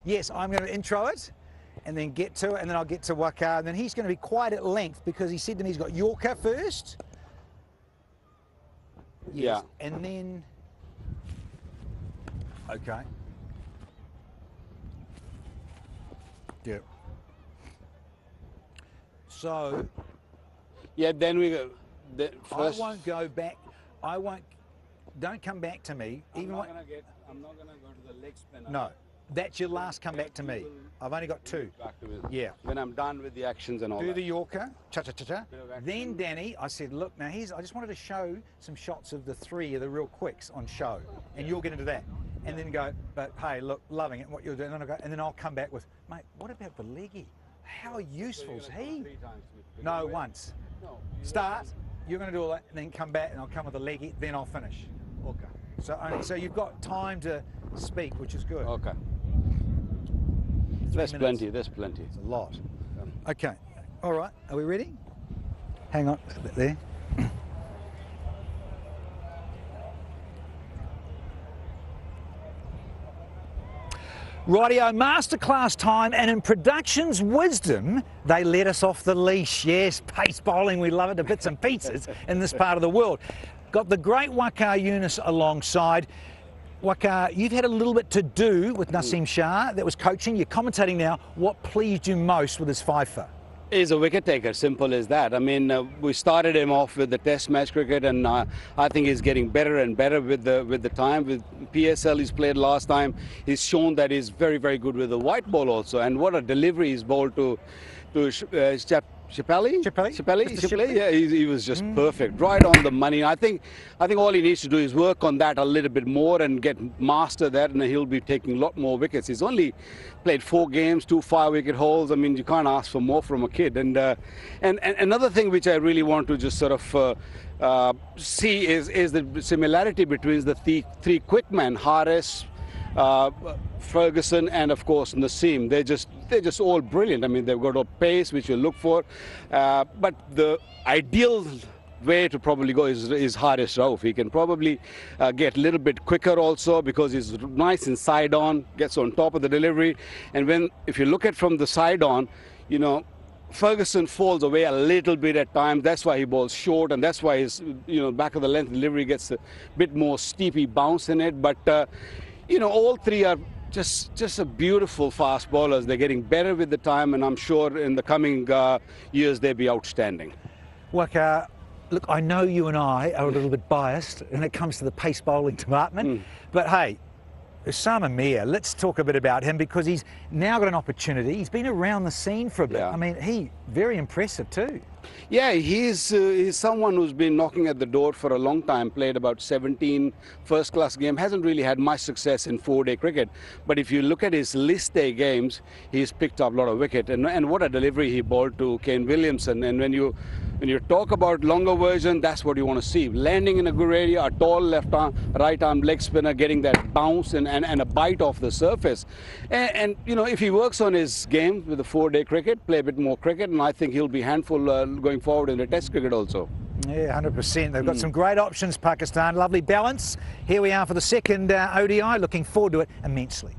Yes, I'm going to intro it and then get to it, and then I'll get to Waka, and then he's going to be quite at length because he said to me he's got Yorker first. Yes, Yeah. and then... Okay. Yeah. So... Yeah, then we go... I First, won't go back. I won't... Don't come back to me. I'm not going to go to the leg spinner. No. That's your last come back to me. I've only got two. Back to it. Yeah. When I'm done with the actions and all Do that. the Yorker, cha-cha-cha-cha. Bit of action. Then, Danny, I said, look, now here's, I just wanted to show some shots of the three of the real quicks on show. And you'll get into that. And then go, but hey, look, loving it, what you're doing. And then I'll come back with, mate, what about the leggy? How useful is he? 3 times. No, once. No. Start, you're going to do all that, and then come back, and I'll come with the leggy, then I'll finish. Okay. So you've got time to speak, which is good. Okay. 3 There's minutes. plenty, there's plenty. It's a lot. Okay. All right. Are we ready? Hang on. There. Rightio, masterclass time, and in production's wisdom, they let us off the leash. Yes, pace bowling, we love it to bits and pieces in this part of the world. Got the great Waka Yunus alongside. Waka, you've had a little bit to do with Naseem Shah that was coaching. You're commentating now. What pleased you most with his fifer? He's a wicket taker, simple as that. I mean, we started him off with the Test match cricket, and I think he's getting better and better with the time. With PSL, he's played last time. He's shown that he's very, very good with the white ball also. And what a delivery he's bowled to Chappelli? Yeah, he was just perfect, right on the money. I think all he needs to do is work on that a little bit more and master that, and he'll be taking a lot more wickets. He's only played 4 games, 2 5-wicket hauls. I mean, you can't ask for more from a kid. And another thing which I really want to just sort of see is the similarity between the three quick men, Harris, Ferguson, and of course Naseem. They're just all brilliant. I mean, they've got a pace which you look for, but the ideal way to probably go is Haris Rauf. He can probably get a little bit quicker also because he's nice and side on, gets on top of the delivery, and if you look at from the side on, you know, Ferguson falls away a little bit at times. That's why he bowls short, and that's why his back of the length delivery gets a bit more steepy bounce in it. But all three are just a beautiful fast bowlers. They're getting better with the time, and I'm sure in the coming years they'll be outstanding. Waka, look, I know you and I are a little bit biased when it comes to the pace bowling department, but hey, Osama Mir, let's talk a bit about him because he's now got an opportunity. He's been around the scene for a bit. Yeah. I mean, very impressive too. Yeah, he's someone who's been knocking at the door for a long time, played about 17 first-class games, hasn't really had much success in 4-day cricket. But if you look at his list day games, he's picked up a lot of wicket. And what a delivery he bowled to Kane Williamson. And when you talk about longer version, that's what you want to see. Landing in a good area, a tall left arm, right arm leg spinner, getting that bounce and a bite off the surface. And if he works on his game with the 4-day cricket, play a bit more cricket, and I think he'll be handful going forward in the Test cricket also. Yeah, 100%. They've got some great options, Pakistan. Lovely balance. Here we are for the second ODI. Looking forward to it immensely.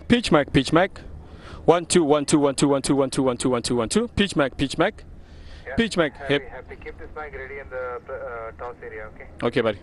Pitch mic, pitch mic. 1 2 1 2 1 2 1 2 1 2 1 2 1 2 1 2. Pitch mic, pitch mic. Pitch mic. Have to keep this mic ready in the toss area, okay? Okay, buddy.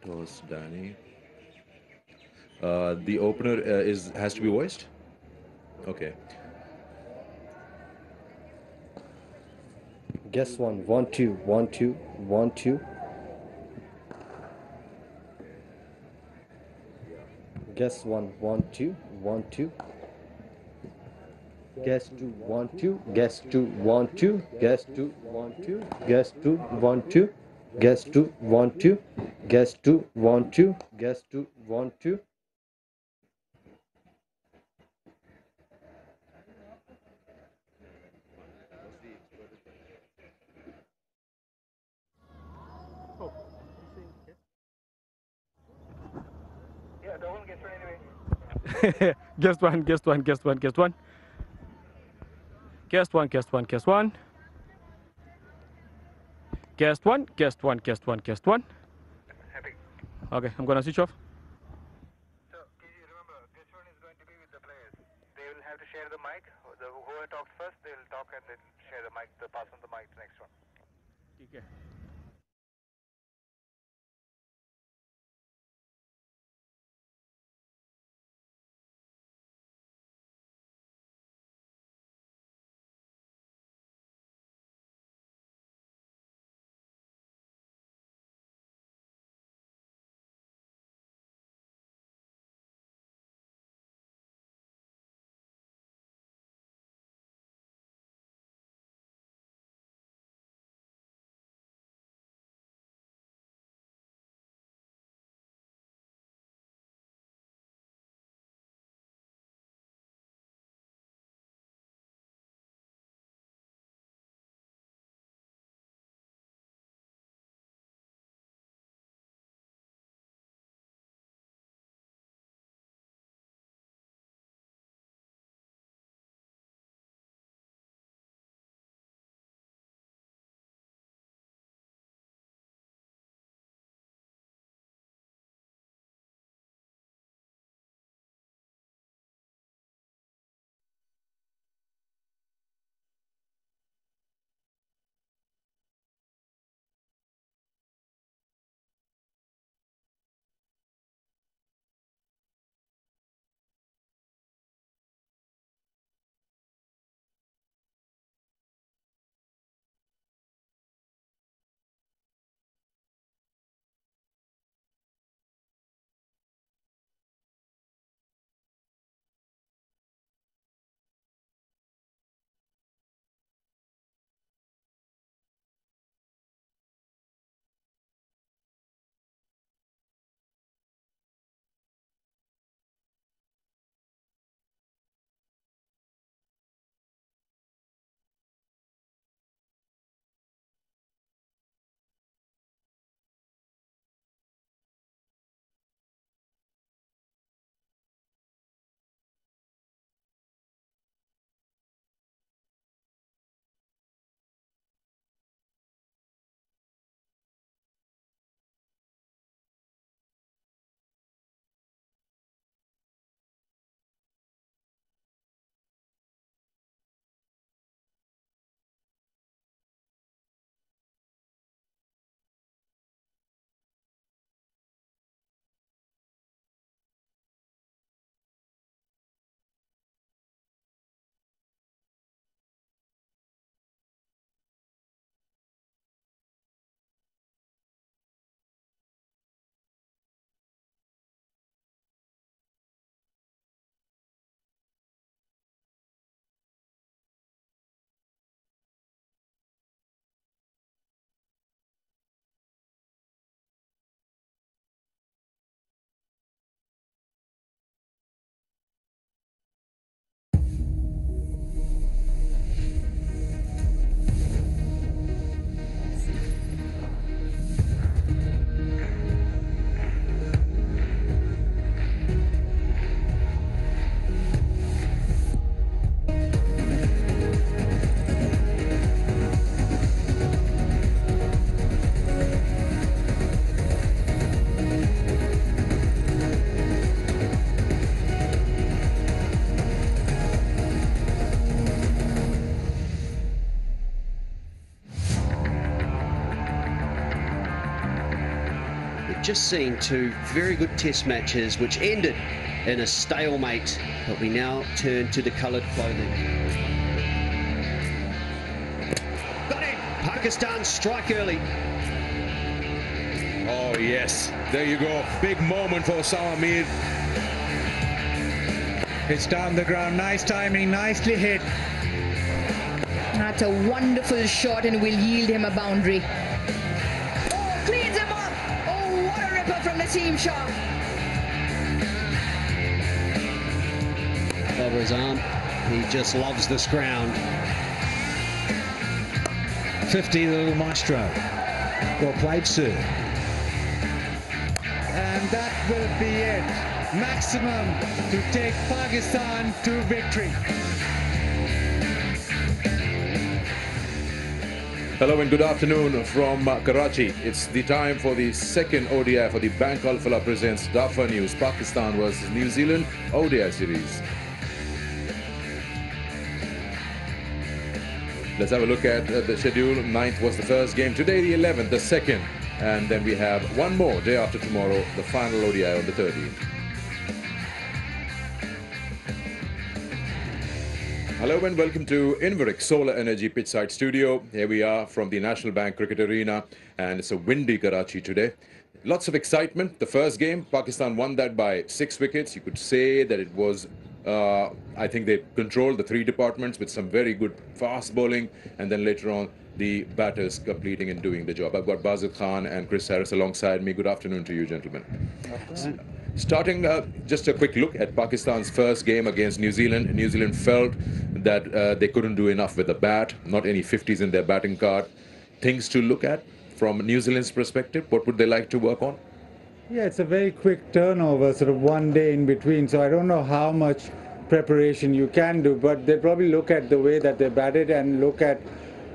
Toast Danny. The opener has to be voiced? Okay. Guess one. 1 2 1 2 1 2. Guess one. 1 2 1 2. Guess two. 1 2. Guess two. 1 2. Guess two. 1 2. Guess two. 1 2. Guess two. 1 2. Guess two. 1 2. Guess two. 1 2. Yeah, that one gets one anyway. Guest one, guest one, guest one, guest one. Guest one, guest one, guest one. Guest one, guest one, guest one, guest one. Happy. Okay, I'm gonna switch off. So, PG, remember, this one is going to be with the players. They will have to share the mic. Whoever talks first, they will talk and then share the mic, pass on the mic to the next one. Okay. just seen two very good test matches which ended in a stalemate, but we now turn to the coloured clothing. Got it! Pakistan strike early. Oh yes, there you go. Big moment for Osama Mir. It's down the ground. Nice timing, nicely hit. That's a wonderful shot and will yield him a boundary. Oh, cleans him up. Oh, what a ripper from Naseem Shah. Over his arm, he just loves this ground. 50, the little maestro. Well played, sir. And that will be it. Maximum to take Pakistan to victory. Hello and good afternoon from Karachi. It's the time for the second ODI for the Bank Al-Falah presents Dafa News, Pakistan versus New Zealand ODI series. Let's have a look at the schedule. 9th was the first game. Today the 11th, the second. And then we have one more day after tomorrow, the final ODI on the 13th. Hello and welcome to Inveric Solar Energy Pitchside Studio. Here we are from the National Bank Cricket Arena, and it's a windy Karachi today. Lots of excitement. The first game, Pakistan won that by 6 wickets. You could say that it was, I think they controlled the 3 departments with some very good fast bowling, and then later on the batters completing and doing the job. I've got Bazil Khan and Chris Harris alongside me. Good afternoon to you, gentlemen. Starting just a quick look at Pakistan's first game against New Zealand. New Zealand felt that they couldn't do enough with the bat, not any 50s in their batting card. Things to look at from New Zealand's perspective, what would they like to work on? Yeah, it's a very quick turnover, sort of one day in between, so I don't know how much preparation you can do, but they probably look at the way that they batted and look at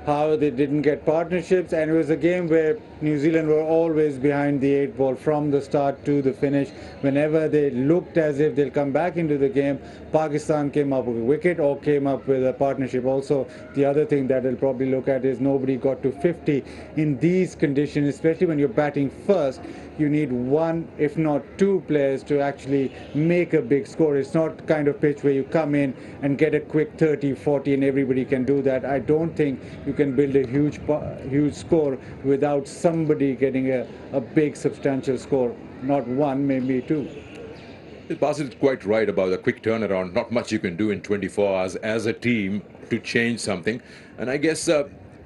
how they didn't get partnerships, and it was a game where New Zealand were always behind the 8 ball from the start to the finish. Whenever they looked as if they'll come back into the game, Pakistan came up with a wicket or came up with a partnership. Also, the other thing that they'll probably look at is nobody got to 50 in these conditions, especially when you're batting first. You need 1, if not 2 players to actually make a big score. It's not the kind of pitch where you come in and get a quick 30, 40 and everybody can do that. I don't think you can build a huge score without somebody getting a big substantial score. Not 1, maybe 2. Basil is quite right about the quick turnaround. Not much you can do in 24 hours as a team to change something. And I guess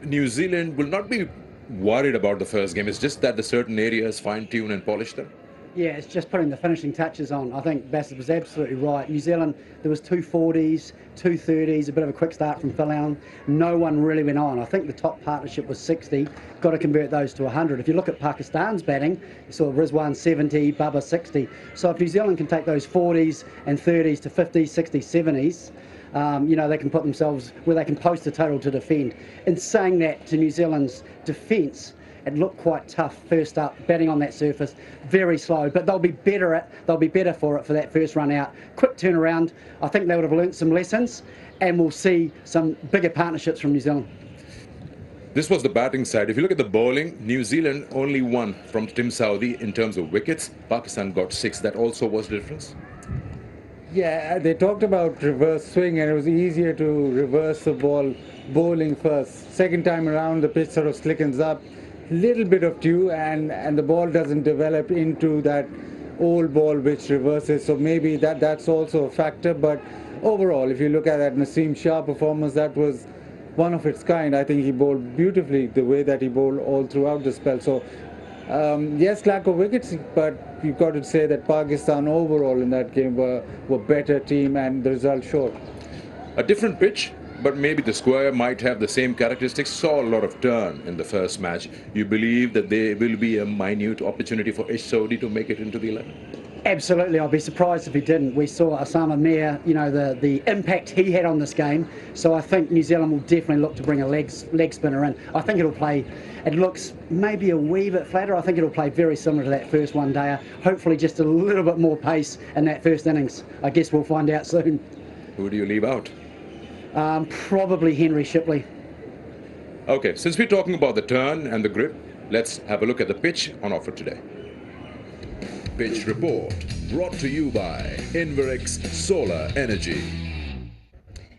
New Zealand will not be worried about the first game. It's just that the certain areas fine-tune and polish them. Yeah, it's just putting the finishing touches on. I think Bassett was absolutely right. New Zealand, there was 2 40s, 2 30s, a bit of a quick start from Phil Allen. No one really went on. I think the top partnership was 60. Got to convert those to 100. If you look at Pakistan's batting, you saw Rizwan 70, Bubba 60. So if New Zealand can take those 40s and 30s to 50s, 60s, 70s, you know, they can put themselves where they can post a total to defend. In saying that, to New Zealand's defence, it looked quite tough first up, batting on that surface, very slow, but they'll be better for it for that first run out. Quick turnaround. I think they would have learnt some lessons, and we'll see some bigger partnerships from New Zealand. This was the batting side. If you look at the bowling, New Zealand only won from Tim Southee in terms of wickets. Pakistan got 6. That also was the difference. Yeah, they talked about reverse swing, and it was easier to reverse the ball bowling first. Second time around, the pitch sort of slickens up, little bit of dew, and the ball doesn't develop into that old ball which reverses. So maybe that's also a factor. But overall, if you look at that Naseem Shah performance, that was one of its kind. I think he bowled beautifully the way that he bowled all throughout the spell. So yes, lack of wickets, but you've got to say that Pakistan overall in that game were better team, and the result showed. A different pitch, but maybe the square might have the same characteristics. Saw a lot of turn in the first match. You believe that there will be a minute opportunity for Ish Sodhi to make it into the 11? Absolutely, I'd be surprised if he didn't. We saw Osama Mir, you know, the impact he had on this game. So I think New Zealand will definitely look to bring a leg spinner in. I think it'll play, it looks maybe a wee bit flatter. I think it'll play very similar to that first one-dayer. Hopefully just a little bit more pace in that first innings. I guess we'll find out soon. Who do you leave out? Probably Henry Shipley. Okay, since we're talking about the turn and the grip, let's have a look at the pitch on offer today. Pitch Report, brought to you by Inverix Solar Energy.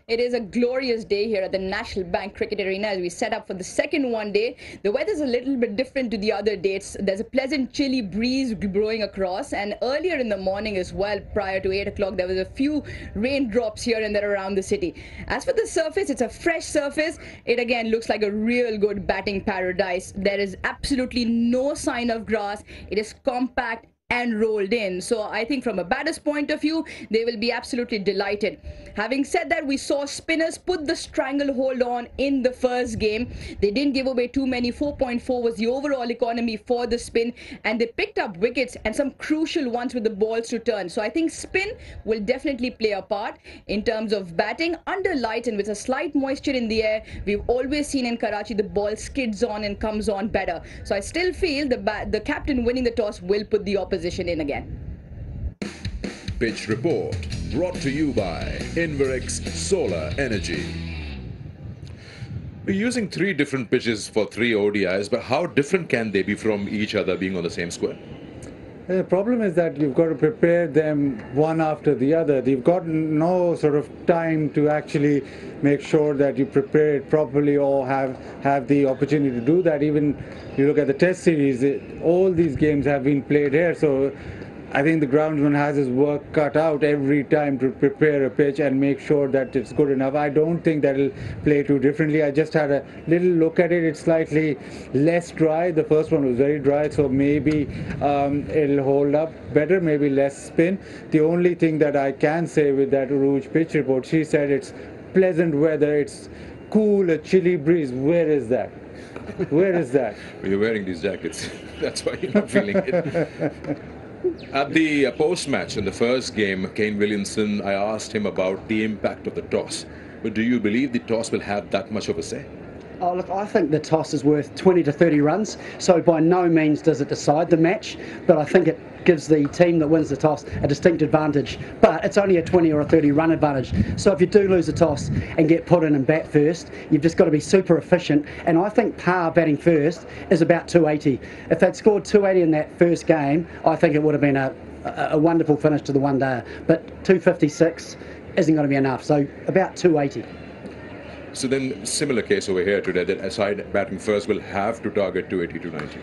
It is a glorious day here at the National Bank Cricket Arena as we set up for the second one day. The weather's a little bit different to the other dates. There's a pleasant chilly breeze blowing across, and earlier in the morning as well, prior to 8 o'clock, there was a few raindrops here and there around the city. As for the surface, it's a fresh surface. It again looks like a real good batting paradise. There is absolutely no sign of grass. It is compact and rolled in. So I think from a batter's point of view, they will be absolutely delighted. Having said that, we saw spinners put the stranglehold on in the first game. They didn't give away too many. 4.4 was the overall economy for the spin, and they picked up wickets and some crucial ones with the balls to turn. So I think spin will definitely play a part in terms of batting under light and with a slight moisture in the air. We've always seen in Karachi the ball skids on and comes on better. So I still feel the captain winning the toss will put the opposition in again. Pitch Report, brought to you by Inverix Solar Energy. We're using 3 different pitches for 3 ODIs, but how different can they be from each other being on the same square? The problem is that you've got to prepare them one after the other. You've got no sort of time to actually make sure that you prepare it properly or have the opportunity to do that. Even you look at the Test series, all these games have been played here, so I think the groundsman has his work cut out every time to prepare a pitch and make sure that it's good enough. I don't think that it'll play too differently. I just had a little look at it. It's slightly less dry. The first one was very dry, so maybe it'll hold up better, maybe less spin. The only thing that I can say with that Rouge pitch report, she said it's pleasant weather, it's cool, a chilly breeze. Where is that? Where is that? Well, you're wearing these jackets. That's why you're not feeling it. At the post-match in the first game, Kane Williamson, I asked him about the impact of the toss. But do you believe the toss will have that much of a say? Oh, look, I think the toss is worth 20 to 30 runs, so by no means does it decide the match, but I think it gives the team that wins the toss a distinct advantage. But it's only a 20 or a 30 run advantage, so if you do lose a toss and get put in and bat first, you've just got to be super efficient, and I think par batting first is about 280. If they'd scored 280 in that first game, I think it would have been a wonderful finish to the one day, but 256 isn't going to be enough, so about 280. So then, similar case over here today, that aside batting first will have to target 280 to 90.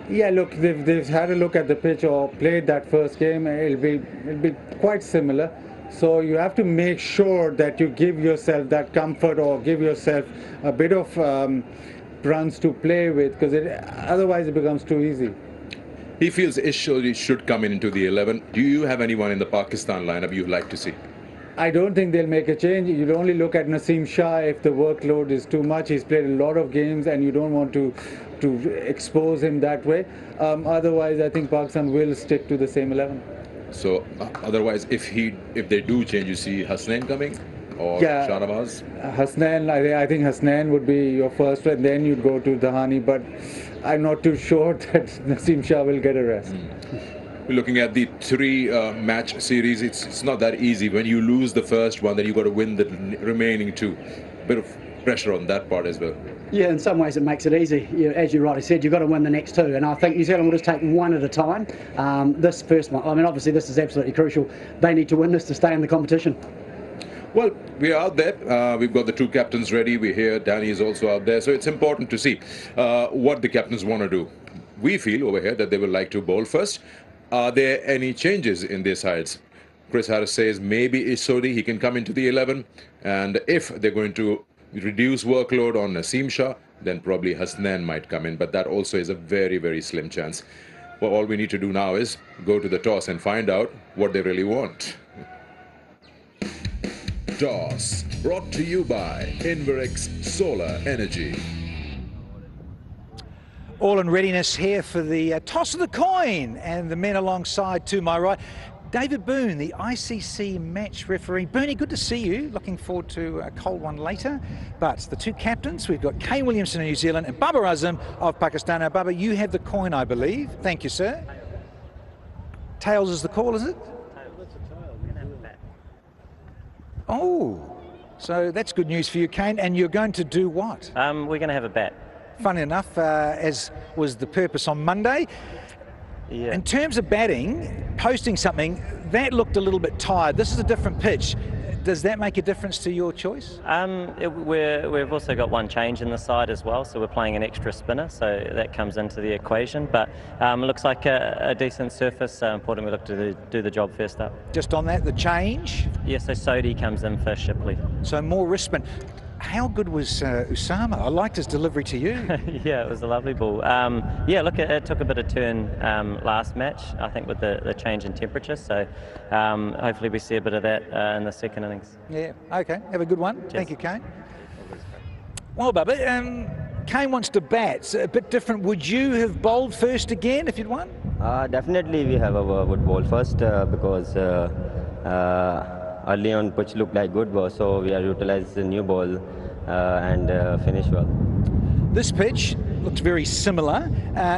Yeah, look, they've had a look at the pitch or played that first game. It'll be quite similar. So you have to make sure that you give yourself that comfort or give yourself a bit of runs to play with, because otherwise it becomes too easy. He feels Ishodi should come into the 11. Do you have anyone in the Pakistan lineup you'd like to see? I don't think they'll make a change. You'd only look at Naseem Shah if the workload is too much. He's played a lot of games and you don't want to expose him that way. Otherwise, I think Pakistan will stick to the same 11. So, otherwise, if they do change, you see Hasnain coming? Or Shahnawaz? Hasnain, I think Hasnain would be your first, and then you'd go to Dhani, but I'm not too sure that Naseem Shah will get a rest. We're looking at the 3 match series. It's not that easy. When you lose the first one, then you've got to win the remaining 2. Bit of pressure on that part as well. Yeah, in some ways it makes it easy. As you rightly said, you've got to win the next 2, and I think New Zealand will just take one at a time. This first one, I mean, obviously this is absolutely crucial. They need to win this to stay in the competition. Well, we're out there. We've got the 2 captains ready. We're here. Danny is also out there. So it's important to see what the captains want to do. We feel over here that they would like to bowl first. Are there any changes in their sides? Chris Harris says maybe Ishodi, he can come into the 11. And if they're going to reduce workload on Naseem Shah, then probably Hasnain might come in. But that also is a very, very slim chance. Well, all we need to do now is go to the toss and find out what they really want. Toss, brought to you by Inverix Solar Energy. All in readiness here for the toss of the coin, and the men alongside to my right, David Boone, the ICC match referee. Booney, good to see you. Looking forward to a cold one later. But the 2 captains, we've got Kane Williamson of New Zealand and Babar Azam of Pakistan. Now, Babar, you have the coin, I believe. Thank you, sir. Tails is the call, is it? Oh, so that's good news for you, Kane. And you're going to do what? We're going to have a bat. Funny enough, as was the purpose on Monday. Yeah. In terms of batting, posting something, that looked a little bit tired. This is a different pitch. Does that make a difference to your choice? We've also got one change in the side as well, so we're playing an extra spinner, so that comes into the equation. But it looks like a decent surface. Important we look to do the job first up. Just on that, the change? Yes, so Sodi comes in for Shipley. So more wrist spin. How good was Usama? I liked his delivery to you. Yeah, it was a lovely ball. Yeah, look, it took a bit of turn last match, I think, with the change in temperature. So hopefully we see a bit of that in the second innings. Yeah, okay. Have a good one. Cheers. Thank you, Kane. Well, Bubba, Kane wants to bat. It's a bit different. Would you have bowled first again if you'd won? Definitely we have a would bowl first because early on pitch looked like good ball, so we are utilized the new ball and finish well. This pitch looks very similar.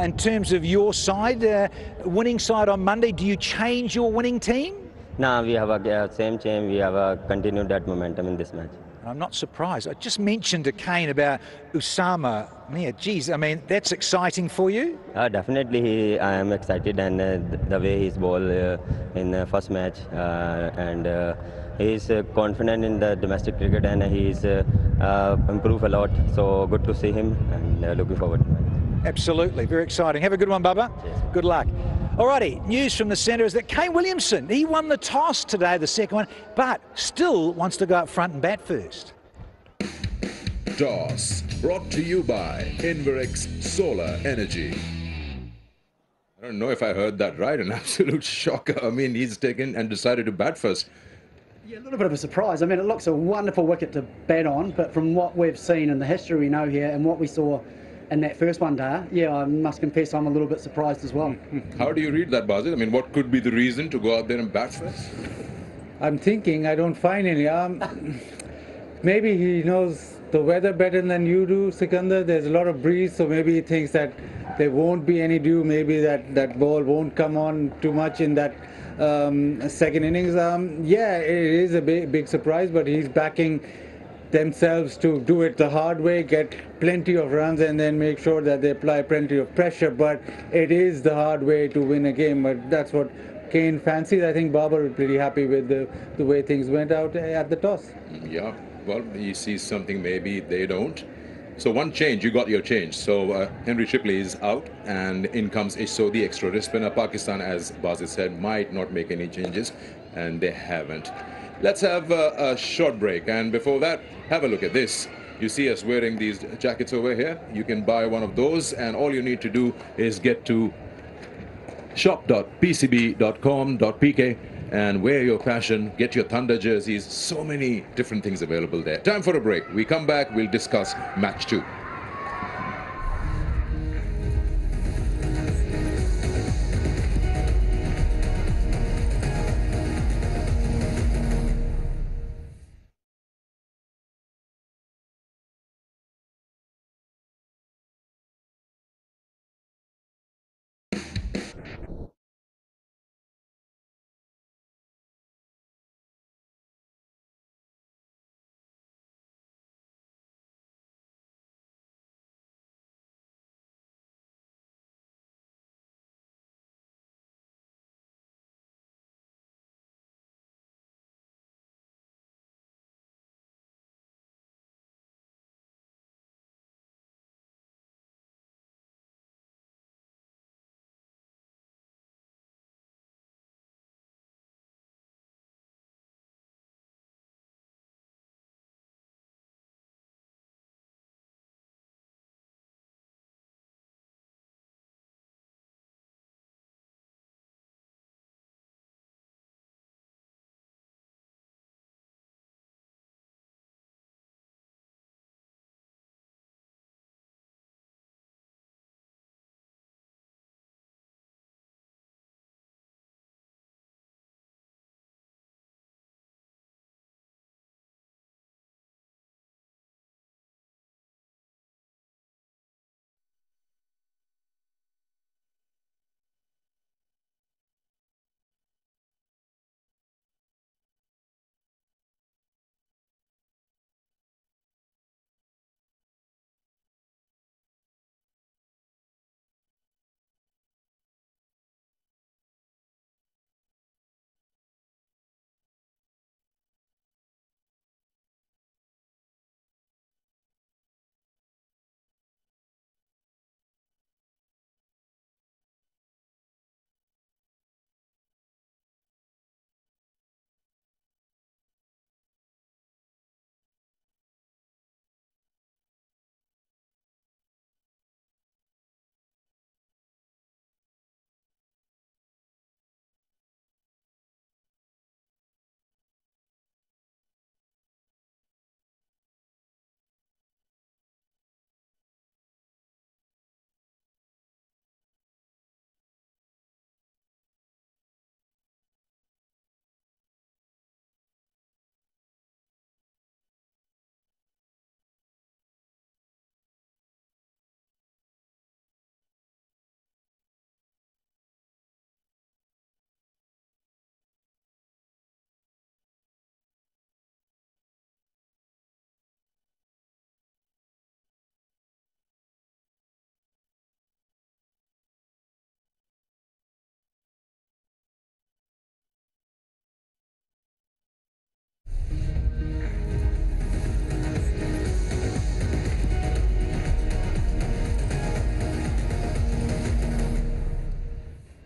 In terms of your side, winning side on Monday, do you change your winning team? Nah, we have a same team. We have continued that momentum in this match. I'm not surprised. I just mentioned to Kane about Usama. Yeah, geez, I mean, that's exciting for you? Definitely, I am excited, and the way he's bowled in the first match, and he's confident in the domestic cricket, and he's improved a lot. So good to see him, and looking forward to it. Absolutely, very exciting. Have a good one, Bubba. Cheers. Good luck. Alrighty, news from the centre is that Kane Williamson, he won the toss today, the second one, but still wants to go up front and bat first. Toss, brought to you by Inverix Solar Energy. I don't know if I heard that right, an absolute shocker. I mean, he's taken and decided to bat first. Yeah, a little bit of a surprise. I mean, it looks a wonderful wicket to bat on, but from what we've seen in the history we know here and what we saw in that first one day, yeah, I must confess I'm a little bit surprised as well. How do you read that, Basil? I mean, what could be the reason to go out there and bat first? I'm thinking, I don't find any. Maybe he knows the weather better than you do, Sikandar. There's a lot of breeze, so maybe he thinks that there won't be any dew. Maybe that ball won't come on too much in that second innings. Yeah, it is a big surprise, but he's backing themselves to do it the hard way, get plenty of runs, and then make sure that they apply plenty of pressure. But it is the hard way to win a game. But that's what Kane fancies. I think Babar was pretty happy with the way things went out at the toss. Yeah, well, he sees something maybe they don't. So one change, you got your change. So Henry Shipley is out, and in comes Sodi, extra wrist spinner. Pakistan, as Basil said, might not make any changes, and they haven't. Let's have a short break, and before that, have a look at this. You see us wearing these jackets over here. You can buy one of those, and all you need to do is get to shop.pcb.com.pk and wear your passion, get your Thunder jerseys. So many different things available there. Time for a break. We come back, we'll discuss match 2.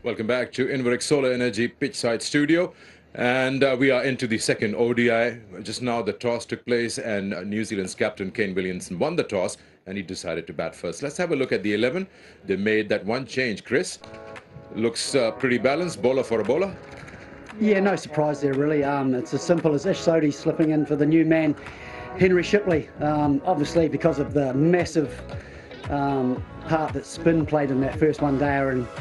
Welcome back to Inveric Solar Energy Pitchside Studio. And we are into the second ODI. Just now the toss took place and New Zealand's captain Kane Williamson won the toss and he decided to bat first. Let's have a look at the 11. They made that one change. Chris, looks pretty balanced. Bowler for a bowler. Yeah, no surprise there really. It's as simple as Ish Sodhi slipping in for the new man, Henry Shipley. Obviously because of the massive part that spin played in that first one day,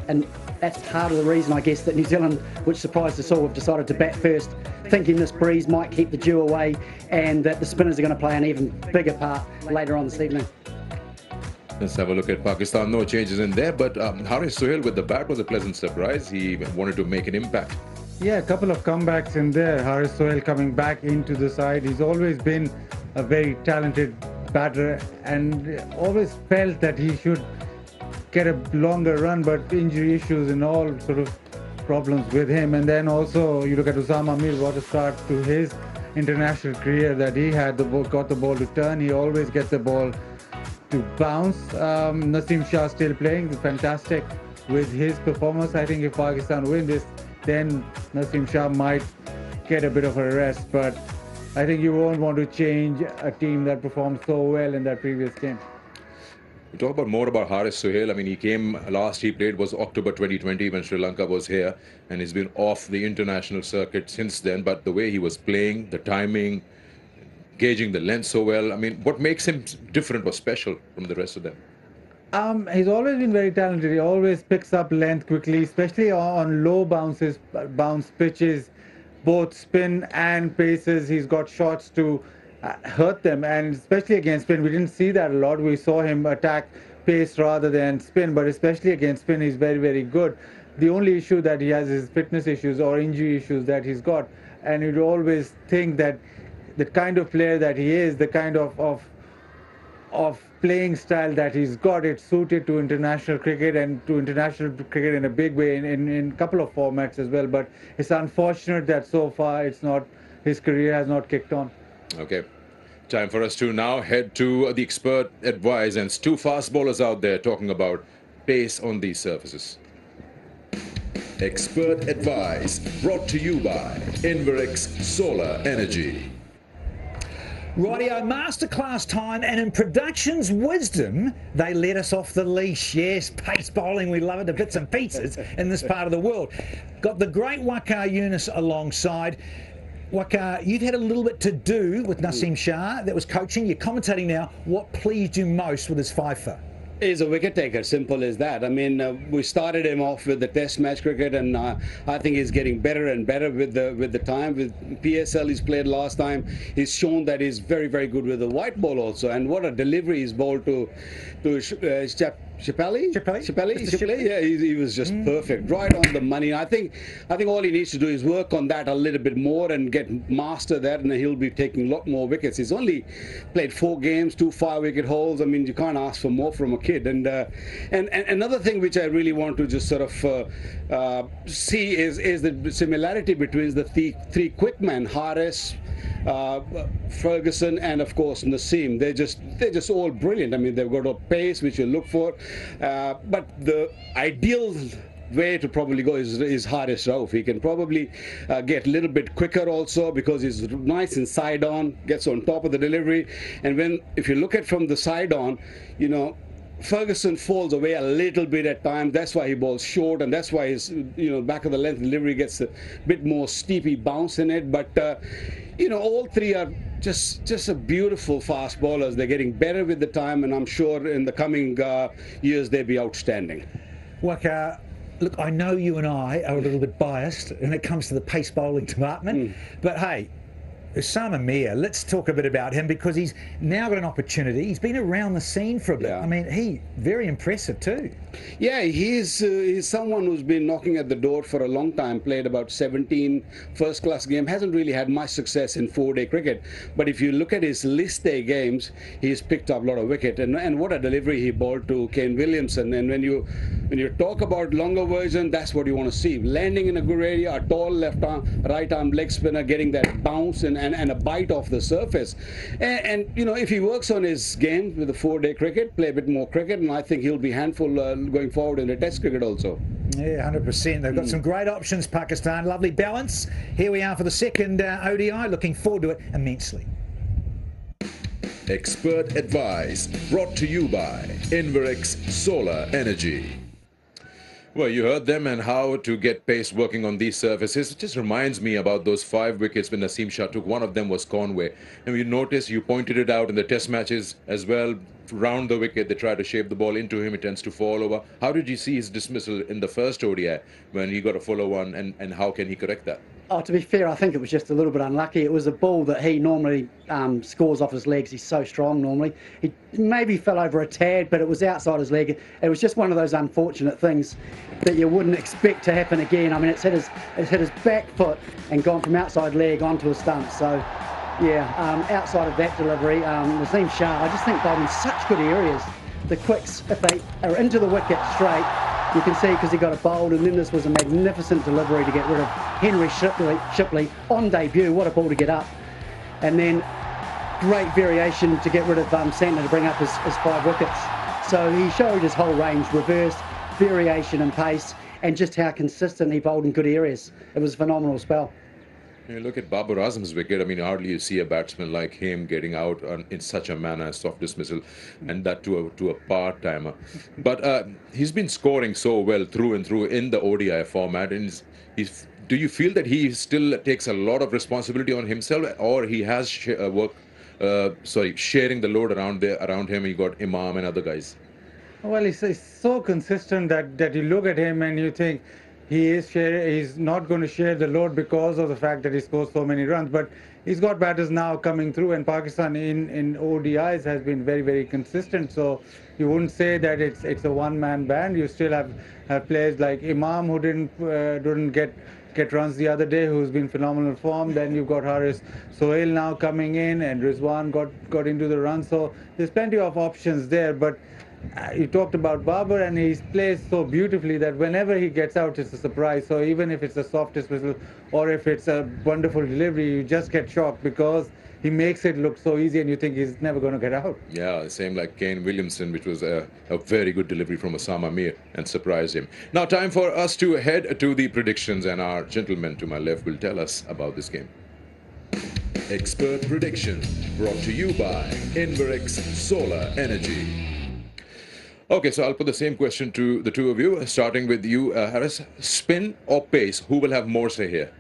and that's part of the reason I guess that New Zealand, which surprised us all, have decided to bat first, thinking this breeze might keep the dew away and that the spinners are going to play an even bigger part later on this evening. Let's have a look at Pakistan. No changes in there, but Haris Sohail with the bat was a pleasant surprise. He wanted to make an impact. Yeah, a couple of comebacks in there. Haris Sohail coming back into the side. He's always been a very talented batter and always felt that he should get a longer run, but injury issues and all sort of problems with him. And then also you look at Usama Mir, what a start to his international career that he had. Got the ball to turn. He always gets the ball to bounce. Naseem Shah still playing fantastic with his performance. I think if Pakistan win this, then Naseem Shah might get a bit of a rest, but I think you won't want to change a team that performed so well in that previous game. We talk about more about Haris Sohail. I mean, he came last he played was October 2020 when Sri Lanka was here, and he's been off the international circuit since then. But the way he was playing, the timing, gauging the length so well, I mean, what makes him different or special from the rest of them? He's always been very talented. He always picks up length quickly, especially on low bounce pitches, both spin and paces. He's got shots to hurt them, and especially against spin, we didn't see that a lot. We saw him attack pace rather than spin, but especially against spin, he's very, very good. The only issue that he has is fitness issues or injury issues that he's got, and you'd always think that the kind of player that he is, the kind of playing style that he's got, it's suited to international cricket and to international cricket in a big way in a couple of formats as well. But it's unfortunate that so far his career has not kicked on. Okay, time for us to now head to the expert advice, and it's two fast bowlers out there talking about pace on these surfaces. Expert advice brought to you by Inverix Solar Energy. Rightio, masterclass time, and in production's wisdom, they let us off the leash. Yes, pace bowling, we love it to bits and pieces in this part of the world. Got the great Waqar Younis alongside. Waqar, you've had a little bit to do with Naseem Shah that was coaching. You're commentating now. What pleased you most with his fifer? He's a wicket taker, simple as that. I mean, we started him off with the Test match cricket, and I think he's getting better and better with the time. With PSL, he's played last time. He's shown that he's very, very good with the white ball also. And what a delivery he's bowled to Shipley. Yeah, he was just perfect, right on the money. I think all he needs to do is work on that a little bit more and master that, and he'll be taking a lot more wickets. He's only played 4 games, 2 5-wicket hauls. I mean, you can't ask for more from a kid. And another thing which I really want to just sort of see is the similarity between the three quick men, Haris, Ferguson, and of course Naseem. They're just all brilliant. I mean, they've got a pace which you look for, but the ideal way to probably go is Haris Rauf. He can probably get a little bit quicker also because he's nice and side on, gets on top of the delivery. And if you look at from the side on, you know, Ferguson falls away a little bit at times. That's why he bowls short, and that's why his back of the length delivery gets a bit more steepy bounce in it. But all three are just a beautiful fast bowlers. They're getting better with the time, and I'm sure in the coming years they'll be outstanding. Waqar, look, I know you and I are a little bit biased when it comes to the pace bowling department, but hey, Usama Mir, let's talk a bit about him because he's now got an opportunity. He's been around the scene for a bit. Yeah. I mean, very impressive too. Yeah, he's someone who's been knocking at the door for a long time, played about 17 first-class games, hasn't really had much success in 4-day cricket. But if you look at his list day games, he's picked up a lot of wicket. And what a delivery he bowled to Kane Williamson. And when you when you talk about longer version, that's what you want to see. Landing in a good area, a tall left arm, right arm leg spinner, getting that bounce and a bite off the surface. And you know, if he works on his game with the 4-day cricket, play a bit more cricket, and I think he'll be handful going forward in the Test cricket also. Yeah, 100%. They've got some great options, Pakistan. Lovely balance. Here we are for the second ODI. Looking forward to it immensely. Expert advice brought to you by Inverex Solar Energy. Well, you heard them and how to get pace working on these surfaces. It just reminds me about those 5 wickets when Naseem Shah took. One of them was Conway. And you notice you pointed it out in the Test matches as well. Round the wicket, they try to shape the ball into him. It tends to fall over. How did you see his dismissal in the first ODI when he got a fuller one, and how can he correct that? Oh, to be fair, I think it was just a little bit unlucky. It was a ball that he normally scores off his legs. He's so strong normally. He maybe fell over a tad, but it was outside his leg. It was just one of those unfortunate things that you wouldn't expect to happen again. I mean, it's hit his back foot and gone from outside leg onto a stump. So, yeah, outside of that delivery, Naseem Shah, I just think bowled in such good areas. The quicks, if they are into the wicket straight, you can see because he got it bowled, and then this was a magnificent delivery to get rid of Henry Shipley on debut. What a ball to get up. And then great variation to get rid of Santner to bring up his 5 wickets. So he showed his whole range, reverse, variation and pace, and just how consistent he bowled in good areas. It was a phenomenal spell. You look at Babar Azam's wicket, I mean, hardly you see a batsman like him getting out in such a manner, soft dismissal, and that to a part-timer. But he's been scoring so well through and through in the ODI format. And do you feel that he still takes a lot of responsibility on himself, or he has sharing the load around him? You got Imam and other guys. Well, he's so consistent that you look at him and you think, he's not going to share the load because of the fact that he scores so many runs, but he's got batters now coming through, and Pakistan in ODIs has been very, very consistent. So you wouldn't say that it's a one-man band. You still have players like Imam who didn't get runs the other day, who's been phenomenal form. Then you've got Haris Sohail now coming in, and Rizwan got into the run. So there's plenty of options there, but you talked about Babar, and he plays so beautifully that whenever he gets out, it's a surprise. So even if it's a soft dismissal or if it's a wonderful delivery, you just get shocked because he makes it look so easy and you think he's never going to get out. Yeah, same like Kane Williamson, which was a very good delivery from Osama Mir and surprised him. Now time for us to head to the predictions, and our gentleman to my left will tell us about this game. Expert prediction brought to you by Inverex Solar Energy. Okay, so I'll put the same question to the two of you, starting with you, Haris. Spin or pace? Who will have more say here?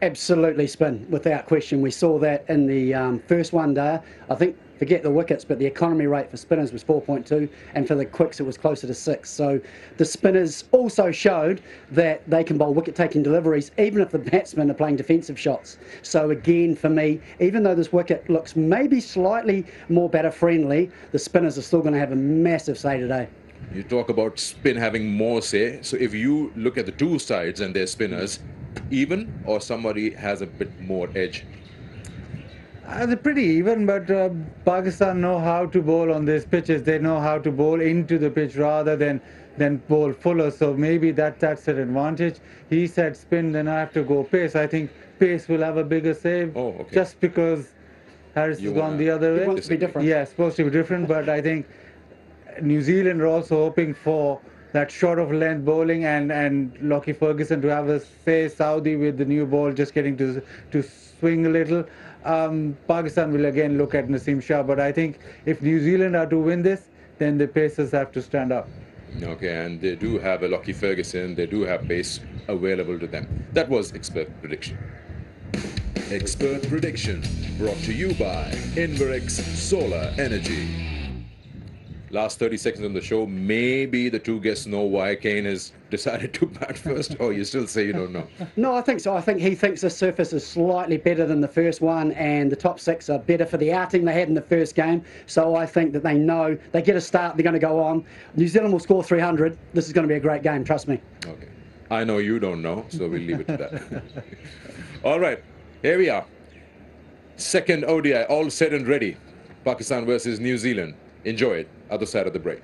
Absolutely spin, without question. We saw that in the first one day. I think, forget the wickets, but the economy rate for spinners was 4.2, and for the quicks it was closer to 6. So the spinners also showed that they can bowl wicket-taking deliveries even if the batsmen are playing defensive shots. So again, for me, even though this wicket looks maybe slightly more batter-friendly, the spinners are still going to have a massive say today. You talk about spin having more say. So if you look at the two sides and their spinners, even or somebody has a bit more edge? They're pretty even, but Pakistan know how to bowl on these pitches. They know how to bowl into the pitch rather than bowl fuller. So maybe that's an advantage. He said spin, then I have to go pace. I think pace will have a bigger save. Oh, okay. Just because Harris has gone the other way. It wants to be different. Yeah, it's supposed to be different, but I think New Zealand are also hoping for that short of length bowling and Lockie Ferguson to have a say. Saudi with the new ball just getting to swing a little. Pakistan will again look at Naseem Shah, but I think if New Zealand are to win this, then the pacers have to stand up. Okay, and they do have a Lockie Ferguson, they do have pace available to them. That was Expert Prediction. Expert Prediction brought to you by Inverex Solar Energy. Last 30 seconds on the show, maybe the two guests know why Kane has decided to bat first, or you still say you don't know? No, I think so. I think he thinks the surface is slightly better than the first one, and the top 6 are better for the outing they had in the first game. So I think that they know they get a start, they're going to go on. New Zealand will score 300. This is going to be a great game, trust me. Okay. I know you don't know, so we'll leave it to that. All right, here we are. Second ODI, all set and ready. Pakistan versus New Zealand. Enjoy it. Other side of the break.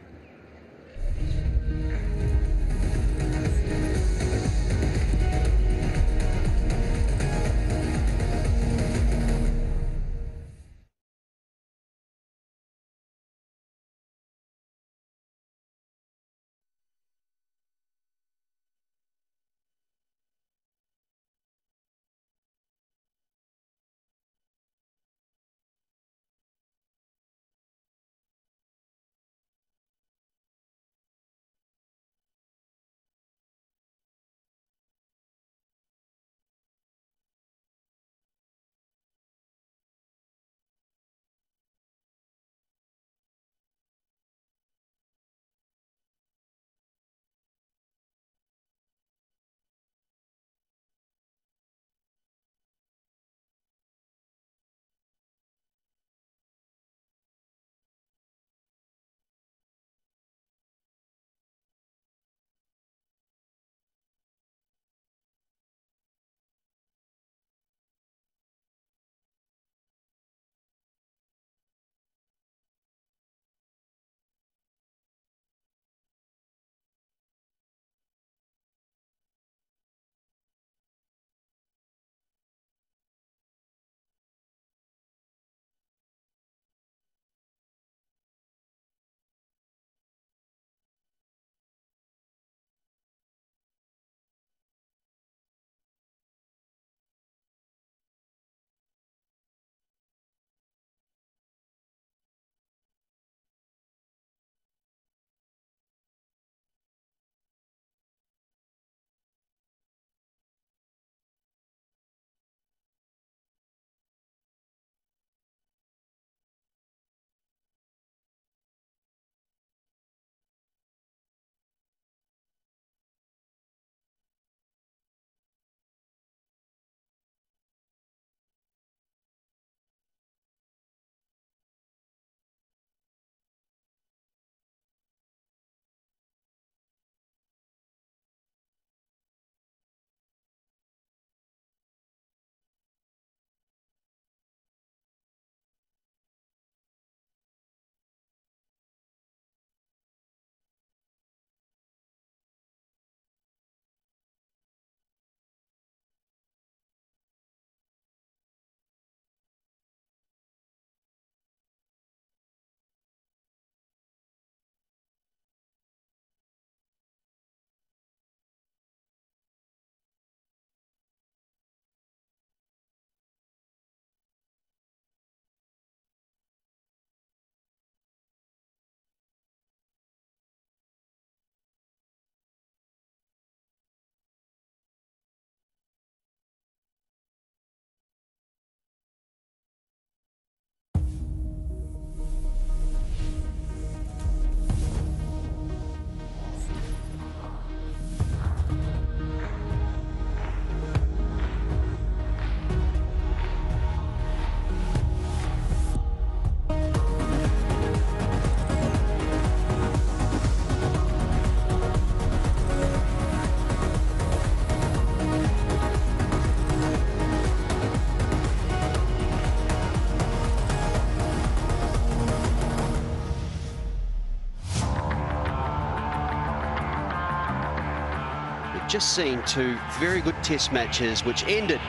just seen two very good test matches which ended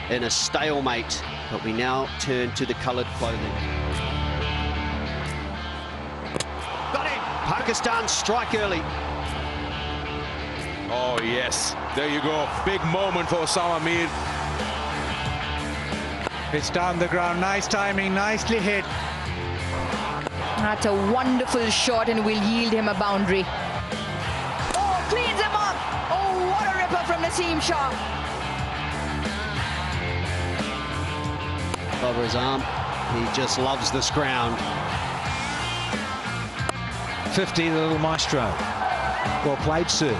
in a stalemate, but we now turn to the coloured clothing. Got it! Pakistan strike early. Oh yes, there you go. Big moment for Osama Mir. It's down the ground. Nice timing, nicely hit. That's a wonderful shot and will yield him a boundary. Oh, cleans him up. Oh, what a ripper from Naseem Shah. Over his arm. He just loves this ground. 50, the little maestro. Well played, sir.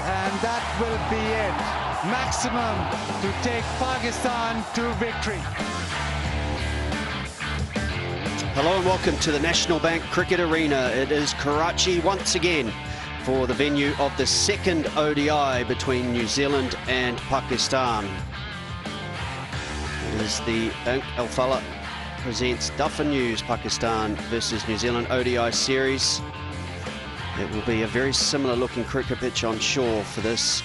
And that will be it. Maximum to take Pakistan to victory. Hello and welcome to the National Bank Cricket Arena. It is Karachi once again for the venue of the second ODI between New Zealand and Pakistan. It is the Bank Al Fallah presents Duffer News Pakistan versus New Zealand ODI series. It will be a very similar looking cricket pitch on shore for this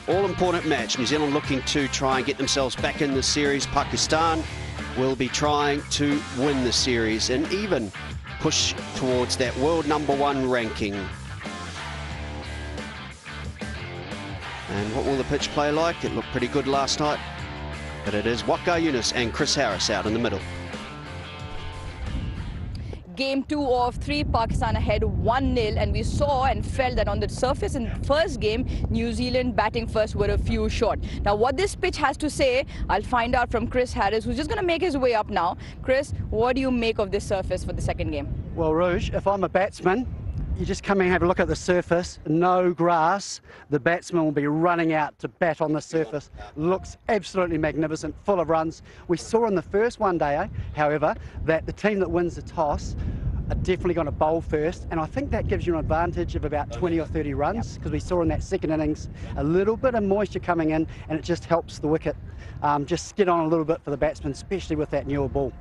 all-important match. New Zealand looking to try and get themselves back in the series. Pakistan will be trying to win the series and even push towards that world #1 ranking. And what will the pitch play like? It looked pretty good last night, but it is Waqar Younis and Chris Harris out in the middle. Game 2 of 3, Pakistan ahead 1-0, and we saw and felt that on the surface in the first game, New Zealand batting first were a few short. Now what this pitch has to say, I'll find out from Chris Harris, who's just going to make his way up now. Chris, what do you make of this surface for the second game? Well, Rouge, if I'm a batsman, you just come in and have a look at the surface, no grass, the batsman will be running out to bat on the surface. Looks absolutely magnificent, full of runs. We saw in the first one day, however, that the team that wins the toss are definitely going to bowl first, and I think that gives you an advantage of about 20 or 30 runs, because we saw in that second innings a little bit of moisture coming in, and it just helps the wicket just skid on a little bit for the batsman, especially with that newer ball.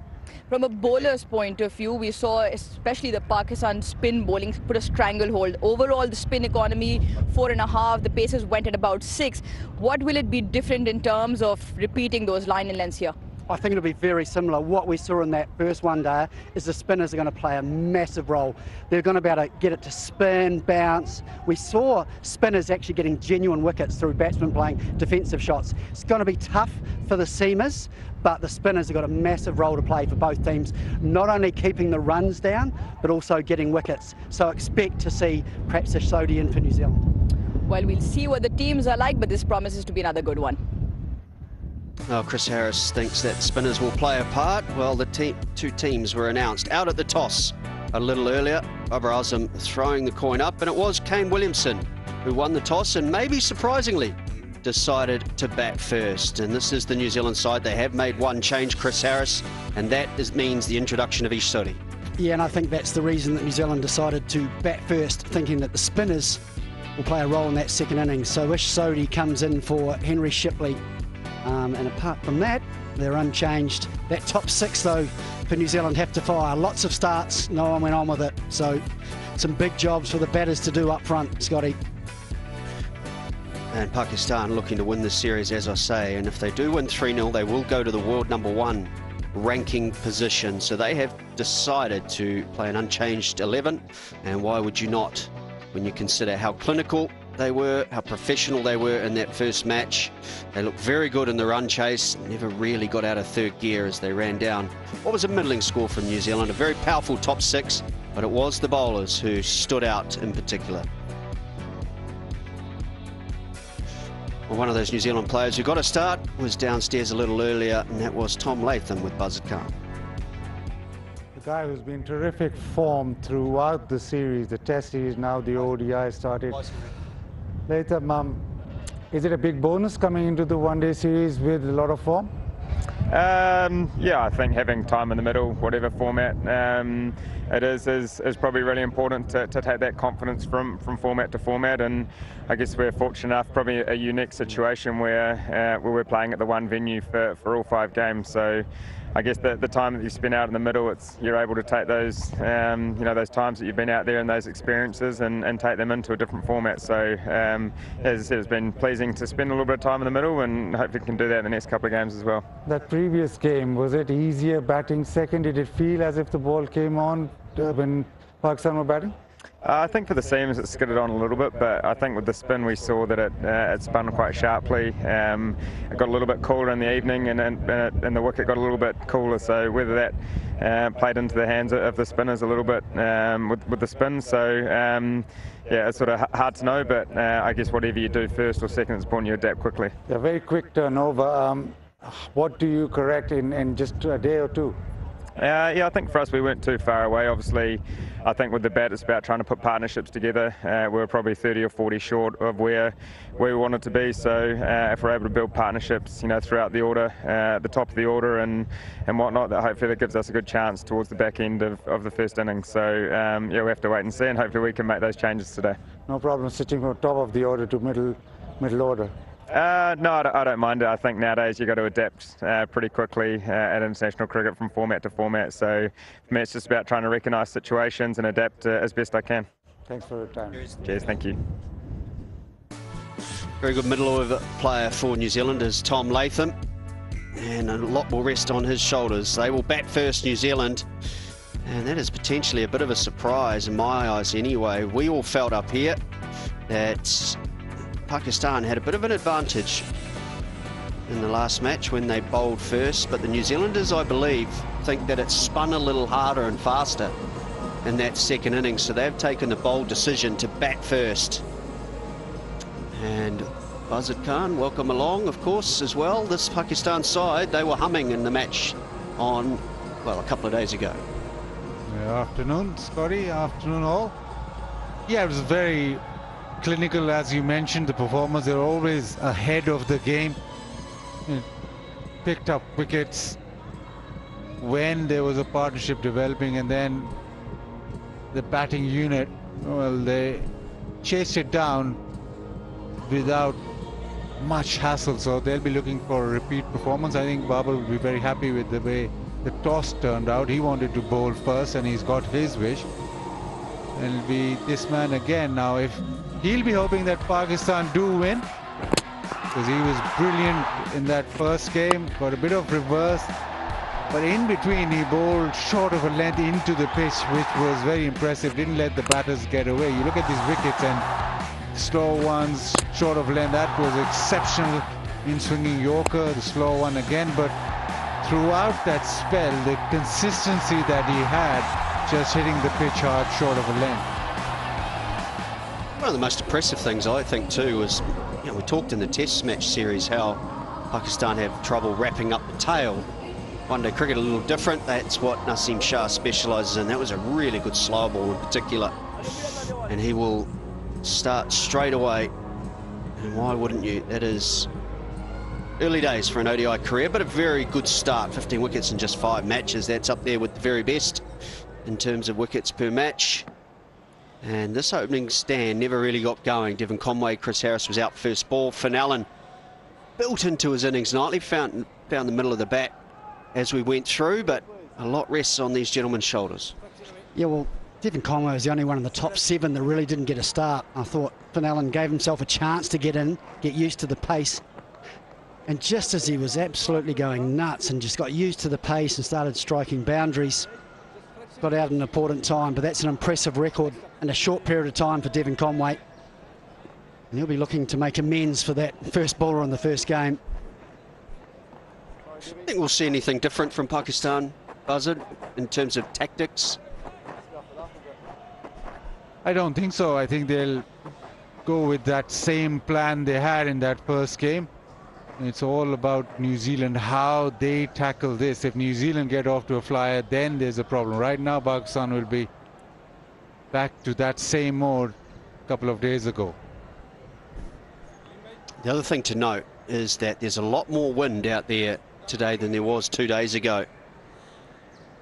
From a bowler's point of view, we saw especially the Pakistan spin bowling put a stranglehold. Overall, the spin economy 4.5, the paces went at about 6. What will it be different in terms of repeating those line and lengths here? I think it'll be very similar. What we saw in that first one day is the spinners are going to play a massive role. They're going to be able to get it to spin, bounce. We saw spinners actually getting genuine wickets through batsmen playing defensive shots. It's going to be tough for the seamers, but the spinners have got a massive role to play for both teams, not only keeping the runs down, but also getting wickets. So expect to see perhaps a Sodhi in for New Zealand. Well, we'll see what the teams are like, but this promises to be another good one. Oh, Chris Harris thinks that spinners will play a part. Well, the two teams were announced out at the toss a little earlier. Babar Azam throwing the coin up, and it was Kane Williamson who won the toss and maybe surprisingly decided to bat first. And this is the New Zealand side. They have made one change, Chris Harris, and that means the introduction of Ish Sodhi. Yeah, and I think that's the reason that New Zealand decided to bat first, thinking that the spinners will play a role in that second innings. So Ish Sodhi comes in for Henry Shipley. And apart from that, they're unchanged. That top 6, though, for New Zealand have to fire. Lots of starts, no one went on with it. So some big jobs for the batters to do up front, Scotty. And Pakistan looking to win this series, as I say. And if they do win 3-0, they will go to the world #1 ranking position. So they have decided to play an unchanged 11. And why would you not, when you consider how clinical they were, how professional they were in that first match. They looked very good in the run chase, never really got out of third gear as they ran down what was a middling score from New Zealand, a very powerful top 6, but it was the bowlers who stood out in particular. Well, one of those New Zealand players who got a start was downstairs a little earlier, and that was Tom Latham with Buzzard Khan. The guy who's been terrific form throughout the series, the Test series, now the ODI started. Latham, is it a big bonus coming into the one-day series with a lot of form? Yeah, I think having time in the middle, whatever format it is probably really important to take that confidence from format to format. And I guess we're fortunate enough, probably a unique situation where we're playing at the one venue for all 5 games. So I guess the time that you spend out in the middle, you're able to take those those times that you've been out there and those experiences and take them into a different format. So as I said, it's been pleasing to spend a little bit of time in the middle, and hopefully we can do that in the next couple of games as well. That previous game, was it easier batting second? Did it feel as if the ball came on when Pakistan were batting? I think for the seams it skidded on a little bit, but I think with the spin we saw that it spun quite sharply. It got a little bit cooler in the evening, and the wicket got a little bit cooler. So whether that played into the hands of the spinners a little bit with the spin. So yeah, it's sort of hard to know, but I guess whatever you do first or second, it's important you adapt quickly. Yeah, very quick turnover. What do you correct in just a day or two? Yeah, I think for us we weren't too far away. Obviously, I think with the bat it's about trying to put partnerships together. We were probably 30 or 40 short of where we wanted to be. So if we're able to build partnerships, throughout the order, the top of the order and whatnot, that hopefully that gives us a good chance towards the back end of the first innings. So yeah, we have to wait and see, and hopefully we can make those changes today. No problem switching from top of the order to middle order. No, I don't mind it. I think nowadays you've got to adapt pretty quickly at international cricket from format to format. So for me, it's just about trying to recognise situations and adapt as best I can. Thanks for your time. Cheers, thank you. Very good middle order player for New Zealand is Tom Latham, and a lot more rest on his shoulders. They will bat first, New Zealand, and that is potentially a bit of a surprise in my eyes anyway. We all felt up here that Pakistan had a bit of an advantage in the last match when they bowled first, but the New Zealanders, I believe, think that it spun a little harder and faster in that second innings, so they've taken the bold decision to bat first. And Buzzard Khan, welcome along, of course, as well. This Pakistan side, they were humming in the match on, well, a couple of days ago. Good afternoon, Scotty. Afternoon all. Yeah, it was very clinical, as you mentioned. The performers, they're always ahead of the game. Picked up wickets when there was a partnership developing, and then the batting unit, well, they chased it down without much hassle, so they'll be looking for a repeat performance. I think Babar will be very happy with the way the toss turned out. He wanted to bowl first and he's got his wish, and it'll be this man again. Now, if he'll be hoping that Pakistan do win, because he was brilliant in that first game, got a bit of reverse, but in between he bowled short of a length into the pitch, which was very impressive. Didn't let the batters get away. You look at these wickets and slow ones short of length, that was exceptional in swinging Yorker, the slow one again, but throughout that spell, the consistency that he had, just hitting the pitch hard short of a length. One of the most impressive things, I think, too, was, we talked in the Test match series how Pakistan have trouble wrapping up the tail. One-day cricket a little different. That's what Naseem Shah specialises in. That was a really good slow ball in particular, and he will start straight away. And why wouldn't you? That is early days for an ODI career, but a very good start. 15 wickets in just 5 matches. That's up there with the very best in terms of wickets per match. And this opening stand never really got going. Devon Conway, Chris Harris was out first ball. Finn Allen built into his innings nightly, found the middle of the bat as we went through, but a lot rests on these gentlemen's shoulders. Yeah, well, Devon Conway was the only one in the top 7 that really didn't get a start. I thought Finn Allen gave himself a chance to get in, get used to the pace. And just as he was absolutely going nuts and just got used to the pace and started striking boundaries, got out an important time. But that's an impressive record in a short period of time for Devon Conway. And he'll be looking to make amends for that first bowler in the first game. I think we'll see anything different from Pakistan, Buzzard, in terms of tactics? I don't think so. I think they'll go with that same plan they had in that first game. It's all about New Zealand, how they tackle this. If New Zealand get off to a flyer, then there's a problem. Right now, Pakistan will be back to that same mode a couple of days ago. The other thing to note is that there's a lot more wind out there today than there was 2 days ago.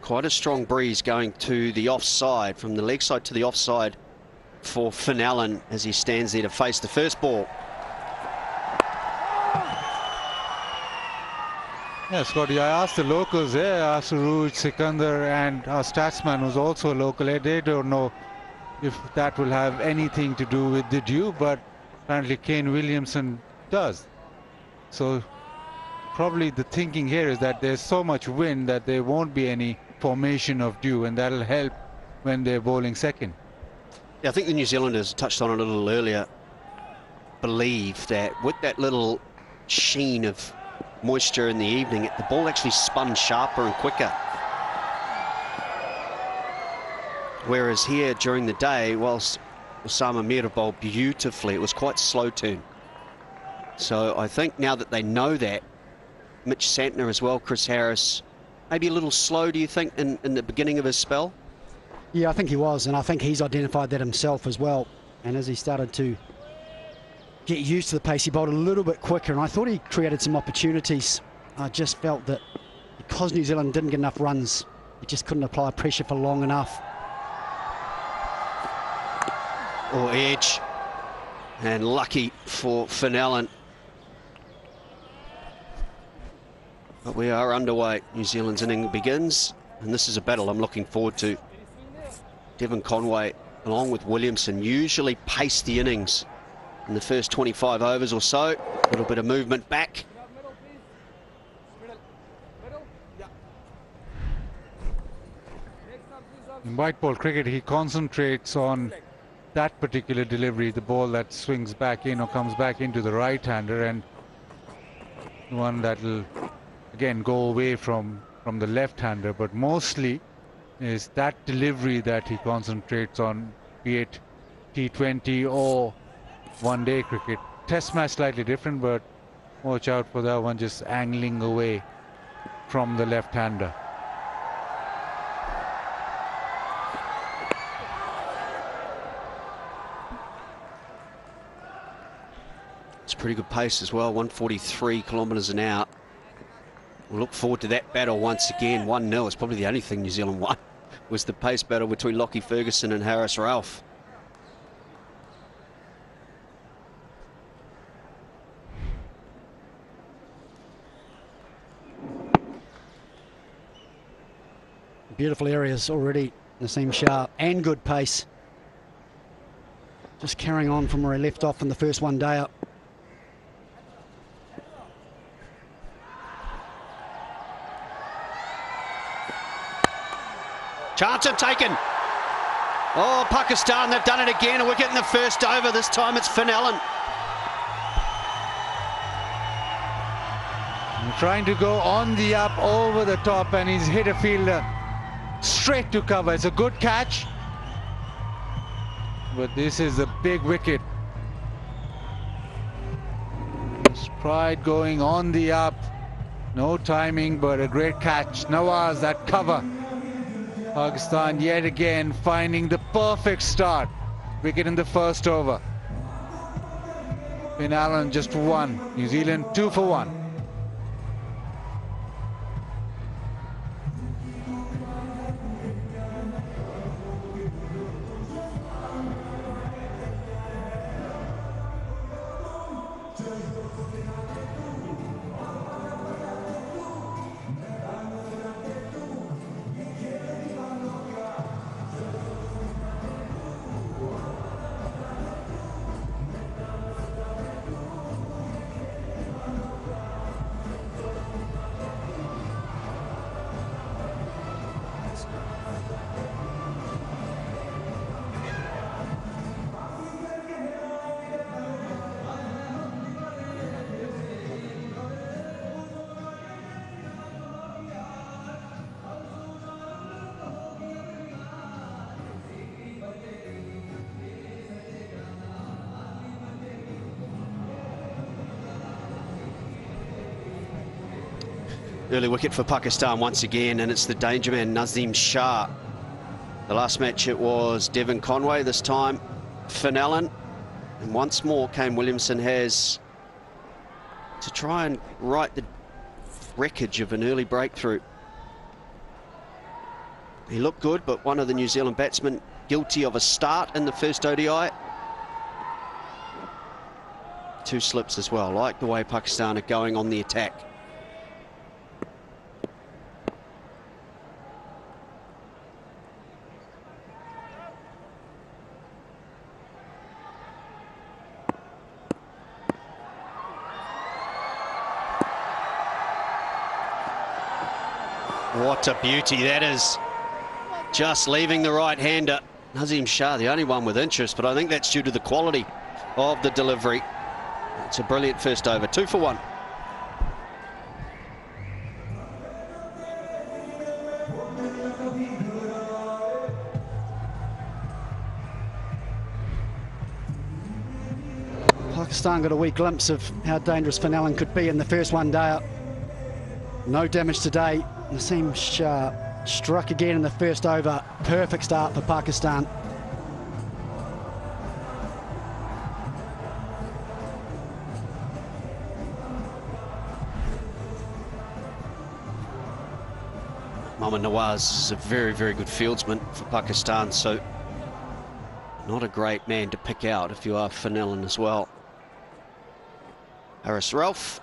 Quite a strong breeze going to the offside, from the leg side to the offside for Finn Allen as he stands there to face the first ball. Yeah, Scotty, I asked the locals there, I asked Ruj, Sikandar and our statsman who's also a local, they don't know if that will have anything to do with the dew, but apparently Kane Williamson does. So probably the thinking here is that there's so much wind that there won't be any formation of dew, and that'll help when they're bowling second. Yeah, I think the New Zealanders, touched on it a little earlier, believe that with that little sheen of moisture in the evening, the ball actually spun sharper and quicker. Whereas here during the day, whilst Osama Mir bowled beautifully, it was quite slow turn. So I think now that they know that, Mitch Santner as well, Chris Harris, maybe a little slow, do you think, in the beginning of his spell? Yeah, I think he was, and I think he's identified that himself as well. And as he started to get used to the pace, he bowled a little bit quicker, and I thought he created some opportunities. I just felt that because New Zealand didn't get enough runs, he just couldn't apply pressure for long enough. Or edge, and lucky for Finn Allen. But we are underway. New Zealand's inning begins, and this is a battle I'm looking forward to. Devon Conway, along with Williamson, usually pace the innings in the first 25 overs or so. A little bit of movement back. In white ball cricket, he concentrates on that particular delivery, the ball that swings back in or comes back into the right-hander, and one that will again go away from the left-hander, but mostly is that delivery that he concentrates on, be it T20 or one-day cricket. Test match slightly different, but watch out for that one just angling away from the left-hander. It's pretty good pace as well, 143 kilometres an hour. We'll look forward to that battle once again. 1-0 is probably the only thing New Zealand won, was the pace battle between Lockie Ferguson and Harris Ralph. Beautiful areas already, Naseem Shah, and good pace. Just carrying on from where he left off in the first one day up. Chance and taken. Oh, Pakistan, they've done it again. A wicket in the first over. This time it's Finn Allen. Trying to go on the up over the top, and he's hit a fielder straight to cover. It's a good catch, but this is a big wicket. Pride going on the up. No timing, but a great catch. Nawaz, that cover. Pakistan yet again finding the perfect start. Wicket in the first over. Finn Allen just one. New Zealand 2 for 1. Early wicket for Pakistan once again, and it's the danger man, Naseem Shah. The last match it was Devon Conway, this time Finn Allen. And once more, Kane Williamson has to try and right the wreckage of an early breakthrough. He looked good, but one of the New Zealand batsmen guilty of a start in the first ODI. 2 slips as well. Like the way Pakistan are going on the attack. what a beauty that is. Just leaving the right-hander. Nazim Shah, the only one with interest, but I think that's due to the quality of the delivery. It's a brilliant first over. 2 for 1. Pakistan got a wee glimpse of how dangerous Fenelon could be in the first one day out. No damage today. Nazim Shah struck again in the first over. Perfect start for Pakistan. Mohammad Nawaz is a very, very good fieldsman for Pakistan, so not a great man to pick out if you are Fenelon as well. Haris Ralph,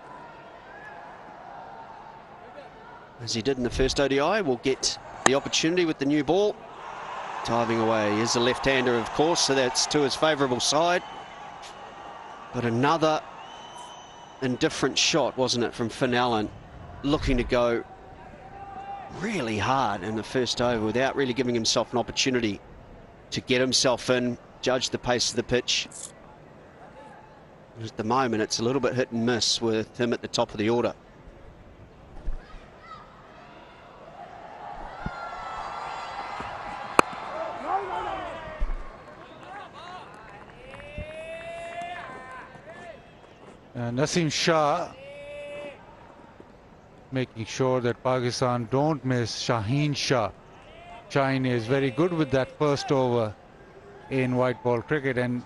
as he did in the first ODI, will get the opportunity with the new ball. Diving away. He is a left-hander, of course, so that's to his favourable side. But another indifferent shot, wasn't it, from Fenelon, looking to go really hard in the first over without really giving himself an opportunity to get himself in, judge the pace of the pitch. At the moment, it's a little bit hit and miss with him at the top of the order. Nazim Shah making sure that Pakistan don't miss Shaheen Shah. Shaheen is very good with that first over in white ball cricket, and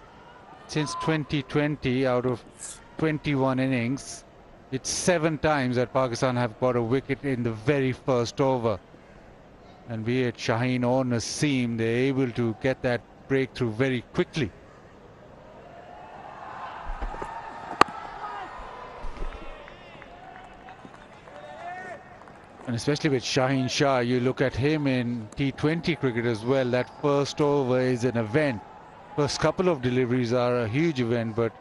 since 2020, out of 21 innings, it's 7 times that Pakistan have got a wicket in the very first over. And be it Shaheen or Naseem, they're able to get that breakthrough very quickly. And especially with Shaheen Shah, you look at him in T20 cricket as well, that first over is an event. First couple of deliveries are a huge event, but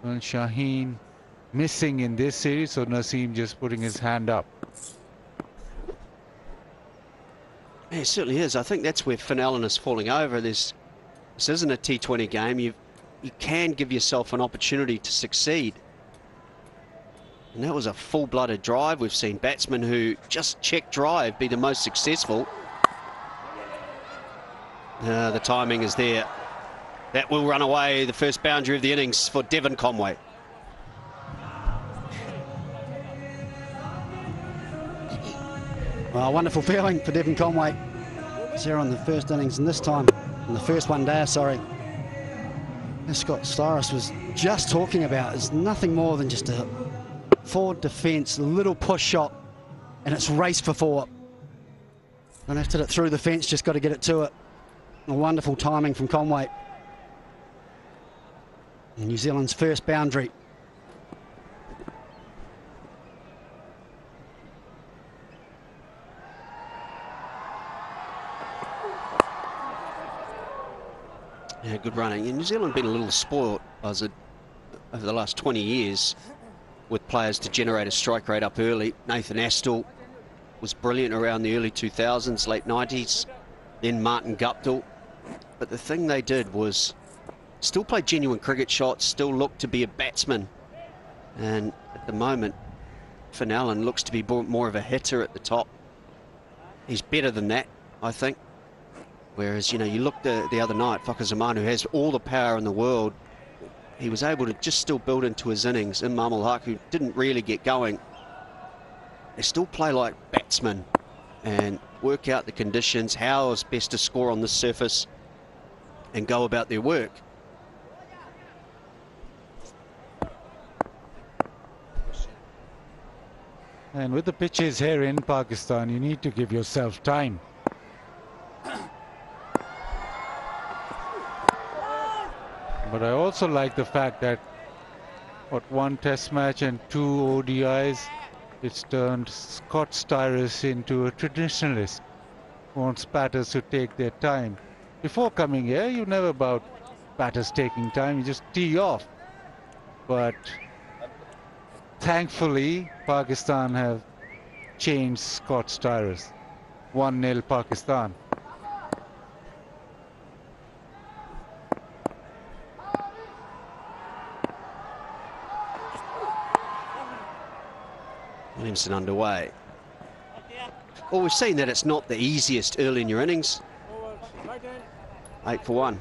well, Shaheen missing in this series, so Naseem just putting his hand up. Yeah, it certainly is. I think that's where Fenelon is falling over. This isn't a T20 game. You can give yourself an opportunity to succeed. And that was a full-blooded drive. We've seen batsmen who just check drive be the most successful. The timing is there. That will run away the first boundary of the innings for Devon Conway. Well, a wonderful feeling for Devon Conway. 0 in the first innings, and this time, in the first one day, sorry. As Scott Styris was just talking about, is nothing more than just a forward defence, a little push shot, and it's race for 4. Don't have to hit it through the fence, just got to get it to it. A wonderful timing from Conway. New Zealand's first boundary. Yeah, good running. And New Zealand been a little spoilt over the last 20 years with players to generate a strike rate up early. Nathan Astle was brilliant around the early 2000s, late 90s. Then Martin Guptill. But the thing they did was still play genuine cricket shots, still look to be a batsman. And at the moment, Fenelon looks to be more of a hitter at the top. He's better than that, I think. Whereas, you know, you looked the other night, Whakazamanu has all the power in the world. He was able to just still build into his innings. And Imam Ul Haq, who didn't really get going, they still play like batsmen and work out the conditions, how is best to score on this surface, and go about their work. And with the pitches here in Pakistan, you need to give yourself time. But I also like the fact that, one test match and 2 ODIs, it's turned Scott Styris into a traditionalist. Wants batters to take their time. Before coming here, you never about batters taking time, you just tee off. But thankfully, Pakistan have changed Scott Styris. 1-0 Pakistan. Williamson underway. Well, we've seen that it's not the easiest early in your innings. 8 for 1.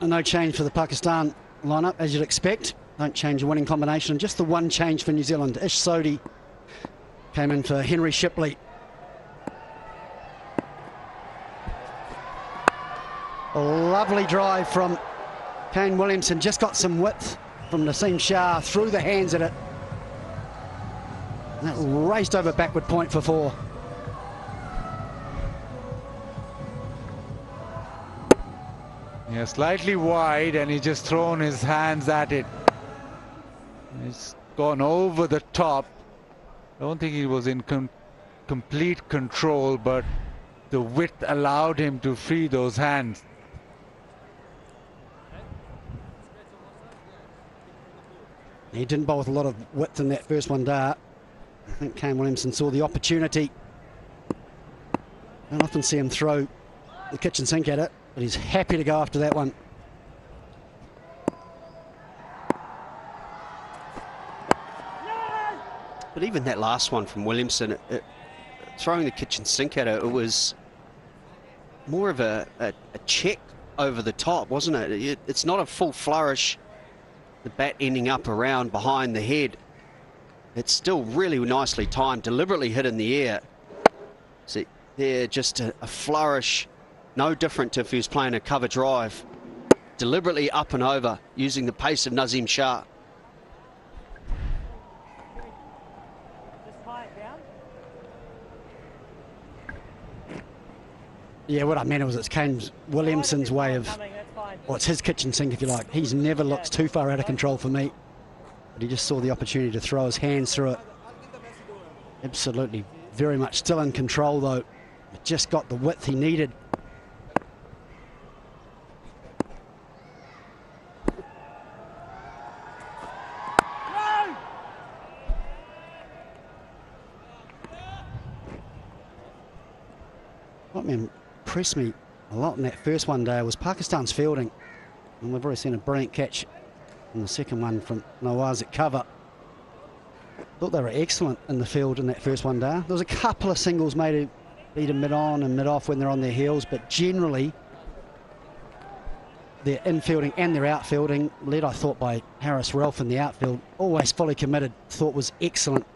No change for the Pakistan lineup, as you'd expect. Don't change the winning combination. Just the one change for New Zealand. Ish Sodhi came in for Henry Shipley. A lovely drive from Kane Williamson. Just got some width from Naseem Shah. Through the hands at it. And that raced over backward point for 4. Yeah, slightly wide, and he's just thrown his hands at it. He's gone over the top. I don't think he was in complete control, but the width allowed him to free those hands. He didn't bowl with a lot of width in that first one, Dar. I think Kane Williamson saw the opportunity. Don't often see him throw the kitchen sink at it, but he's happy to go after that one. But even that last one from Williamson, throwing the kitchen sink at it, it was more of a check over the top, wasn't it? It's not a full flourish, the bat ending up around behind the head. It's still really nicely timed, deliberately hit in the air. See, there, just a flourish, no different to if he was playing a cover drive. Deliberately up and over, using the pace of Naseem Shah. Yeah, what I meant was it's Kane Williamson's way of, well, it's his kitchen sink, if you like. He's never looked too far out of control for me. But he just saw the opportunity to throw his hands through it. Absolutely, very much still in control, though. Just got the width he needed. What impressed me a lot in that first one day was Pakistan's fielding. And we've already seen a brilliant catch in the second one from Nawaz at cover. Thought they were excellent in the field in that first one day. There was a couple of singles made either mid-on and mid-off when they're on their heels, but generally their infielding and their outfielding, led I thought by Harris Ralph in the outfield, always fully committed, thought was excellent.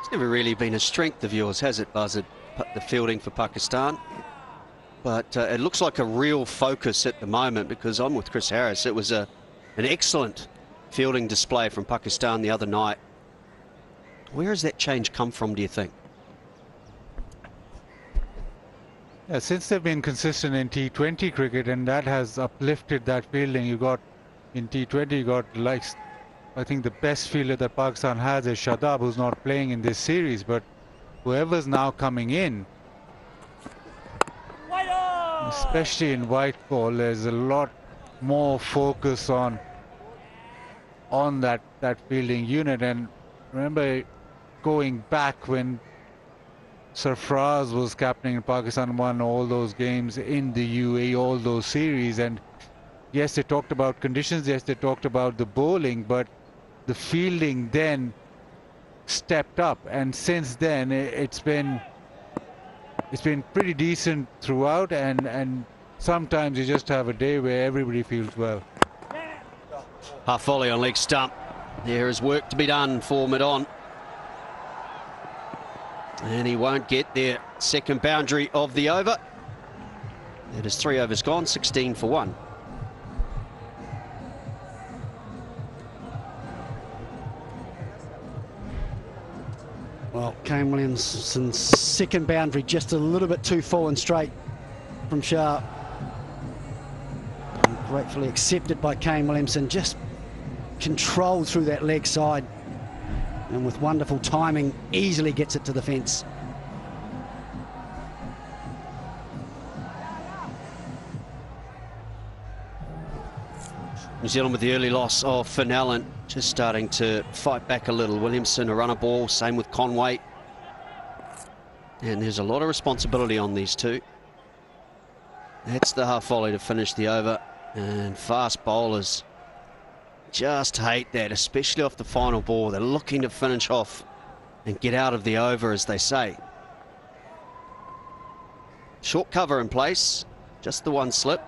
It's never really been a strength of yours, has it, Buzzard, the fielding for Pakistan? But it looks like a real focus at the moment, because I'm with Chris Harris. It was an excellent fielding display from Pakistan the other night. Where has that change come from, do you think? Yeah, since they've been consistent in T20 cricket, and that has uplifted that fielding. You got in T20, you got, like, I think the best fielder that Pakistan has is Shadab, who's not playing in this series, but whoever's now coming in, especially in white ball, there's a lot more focus on that fielding unit. And remember, going back when Sarfraz was captaining in Pakistan, won all those games in the UAE, all those series, and yes, they talked about conditions, yes, they talked about the bowling, but the fielding then stepped up, and since then it's been pretty decent throughout, and sometimes you just have a day where everybody feels well. Half volley on leg stump. There is work to be done for mid-on. And he won't get their second boundary of the over. It is 3 overs gone, 16 for 1. Well, Kane Williamson's second boundary just a little bit too full and straight from Sharp. And gratefully accepted by Kane Williamson, just controlled through that leg side, and with wonderful timing easily gets it to the fence. New Zealand with the early loss of Finn Allen, just starting to fight back a little. Williamson a runner ball, same with Conway. And there's a lot of responsibility on these two. That's the half volley to finish the over. And fast bowlers just hate that, especially off the final ball. They're looking to finish off and get out of the over, as they say. Short cover in place, just the one slip.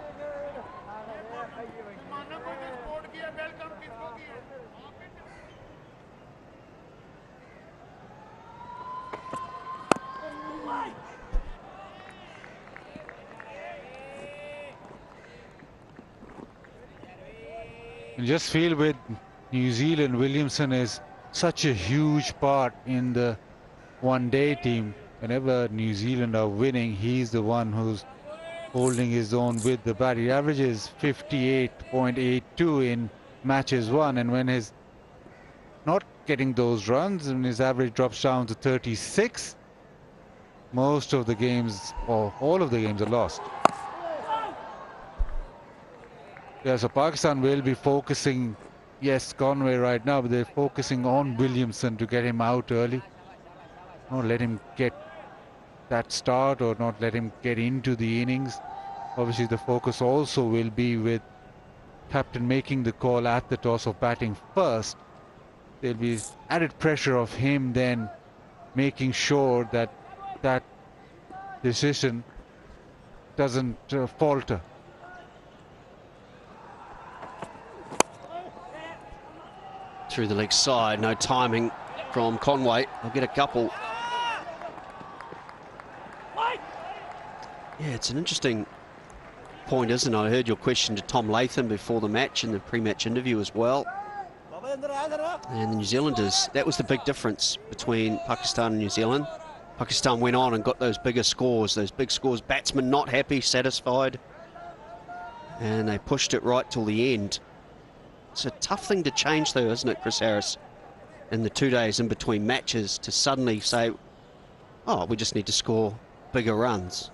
You just feel with New Zealand, Williamson is such a huge part in the one-day team. Whenever New Zealand are winning, he's the one who's holding his own with the bat. He averages 58.82 in matches won, and when he's not getting those runs and his average drops down to 36, most of the games, or all of the games, are lost. Yeah, so Pakistan will be focusing, yes, Conway right now, but they're focusing on Williamson to get him out early. Not let him get that start, or not let him get into the innings. Obviously, the focus also will be with captain making the call at the toss of batting first. There'll be added pressure of him then making sure that that decision doesn't falter. Through the leg side, no timing from Conway. I'll get a couple. Yeah, it's an interesting point, isn't it? I heard your question to Tom Latham before the match in the pre-match interview as well. And the New Zealanders, that was the big difference between Pakistan and New Zealand. Pakistan went on and got those bigger scores, those big scores. Batsmen not happy, satisfied. And they pushed it right till the end. It's a tough thing to change though, isn't it, Chris Harris? In the 2 days in between matches, to suddenly say, oh, we just need to score bigger runs.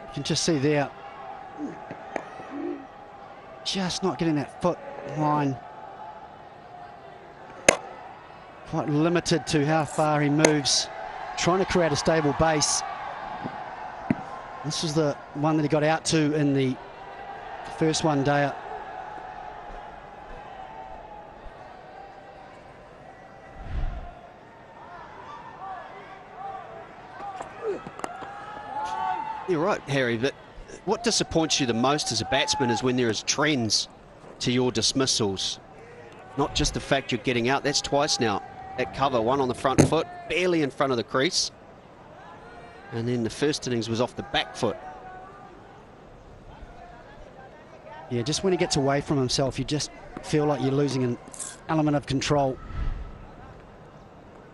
You can just see there, just not getting that foot line. Quite limited to how far he moves, trying to create a stable base. This was the one that he got out to in the first one day. You're right, Harry, but what disappoints you the most as a batsman is when there is trends to your dismissals. Not just the fact you're getting out, that's twice now. That cover, one on the front foot, barely in front of the crease. And then the first innings was off the back foot. Yeah, just when he gets away from himself, you just feel like you're losing an element of control.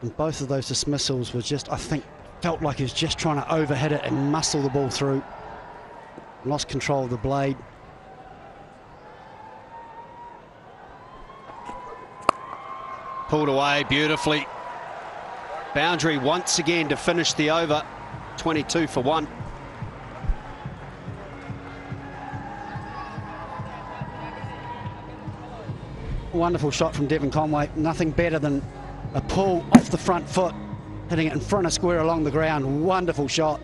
And both of those dismissals was just, I think, felt like he was just trying to overhit it and muscle the ball through. Lost control of the blade. Pulled away beautifully. Boundary once again to finish the over. 22 for 1. Wonderful shot from Devon Conway. Nothing better than a pull off the front foot, hitting it in front of square along the ground. Wonderful shot.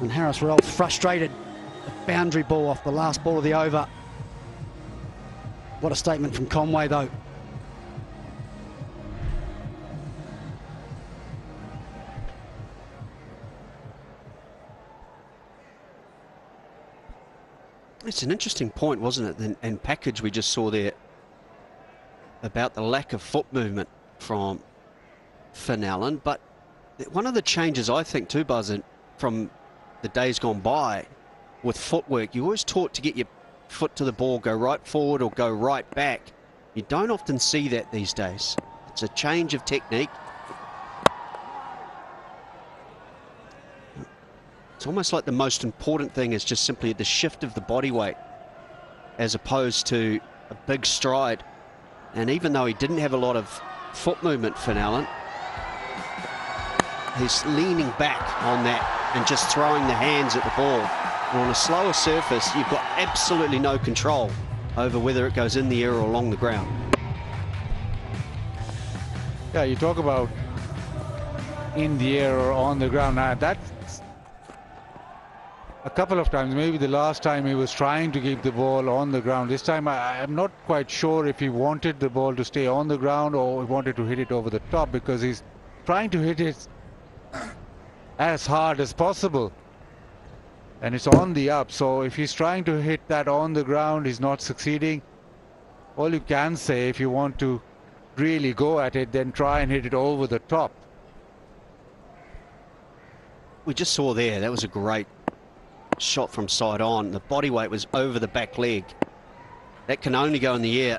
And Harris Relf frustrated. A boundary ball off the last ball of the over. What a statement from Conway, though. It's an interesting point, wasn't it? And package we just saw there. about the lack of foot movement from Finn Allen, but one of the changes I think too, Buzz, from the days gone by with footwork, you're always taught to get your foot to the ball, go right forward or go right back. You don't often see that these days. It's a change of technique. It's almost like the most important thing is just simply the shift of the body weight as opposed to a big stride. And even though he didn't have a lot of foot movement, Finn Allen, he's leaning back on that and just throwing the hands at the ball. And on a slower surface, you've got absolutely no control over whether it goes in the air or along the ground. Yeah, you talk about in the air or on the ground. Now, that's a couple of times. Maybe the last time he was trying to keep the ball on the ground. This time I'm not quite sure if he wanted the ball to stay on the ground or he wanted to hit it over the top, because he's trying to hit it as hard as possible. And it's on the up, so if he's trying to hit that on the ground, he's not succeeding. All you can say, if you want to really go at it, then try and hit it over the top. We just saw there, that was a great shot from side on. The body weight was over the back leg. That can only go in the air.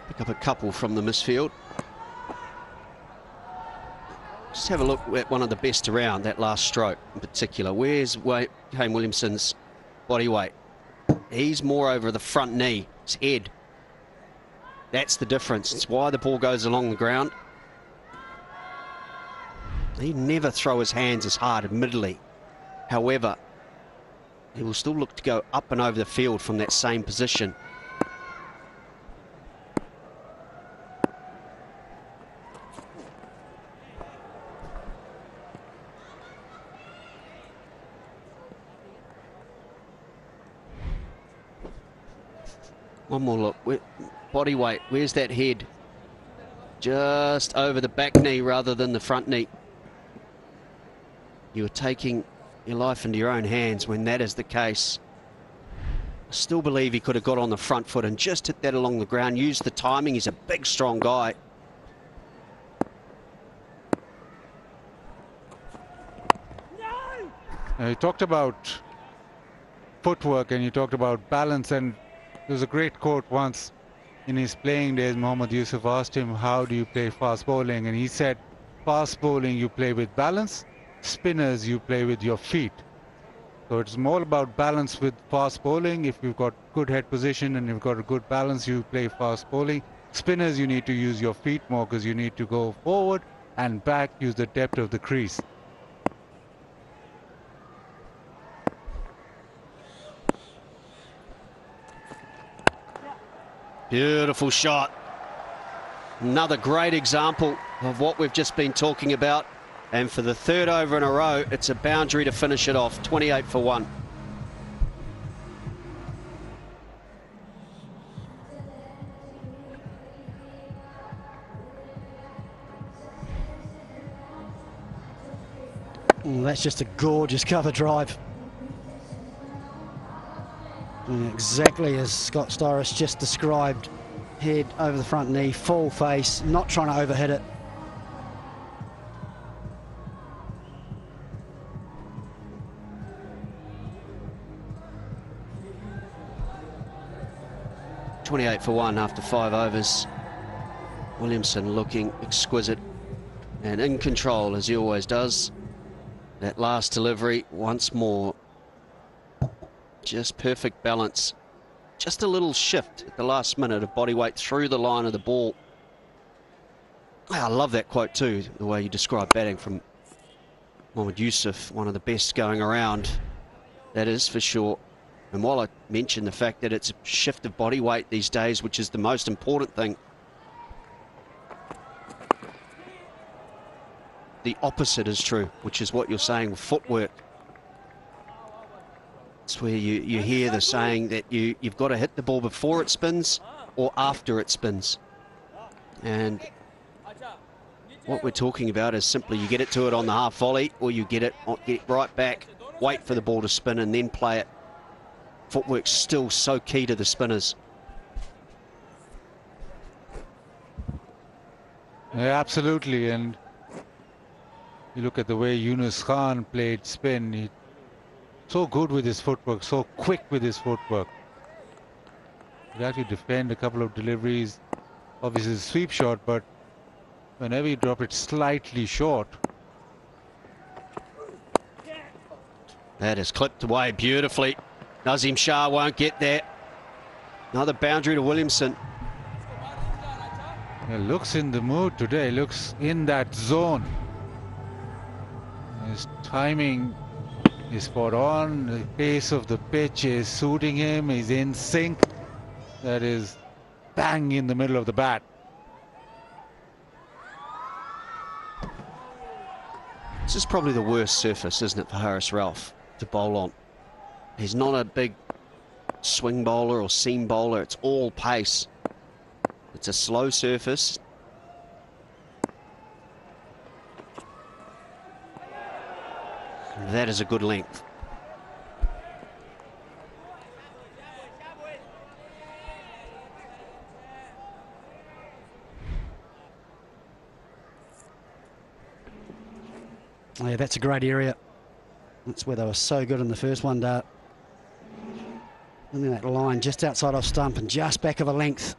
Pick up a couple from the misfield. Just have a look at one of the best around, that last stroke in particular. Where's Kane Williamson's body weight? He's more over the front knee, his head. That's the difference. It's why the ball goes along the ground. He never throw his hands as hard, admittedly. However, he will still look to go up and over the field from that same position. One more look. Body weight, where's that head? Just over the back knee rather than the front knee. You are taking your life into your own hands when that is the case. I still believe he could have got on the front foot and just hit that along the ground, used the timing. He's a big, strong guy. You talked about footwork and you talked about balance, and there was a great quote once in his playing days. Mohammad Yusuf asked him, how do you play fast bowling? And he said, fast bowling you play with balance, spinners you play with your feet. So it's more about balance with fast bowling. If you've got good head position and you've got a good balance, you play fast bowling. Spinners, you need to use your feet more because you need to go forward and back, use the depth of the crease. Beautiful shot. Another great example of what we've just been talking about. And for the third over in a row, it's a boundary to finish it off. 28 for 1. That's just a gorgeous cover drive. Exactly as Scott Storris just described. Head over the front knee, full face, not trying to overhit it. $28 for 1 after 5 overs. Williamson looking exquisite and in control as he always does. That last delivery once more. Just perfect balance. Just a little shift at the last minute of body weight through the line of the ball. I love that quote too, the way you describe batting from Mohammad Yusuf, one of the best going around. That is for sure. And while I mentioned the fact that it's a shift of body weight these days, which is the most important thing, the opposite is true, which is what you're saying with footwork. It's where you hear the saying that you've got to hit the ball before it spins or after it spins. And what we're talking about is simply you get it to it on the half volley, or you get it right back, wait for the ball to spin and then play it. Footwork's still so key to the spinners. Yeah, absolutely, and you look at the way Yunus Khan played spin. He's so good with his footwork, so quick with his footwork. He actually defend a couple of deliveries. Obviously, it's a sweep shot, but whenever you drop it slightly short. That is clipped away beautifully. Nazim Shah won't get there. Another boundary to Williamson. He looks in the mood today, looks in that zone. His timing is spot on. The pace of the pitch is suiting him. He's in sync. That is bang in the middle of the bat. This is probably the worst surface, isn't it, for Haris Ralph to bowl on. He's not a big swing bowler or seam bowler. It's all pace. It's a slow surface. That is a good length. Yeah, that's a great area. That's where they were so good in the first one, Dart. And then that line just outside off stump and just back of a length.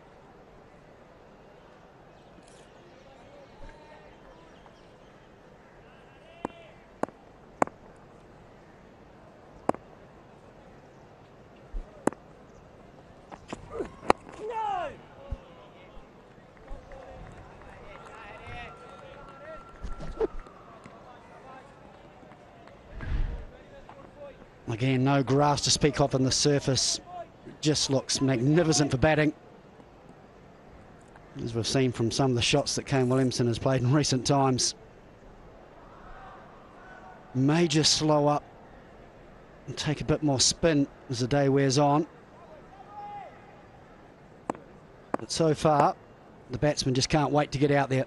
Again, no grass to speak of on the surface. Just looks magnificent for batting. As we've seen from some of the shots that Kane Williamson has played in recent times. Major slow up and take a bit more spin as the day wears on. But so far, the batsmen just can't wait to get out there.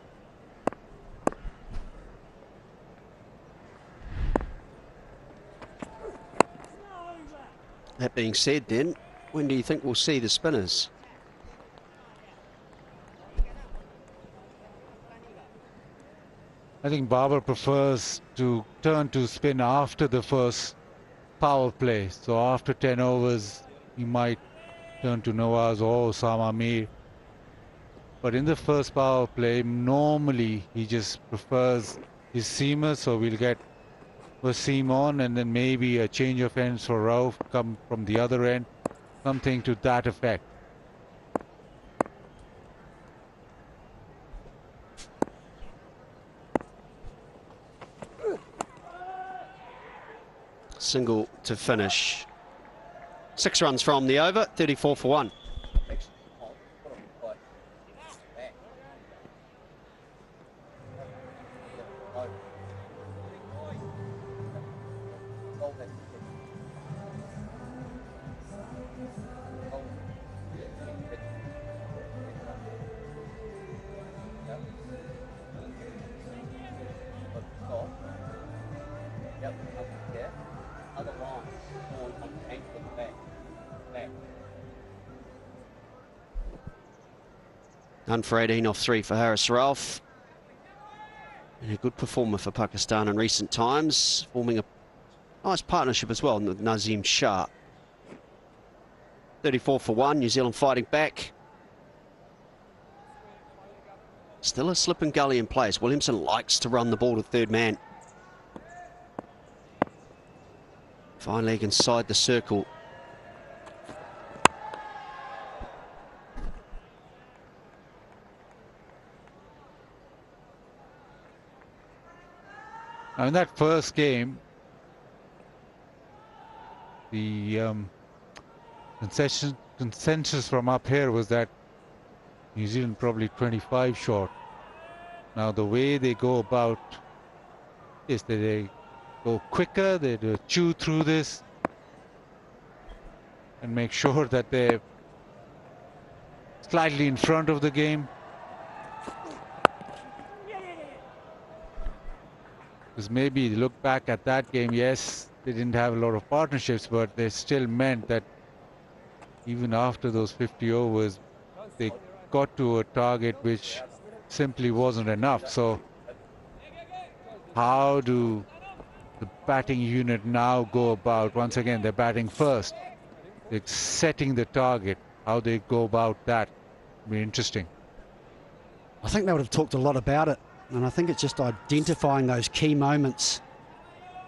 That being said then, when do you think we'll see the spinners? I think Babar prefers to turn to spin after the first power play. So after 10 overs, he might turn to Nawaz or Osama Mir. But in the first power play, normally he just prefers his seamer, so we'll get a seam on and then maybe a change of ends for Rauf come from the other end, something to that effect. Single to finish. 6 runs from the over, 34 for 1. None for 18 off 3 for Haris Ralph. And a good performer for Pakistan in recent times, forming a nice partnership as well with Nazim Shah. 34 for 1, New Zealand fighting back. Still a slip and gully in place. Williamson likes to run the ball to third man. Fine leg inside the circle. Now in that first game, the consensus from up here was that New Zealand probably 25 short. Now the way they go about is that they go quicker, they chew through this and make sure that they're slightly in front of the game. Because maybe look back at that game, yes, they didn't have a lot of partnerships, but they still meant that even after those 50 overs, they got to a target which simply wasn't enough. So how do the batting unit now go about? Once again, they're batting first. They're setting the target. How they go about that will be interesting. I think they would have talked a lot about it, and I think it's just identifying those key moments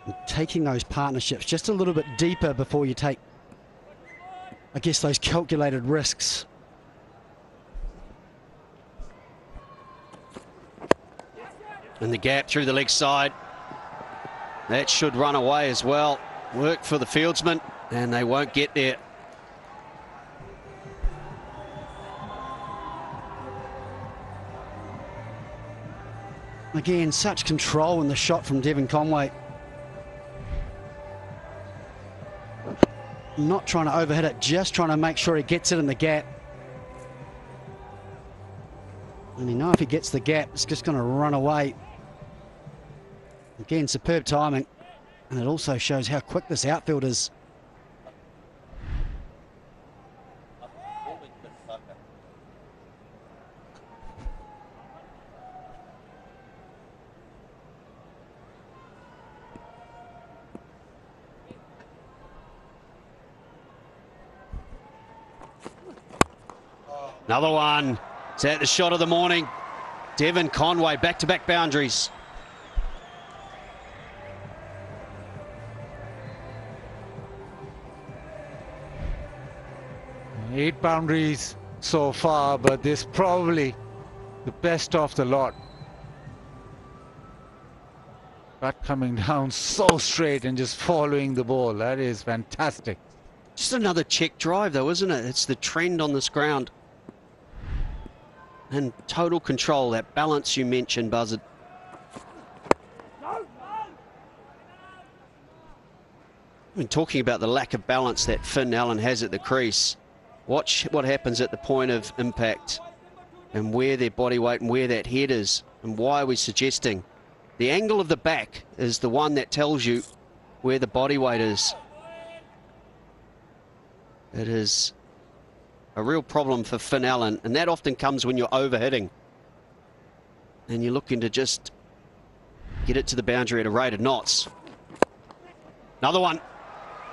and taking those partnerships just a little bit deeper before you take, I guess, those calculated risks. And the gap through the leg side. That should run away as well. Work for the fieldsman, and they won't get there. Again, such control in the shot from Devon Conway. Not trying to overhit it, just trying to make sure he gets it in the gap. And you know if he gets the gap, it's just going to run away. Again, superb timing. And it also shows how quick this outfield is. Another one. Is that the shot of the morning? Devon Conway, back-to-back boundaries. Eight boundaries so far, but this probably the best of the lot. Bat coming down so straight and just following the ball. That is fantastic. Just another check drive though, isn't it? It's the trend on this ground. And total control, that balance you mentioned, Buzzard. I've been talking about the lack of balance that Finn Allen has at the crease. Watch what happens at the point of impact and where their body weight and where that head is, and why are we suggesting the angle of the back is the one that tells you where the body weight is. It is a real problem for Finn Allen, and that often comes when you're overhitting and you're looking to just get it to the boundary at a rate of knots. Another one.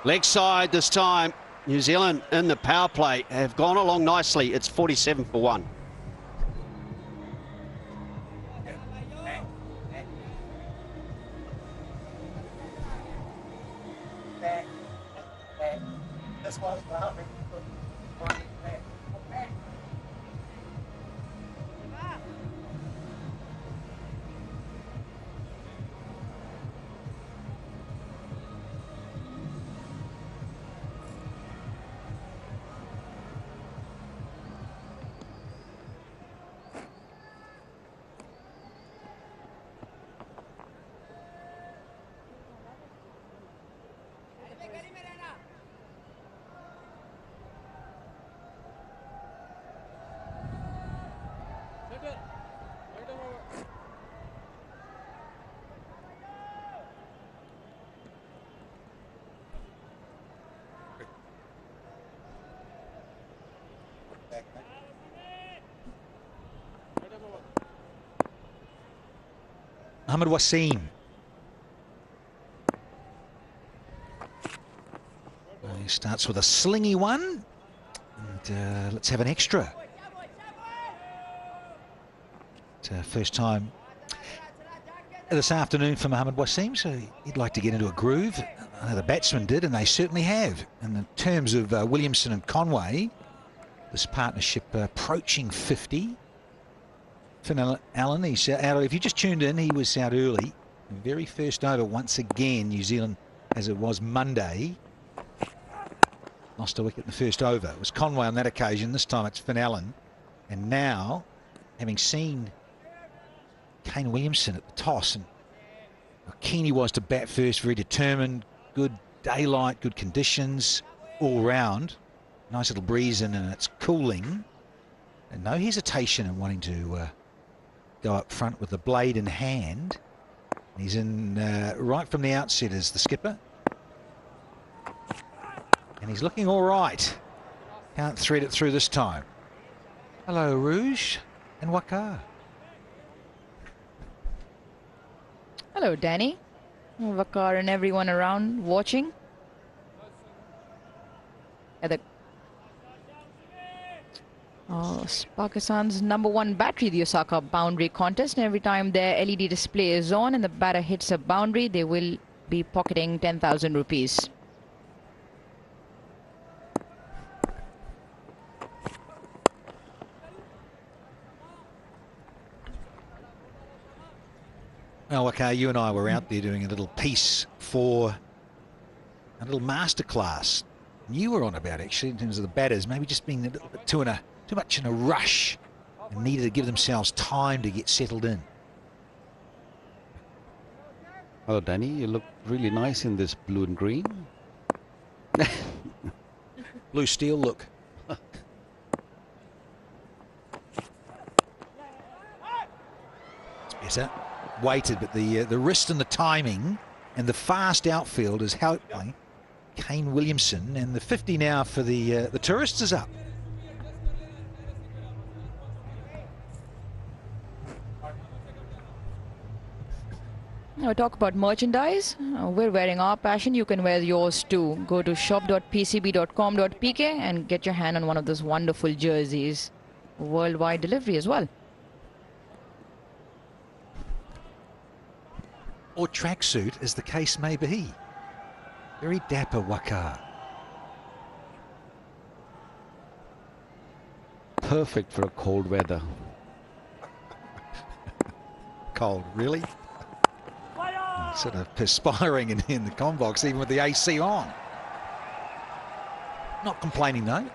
Leg side this time. New Zealand in the power play have gone along nicely. It's 47 for 1. Mohammad Wasim. He starts with a slingy one. And let's have an extra. It's first time this afternoon for Mohammad Wasim, so he'd like to get into a groove. I know the batsmen did, and they certainly have. And in terms of Williamson and Conway, this partnership approaching 50. Finn Allen, he's out. If you just tuned in, he was out early. Very first over once again, New Zealand, as it was Monday, lost a wicket in the first over. It was Conway on that occasion. This time it's Finn Allen. And now, having seen Kane Williamson at the toss and how keen he was to bat first, very determined, good daylight, good conditions all round. Nice little breeze in and it's cooling. And no hesitation in wanting to go up front with the blade in hand. He's in right from the outset as the skipper. And he's looking all right. Can't thread it through this time. Hello, Rouge and Waka. Hello, Danny. Vakar and everyone around watching. At the Pakistan's #1 battery, the Osaka boundary contest. And every time their LED display is on and the batter hits a boundary, they will be pocketing 10,000 rupees. Well, okay, you and I were out there doing a little piece for a little masterclass. And you were on about, actually, in terms of the batters, maybe just being a little bit too much in a rush and needed to give themselves time to get settled in. Hello, Danny. You look really nice in this blue and green. Blue steel look. It's better. Waited, but the wrist and the timing and the fast outfield is helping Kane Williamson, and the 50 now for the tourists is up. Now talk about merchandise. We're wearing our passion. You can wear yours too. Go to shop.pcb.com.pk and get your hand on one of those wonderful jerseys. Worldwide delivery as well. Or tracksuit, as the case may be. Very dapper Waka. Perfect for a cold weather. Cold, really? Sort of perspiring in the comm box, even with the AC on. Not complaining though.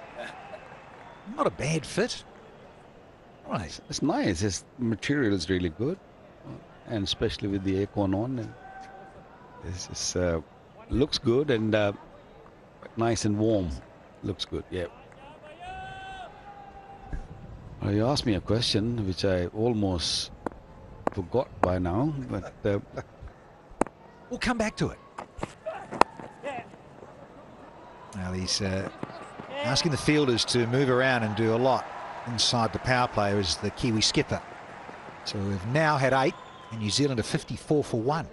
Not a bad fit. Right. It's nice. Its material is really good, and especially with the aircon on, this looks good and nice and warm. Looks good. Yeah. Well, you asked me a question which I almost forgot by now, but we'll come back to it. Well, he's asking the fielders to move around and do a lot inside the power play as the Kiwi skipper. So we've now had 8 and New Zealand are 54 for 1.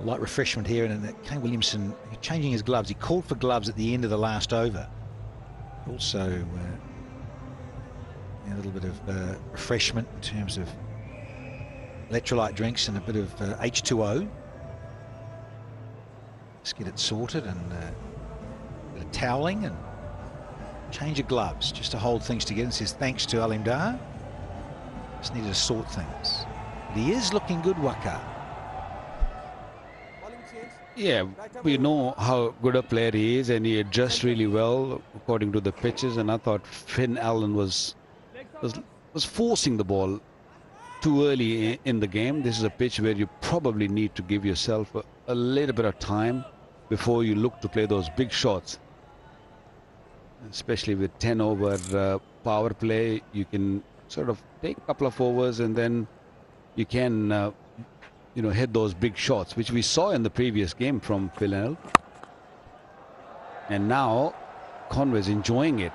Light refreshment here, and Kane Williamson changing his gloves. He called for gloves at the end of the last over. Also a little bit of refreshment in terms of electrolyte drinks and a bit of H2O. Let's get it sorted, and a bit of toweling and change of gloves just to hold things together. And says thanks to Alim Dar. Just needed to sort things. But he is looking good, Waka. yeah, we know how good a player he is, and he adjusts really well according to the pitches. And I thought Finn Allen was forcing the ball too early in the game. This is a pitch where you probably need to give yourself a little bit of time before you look to play those big shots. Especially with 10 over power play, you can sort of take a couple of overs and then you can hit those big shots, which we saw in the previous game from Phil. And now Conway's enjoying it.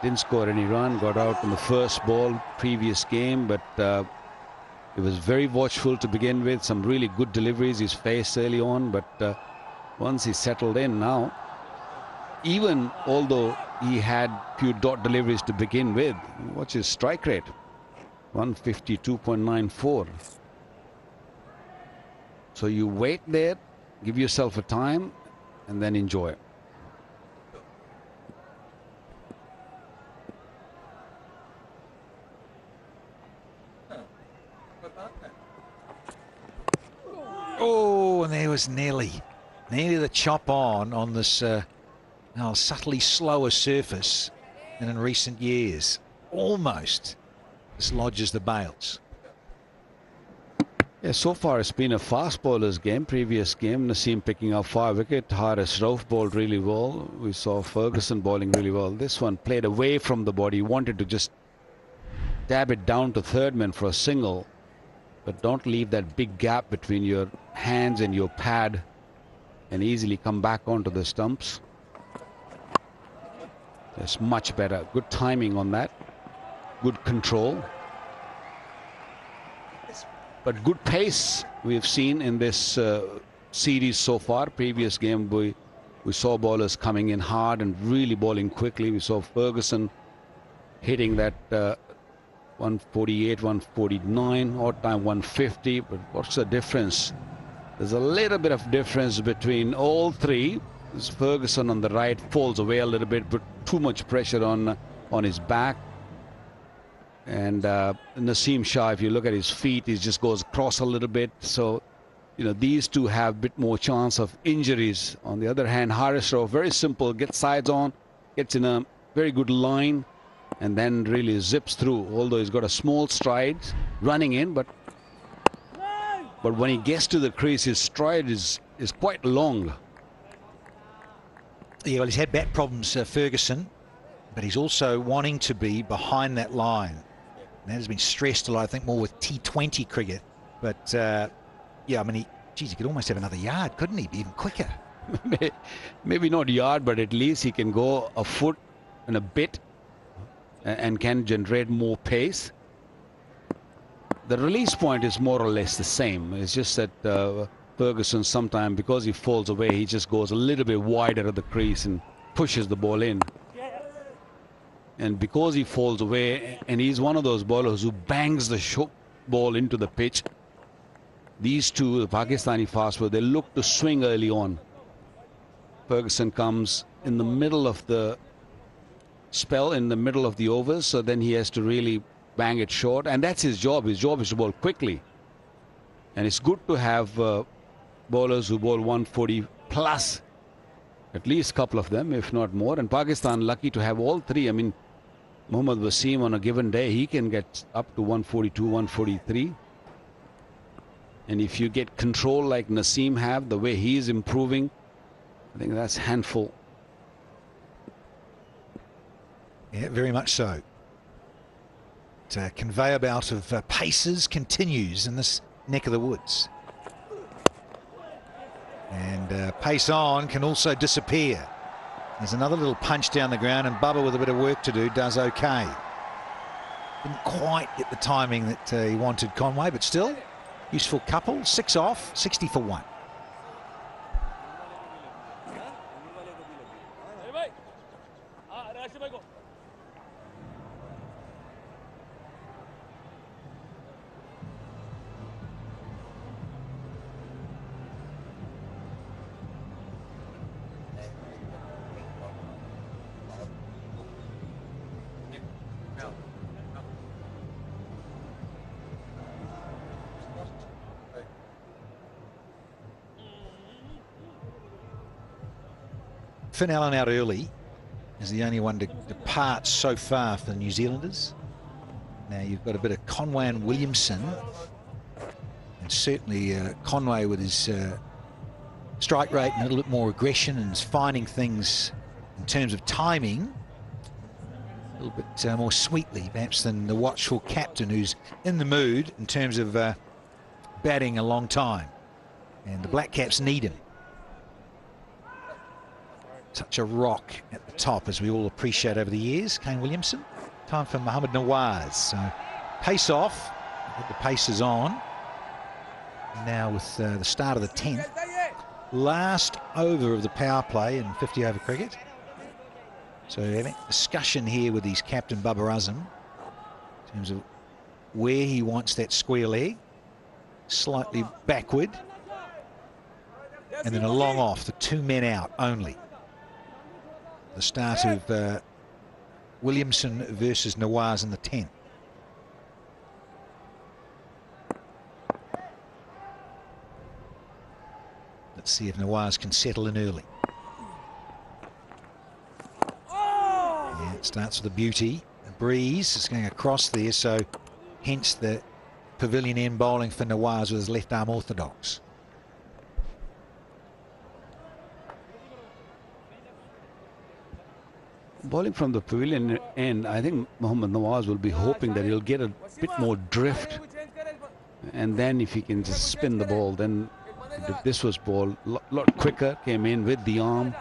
Didn't score any run, got out in the first ball previous game, but he was very watchful to begin with. Some really good deliveries he's faced early on, but once he settled in now, even although he had few dot deliveries to begin with, watch his strike rate, 152.94. So you wait there, give yourself a time and then enjoy. Oh, and there was nearly the chop on this subtly slower surface than in recent years. Almost dislodges the bails. Yeah, so far it's been a fast bowler's game. Previous game, Naseem picking up 5 wicket. Haris Rauf bowled really well. We saw Ferguson bowling really well. This one played away from the body. Wanted to just dab it down to third man for a single. But don't leave that big gap between your hands and your pad and easily come back onto the stumps. That's much better. Good timing on that. Good control. But good pace we've seen in this series so far. Previous game we saw bowlers coming in hard and really bowling quickly. We saw Ferguson hitting that 148, 149, odd time 150. But what's the difference? There's a little bit of difference between all three. This Ferguson on the right falls away a little bit, but too much pressure on his back. And Naseem Shah, if you look at his feet, he just goes across a little bit. So, you know, these two have a bit more chance of injuries. On the other hand, Haris Rauf, very simple, gets sides on, gets in a very good line, and then really zips through. Although he's got a small stride running in, but when he gets to the crease, his stride is quite long. Yeah, well, he's had bat problems, Ferguson, but he's also wanting to be behind that line. And that has been stressed a lot, I think, more with T20 cricket. But, yeah, I mean, he could almost have another yard, couldn't he? Be even quicker. Maybe not yard, but at least he can go a foot and a bit and can generate more pace. The release point is more or less the same. It's just that Ferguson sometimes, because he falls away, he just goes a little bit wider at the crease and pushes the ball in. And because he falls away, and he's one of those bowlers who bangs the ball into the pitch, these two, the Pakistani fast bowlers, they look to swing early on. Ferguson comes in the middle of the spell, in the middle of the overs, so then he has to really bang it short, and that's his job. His job is to bowl quickly. And it's good to have bowlers who bowl 140 plus, at least a couple of them, if not more. And Pakistan lucky to have all three. I mean, Mohammad Wasim on a given day, he can get up to 142, 143. And if you get control like Naseem have, the way he is improving, I think that's handful. Yeah, very much so. The conveyor belt of paces continues in this neck of the woods. And pace on can also disappear. There's another little punch down the ground, and Bubba, with a bit of work to do, does okay. Didn't quite get the timing that he wanted, Conway, but still, useful couple. 6 off, 60 for 1. Finn Allen out early is the only one to depart so far for the New Zealanders. Now you've got a bit of Conway and Williamson, and certainly Conway with his strike rate and a little bit more aggression and is finding things in terms of timing a little bit more sweetly perhaps than the watchful captain, who's in the mood in terms of batting a long time, and the Black Caps need him. Such a rock at the top, as we all appreciate over the years. Kane Williamson. Time for Mohammad Nawaz. So pace off. The pace is on. Now with the start of the 10th. Last over of the power play in 50 over cricket. So having a discussion here with his captain Bubba Azam in terms of where he wants that square leg. Slightly backward. and then a long off, the 2 men out only. The start of Williamson versus Nawaz in the 10th. Let's see if Nawaz can settle in early. Yeah, it starts with a beauty. A breeze is going across there, so hence the pavilion end bowling for Nawaz with his left arm orthodox. Bowling from the pavilion end, I think Mohammad Nawaz will be hoping that he'll get a bit more drift, and then if he can just spin the ball, then this was ball lot quicker, came in with the arm.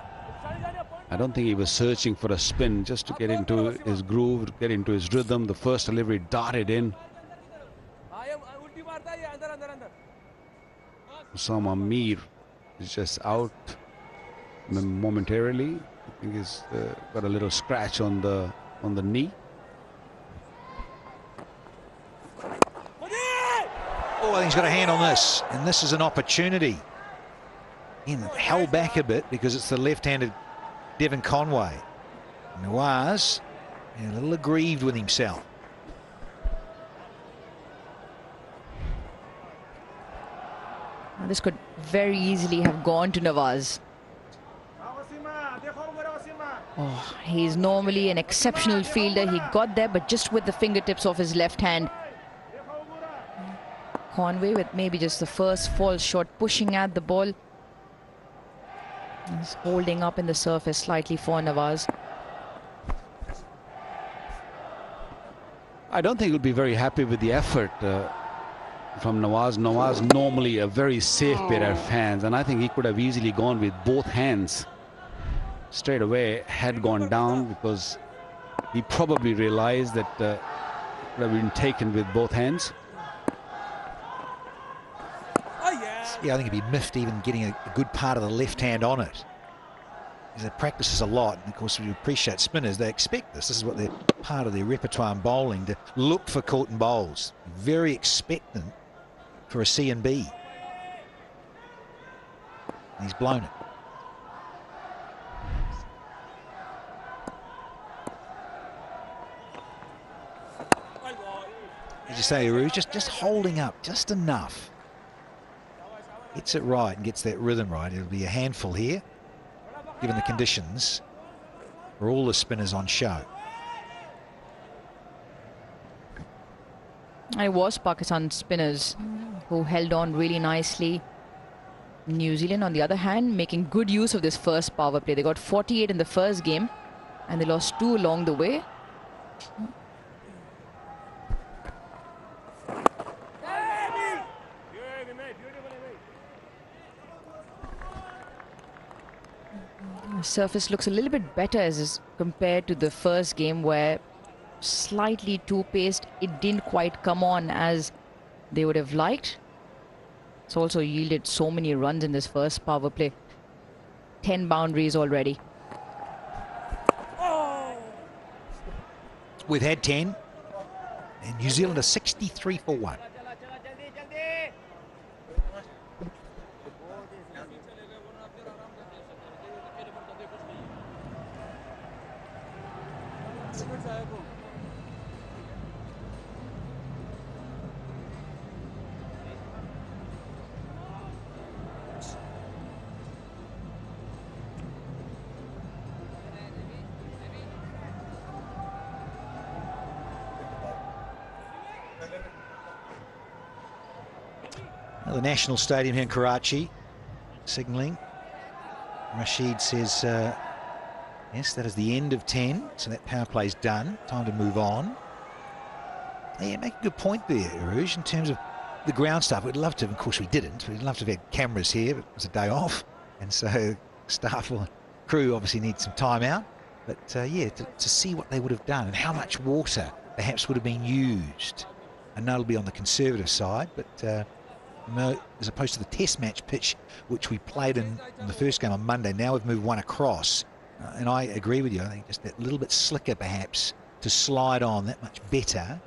I don't think he was searching for a spin, just to get into his groove, to get into his rhythm. The first delivery darted in. Osama Mir is just out momentarily. I think he's got a little scratch on the knee. Oh, I think he's got a hand on this, and this is an opportunity. He held back a bit because it's the left-handed Devon Conway. Nawaz, a little aggrieved with himself. This could very easily have gone to Nawaz. Oh, he's normally an exceptional fielder. He got there, but just with the fingertips of his left hand. Conway with maybe just the first false shot, pushing at the ball. He's holding up in the surface slightly for Nawaz. I don't think he'll be very happy with the effort from Nawaz. Nawaz normally a very safe pair of hands, and I think he could have easily gone with both hands straight away, had gone down, because he probably realized that it would have been taken with both hands. Yeah, I think he'd be miffed even getting a good part of the left hand on it. He practices a lot, and of course we appreciate spinners. They expect this. This is what they're part of their repertoire in bowling, to look for caught and bowls. Very expectant for a C and B. And he's blown it. As you say, Aru, just holding up just enough. Gets it right and gets that rhythm right. It'll be a handful here, given the conditions, for all the spinners on show. It was Pakistan spinners who held on really nicely. New Zealand, on the other hand, making good use of this first power play. They got 48 in the first game, and they lost 2 along the way. Surface looks a little bit better as compared to the first game, where slightly too paced. It didn't quite come on as they would have liked. It's also yielded so many runs in this first power play. 10 boundaries already. We've had 10, and New Zealand are 63 for 1. The National Stadium here in Karachi, signalling. Rashid says, yes, that is the end of 10, so that power play's done. Time to move on. Yeah, make a good point there, Rouge, in terms of the ground stuff. We'd love to, of course we didn't. We'd love to have had cameras here, but it was a day off, and so staff or crew obviously need some time out. But yeah, to see what they would have done and how much water perhaps would have been used. I know it'll be on the conservative side, but as opposed to the test match pitch, which we played in the first game on Monday, now we've moved one across. And I agree with you. I think just that little bit slicker, perhaps, to slide on, that much better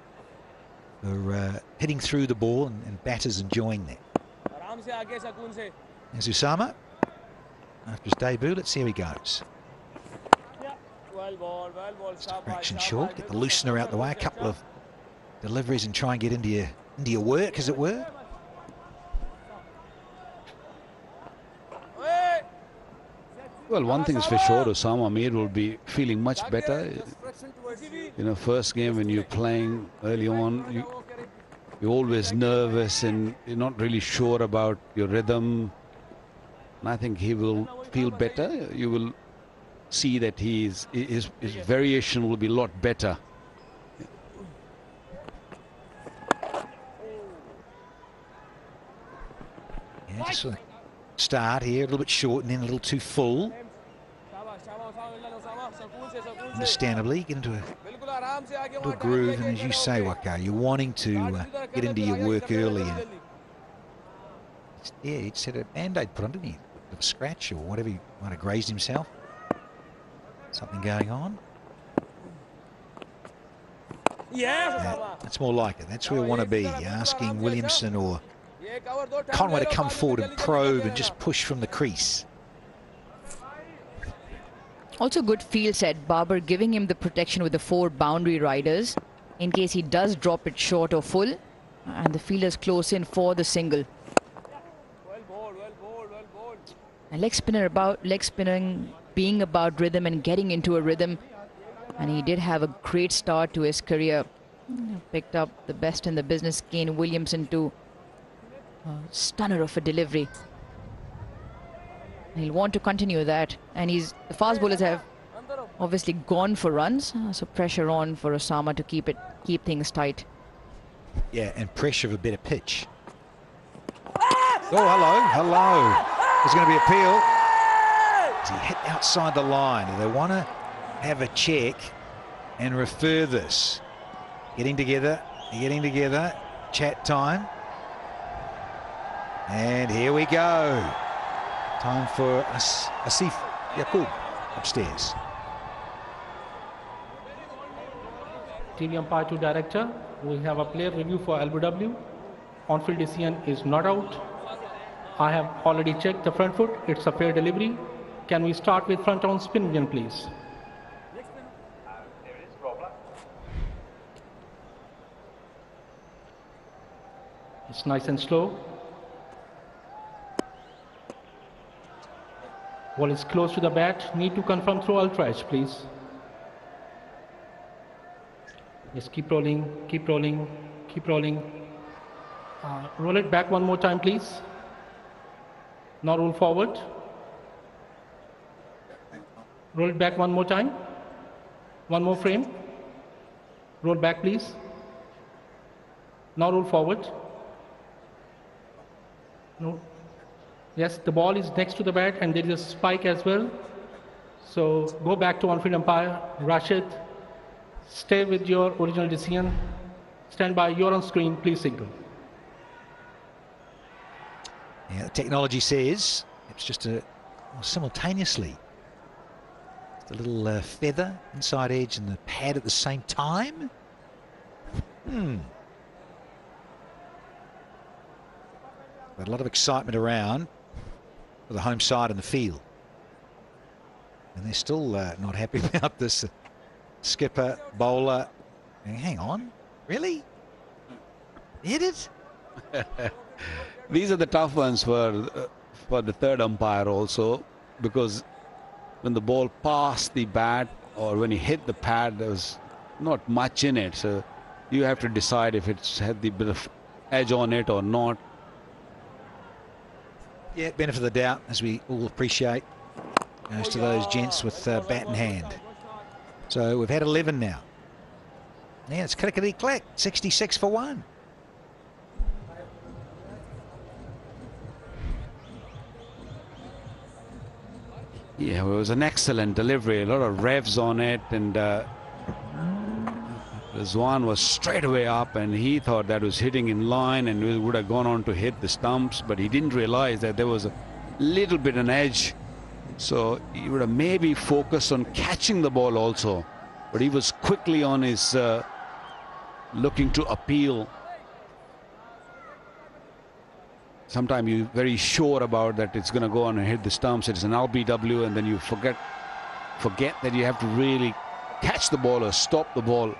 for hitting through the ball and batters enjoying that. There's Usama. after his debut. Let's see how he goes. Just a fraction short. Get the loosener out the way. A couple of deliveries and try and get into your work, as it were. Well, one thing is for sure, Osama Mir will be feeling much better. You know, first game when you're playing early on, you're always nervous and you're not really sure about your rhythm. And I think he will feel better. You will see that his variation will be a lot better. Yeah, just a start here, a little bit short and then a little too full. Understandably, get into a groove, and as you say, Waka, you're wanting to get into your work early. And yeah, he'd said a band-aid put on, didn't he? A scratch or whatever, he might have grazed himself. Something going on. Yeah, that's more like it. That's where we want to be, asking Williamson or Conway to come forward and probe and just push from the crease. Also good field set, Barber giving him the protection with the 4 boundary riders in case he does drop it short or full, and the fielders close in for the single. And leg spinning being about rhythm and getting into a rhythm, and he did have a great start to his career. Picked up the best in the business, Kane Williamson, to a stunner of a delivery. He'll want to continue that, and the fast bowlers have obviously gone for runs, so pressure on for Osama to keep things tight. Yeah, and pressure of a better pitch. Oh, hello. There's going to be appeal. As he hit outside the line, they want to have a check and refer this. Getting together, chat time. And here we go. Time for Asif Yaqub upstairs. TV umpire to director. We have a player review for LBW. On-field decision is not out. I have already checked the front foot. It's a fair delivery. Can we start with front on spin again, please? It's nice and slow. Ball is close to the bat. Need to confirm through ultra edge, please. Yes, keep rolling, keep rolling, keep rolling. Roll it back one more time, please. Now roll forward. Roll it back one more time. One more frame. Roll back, please. Now roll forward. No. Yes, the ball is next to the bat and there is a spike as well. So go back to on-field umpire. Rashid, stay with your original decision. Stand by, you're on screen, please signal. Yeah, the technology says it's just simultaneously. Just a little feather inside edge and the pad at the same time. But a lot of excitement around for the home side in the field. And they're still not happy about this. Skipper, bowler. Hang on, really? Hit it? These are the tough ones for the third umpire also, because when the ball passed the bat or when he hit the pad, there was not much in it. So you have to decide if it's had the bit of edge on it or not. Yeah, benefit of the doubt, as we all appreciate, goes to those gents with bat in hand. So we've had 11 now. Yeah, it's clickety-clack, 66 for 1. Yeah, it was an excellent delivery, a lot of revs on it, and Rizwan was straight away up and he thought that was hitting in line and would have gone on to hit the stumps, but he didn't realize that there was a little bit an edge, so he would have maybe focused on catching the ball also, but he was quickly on his looking to appeal. sometimes you're very sure about that it's going to go on and hit the stumps. It's an LBW, and then you forget that you have to really catch the ball or stop the ball.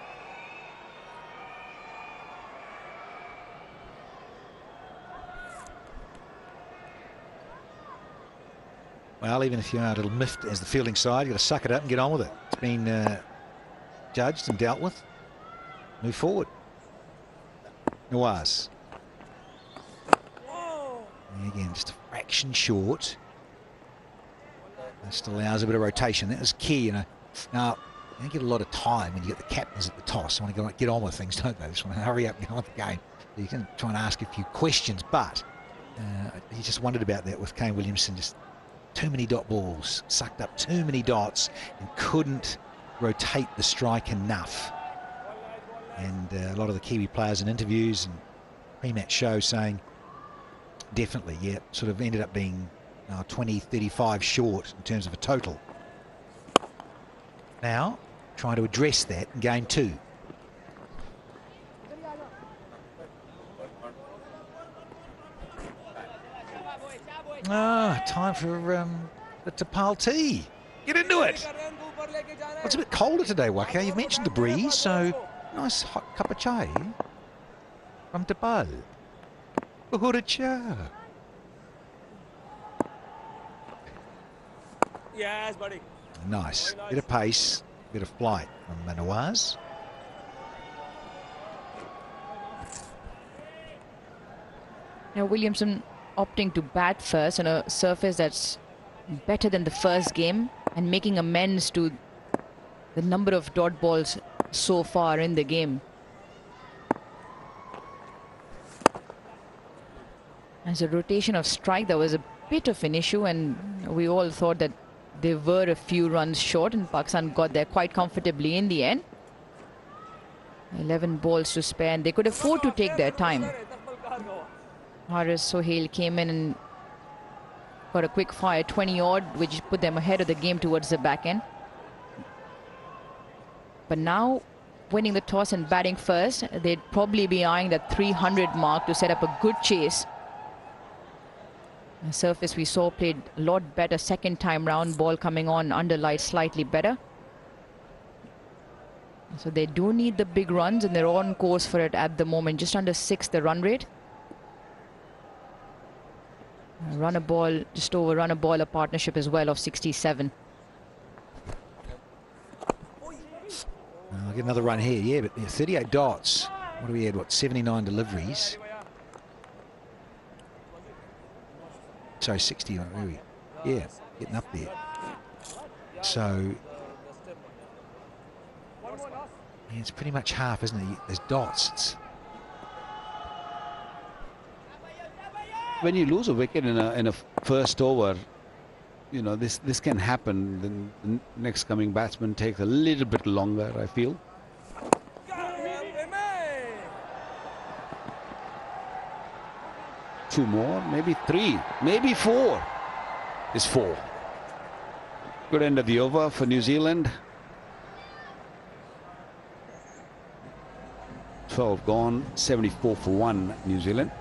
Well, even if you are a little miffed as the fielding side, you've got to suck it up and get on with it. It's been judged and dealt with. Move forward. Nawaz. Again, just a fraction short. Just allows a bit of rotation. That was key, you know. Now, you don't get a lot of time when you get the captains at the toss. They want to get on with things, don't they? They just want to hurry up and get on with the game. You can try and ask a few questions, but he just wondered about that with Kane Williamson. Just too many dot balls, sucked up too many dots and couldn't rotate the strike enough. And a lot of the Kiwi players in interviews and pre-match shows saying definitely, yeah, sort of ended up being 20, 35 short in terms of a total. Now, trying to address that in game 2. Time for the Tapal tea. Get into it. Well, it's a bit colder today, Waka. You've mentioned the breeze, so nice hot cup of chai from Tapal. Uhuracha. Yes, buddy. Nice. Bit of pace, bit of flight from Nawaz. Now Williamson opting to bat first on a surface that's better than the first game and making amends to the number of dot balls so far in the game. As a rotation of strike, there was a bit of an issue, and we all thought that they were a few runs short, and Pakistan got there quite comfortably in the end. 11 balls to spare, and they could afford to take their time. Haris Sohail came in and got a quick fire, 20 odd, which put them ahead of the game towards the back end. But now, winning the toss and batting first, they'd probably be eyeing that 300 mark to set up a good chase. The surface we saw played a lot better second time round, ball coming on under light slightly better. So they do need the big runs, and they're on course for it at the moment. Just under 6 the run rate. Run a ball, just over run a ball, a partnership as well of 67. I'll get another run here, yeah, but 38 dots. What do we had, 79 deliveries? So 60, really. Yeah, getting up there. So, yeah, it's pretty much half, isn't it? There's dots. When you lose a wicket in a first over, you know, this can happen. Then the next coming batsman takes a little bit longer, I feel. Two more, maybe 3, maybe 4. It's 4. Good end of the over for New Zealand. 12 gone, 74 for 1 New Zealand.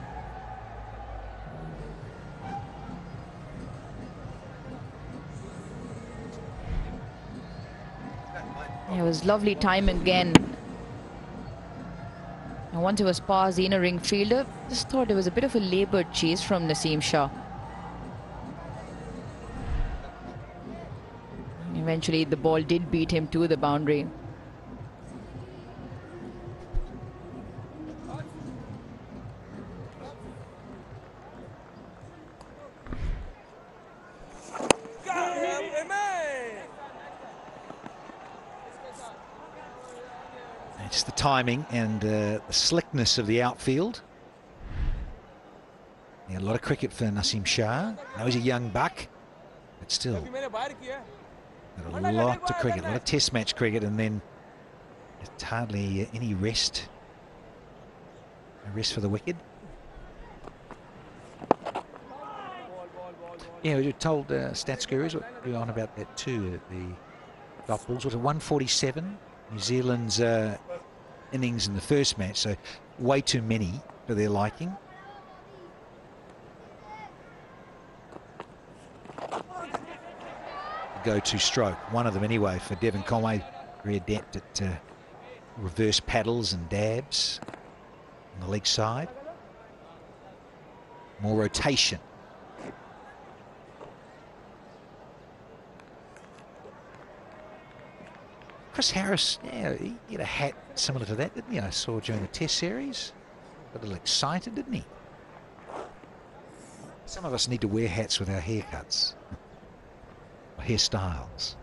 It was lovely time again. And once it was past the inner ring fielder, just thought it was a bit of a laboured chase from Naseem Shah. Eventually the ball did beat him to the boundary. Just the timing and the slickness of the outfield. Yeah, a lot of cricket for Naseem Shah. Now he's a young buck, but still got a lot of cricket, a lot of test match cricket, and then there's hardly any rest. No rest for the wicked. Yeah, we were told stats gurus were on about that too. The dot balls was a 147. New Zealand's innings in the first match, so way too many for their liking. go-to stroke. One of them anyway for Devon Conway. Very adept at reverse paddles and dabs on the leg side. More rotation. Chris Harris, yeah, he had a hat similar to that, didn't he? I saw during the Test series. Got a little excited, didn't he? Some of us need to wear hats with our haircuts, or hairstyles.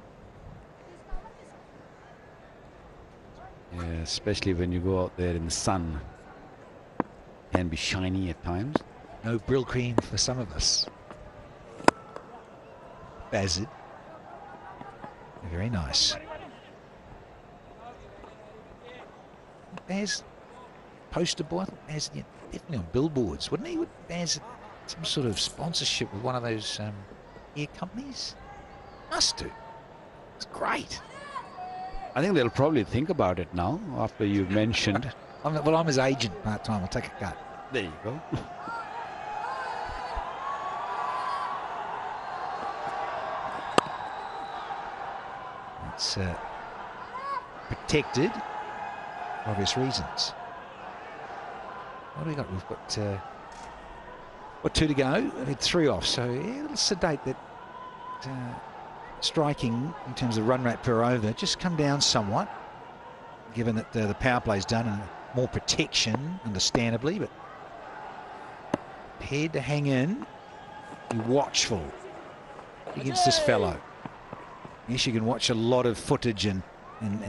Yeah, especially when you go out there in the sun. Can be shiny at times. No brill cream for some of us. Bazid. Very nice. Baz, poster boy, I thought Baz, yeah, definitely on billboards, wouldn't he? Would Baz some sort of sponsorship with one of those air companies? Must do. It's great. I think they'll probably think about it now after you've mentioned. I'm his agent part-time. I'll take a cut. There you go. It's protected for obvious reasons. What do we got? We've got 2 to go. We had 3 off, so yeah, a little sedate that striking in terms of run rate per over just come down somewhat, given that the power play's done and more protection, understandably, but prepared to hang in, be watchful against this fellow. Yes, you can watch a lot of footage and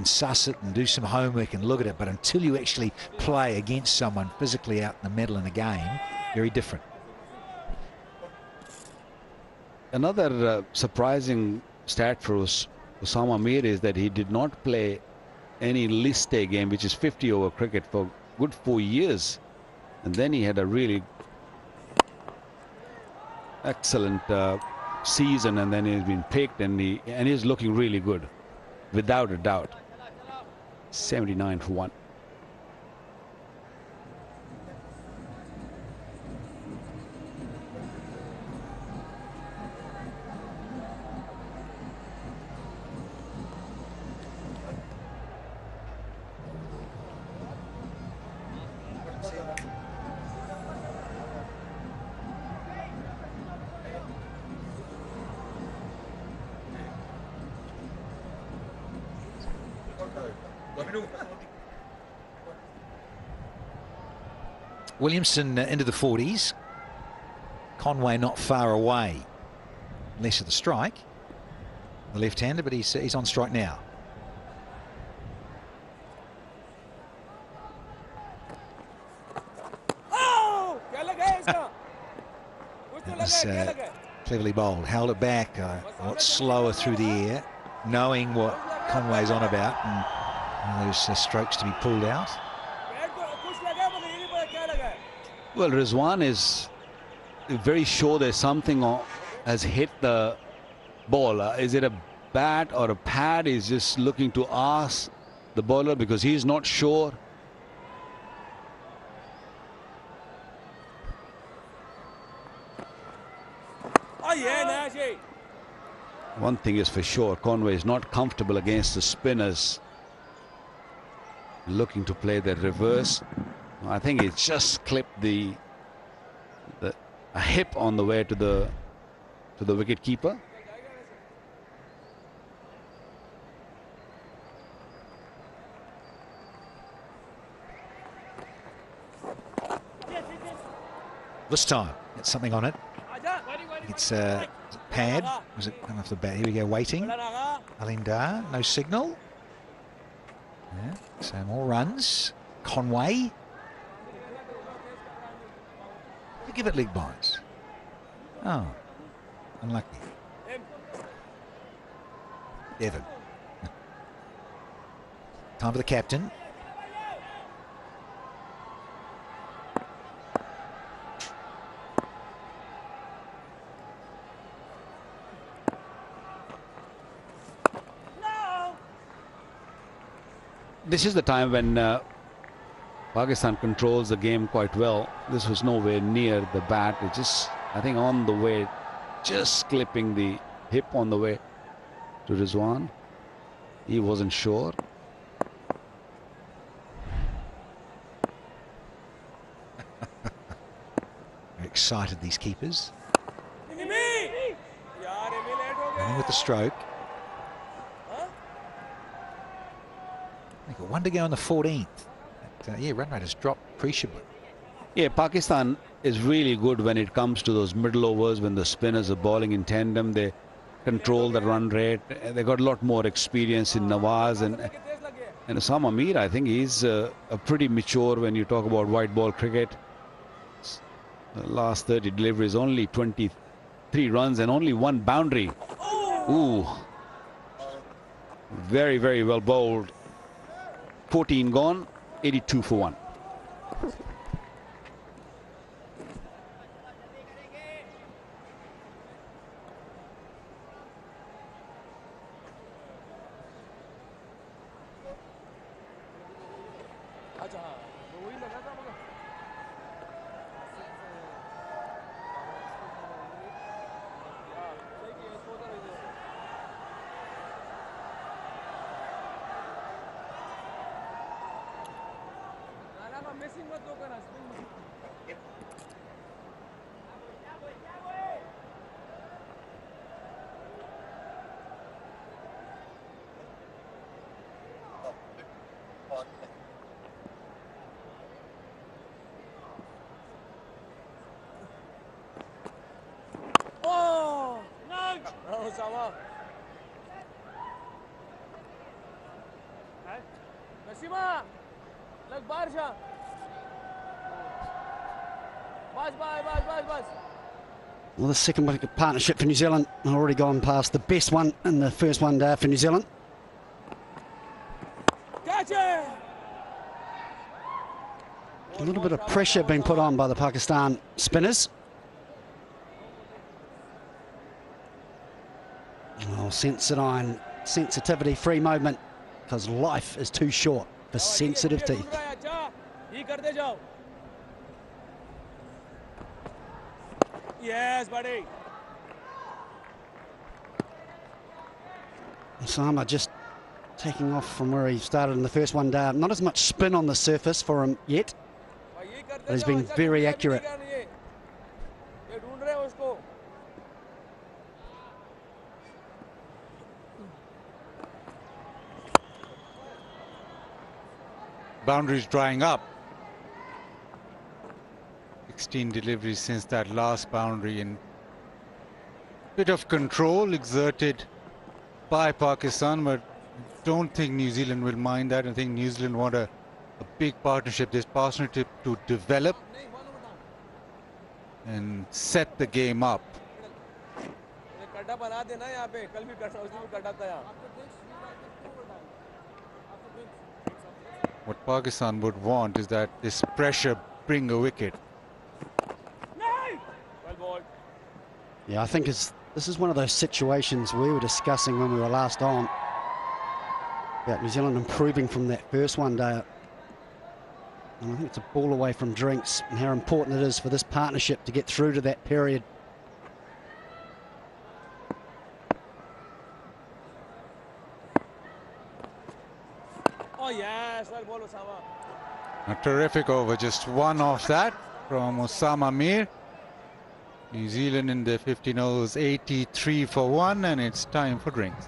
suss it and do some homework and look at it, but until you actually play against someone physically out in the middle in a game, very different. Another surprising stat for Osama Mir is that he did not play any list day game, which is 50 over cricket, for good 4 years, and then he had a really excellent season, and then he's been picked, and he's looking really good, without a doubt. 79 for 1. Williamson into the 40s. Conway not far away, less of the strike. The left-hander, but he's on strike now. That was cleverly bowled. Held it back a lot slower through the air, knowing what Conway's on about, and those strokes to be pulled out. Well, Rizwan is very sure there's something has hit the ball. Is it a bat or a pad? He's just looking to ask the bowler because he's not sure. One thing is for sure, Conway is not comfortable against the spinners. Looking to play the reverse. I think he's just clipped a hip on the way to the wicket keeper. This time, it's something on it. It's a pad. Was it come off the bat? Here we go, waiting. Alindar, no signal. Yeah, so more runs. Conway. Give it leg bites. Oh, unlucky. Devon. Time for the captain. This is the time when Pakistan controls the game quite well. This was nowhere near the bat. It just, I think, on the way, just clipping the hip on the way to Rizwan. He wasn't sure. Very excited, these keepers. Running with the stroke. They've got one to go on the 14th. But, yeah, run rate has dropped appreciably. Yeah, Pakistan is really good when it comes to those middle overs, when the spinners are bowling in tandem. They control the run rate. They got a lot more experience in Nawaz and Osama Mir. I think he's a pretty mature when you talk about white ball cricket. The last 30 deliveries, only 23 runs and only one boundary. Ooh, very, very well bowled. 14 gone, 82 for 1. Well, the second wicket partnership for New Zealand already gone past the best one in the first one day for New Zealand. A little bit of pressure being put on by the Pakistan spinners. Oh, sensitivity, free movement, because life is too short for sensitive teeth. Yes, buddy. Osama just taking off from where he started in the first one day. Not as much spin on the surface for him yet, but he's been very accurate. Boundaries drying up. 16 deliveries since that last boundary, and bit of control exerted by Pakistan, but don't think New Zealand will mind that. I think New Zealand want a big partnership, this partnership to develop and set the game up. What Pakistan would want is that this pressure bring a wicket. Yeah, I think this is one of those situations we were discussing when we were last on about New Zealand improving from that first one day. And I think it's a ball away from drinks and how important it is for this partnership to get through to that period. Oh yes, well ball Osama. A terrific over, just one off that from Osama Mir. New Zealand in the 15 overs, 83 for 1, and it's time for drinks.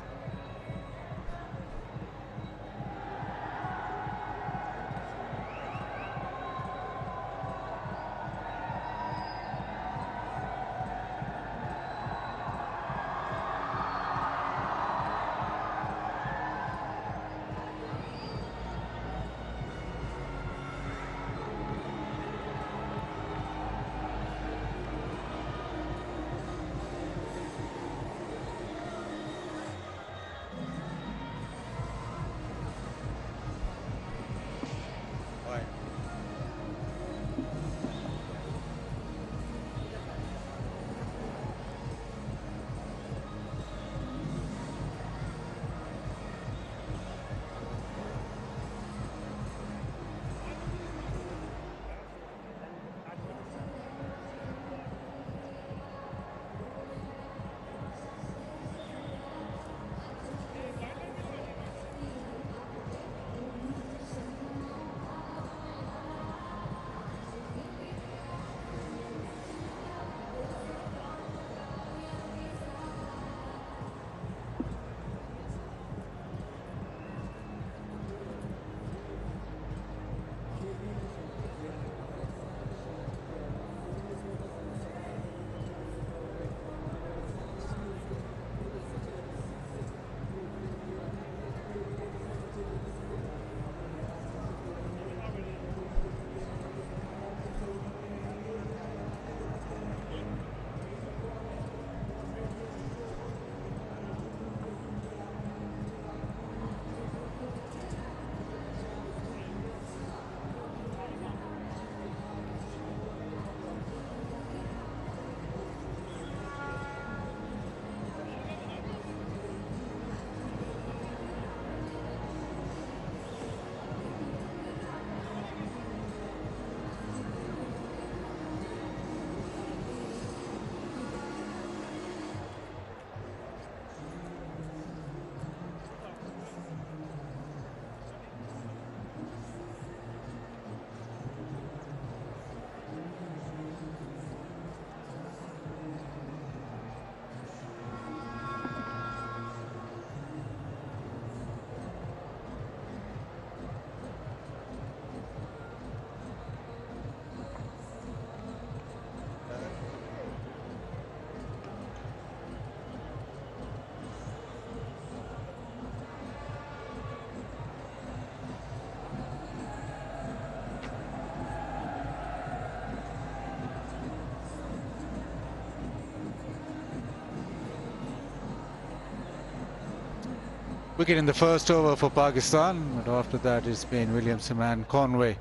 wicket in the first over for Pakistan, but after that it's been Williamson and Conway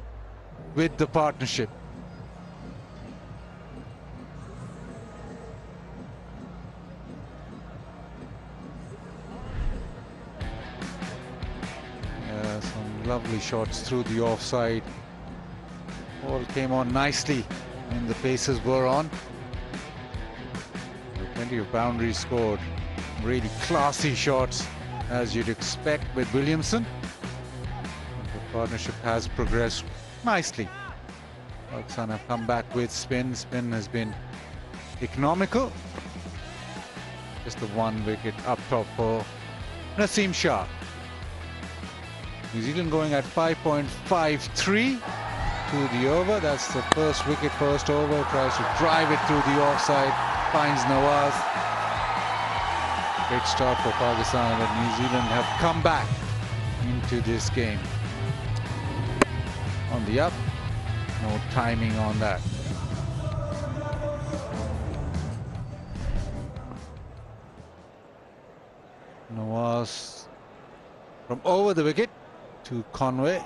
with the partnership. Some lovely shots through the offside. All came on nicely when the paces were on. Plenty of boundaries scored. Really classy shots, as you'd expect with Williamson. The partnership has progressed nicely. Pakistan have come back with spin. Spin has been economical. Just the one wicket up top for Naseem Shah. New Zealand going at 5.53 to the over. That's the first wicket, first over. Tries to drive it through the offside. Finds Nawaz. Great start for Pakistan, but New Zealand have come back into this game. On the up, no timing on that. Nawaz from over the wicket to Conway.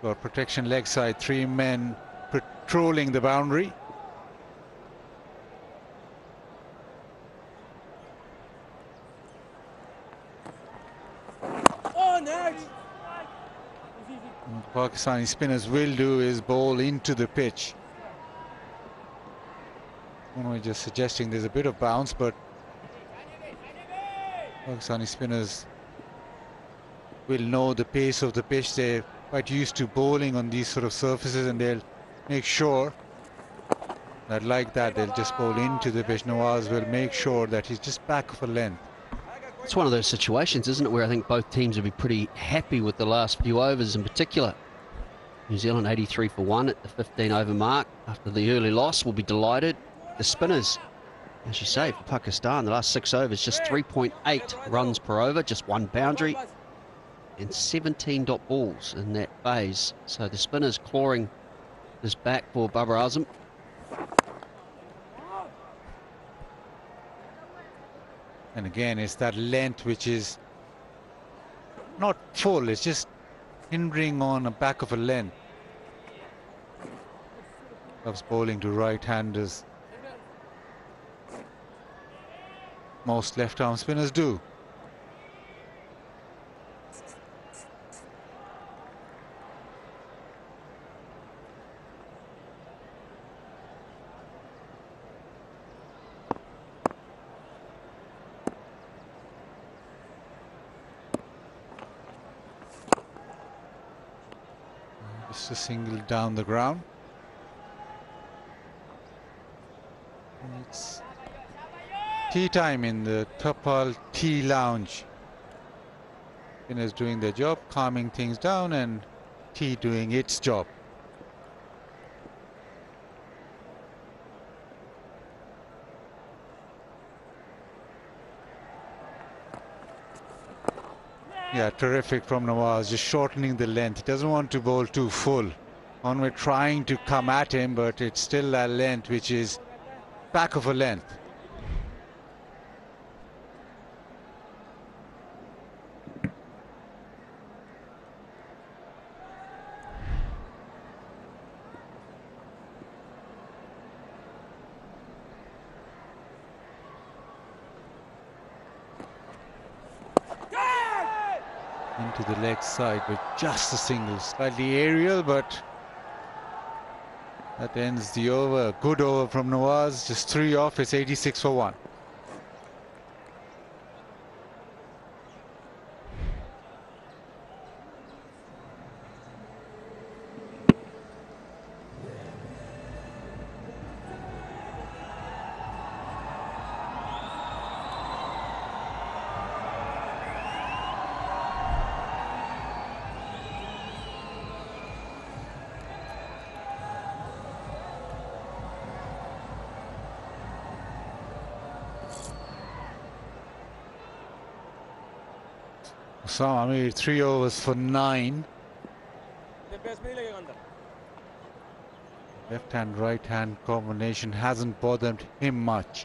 Got protection leg side, 3 men patrolling the boundary. What Pakistani spinners will do is bowl into the pitch. We're just suggesting there's a bit of bounce, but Pakistani spinners will know the pace of the pitch. They're quite used to bowling on these sort of surfaces, and they'll make sure that like that they'll just bowl into the pitch. Nawaz will make sure that he's just back of a length. It's one of those situations, isn't it, where I think both teams will be pretty happy with the last few overs in particular. New Zealand 83 for 1 at the 15 over mark after the early loss. Will be delighted. The spinners, as you say, for Pakistan, the last 6 overs, just 3.8 runs per over, just 1 boundary and 17 dot balls in that phase. So the spinners clawing this back for Babar Azam. And again, it's that length which is not full, it's just hindering on a back of a length. Loves bowling to right-handers. Most left-arm spinners do. Just a single down the ground. It's tea time in the Tapal Tea Lounge. Spinners doing their job, calming things down, and tea doing its job. Yeah, terrific from Nawaz, just shortening the length. He doesn't want to bowl too full. Conway trying to come at him, but it's still that length which is back of a length. Into the leg side with just a single, slightly aerial, but that ends the over. Good over from Nawaz, just 3 off. It's 86 for 1. Osama Amir, 3 overs for 9. Left hand, right hand combination hasn't bothered him much.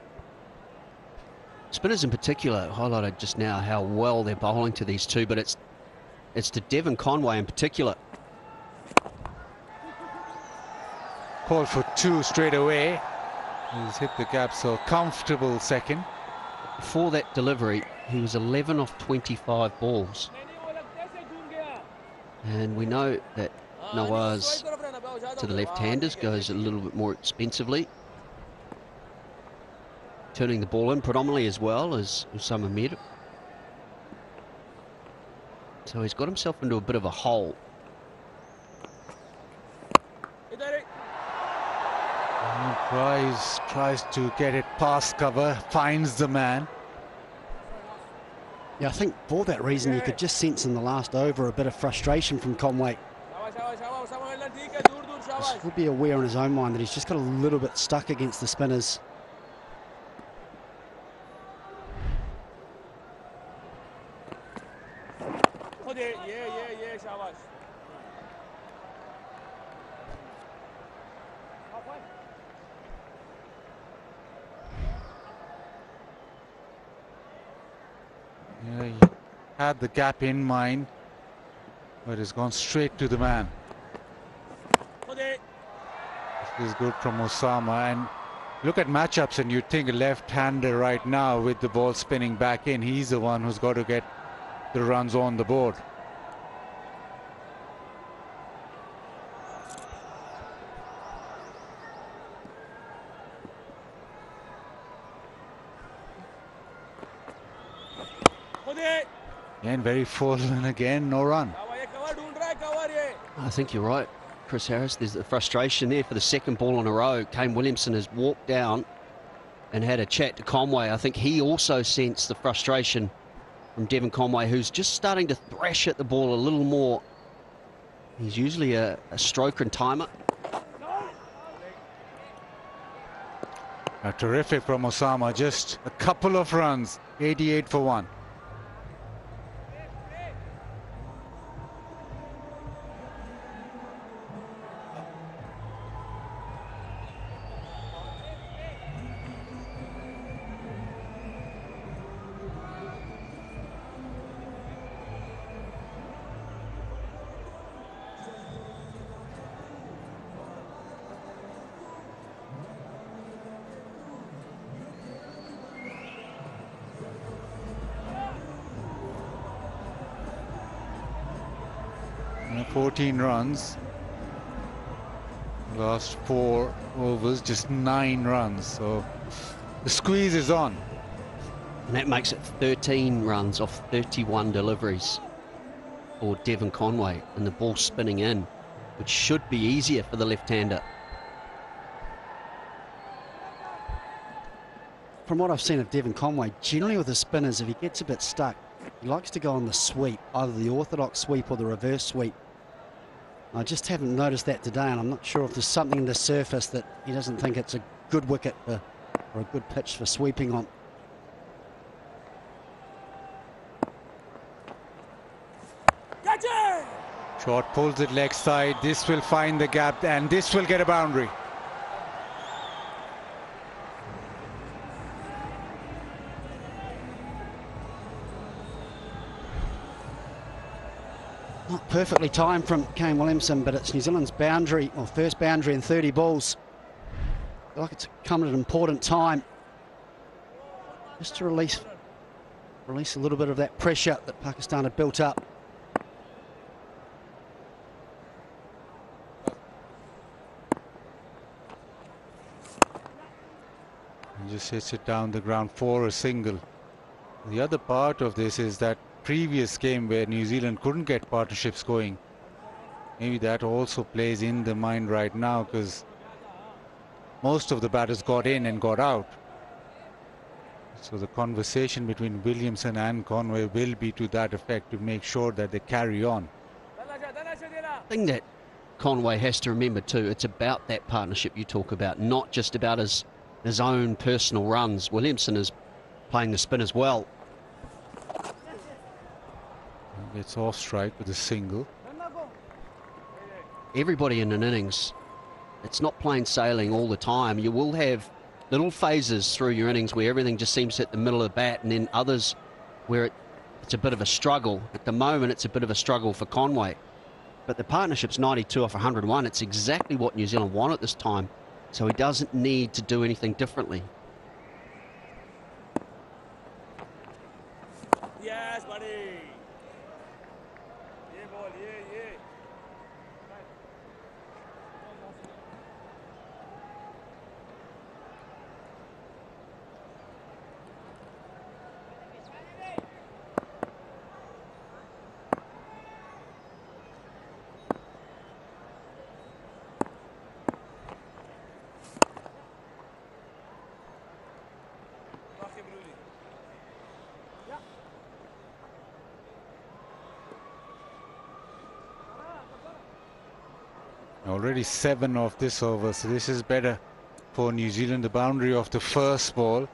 Spinners in particular highlighted just now how well they're bowling to these two, but it's to Devon Conway in particular. Call for 2 straight away. He's hit the gap, so comfortable second. Before that delivery, he was 11 off 25 balls. And we know that Nawaz to the left-handers goes a little bit more expensively. Turning the ball in predominantly as well as Usama Mir. So he's got himself into a bit of a hole. Tries to get it past cover, finds the man. Yeah, I think for that reason you could just sense in the last over a bit of frustration from Conway. He'll be aware in his own mind that he's just got a little bit stuck against the spinners. Yeah, he had the gap in mind, but it's gone straight to the man. This is good from Osama, and look at matchups and you think a left-hander right now with the ball spinning back in, he's the one who's got to get the runs on the board. Again, very full, and again, no run. I think you're right, Chris Harris. There's the frustration there for the second ball in a row. Kane Williamson has walked down and had a chat to Conway. I think he also sensed the frustration from Devon Conway, who's just starting to thrash at the ball a little more. He's usually a stroker and timer. Terrific from Osama, just a couple of runs, 88 for 1. And 14 runs. Last 4 overs, just 9 runs. So the squeeze is on. And that makes it 13 runs off 31 deliveries for Devon Conway. And the ball spinning in, which should be easier for the left-hander. From what I've seen of Devon Conway, generally with the spinners, if he gets a bit stuck, he likes to go on the sweep, either the orthodox sweep or the reverse sweep. I just haven't noticed that today, and I'm not sure if there's something in the surface that he doesn't think it's a good wicket or a good pitch for sweeping on. Short pulls it leg side. This will find the gap, and this will get a boundary. Not perfectly timed from Kane Williamson, but it's New Zealand's boundary, or first boundary in 30 balls. I feel like it's come at an important time, just to release a little bit of that pressure that Pakistan had built up. He just hits it down the ground for a single. The other part of this is that previous game where New Zealand couldn't get partnerships going. Maybe that also plays in the mind right now, because most of the batters got in and got out. So the conversation between Williamson and Conway will be to that effect, to make sure that they carry on. The thing that Conway has to remember too, it's about that partnership you talk about, not just about his own personal runs. Williamson is playing the spin as well. Gets off strike with a single. Everybody in an innings, it's not plain sailing all the time. You will have little phases through your innings where everything just seems to hit the middle of the bat, and then others where it's a bit of a struggle. At the moment, it's a bit of a struggle for Conway. But the partnership's 92 off 101. It's exactly what New Zealand want at this time. So he doesn't need to do anything differently. Yes, buddy. Yeah, ball, yeah, yeah. Already 7 of this over, so this is better for New Zealand. The boundary of the first ball.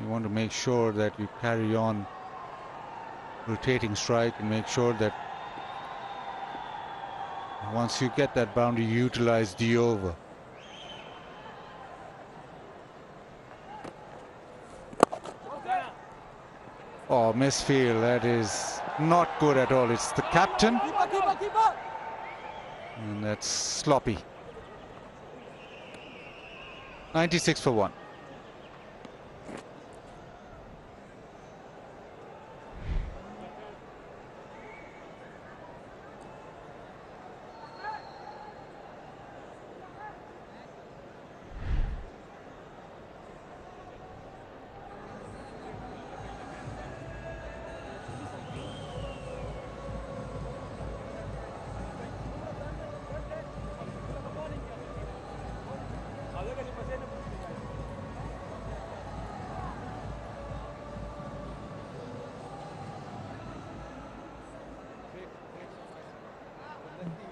You want to make sure that you carry on rotating strike and make sure that once you get that boundary, you utilize the over. Oh, misfield. That is not good at all. It's the captain. And that's sloppy. 96 for 1.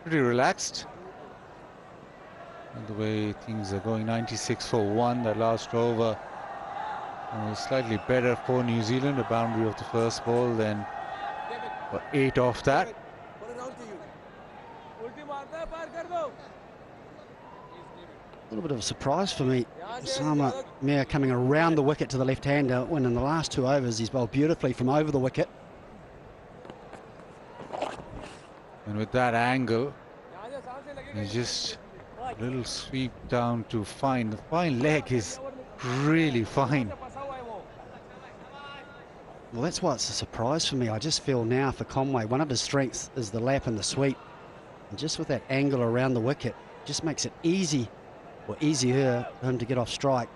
Pretty relaxed. And the way things are going, 96 for 1. That last over was slightly better for New Zealand. A boundary of the first ball, then 8 off that. A little bit of a surprise for me. Osama Mir coming around the wicket to the left-hander, when in the last 2 overs he's bowled beautifully from over the wicket. And with that angle, he's just a little sweep down to fine. The fine leg is really fine. Well, that's why it's a surprise for me. I just feel now for Conway, one of his strengths is the lap and the sweep. And just with that angle around the wicket, just makes it easy, or easier for him to get off strike.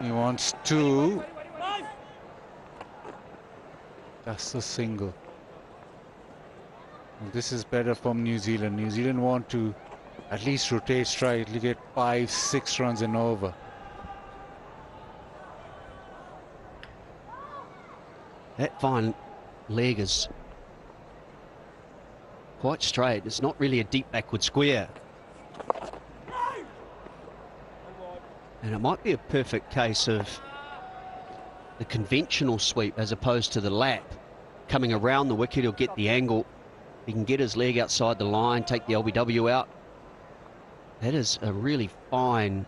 He wants 2. That's a single. And this is better from New Zealand. New Zealand want to at least rotate strike, get 5-6 runs and over. That fine leg is quite straight. It's not really a deep backward square. And it might be a perfect case of the conventional sweep as opposed to the lap. Coming around the wicket, he'll get the angle. He can get his leg outside the line, take the LBW out. That is a really fine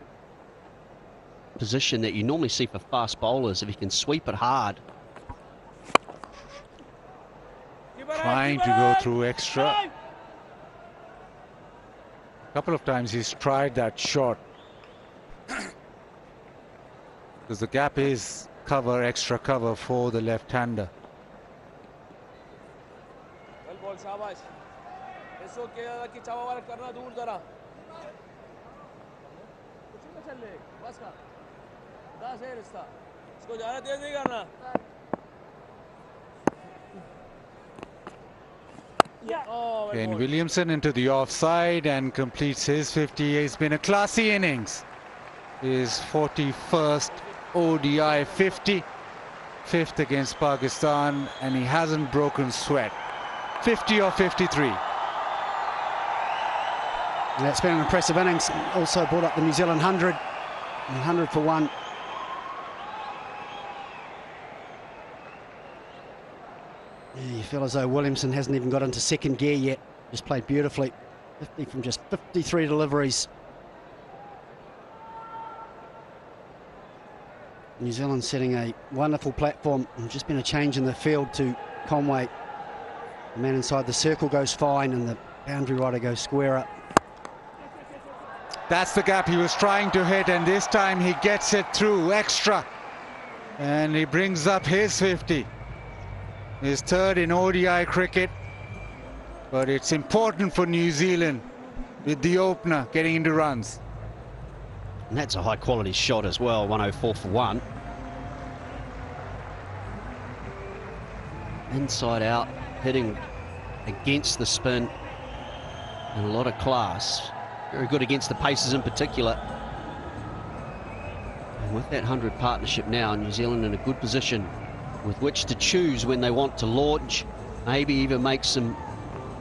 position that you normally see for fast bowlers, if he can sweep it hard. Trying to go through extra. A couple of times he's tried that shot. Because the gap is cover, extra cover for the left-hander. Well ball, shabash. Eso queda कि चावा वाला करना दूर जरा. कुछ नहीं चल ले, बस का. 10 है रिश्ता. इसको ज़्यादा तेज नहीं करना. Kane Williamson into the offside and completes his 50. It's been a classy innings. His 41st ODI 50, 5th against Pakistan, and he hasn't broken sweat. 50 or 53. Yeah, it's been an impressive innings. Also brought up the New Zealand 100. 100 for one. Yeah, you feel as though Williamson hasn't even got into second gear yet. Just played beautifully. 50 from just 53 deliveries. New Zealand setting a wonderful platform. There's just been a change in the field to Conway. The man inside the circle goes fine and the boundary rider goes square up. That's the gap he was trying to hit, and this time he gets it through extra. And he brings up his 50. His third in ODI cricket. But it's important for New Zealand with the opener getting into runs. And that's a high quality shot as well, 104 for one. Inside out, hitting against the spin, and a lot of class. Very good against the paces in particular. And with that 100 partnership now, New Zealand in a good position with which to choose when they want to launch, maybe even make some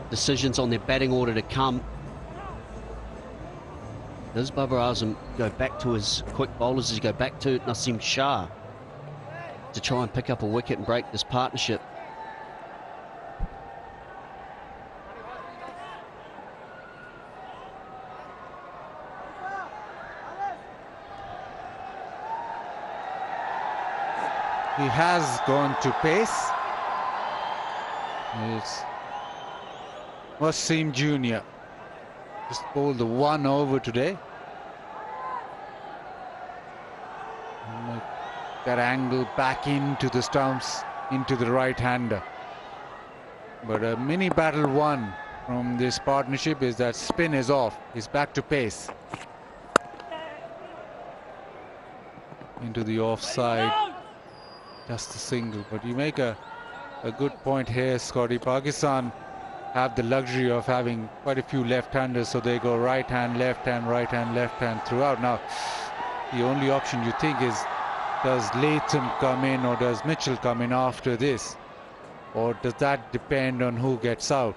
decisions on their batting order to come. Does Babar Azam go back to his quick bowlers? Does he go back to Naseem Shah to try and pick up a wicket and break this partnership? He has gone to pace. It's Wasim Jr. Just bowled the one over today. And that angle back into the stumps, into the right-hander. But a mini battle won from this partnership is that spin is off. He's back to pace. Into the offside. Just a single. But you make a good point here, Scotty. Pakistan have the luxury of having quite a few left-handers, so they go right hand, left hand, right hand, left hand throughout. Now, the only option you think is, does Latham come in or does Mitchell come in after this? Or does that depend on who gets out?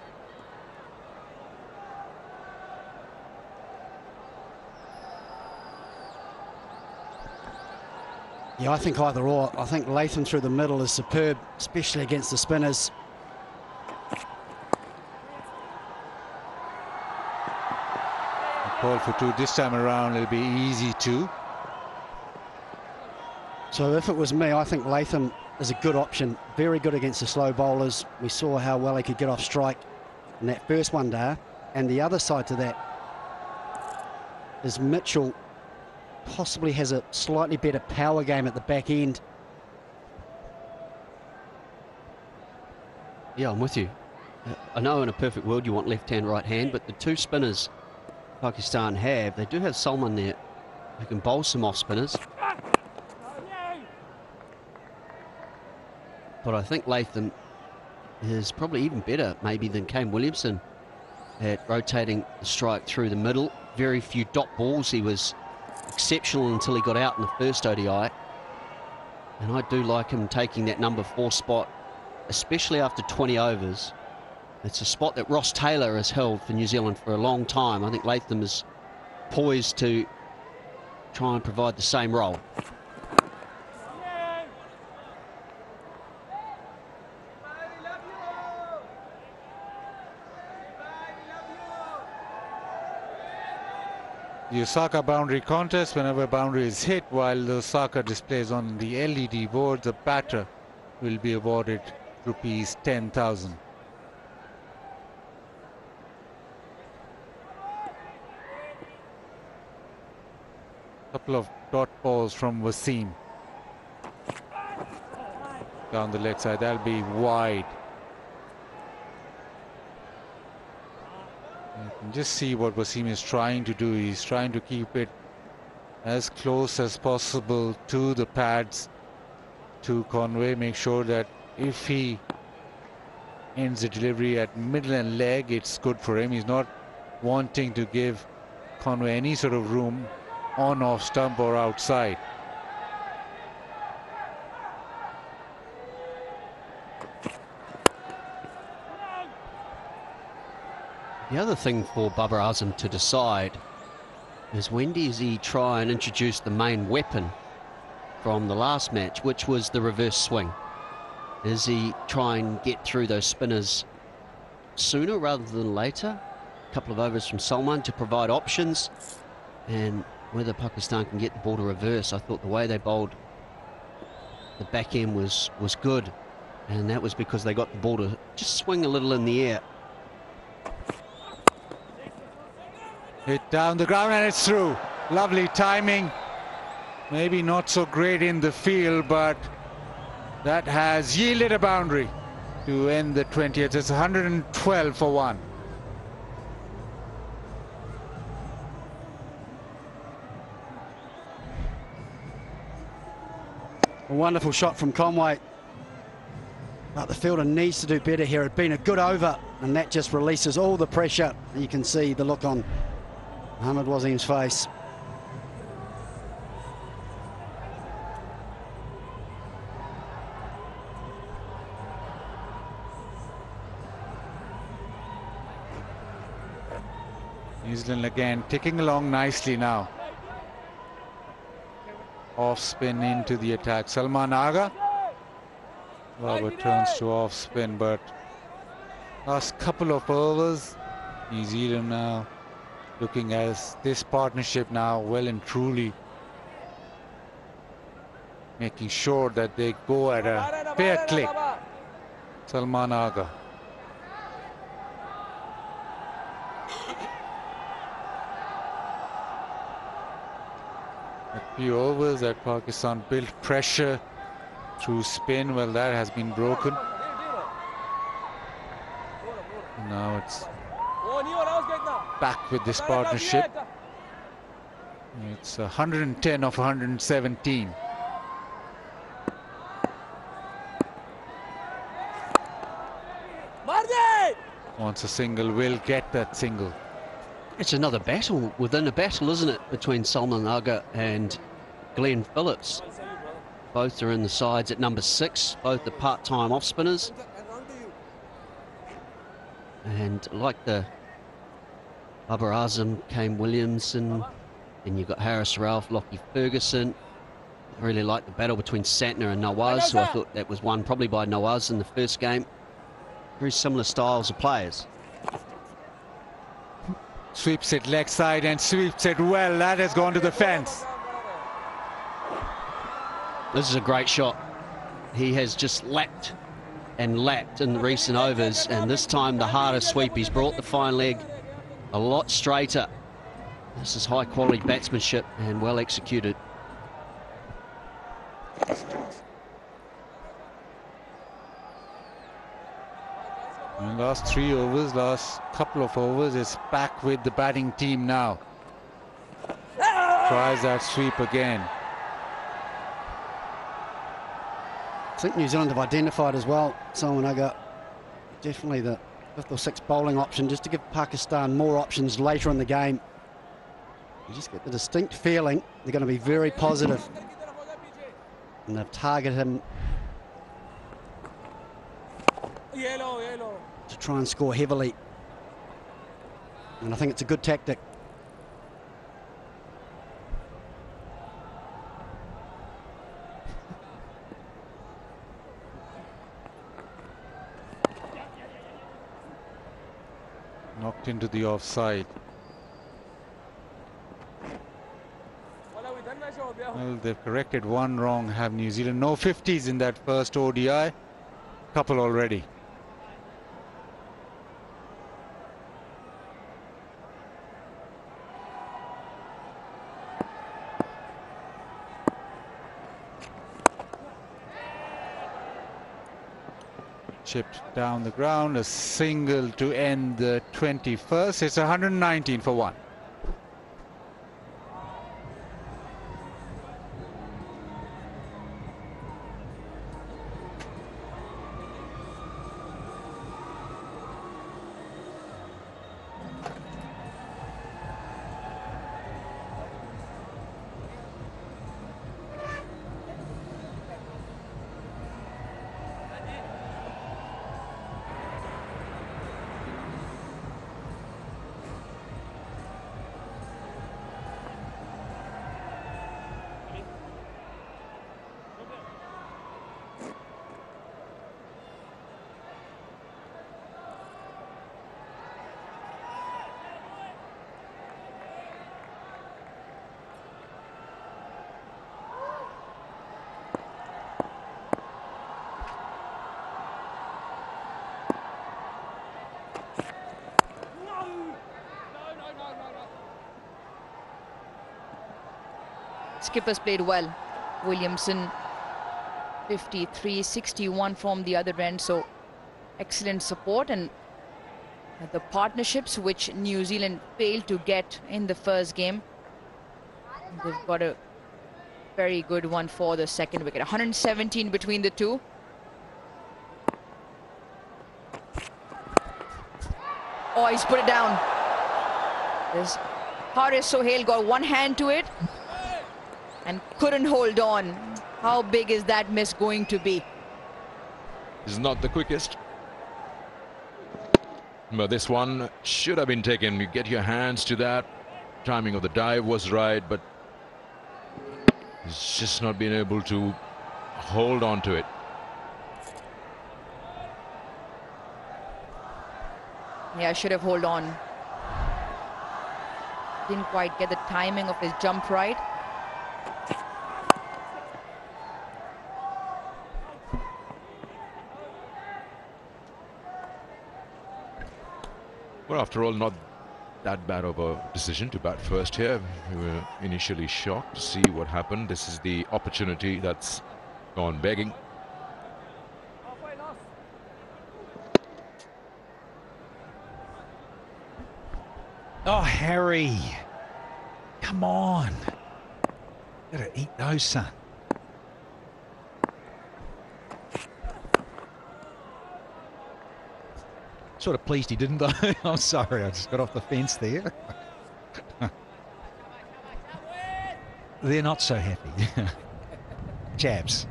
Yeah, I think either or. I think Latham through the middle is superb, especially against the spinners. Call for two this time around, it'll be easy too. So if it was me, I think Latham is a good option. Very good against the slow bowlers. We saw how well he could get off strike in that first one there. And the other side to that is Mitchell possibly has a slightly better power game at the back end. Yeah, I'm with you. I know in a perfect world you want left hand, right hand, but the two spinners Pakistan have, they do have Salman there who can bowl some off spinners. But I think Latham is probably even better maybe than Kane Williamson at rotating the strike through the middle. Very few dot balls. He was exceptional until he got out in the first ODI. And I do like him taking that number 4 spot, especially after 20 overs. It's a spot that Ross Taylor has held for New Zealand for a long time. I think Latham is poised to try and provide the same role. The Osaka boundary contest, whenever boundary is hit, while the Osaka displays on the LED board, the batter will be awarded rupees 10,000. Couple of dot balls from Wasim. Down the leg side, that'll be wide. You can just see what Wasim is trying to do. He's trying to keep it as close as possible to the pads, to Conway. Make sure that if he ends the delivery at middle and leg, it's good for him. He's not wanting to give Conway any sort of room on, off stump or outside. The other thing for Babar Azam to decide is when does he try and introduce the main weapon from the last match, which was the reverse swing. Does he try and get through those spinners sooner rather than later? A couple of overs from Salman to provide options, and whether Pakistan can get the ball to reverse. I thought the way they bowled the back end was good, and that was because they got the ball to just swing a little in the air. Hit down the ground and it's through. Lovely timing. Maybe not so great in the field, but that has yielded a boundary to end the 20th. It's 112 for 1. A wonderful shot from Conway. But the fielder needs to do better here. It's been a good over, and that just releases all the pressure. You can see the look on Mohammad Wasim's face. New Zealand again ticking along nicely now. Off spin into the attack. Salman Aga. Robert turns to off spin, but last couple of overs, New Zealand now looking as this partnership now well and truly making sure that they go at a fair click. Salman Aga. A few overs that Pakistan built pressure through spin. Well, that has been broken. Now it's back with this partnership. It's 110 of 117. Wants a single, will get that single. It's another battle within a battle, isn't it, between Salman Aga and Glenn Phillips. Both are in the sides at number 6, both the part-time off-spinners. And like the Babar Azam, Kane Williamson, and you've got Harris Ralph, Lockie Ferguson. I really like the battle between Santner and Nawaz, who I thought that was won probably by Nawaz in the first game. Very similar styles of players. Sweeps it leg side and sweeps it well. That has gone to the fence. This is a great shot. He has just lapped and lapped in the recent overs, and this time the harder sweep. He's brought the fine leg a lot straighter. This is high quality batsmanship and well executed. In the last 3 overs, last couple of overs, it's back with the batting team now. Tries that sweep again. I think New Zealand have identified as well, Salman Aga, definitely the 5th or 6th bowling option, just to give Pakistan more options later in the game. You just get the distinct feeling they're going to be very positive. And they've targeted him to try and score heavily. And I think it's a good tactic. Knocked into the offside. Well, they've corrected one wrong, have New Zealand. No 50s in that first ODI. Couple already. Chipped down the ground, a single to end the 21st. It's 119 for 1. skippers played well. Williamson 53, 61 from the other end, so excellent support. And the partnerships which New Zealand failed to get in the first game, they've got a very good one for the second wicket. 117 between the two. Oh, he's put it down. There's Haris Sohail got one hand to it and couldn't hold on. How big is that miss going to be? Is not the quickest. But this one should have been taken. You get your hands to that. Timing of the dive was right, but he's just not been able to hold on to it. Yeah, should have held on. Didn't quite get the timing of his jump right. Well, after all, not that bad of a decision to bat first here. We were initially shocked to see what happened. This is the opportunity that's gone begging. Oh, Harry. Come on. Gotta eat those, son. Sort of pleased he didn't, though. I'm sorry, I just got off the fence there. They're not so happy. Chaps.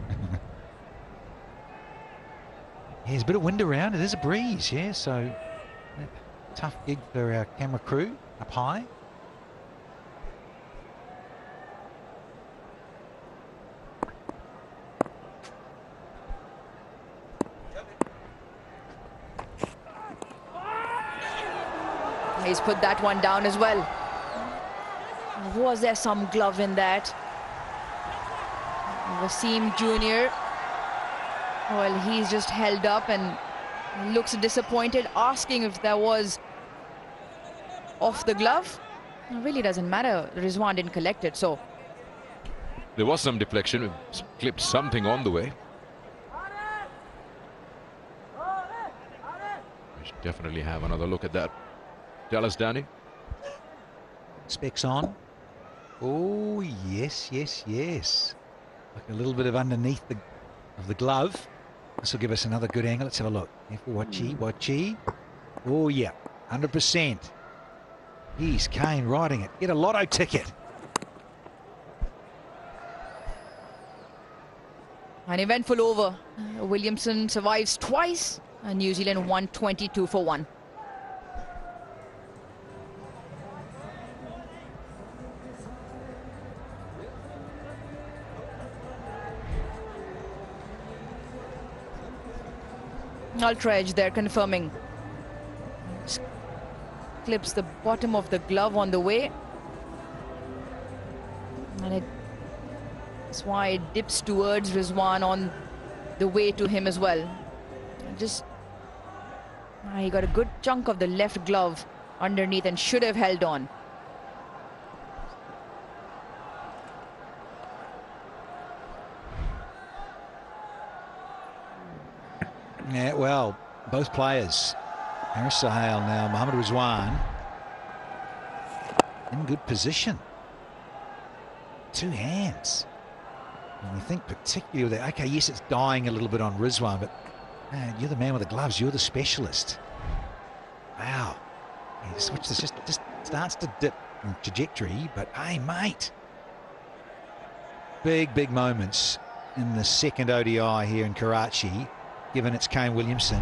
Yeah, there's a bit of wind around. It is a breeze, yeah, so tough gig for our camera crew up high. He's put that one down as well. Was there some glove in that? Wasim Jr. Well, he's just held up and looks disappointed, asking if there was off the glove. It really doesn't matter. Rizwan didn't collect it, so. There was some deflection. It clipped something on the way. We should definitely have another look at that. Tell us, Danny. Specs on. Oh, yes, yes, yes. Like a little bit of underneath the glove. This will give us another good angle. Let's have a look. Careful, watchy. Oh, yeah, 100%. He's Kane riding it. Get a lotto ticket. An eventful over. Williamson survives twice. And New Zealand won 22 for 1. Ultra edge there, confirming. Clips the bottom of the glove on the way. And that's why it dips towards Rizwan on the way to him as well. He got a good chunk of the left glove underneath and should have held on. Yeah, well, both players, Haris Sohail now, Mohammad Rizwan, in good position. Two hands. And you think particularly with that, okay, yes, it's dying a little bit on Rizwan, but man, you're the man with the gloves, you're the specialist. Wow. Yeah, switch this just starts to dip in trajectory, but hey, mate. Big moments in the second ODI here in Karachi. Given it's Kane Williamson,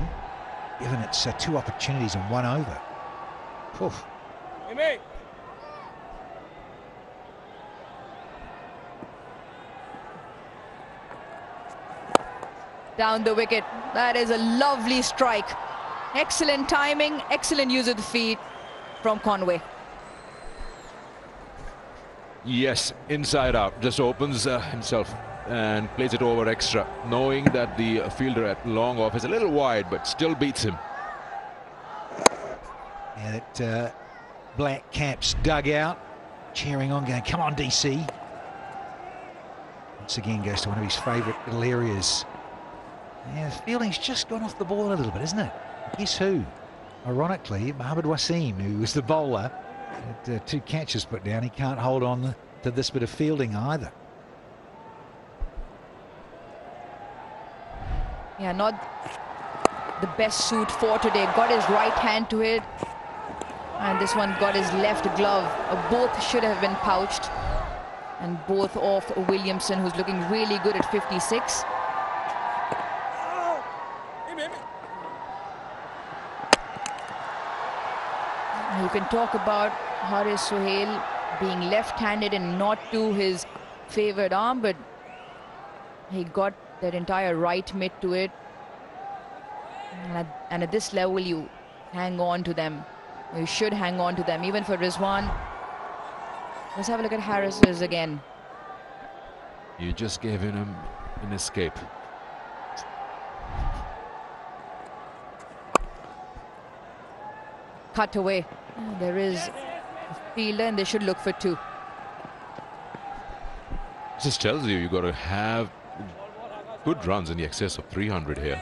given it's 2 opportunities and 1 over. Oof. Hey, Down the wicket. That is a lovely strike. Excellent timing, excellent use of the feet from Conway. Yes, inside out. Just opens himself and plays it over extra, knowing that the fielder at long off is a little wide, but still beats him. Yeah, that Black Caps dugout cheering on, going, come on, DC. Once again goes to one of his favourite little areas. Yeah, the fielding's just gone off the ball a little bit, isn't it? Guess who? Ironically, Mohamed Wasim, who was the bowler, had 2 catches put down. He can't hold on to this bit of fielding either. Yeah, not the best suit for today. Got his right hand to it, and this one got his left glove. Both should have been pouched, and both off Williamson, who's looking really good at 56. You can talk about Haris Sohail being left-handed and not to his favoured arm, but he got that entire right mitt to it. And at this level, you hang on to them. You should hang on to them, even for Rizwan. Let's have a look at Harris's again. You just gave him an escape. Cut away. There is a fielder, and they should look for 2. This tells you got to have good runs in the excess of 300 here.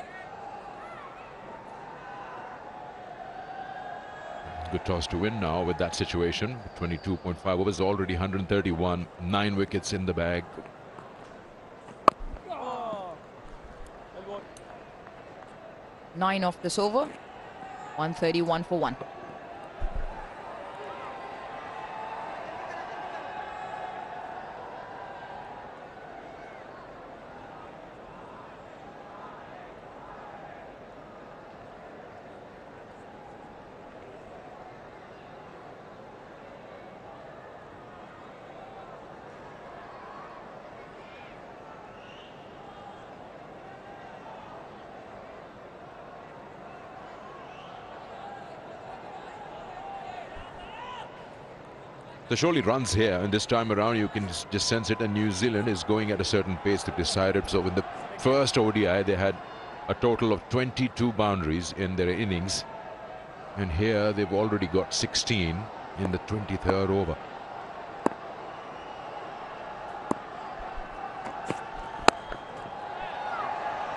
Good toss to win now with that situation. 22.5 overs, already 131, 9 wickets in the bag. Nine off this over. 131 for 1. So surely runs here, and this time around you can just sense it, and New Zealand is going at a certain pace to decide it. So in the first ODI they had a total of 22 boundaries in their innings, and here they've already got 16 in the 23rd over.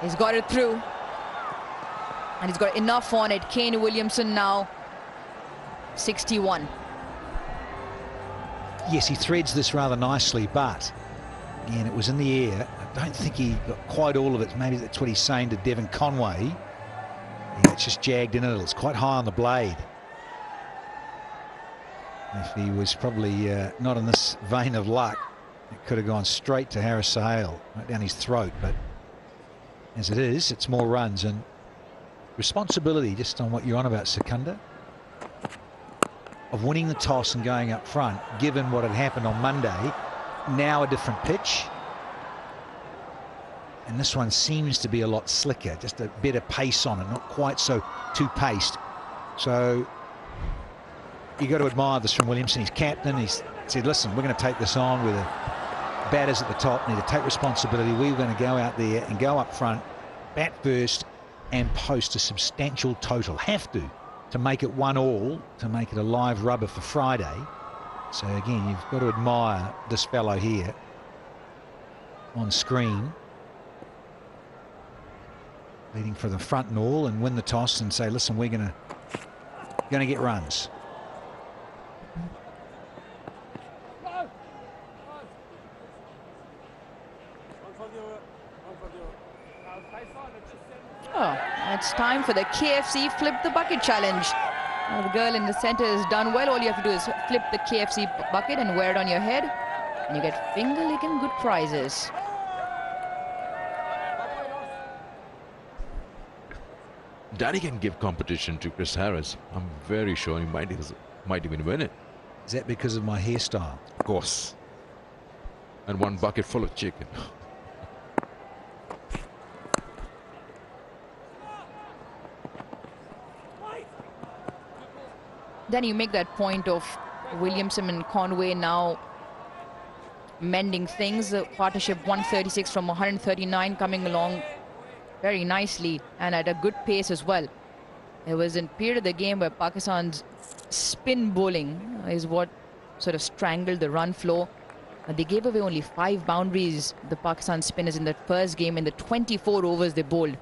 He's got it through, and he's got enough on it. Kane Williamson now 61. Yes, he threads this rather nicely, but again, it was in the air. I don't think he got quite all of it. Maybe that's what he's saying to Devon Conway. Yeah, it's just jagged in a little. It's quite high on the blade. If he was probably not in this vein of luck, it could have gone straight to Haris Sohail, right down his throat. But as it is, it's more runs and responsibility, just on what you're on about, Secunda, of winning the toss and going up front, given what had happened on Monday. Now a different pitch, and this one seems to be a lot slicker, just a better pace on it, not quite so too paced. So you got to admire this from Williamson. He's captain. He's said, listen, we're going to take this on with the batters at the top, need to take responsibility. We're going to go out there and go up front, bat first, and post a substantial total. Have to make it 1-1, to make it a live rubber for Friday. So again, you've got to admire this fellow here on screen, leading for the front and all, and win the toss and say, listen, we're going to get runs. Oh, it's time for the KFC Flip the Bucket Challenge. The girl in the center has done well. All you have to do is flip the KFC bucket and wear it on your head, and you get finger-licking good prizes. Danny can give competition to Chris Harris. I'm very sure he might even win it. Is that because of my hairstyle? Of course. And one bucket full of chicken. Then you make that point of Williamson and Conway now mending things. The partnership 136 from 139 coming along very nicely and at a good pace as well. There was a period of the game where Pakistan's spin bowling is what sort of strangled the run flow. They gave away only 5 boundaries, the Pakistan spinners, in the first game in the 24 overs they bowled.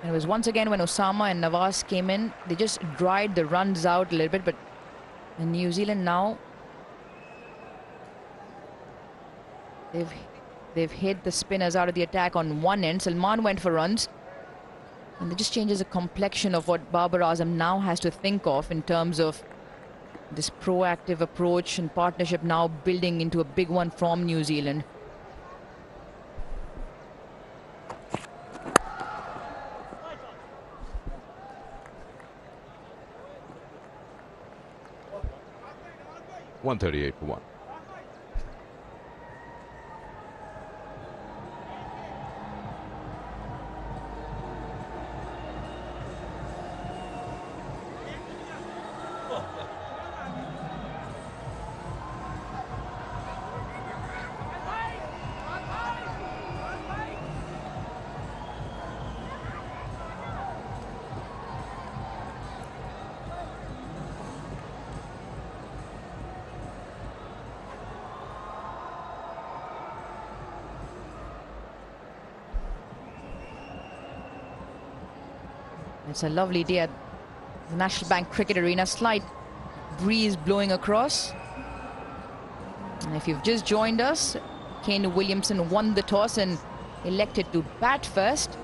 And it was once again when Osama and Nawaz came in, they just dried the runs out a little bit, but in New Zealand now, they've hit the spinners out of the attack on one end. Salman went for runs. And it just changes the complexion of what Babar Azam now has to think of in terms of this proactive approach and partnership now building into a big one from New Zealand. $138 for 1. It's a lovely day at the National Bank Cricket Arena. Slight breeze blowing across. And if you've just joined us, Kane Williamson won the toss and elected to bat first.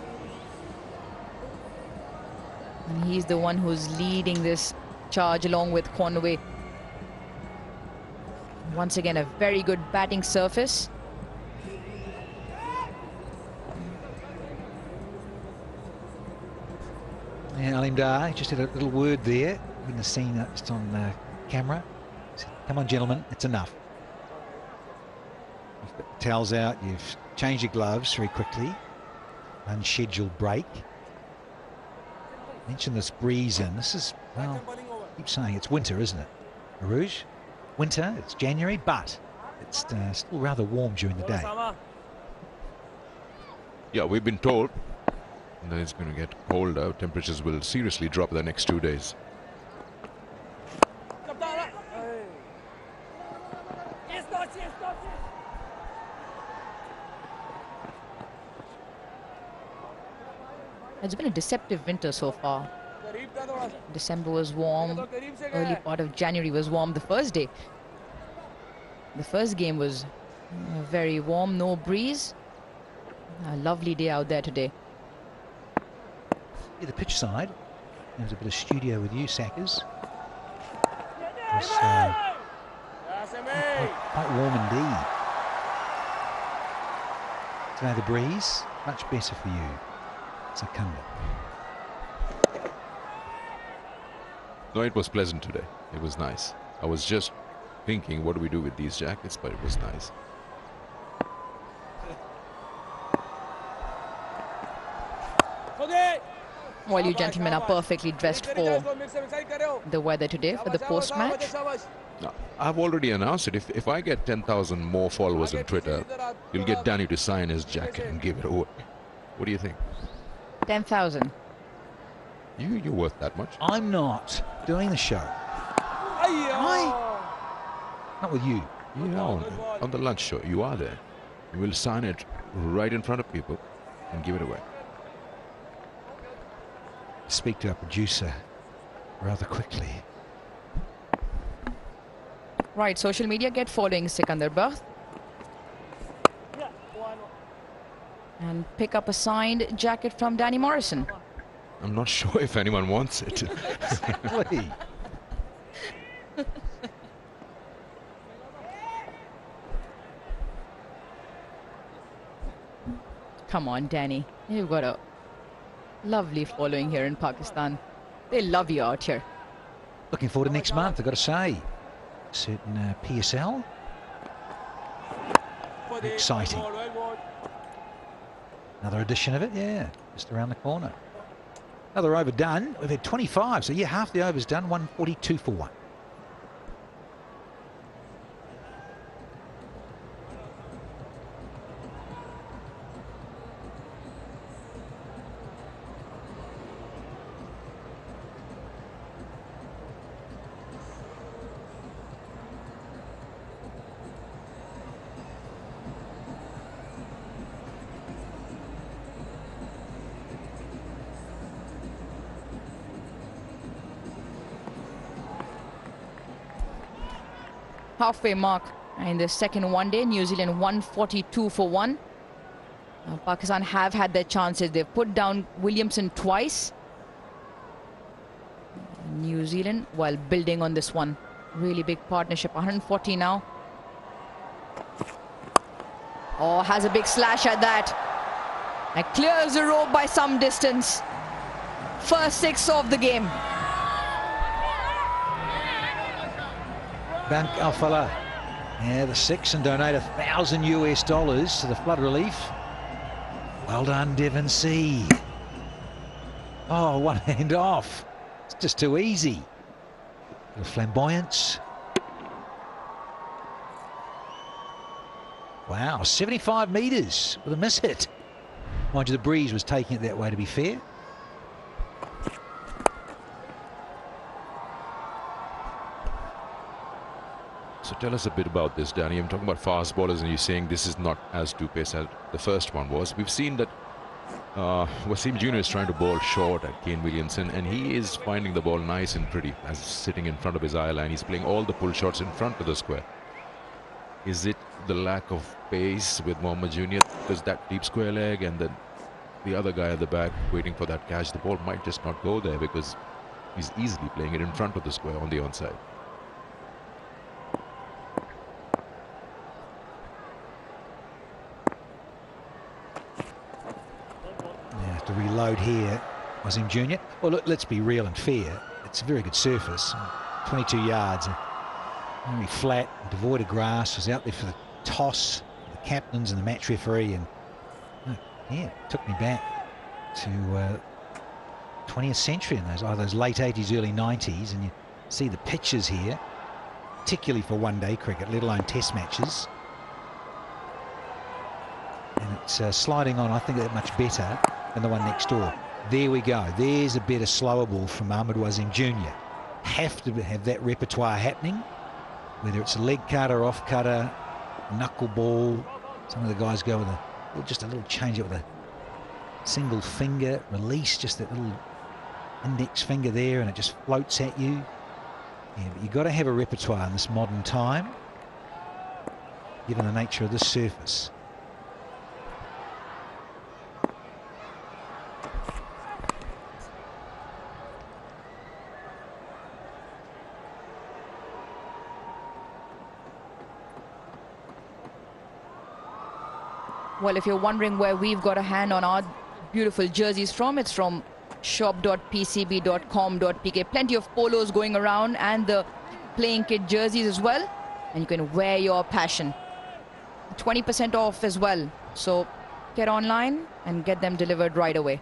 And he's the one who's leading this charge along with Conway. Once again, a very good batting surface. And Alim Dar just had a little word there. You wouldn't have seen that just on camera. He said, "Come on, gentlemen, it's enough. You've got the towels out, you've changed your gloves very quickly. Unscheduled break. Mention this breeze in. This is, well, I keep saying it's winter, isn't it? Aruj? Winter, it's January, but it's still rather warm during the day." Yeah, we've been told that it's going to get colder. Temperatures will seriously drop the next 2 days. It's been a deceptive winter so far. December was warm. Early part of January was warm the first day. The first game was very warm, no breeze. A lovely day out there today. Yeah, the pitch side. There's a bit of studio with you, Sackers. It's quite warm indeed. Today the breeze, much better for you, Sakanda. No, it was pleasant today. It was nice. I was just thinking, what do we do with these jackets? But it was nice. Well, you gentlemen are perfectly dressed for the weather today, for the post-match. No, I've already announced it. If I get 10,000 more followers on Twitter, you'll get Danny to sign his jacket and give it away. What do you think? 10,000. You're worth that much. I'm not doing the show. Not with you. You know, on the lunch show, you are there. You will sign it right in front of people and give it away. Speak to our producer rather quickly. Right, social media, get following Sikandar Bakht. And pick up a signed jacket from Danny Morrison. I'm not sure if anyone wants it. Exactly. Come on, Danny. You've got a lovely following here in Pakistan. They love you out here. Looking forward to next month, I've got to say. Certain PSL. Exciting. Another edition of it, yeah, just around the corner. Another over done. We've had 25, so yeah, half the overs done, 142 for 1. halfway mark in the second one day. New Zealand 142 for 1. Pakistan have had their chances. They've put down Williamson twice. New Zealand, while building on this one. Really big partnership. 140 now. Oh, has a big slash at that. And clears the rope by some distance. First 6 of the game. Bank Al-Falah. Yeah, the 6 and donate $1,000 US to the flood relief. Well done, Devon C. Oh, one hand off. It's just too easy. The flamboyance. Wow, 75 metres with a miss hit. Mind you, the breeze was taking it that way, to be fair. So tell us a bit about this, Danny. I'm talking about fast bowlers, and you're saying this is not as two-pace as the first one was. We've seen that Wasim Jr. is trying to bowl short at Kane Williamson, and he is finding the ball nice and pretty as sitting in front of his eye line. He's playing all the pull shots in front of the square. Is it the lack of pace with Mohammad Jr.? Because that deep square leg and then the other guy at the back waiting for that catch, the ball might just not go there because he's easily playing it in front of the square on the onside. To reload here, Wasim Jr. Well, look, let's be real and fair. It's a very good surface, 22 yards, very flat, devoid of grass. Was out there for the toss, the captains and the match referee, and yeah, it took me back to 20th century in those late 80s, early 90s, and you see the pitches here, particularly for one-day cricket, let alone test matches. And it's sliding on, I think, that much better than the one next door. There we go. There's a better slower ball from Ahmed Wasim Jr. Have to have that repertoire happening, whether it's a leg cutter, off cutter, knuckle ball. Some of the guys go with just a little change it with a single finger release, just that little index finger there, and it just floats at you. Yeah, but you've got to have a repertoire in this modern time, given the nature of this surface. Well, if you're wondering where we've got a hand on our beautiful jerseys from, it's from shop.pcb.com.pk. Plenty of polos going around and the playing kit jerseys as well. And you can wear your passion. 20% off as well. So get online and get them delivered right away.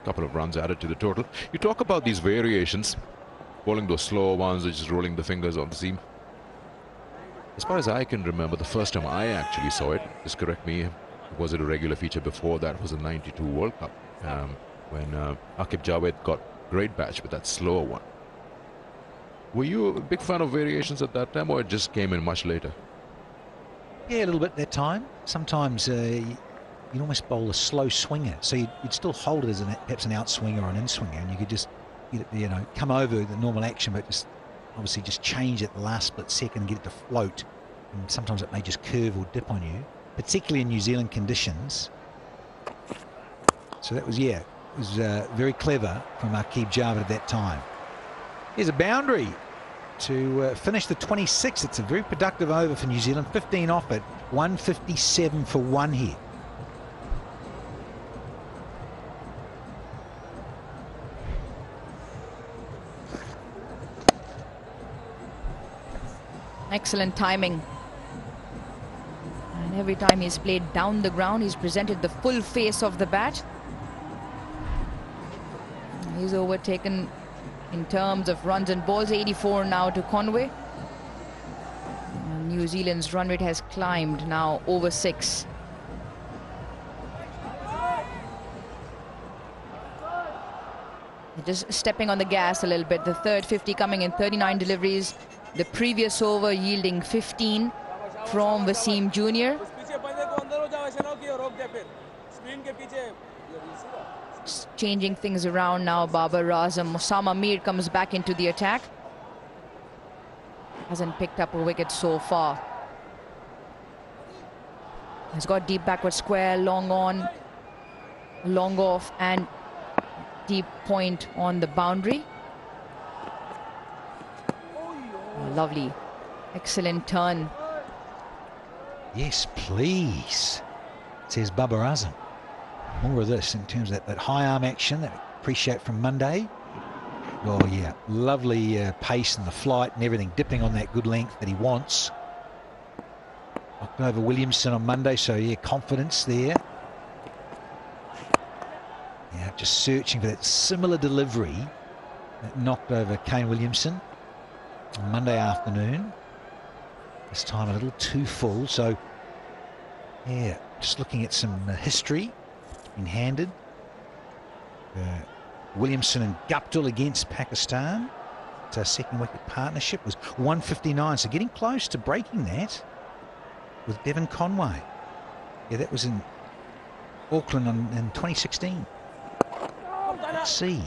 Couple of runs added to the total. You talk about these variations, bowling those slower ones, which is rolling the fingers on the seam. As far as I can remember, the first time I actually saw it, just correct me, was it a regular feature before that? Was the '92 World Cup when Aqib Javed got great batch with that slower one. Were you a big fan of variations at that time, or it just came in much later? Yeah, a little bit that time. Sometimes you'd almost bowl a slow swinger, so you'd still hold it as perhaps an outswinger or an inswinger, and you could just, you know, come over the normal action, but just obviously just change it the last split second and get it to float. And sometimes it may just curve or dip on you, particularly in New Zealand conditions. So that was, yeah, it was very clever from Aqib Javed at that time. Here's a boundary to finish the 26. It's a very productive over for New Zealand. 15 off it, 157 for 1 here. Excellent timing. And every time he's played down the ground, he's presented the full face of the bat. He's overtaken in terms of runs and balls, 84 now to Conway. And New Zealand's run rate has climbed now over 6. Just stepping on the gas a little bit. The third 50 coming in 39 deliveries. The previous over yielding 15 from Wasim Jr. Changing things around now, Babar Azam. Osama Mir comes back into the attack. Hasn't picked up a wicket so far. He's got deep backward square, long on, long off, and deep point on the boundary. Oh, lovely. Excellent turn. Yes, please, says Babar Azam. More of this in terms of that high arm action that we appreciate from Monday. Oh yeah, lovely pace in the flight and everything, dipping on that good length that he wants. Knocked over Williamson on Monday, so yeah, confidence there. Yeah, just searching for that similar delivery that knocked over Kane Williamson on Monday afternoon. This time a little too full, so yeah, just looking at some history in handed. Williamson and Guptill against Pakistan. It's our second wicket partnership was 159, so getting close to breaking that with Devon Conway. Yeah, that was in Auckland in 2016. Let's see.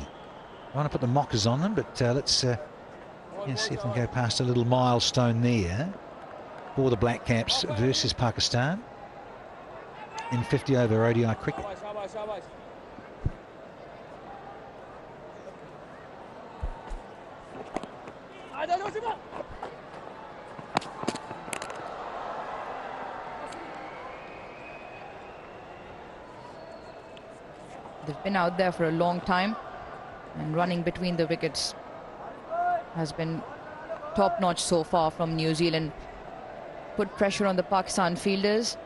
I want to put the mockers on them, but let's see if we can go past a little milestone there for the Black Caps versus Pakistan in 50 over ODI cricket. They've been out there for a long time, and running between the wickets has been top-notch so far from New Zealand. Put pressure on the Pakistan fielders.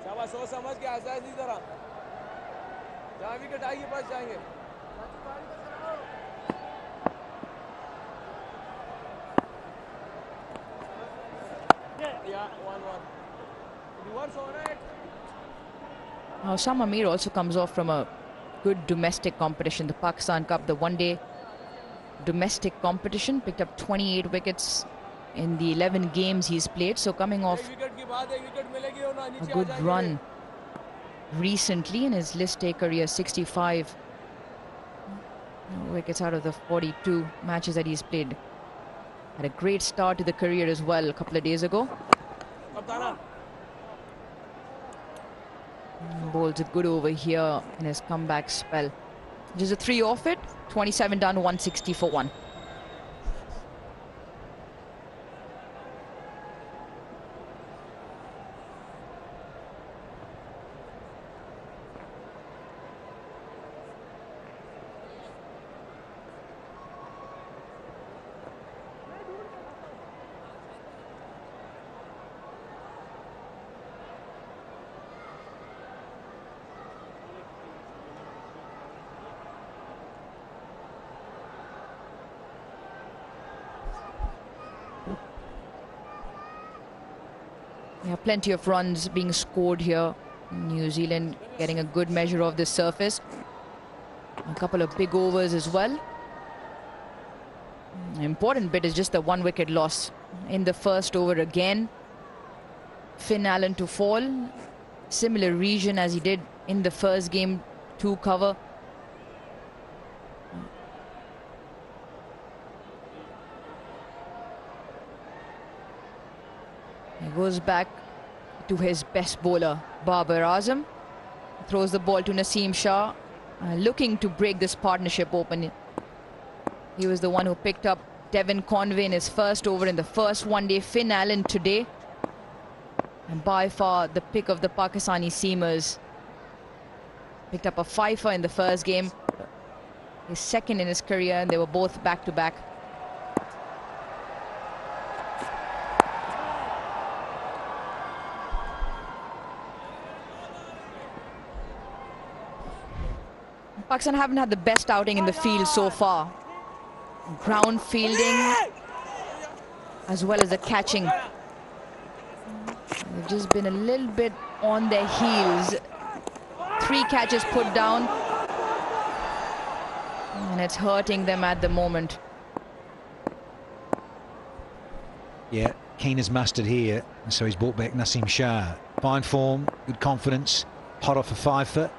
Osama Mir also comes off from a good domestic competition, the Pakistan Cup, the one-day domestic competition. Picked up 28 wickets in the 11 games he's played, so coming off a good run recently in his list A career, 65 wickets out of the 42 matches that he's played. Had a great start to the career as well a couple of days ago. Bowls it good over here in his comeback spell. Just a 3 off it, 27 done, 160 for 1. Yeah, plenty of runs being scored here. New Zealand getting a good measure of this surface. A couple of big overs as well. Important bit is just the 1 wicket loss in the first over again. Finn Allen to fall. Similar region as he did in the first game, 2 cover. He goes back to his best bowler, Babar Azam. Throws the ball to Naseem Shah, looking to break this partnership open. He was the one who picked up Devon Conway in his first over in the first one-day. Finn Allen today. And by far the pick of the Pakistani seamers. Picked up a fifer in the first game. His second in his career, and they were both back-to-back. Pakistan haven't had the best outing in the field so far. Ground fielding as well as the catching. They've just been a little bit on their heels. 3 catches put down, and it's hurting them at the moment. Yeah, keen as mustard here, and so he's brought back Naseem Shah. Fine form, good confidence. hot off a 5-foot,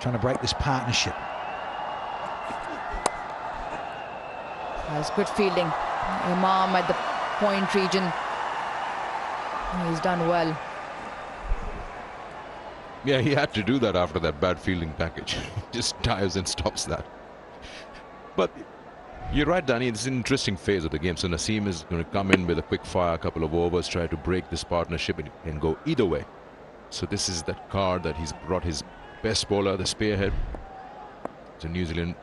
trying to break this partnership. That's good fielding. Imam at the point region. He's done well. Yeah, he had to do that after that bad fielding package. Just dives and stops that. But you're right, Danny, it's an interesting phase of the game. So Naseem is going to come in with a quick fire, a couple of overs, try to break this partnership and go either way. So this is that card that he's brought his best bowler, the spearhead. So New Zealand,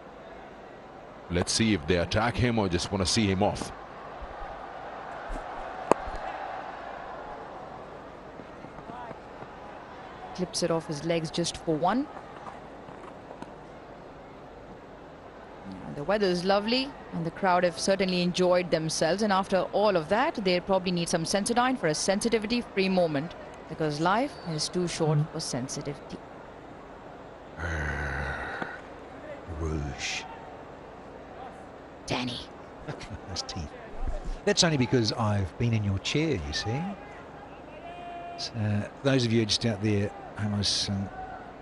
let's see if they attack him or just want to see him off. Clips it off his legs just for one. The weather is lovely and the crowd have certainly enjoyed themselves, and after all of that they probably need some Sensodyne for a sensitivity-free moment, because life is too short for sensitivity. Rouge. Danny. Those teeth. That's only because I've been in your chair, you see. So, those of you just out there, I was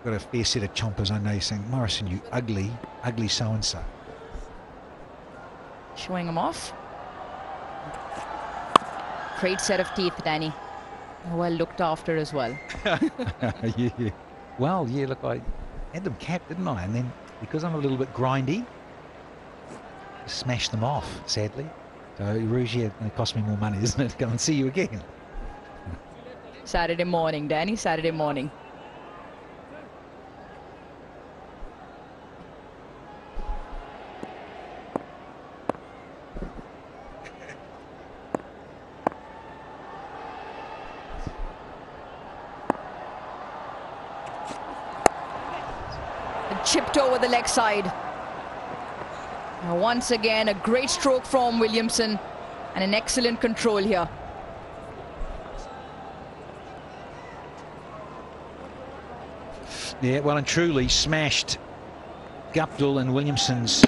got a fair set of chompers. I know you're saying, Morrison, you ugly so-and-so. Showing him off. Great set of teeth, Danny. Well looked after as well. Yeah. Well, yeah, look, I had them capped, didn't I? And then, because I'm a little bit grindy, smashed them off, sadly. So, Rouge, yeah, it cost me more money, isn't it? Go and see you again. Saturday morning, Danny, Saturday morning. Chipped over the leg side. Now once again, a great stroke from Williamson and an excellent control here. Yeah, well and truly smashed Guptill and Williamson's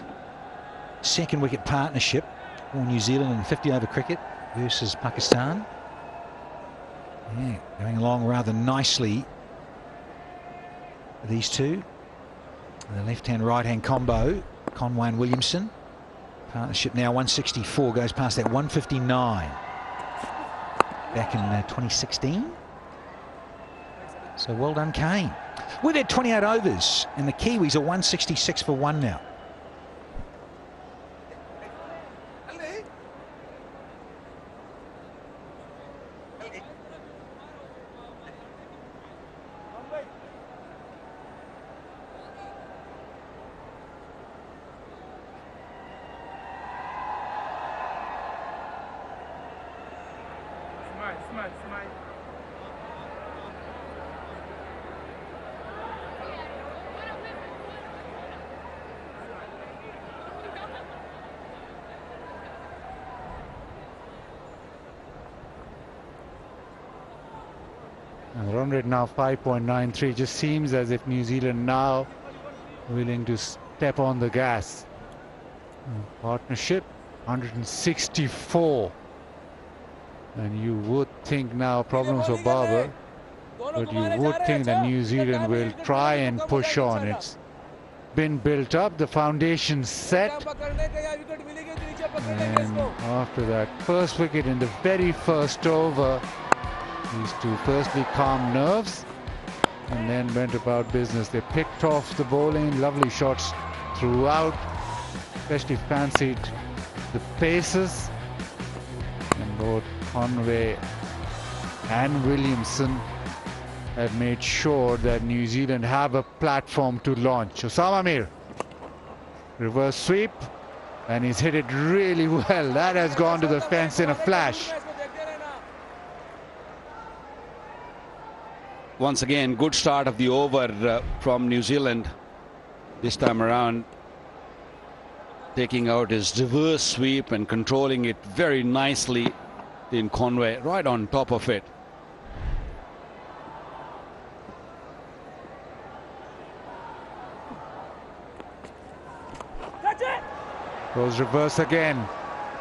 second wicket partnership for New Zealand in 50 over cricket versus Pakistan. Yeah, going along rather nicely, these two. The left-hand, right-hand combo, Conway and Williamson. Partnership now 164, goes past that 159 back in 2016. So well done, Kane. We've had 28 overs, and the Kiwis are 166 for one now. Smile. And run rate now 5.93. Just seems as if New Zealand now willing to step on the gas. Partnership 164. And you would think now problems for Barber, but you would think that New Zealand will try and push on. It's been built up, the foundation set, and after that first wicket in the very first over, these two firstly calmed nerves and then went about business. They picked off the bowling, lovely shots throughout, especially fancied the paces, and both Conway and Williamson have made sure that New Zealand have a platform to launch. Osama Mir, reverse sweep, and he's hit it really well. That has gone to the fence in a flash. Once again, good start of the over from New Zealand. This time around, taking out his reverse sweep and controlling it very nicely in Conway, right on top of it. Goes reverse again,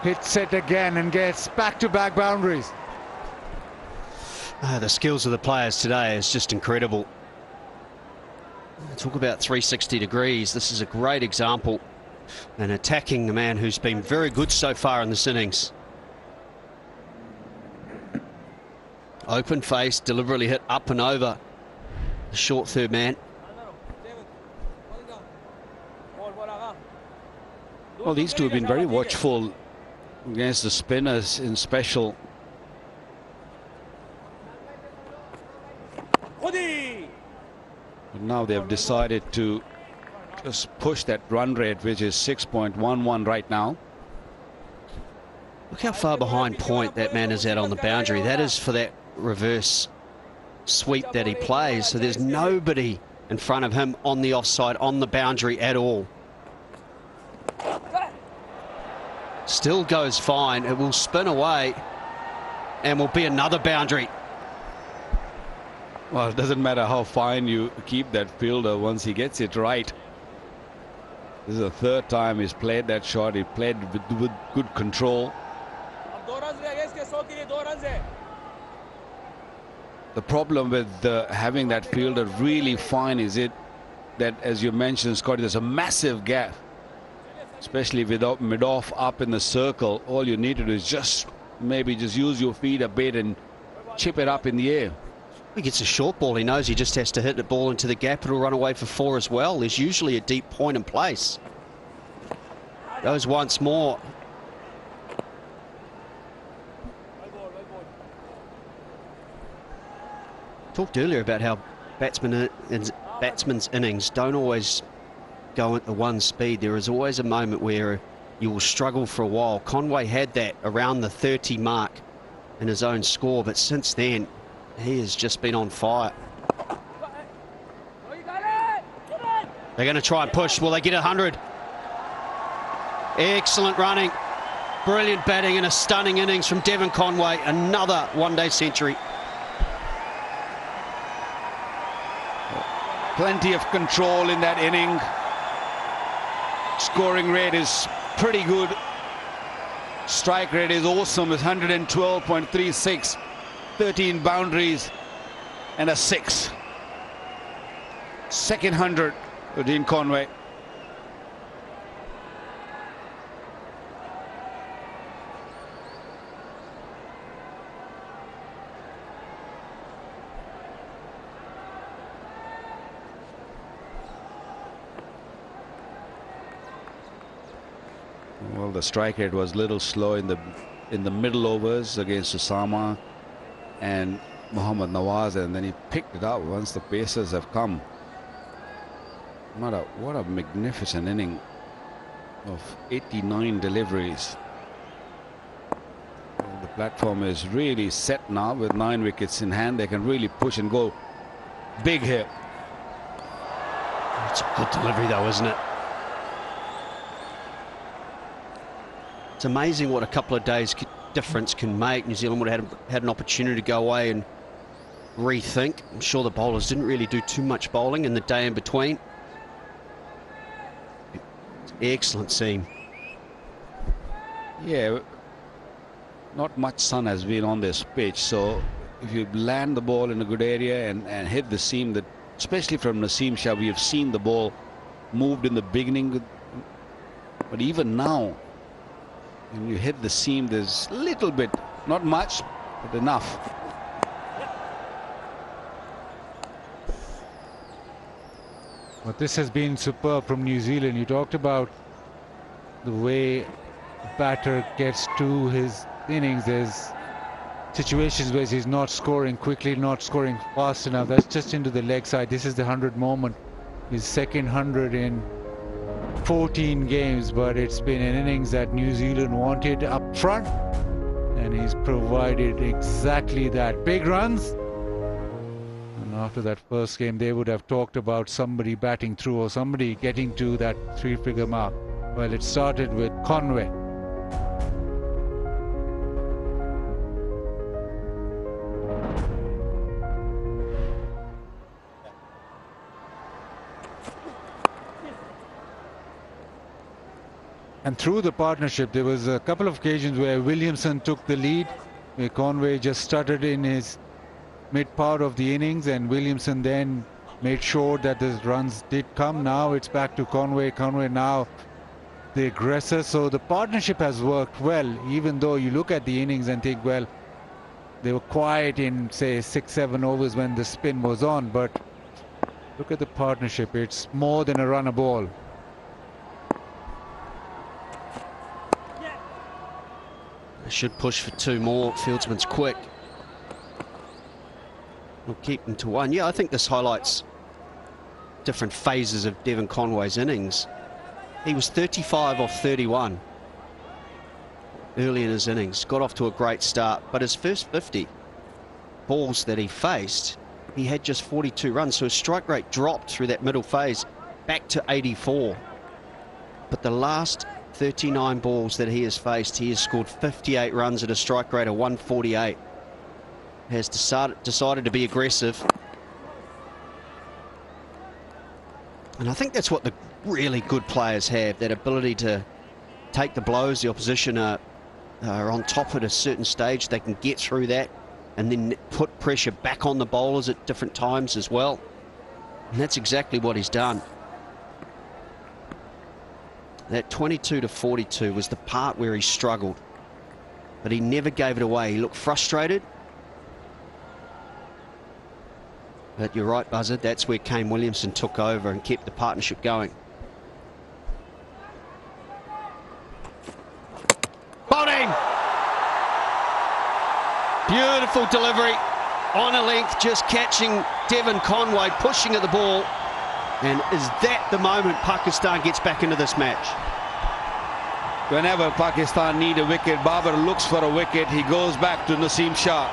hits it again and gets back-to-back boundaries. The skills of the players today is just incredible. Talk about 360 degrees. This is a great example. And attacking the man who's been very good so far in this innings. Open face, deliberately hit up and over the short third man. Well, these two have been very watchful against the spinners in special. But now they've decided to just push that run rate, which is 6.11 right now. Look how far behind point that man is at on the boundary. That is for that reverse sweep that he plays. So there's nobody in front of him on the offside, on the boundary at all. Still goes fine. It will spin away and will be another boundary. Well, it doesn't matter how fine you keep that fielder once he gets it right. This is the third time he's played that shot. He played with good control. The problem with having that fielder really fine is that, as you mentioned, Scotty, there's a massive gap, especially without mid-off up in the circle. All you need to do is maybe just use your feet a bit and chip it up in the air. He gets a short ball. He knows he just has to hit the ball into the gap. It'll run away for 4 as well. There's usually a deep point in place. Goes once more. Talked earlier about how batsmen's innings don't always go at the one speed. There is always a moment where you will struggle for a while. Conway had that around the 30 mark in his own score, but since then he has just been on fire. They're going to try and push. Will they get 100? Excellent running. Brilliant batting and a stunning innings from Devon Conway. Another one-day century. Plenty of control in that inning. Scoring rate is pretty good. Strike rate is awesome. It's 112.36. 13 boundaries and a 6. Second 100 for Dean Conway. Well, the strike rate was a little slow in the middle overs against Osama and Mohammad Nawaz, and then he picked it up once the pacers have come. What a magnificent inning of 89 deliveries. Well, the platform is really set now with 9 wickets in hand. They can really push and go big here. It's a good delivery though, isn't it? It's amazing what a couple of days difference can make. New Zealand would have had an opportunity to go away and rethink. I'm sure the bowlers didn't really do too much bowling in the day in between. Excellent seam. Yeah, not much sun has been on this pitch, so if you land the ball in a good area and hit the seam, that especially from Naseem Shah, we have seen the ball moved in the beginning, but even now when you hit the seam, there's a little bit, not much, but enough. But this has been superb from New Zealand. You talked about the way a batter gets to his innings. There's situations where he's not scoring quickly, not scoring fast enough. That's just into the leg side. This is the 100 moment. His second 100 in 14 games, but it's been an innings that New Zealand wanted up front, and he's provided exactly that. Big runs, and after that first game they would have talked about somebody batting through or somebody getting to that 3-figure mark. Well, it started with Conway. And through the partnership, there was a couple of occasions where Williamson took the lead, where Conway just stuttered in his mid part of the innings, and Williamson then made sure that the runs did come. Now it's back to Conway. Conway now the aggressor. So the partnership has worked well, even though you look at the innings and think, well, they were quiet in, say, 6-7 overs when the spin was on. But look at the partnership. It's more than a run a ball. They should push for 2 more. Fieldsman's quick. We'll keep them to 1. Yeah, I think this highlights different phases of Devon Conway's innings. He was 35 off 31 early in his innings. Got off to a great start, but his first 50 balls that he faced, he had just 42 runs, so his strike rate dropped through that middle phase back to 84. But the last 39 balls that he has faced, he has scored 58 runs at a strike rate of 148. Has decided to be aggressive. And I think that's what the really good players have, that ability to take the blows. The opposition are on top at a certain stage. They can get through that and then put pressure back on the bowlers at different times as well. And that's exactly what he's done. That 22 to 42 was the part where he struggled, but he never gave it away. He looked frustrated. But you're right, Buzzard, that's where Kane Williamson took over and kept the partnership going. Bowling! Beautiful delivery on a length, just catching Devon Conway, pushing at the ball. And is that the moment Pakistan gets back into this match? Whenever Pakistan need a wicket, Babar looks for a wicket. He goes back to Naseem Shah.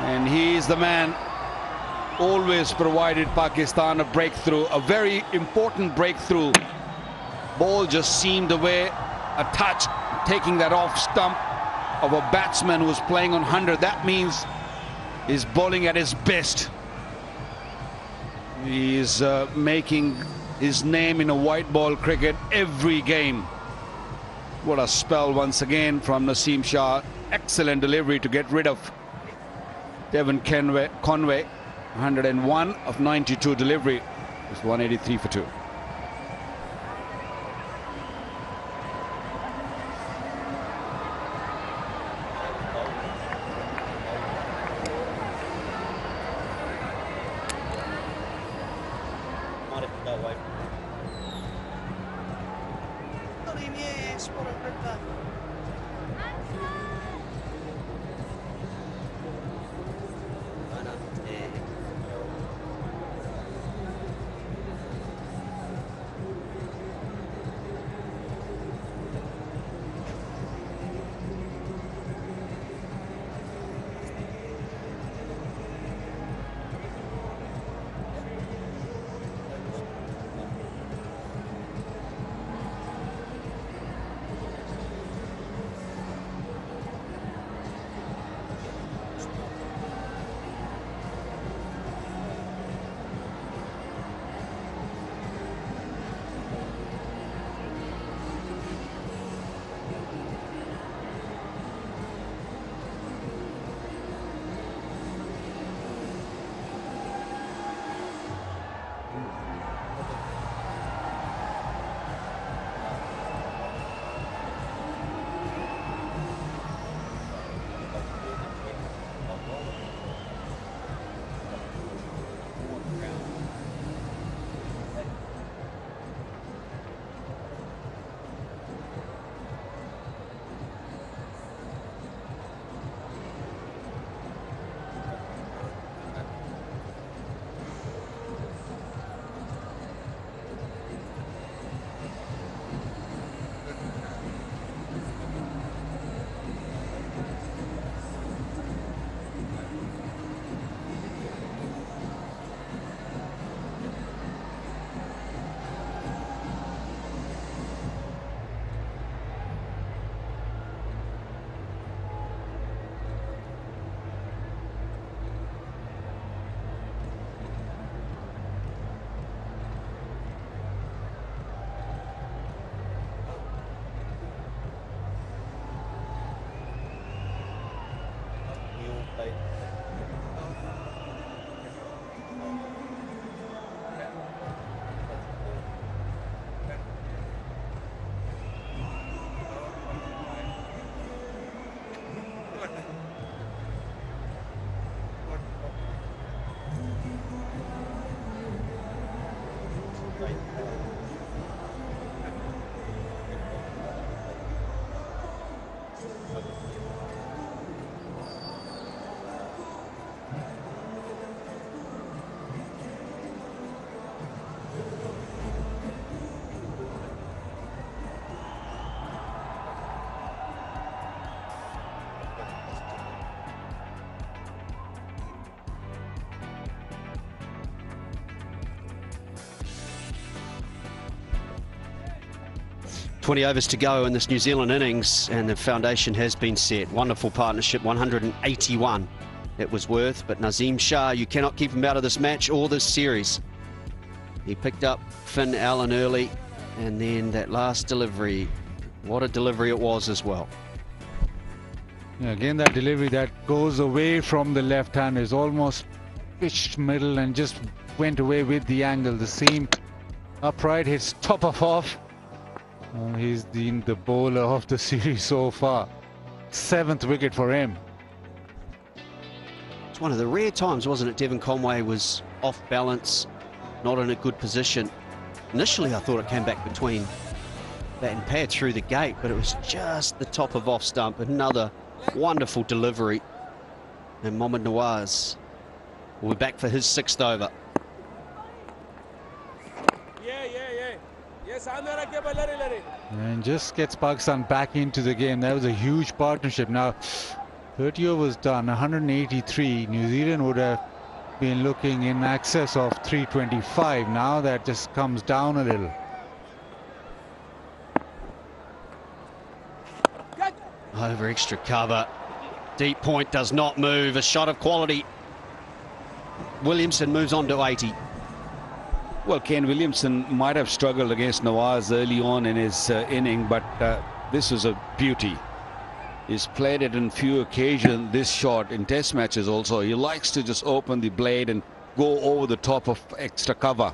And he is the man always provided Pakistan a breakthrough, a very important breakthrough. Ball just seemed away, a touch, taking that off stump of a batsman who's playing on 100. That means he's bowling at his best. He's making his name in a white ball cricket every game. What a spell once again from Naseem Shah. Excellent delivery to get rid of Devon Conway. 101 of 92 delivery. It's 183 for 2. 20 overs to go in this New Zealand innings, and the foundation has been set. Wonderful partnership, 181 it was worth, but Nazim Shah, you cannot keep him out of this match or this series. He picked up Finn Allen early, and then that last delivery, what a delivery it was as well. Yeah, again, that delivery that goes away from the left hand is almost pitched middle and just went away with the angle. The seam upright hits top of off. He's been the bowler of the series so far. 7th wicket for him. It's one of the rare times, wasn't it? Devon Conway was off balance, not in a good position. Initially, I thought it came back between bat and pad through the gate, but it was just the top of off stump. Another wonderful delivery. And Mohammad Nawaz will be back for his 6th over. And just gets Pakistan back into the game. That was a huge partnership. Now 30 overs done, 183. New Zealand would have been looking in excess of 325. Now that just comes down a little. Over extra cover. Deep point does not move. A shot of quality. Williamson moves on to 80. Well, Kane Williamson might have struggled against Nawaz early on in his inning, but this was a beauty. He's played it on few occasions, this shot, in test matches also. He likes to just open the blade and go over the top of extra cover.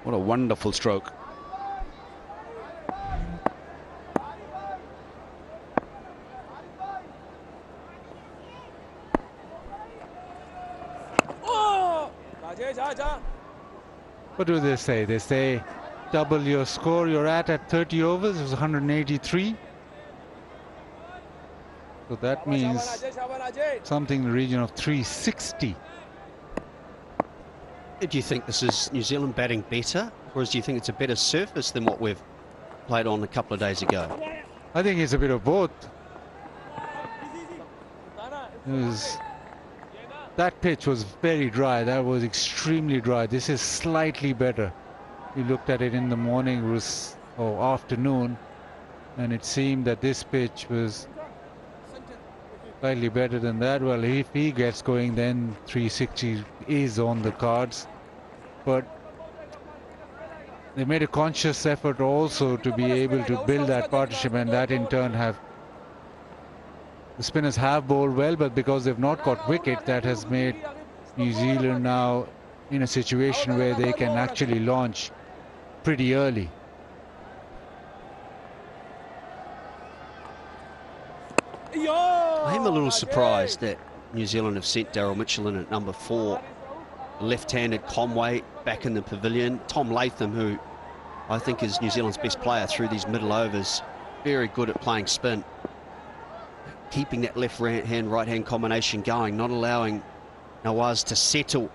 What a wonderful stroke. What do they say? They say double your score you're at 30 overs. It was 183. So that means something in the region of 360. Do you think this is New Zealand batting better, or do you think it's a better surface than what we've played on a couple of days ago? I think it's a bit of both. That pitch was very dry. That was extremely dry. This is slightly better. We looked at it in the morning or afternoon, and it seemed that this pitch was slightly better than that. Well, if he gets going, then 360 is on the cards. But they made a conscious effort also to be able to build that partnership, and that in turn the spinners have bowled well, but because they've not got wicket, that has made New Zealand now in a situation where they can actually launch pretty early. I am a little surprised that New Zealand have sent Daryl Mitchell in at number 4. Left-handed Conway back in the pavilion. Tom Latham, who I think is New Zealand's best player through these middle overs, very good at playing spin. Keeping that left-hand, right-hand combination going, not allowing Nawaz to settle.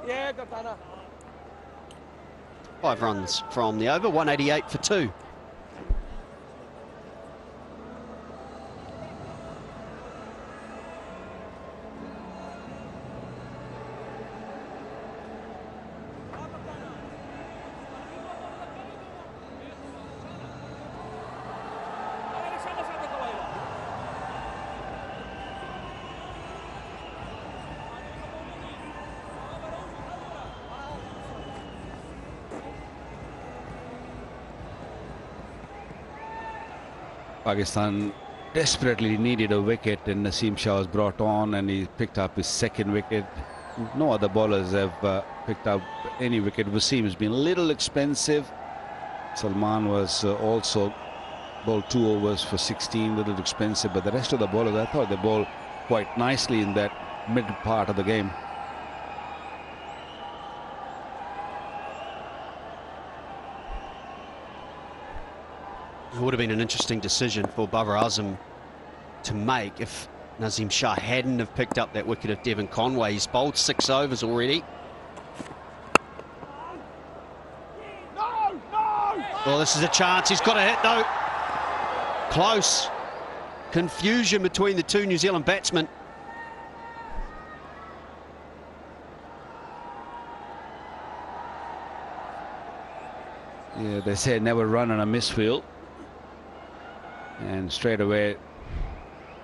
Yeah, Kaptana. 5 runs from the over, 188 for 2. Pakistan desperately needed a wicket, and Naseem Shah was brought on and he picked up his 2nd wicket. No other bowlers have picked up any wicket. Wasim has been a little expensive. Salman was also bowled 2 overs for 16, a little expensive, but the rest of the bowlers, I thought they bowled quite nicely in that mid part of the game. It would have been an interesting decision for Babar Azam to make if Nazim Shah hadn't have picked up that wicket of Devon Conway. He's bowled 6 overs already. Oh, this is a chance. He's got a hit, though. Close. Confusion between the two New Zealand batsmen. Yeah, they say never run on a misfield. And straight away,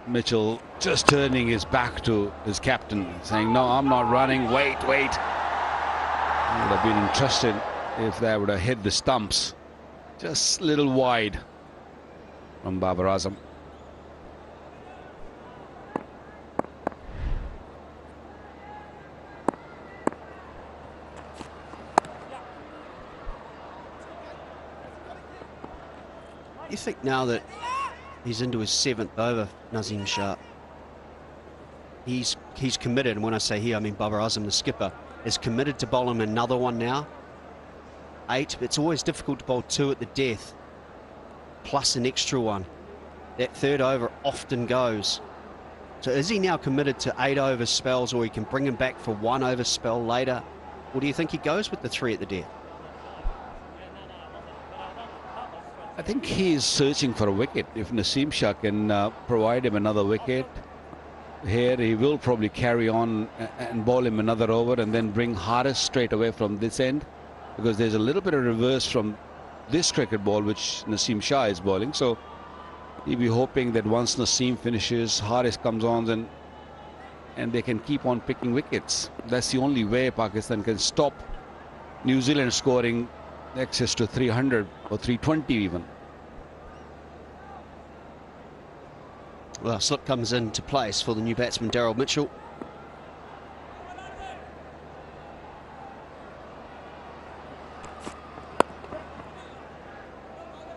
Mitchell just turning his back to his captain, saying, no, I'm not running, wait. He would have been interested if they would have hit the stumps. Just a little wide from Babar Azam. You think now that he's into his 7th over, Nazim Shah, he's committed, and when I say he, I mean Babar Azam, the skipper, is committed to bowl him another one now. 8, it's always difficult to bowl 2 at the death, plus an extra one. That 3rd over often goes. So is he now committed to 8 over spells, or he can bring him back for 1 over spell later? Or do you think he goes with the 3 at the death? I think he is searching for a wicket. If Naseem Shah can provide him another wicket here, he will probably carry on and bowl him another over and then bring Haris straight away from this end, because there's a little bit of reverse from this cricket ball which Naseem Shah is bowling. So he'll be hoping that once Naseem finishes, Haris comes on and they can keep on picking wickets. That's the only way Pakistan can stop New Zealand scoring excess to 300 or 320 even. Well, slip comes into place for the new batsman, Daryl Mitchell.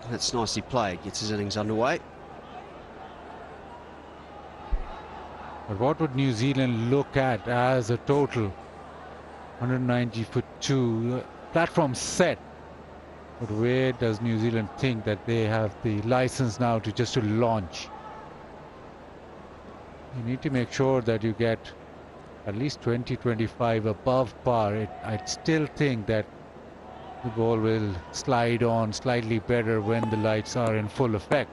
That's nicely played, gets his innings underway. But what would New Zealand look at as a total? 190 for 2, platform set. But where does New Zealand think that they have the license now to just to launch? You need to make sure that you get at least 20-25 above par. I'd still think that the ball will slide on slightly better when the lights are in full effect.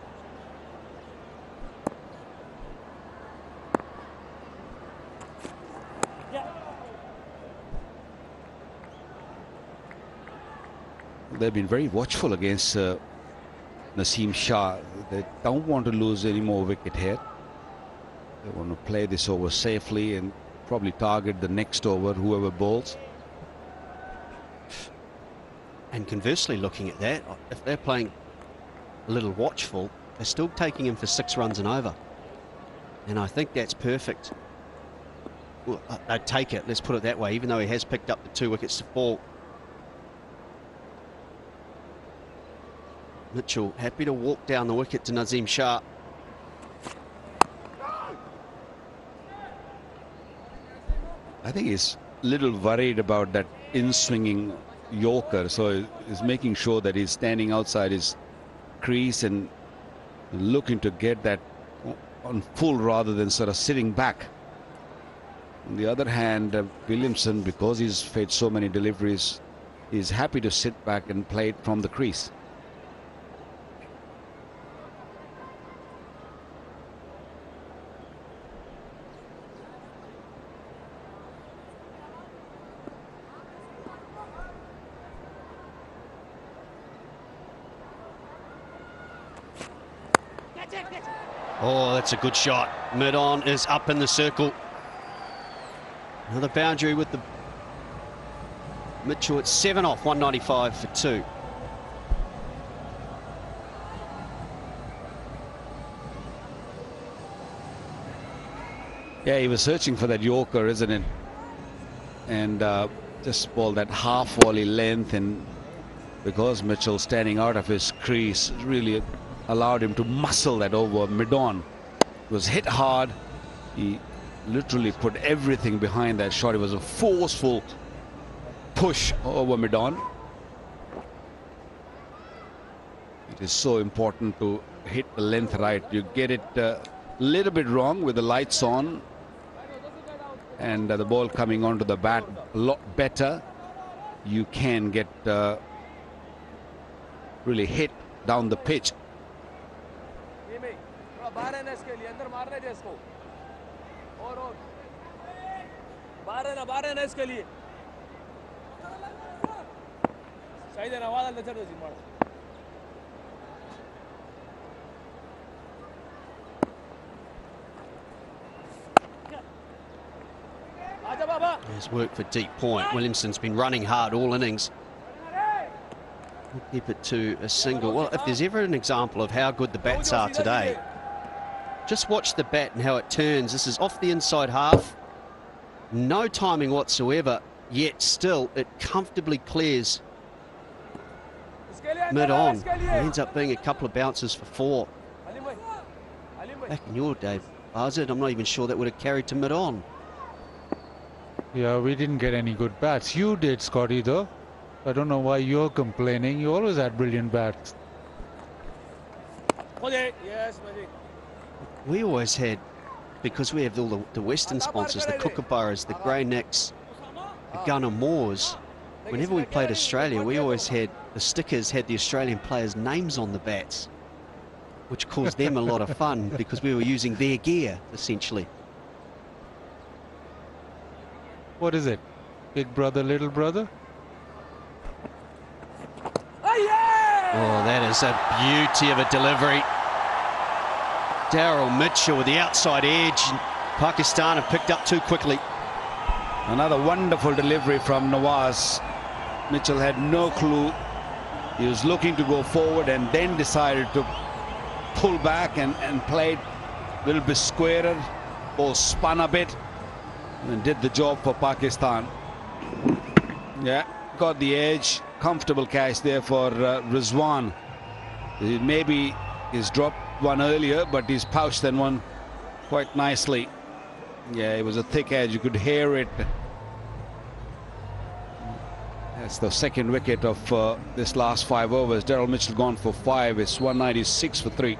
They've been very watchful against Naseem Shah. They don't want to lose any more wicket here. They want to play this over safely and probably target the next over, whoever bowls. And conversely, looking at that, if they're playing a little watchful, they're still taking him for 6 runs and over. And I think that's perfect. Well, I'd take it, let's put it that way, even though he has picked up the 2 wickets to fall. Mitchell happy to walk down the wicket to Nazim Shah. I think he's a little worried about that in-swinging Yorker, so he's making sure that he's standing outside his crease and looking to get that on full rather than sort of sitting back. On the other hand, Williamson, because he's faced so many deliveries, is happy to sit back and play it from the crease. Oh, that's a good shot. Mid-on is up in the circle. Another boundary with the Mitchell at 7 off, 195 for 2. Yeah, he was searching for that Yorker, isn't it? And just ball that half volley length, and because Mitchell standing out of his crease really allowed him to muscle that over mid-on. It was hit hard. He literally put everything behind that shot. It was a forceful push over mid-on. It is so important to hit the length right. You get it a little bit wrong with the lights on and the ball coming onto the bat a lot better. You can get really hit down the pitch. There's work for deep point. Williamson's been running hard all innings. Keep it to a single. Well, if there's ever an example of how good the bats are today, just watch the bat and how it turns. This is off the inside half. No timing whatsoever, yet still it comfortably clears mid-on. It ends up being a couple of bounces for 4. Back in your day, Buzzard, I'm not even sure that would have carried to mid-on. Yeah, we didn't get any good bats. You did, Scotty, though. I don't know why you're complaining. You always had brilliant bats. We always had, because we have all the Western sponsors, the Kookaburras, the Grey Nicks, the Gunner Moors. Whenever we played Australia, we always had, the stickers had the Australian players' names on the bats, which caused them a lot of fun because we were using their gear, essentially. What is it? Big brother, little brother? Oh, that is a beauty of a delivery. Daryl Mitchell with the outside edge. Pakistan have picked up too quickly. Another wonderful delivery from Nawaz. Mitchell had no clue. He was looking to go forward and then decided to pull back and played a little bit squarer. Ball spun a bit and did the job for Pakistan. Yeah, got the edge. Comfortable catch there for Rizwan. Maybe he's dropped one earlier, but he's pouched that one quite nicely. Yeah, it was a thick edge. You could hear it. That's the second wicket of this last 5 overs. Daryl Mitchell gone for 5. It's 196 for 3.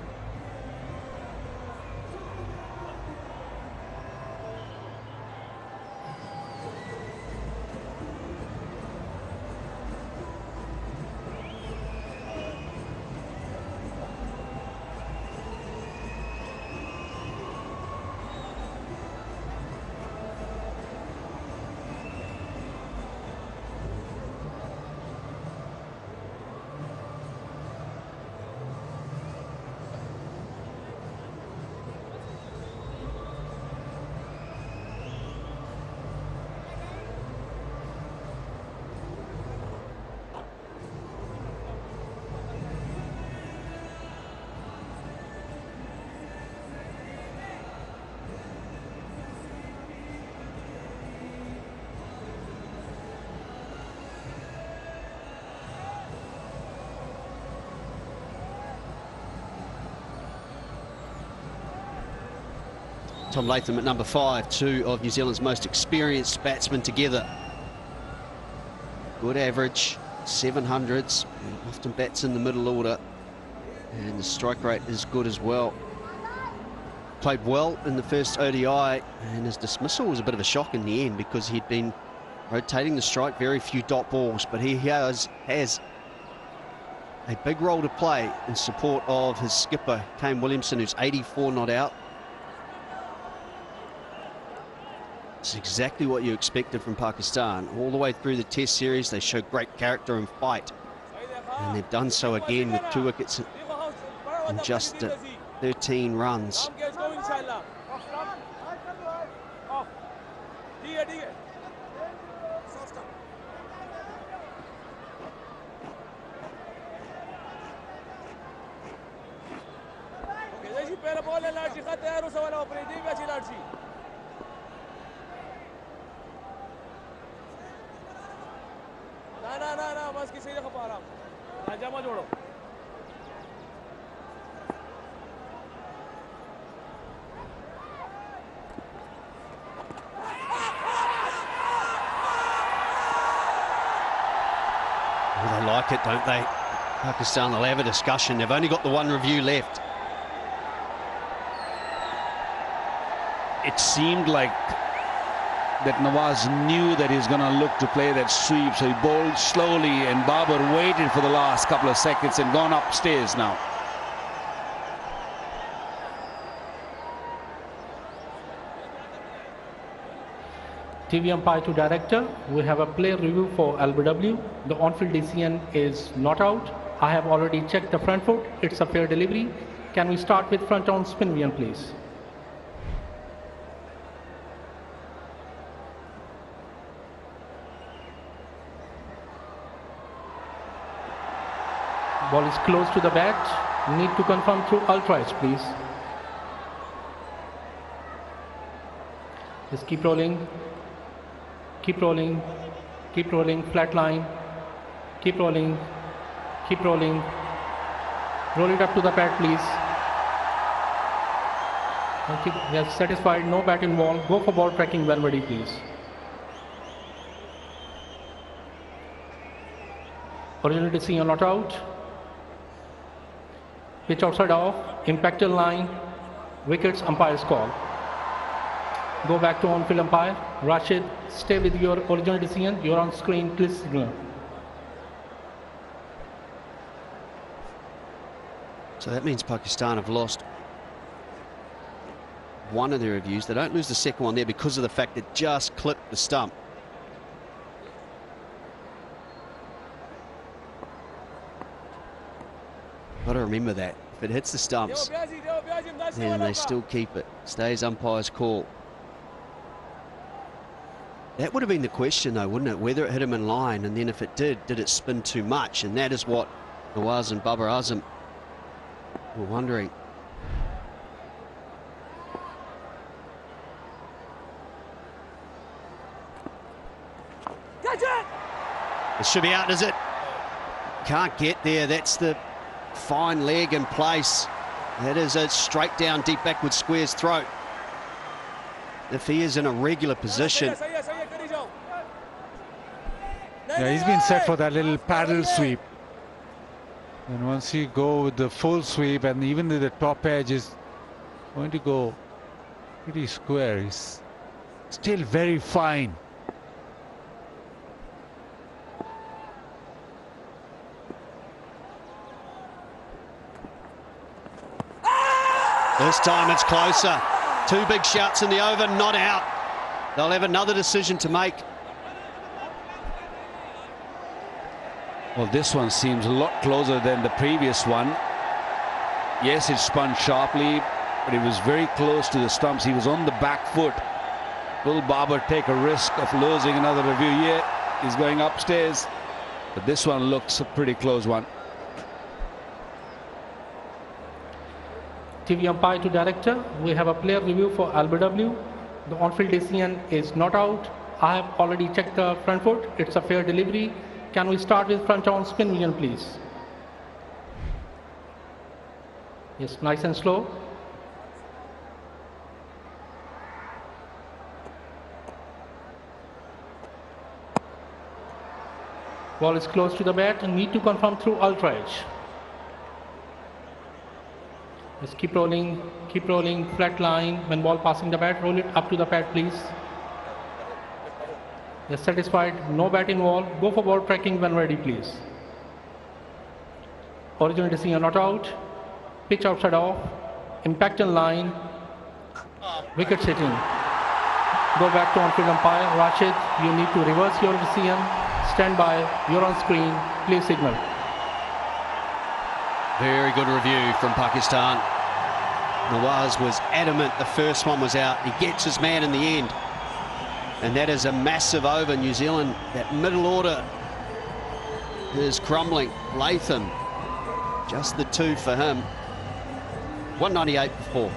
Tom Latham at number 5, 2 of New Zealand's most experienced batsmen together. Good average, 700s, often bats in the middle order, and the strike rate is good as well. Played well in the first ODI, and his dismissal was a bit of a shock in the end because he'd been rotating the strike, very few dot balls, but he has a big role to play in support of his skipper, Kane Williamson, who's 84 not out. It's exactly what you expected from Pakistan. All the way through the Test series, they showed great character and fight. And they've done so again with 2 wickets and just 13 runs. They like it, don't they? Pakistan will have a discussion. They've only got the one review left. It seemed like that Nawaz knew that he's going to look to play that sweep, so he bowled slowly, and Babar waited for the last couple of seconds and gone upstairs now. TV umpire to director, we have a player review for LBW. The on-field decision is not out. I have already checked the front foot. It's a fair delivery. Can we start with front on spin vision, please? Ball is close to the bat. Need to confirm through ultra edge, please. Just keep rolling. Keep rolling. Keep rolling. Flat line. Keep rolling. Keep rolling. Roll it up to the pad, please. Yes, satisfied. No bat involved. Go for ball tracking when ready, please. Original decision not out. Pitch outside off. Impacted line. Wickets, umpire's call. Go back to on-field umpire. Rashid, stay with your original decision. You're on screen, please signal. So that means Pakistan have lost one of their reviews. They don't lose the second one there because of the fact it just clipped the stump. Got to remember that. If it hits the stumps, then they still keep it. Stays umpire's call. That would have been the question, though, wouldn't it? Whether it hit him in line, and then if it did it spin too much? And that is what Nawaz and Babar Azam were wondering. It should be out, is it? Can't get there. That's the fine leg in place. That is a straight down, deep backward square's throat. If he is in a regular position. Yeah, he's been set for that little paddle sweep. And once you go with the full sweep, and even the top edge is going to go pretty square, he's still very fine. This time it's closer. Two big shouts in the over, not out. They'll have another decision to make. Well, this one seems a lot closer than the previous one. Yes, it spun sharply, but it was very close to the stumps. He was on the back foot. Will Babar take a risk of losing another review? Yeah, he's going upstairs. But this one looks a pretty close one. TV umpire to director, we have a player review for LBW. The on-field decision is not out. I have already checked the front foot. It's a fair delivery. Can we start with front on spin vision, please? Yes, nice and slow. Ball is close to the bat and need to confirm through ultra edge. Just keep rolling, flat line. When ball passing the bat, roll it up to the pad, please. Yes, satisfied, no bat involved. Go for ball tracking when ready, please. Original decision not out. Pitch outside off. Impact in line. Wicket hitting. Go back to on-field umpire. Rashid, you need to reverse your decision. Stand by. You're on screen. Please signal. Very good review from Pakistan. Nawaz was adamant the first one was out. He gets his man in the end. And that is a massive over. New Zealand, that middle order is crumbling. Latham, just the two for him. 198 for 4.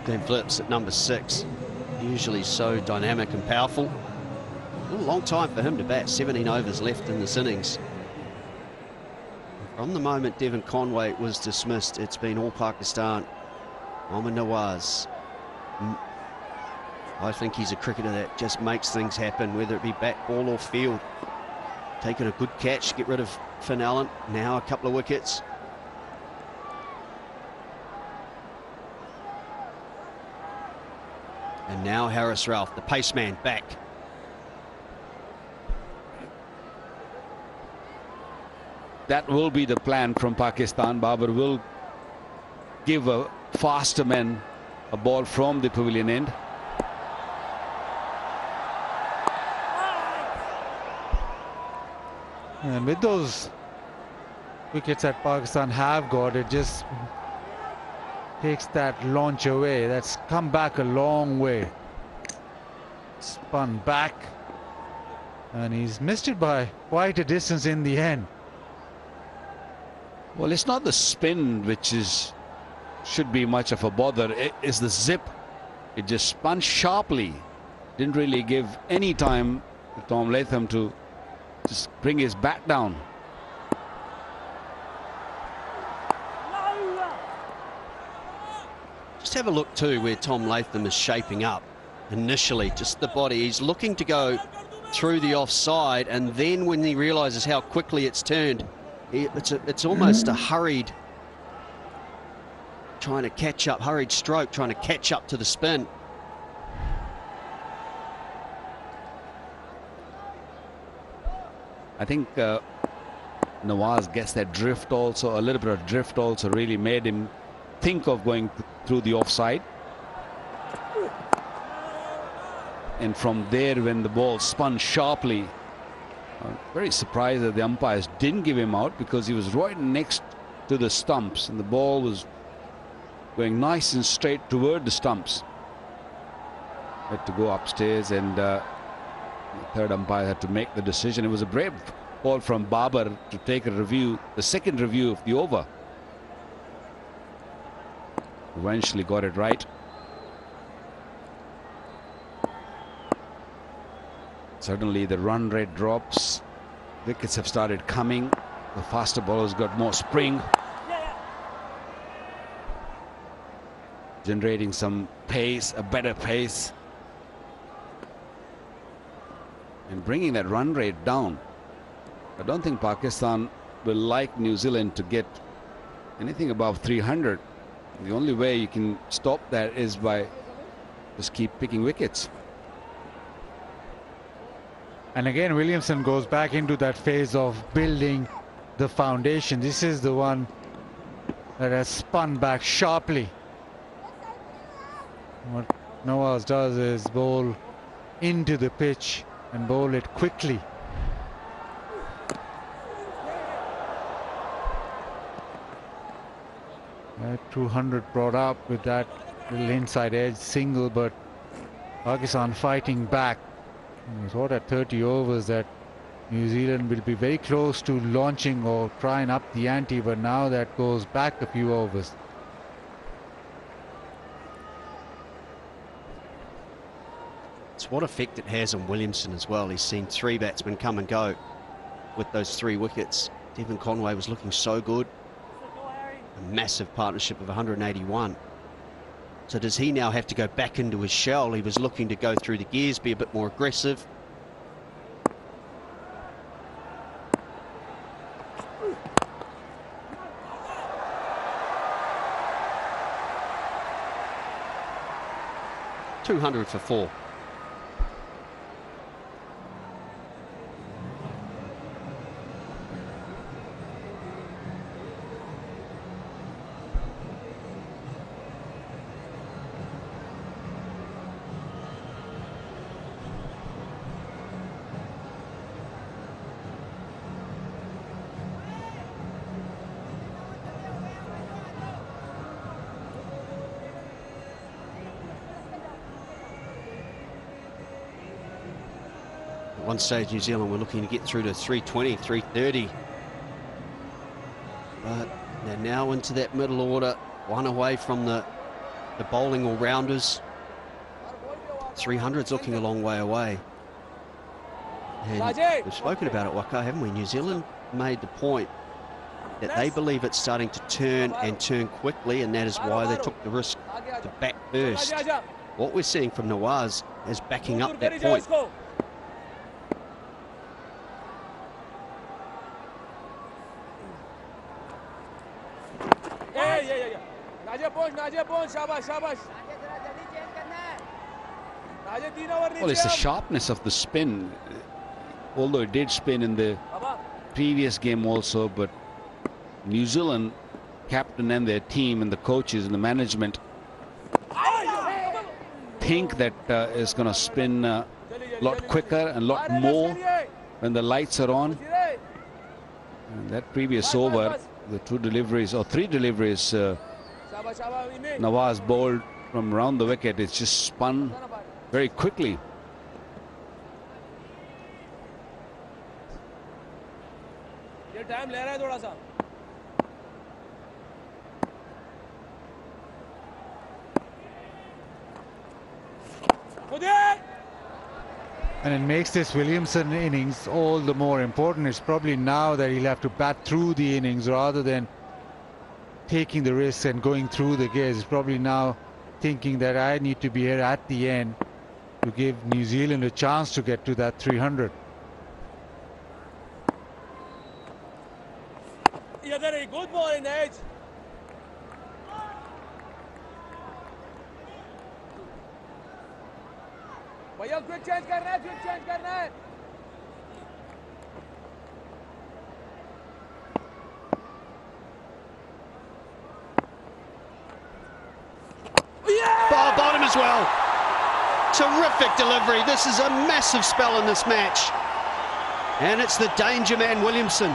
Then Flips at number 6. Usually so dynamic and powerful. A long time for him to bat. 17 overs left in this innings. From the moment Devon Conway was dismissed, it's been all Pakistan. Mohammad Nawaz. I think he's a cricketer that just makes things happen, whether it be bat, ball or field. Taking a good catch, get rid of Finn Allen. Now a couple of wickets. And now Harris Ralph, the pace man, back. That will be the plan from Pakistan. Babar will give a faster man a ball from the pavilion end. And with those wickets that Pakistan have got, it just takes that launch away. That's come back a long way. Spun back. And he's missed it by quite a distance in the end. Well, it's not the spin which should be much of a bother. It is the zip. It just spun sharply. Didn't really give any time to Tom Latham to just bring his bat down. Just have a look too where Tom Latham is shaping up initially. Just the body. He's looking to go through the offside, and then when he realises how quickly it's turned, it's almost a hurried hurried stroke, trying to catch up to the spin. I think Nawaz gets that drift also, a little bit of drift also really made him think of going through the offside. And from there, when the ball spun sharply, very surprised that the umpires didn't give him out, because he was right next to the stumps and the ball was going nice and straight toward the stumps. Had to go upstairs, and the third umpire had to make the decision. It was a brave call from Babar to take a review, the second review of the over. Eventually got it right. Suddenly the run rate drops. Wickets have started coming. The faster bowlers got more spring. Generating some pace, a better pace. And bringing that run rate down. I don't think Pakistan will like New Zealand to get anything above 300. The only way you can stop that is by just keep picking wickets. And again, Williamson goes back into that phase of building the foundation. This is the one that has spun back sharply. What Nawaz does is bowl into the pitch and bowl it quickly. That 200 brought up with that little inside edge single, but Pakistan fighting back. We thought at 30 overs that New Zealand will be very close to launching or trying up the ante, but now that goes back a few overs. It's what effect it has on Williamson as well. He's seen 3 batsmen come and go with those 3 wickets. Devon Conway was looking so good. A massive partnership of 181. So does he now have to go back into his shell? He was looking to go through the gears, be a bit more aggressive. $200 for 4. At one stage, New Zealand were looking to get through to 320, 330. But they're now into that middle order, one away from the the bowling all-rounders. 300's looking a long way away. And we've spoken about it, Waka, haven't we? New Zealand made the point that they believe it's starting to turn and turn quickly, and that is why they took the risk to bat first. What we're seeing from Nawaz is backing up that point. Well, it's the sharpness of the spin, although it did spin in the previous game also, but New Zealand captain and their team and the coaches and the management think that it's going to spin a lot quicker and a lot more when the lights are on. And that previous over, the 2 deliveries or 3 deliveries Nawaz bowled from around the wicket, it's just spun very quickly. And it makes this Williamson innings all the more important. It's probably now that he'll have to bat through the innings rather than taking the risks and going through the gears. It's probably now thinking that I need to be here at the end to give New Zealand a chance to get to that 300. You got a good ball in the edge. भैया quick change करना है, quick change करना है. Ball bottom as well. Terrific delivery. This is a massive spell in this match. And it's the danger man, Williamson.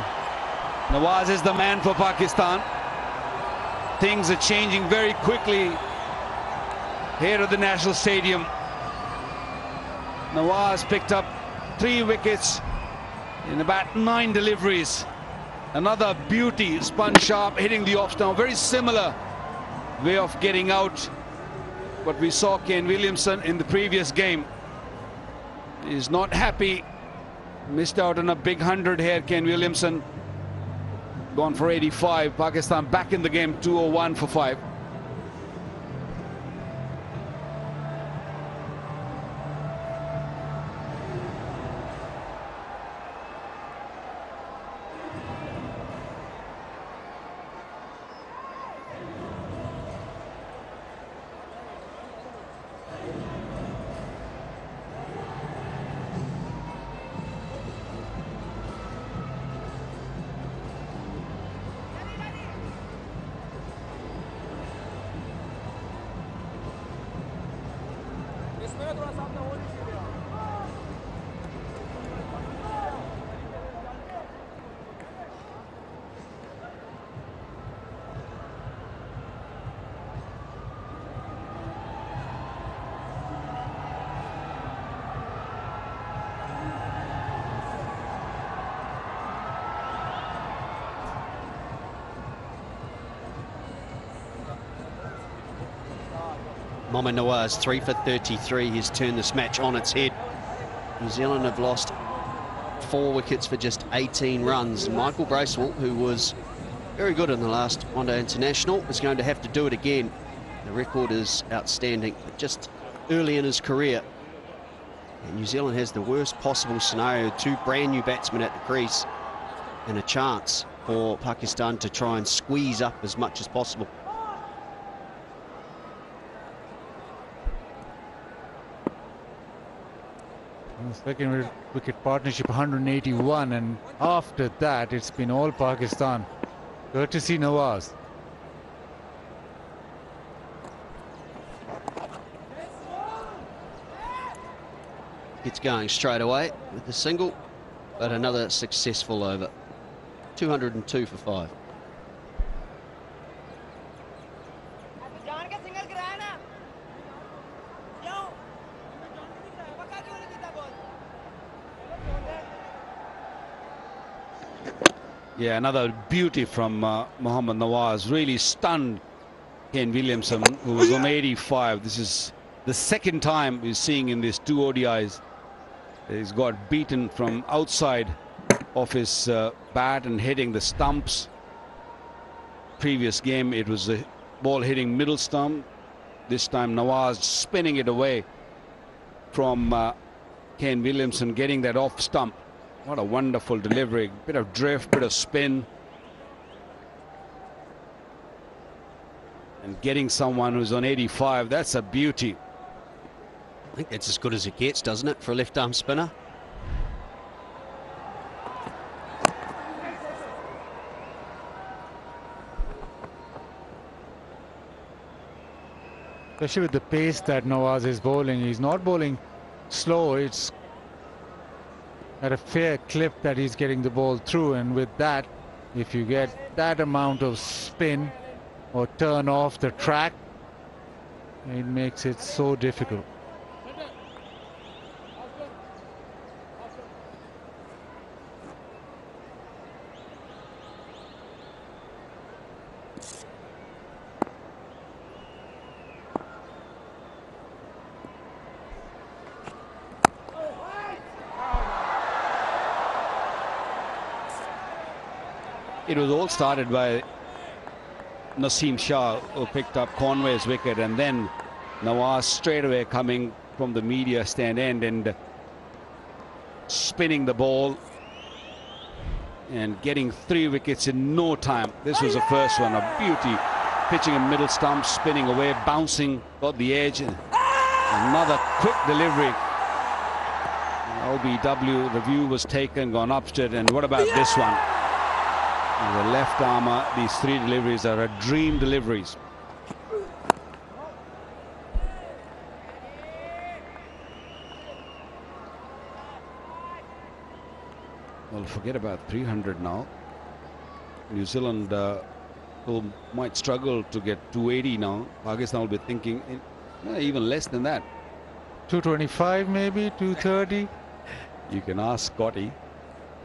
Nawaz is the man for Pakistan. Things are changing very quickly here at the National Stadium. Nawaz picked up 3 wickets in about 9 deliveries. Another beauty, spun sharp, hitting the off stump. Very similar way of getting out what we saw Kane Williamson in the previous game. He's not happy. Missed out on a big 100 here, Kane Williamson. Gone for 85. Pakistan back in the game, 201 for 5. Mohamed Nawaz, 3 for 33. He's turned this match on its head. New Zealand have lost 4 wickets for just 18 runs. Michael Bracewell, who was very good in the last one-day international, is going to have to do it again. The record is outstanding, but just early in his career. And New Zealand has the worst possible scenario, 2 brand new batsmen at the crease and a chance for Pakistan to try and squeeze up as much as possible. Second wicket partnership 181, and after that it's been all Pakistan. Courtesy Nawaz. Gets going straight away with the single, but another successful over. 202 for 5. Yeah, another beauty from Mohammad Nawaz. Really stunned Kane Williamson, who was on 85. This is the second time we're seeing in these two ODIs. He's got beaten from outside of his bat and hitting the stumps. Previous game, it was the ball hitting middle stump. This time, Nawaz spinning it away from Kane Williamson, getting that off stump. What a wonderful delivery. Bit of drift, bit of spin. And getting someone who's on 85, that's a beauty. I think that's as good as it gets, doesn't it, for a left-arm spinner? Especially with the pace that Nawaz is bowling. He's not bowling slow. It's at a fair clip that he's getting the ball through. And with that, if you get that amount of spin or turn off the track, it makes it so difficult. It was all started by Naseem Shah, who picked up Conway's wicket, and then Nawaz straight away coming from the media stand end and spinning the ball and getting 3 wickets in no time. This was the first one, a beauty. Pitching a middle stump, spinning away, bouncing, got the edge. Another quick delivery. LBW review was taken, gone upstairs, and what about this one? And the left armour, these 3 deliveries are a dream deliveries. Well, forget about 300 now. New Zealand might struggle to get 280 now. Pakistan will be thinking even less than that. 225 maybe, 230. You can ask Scotty.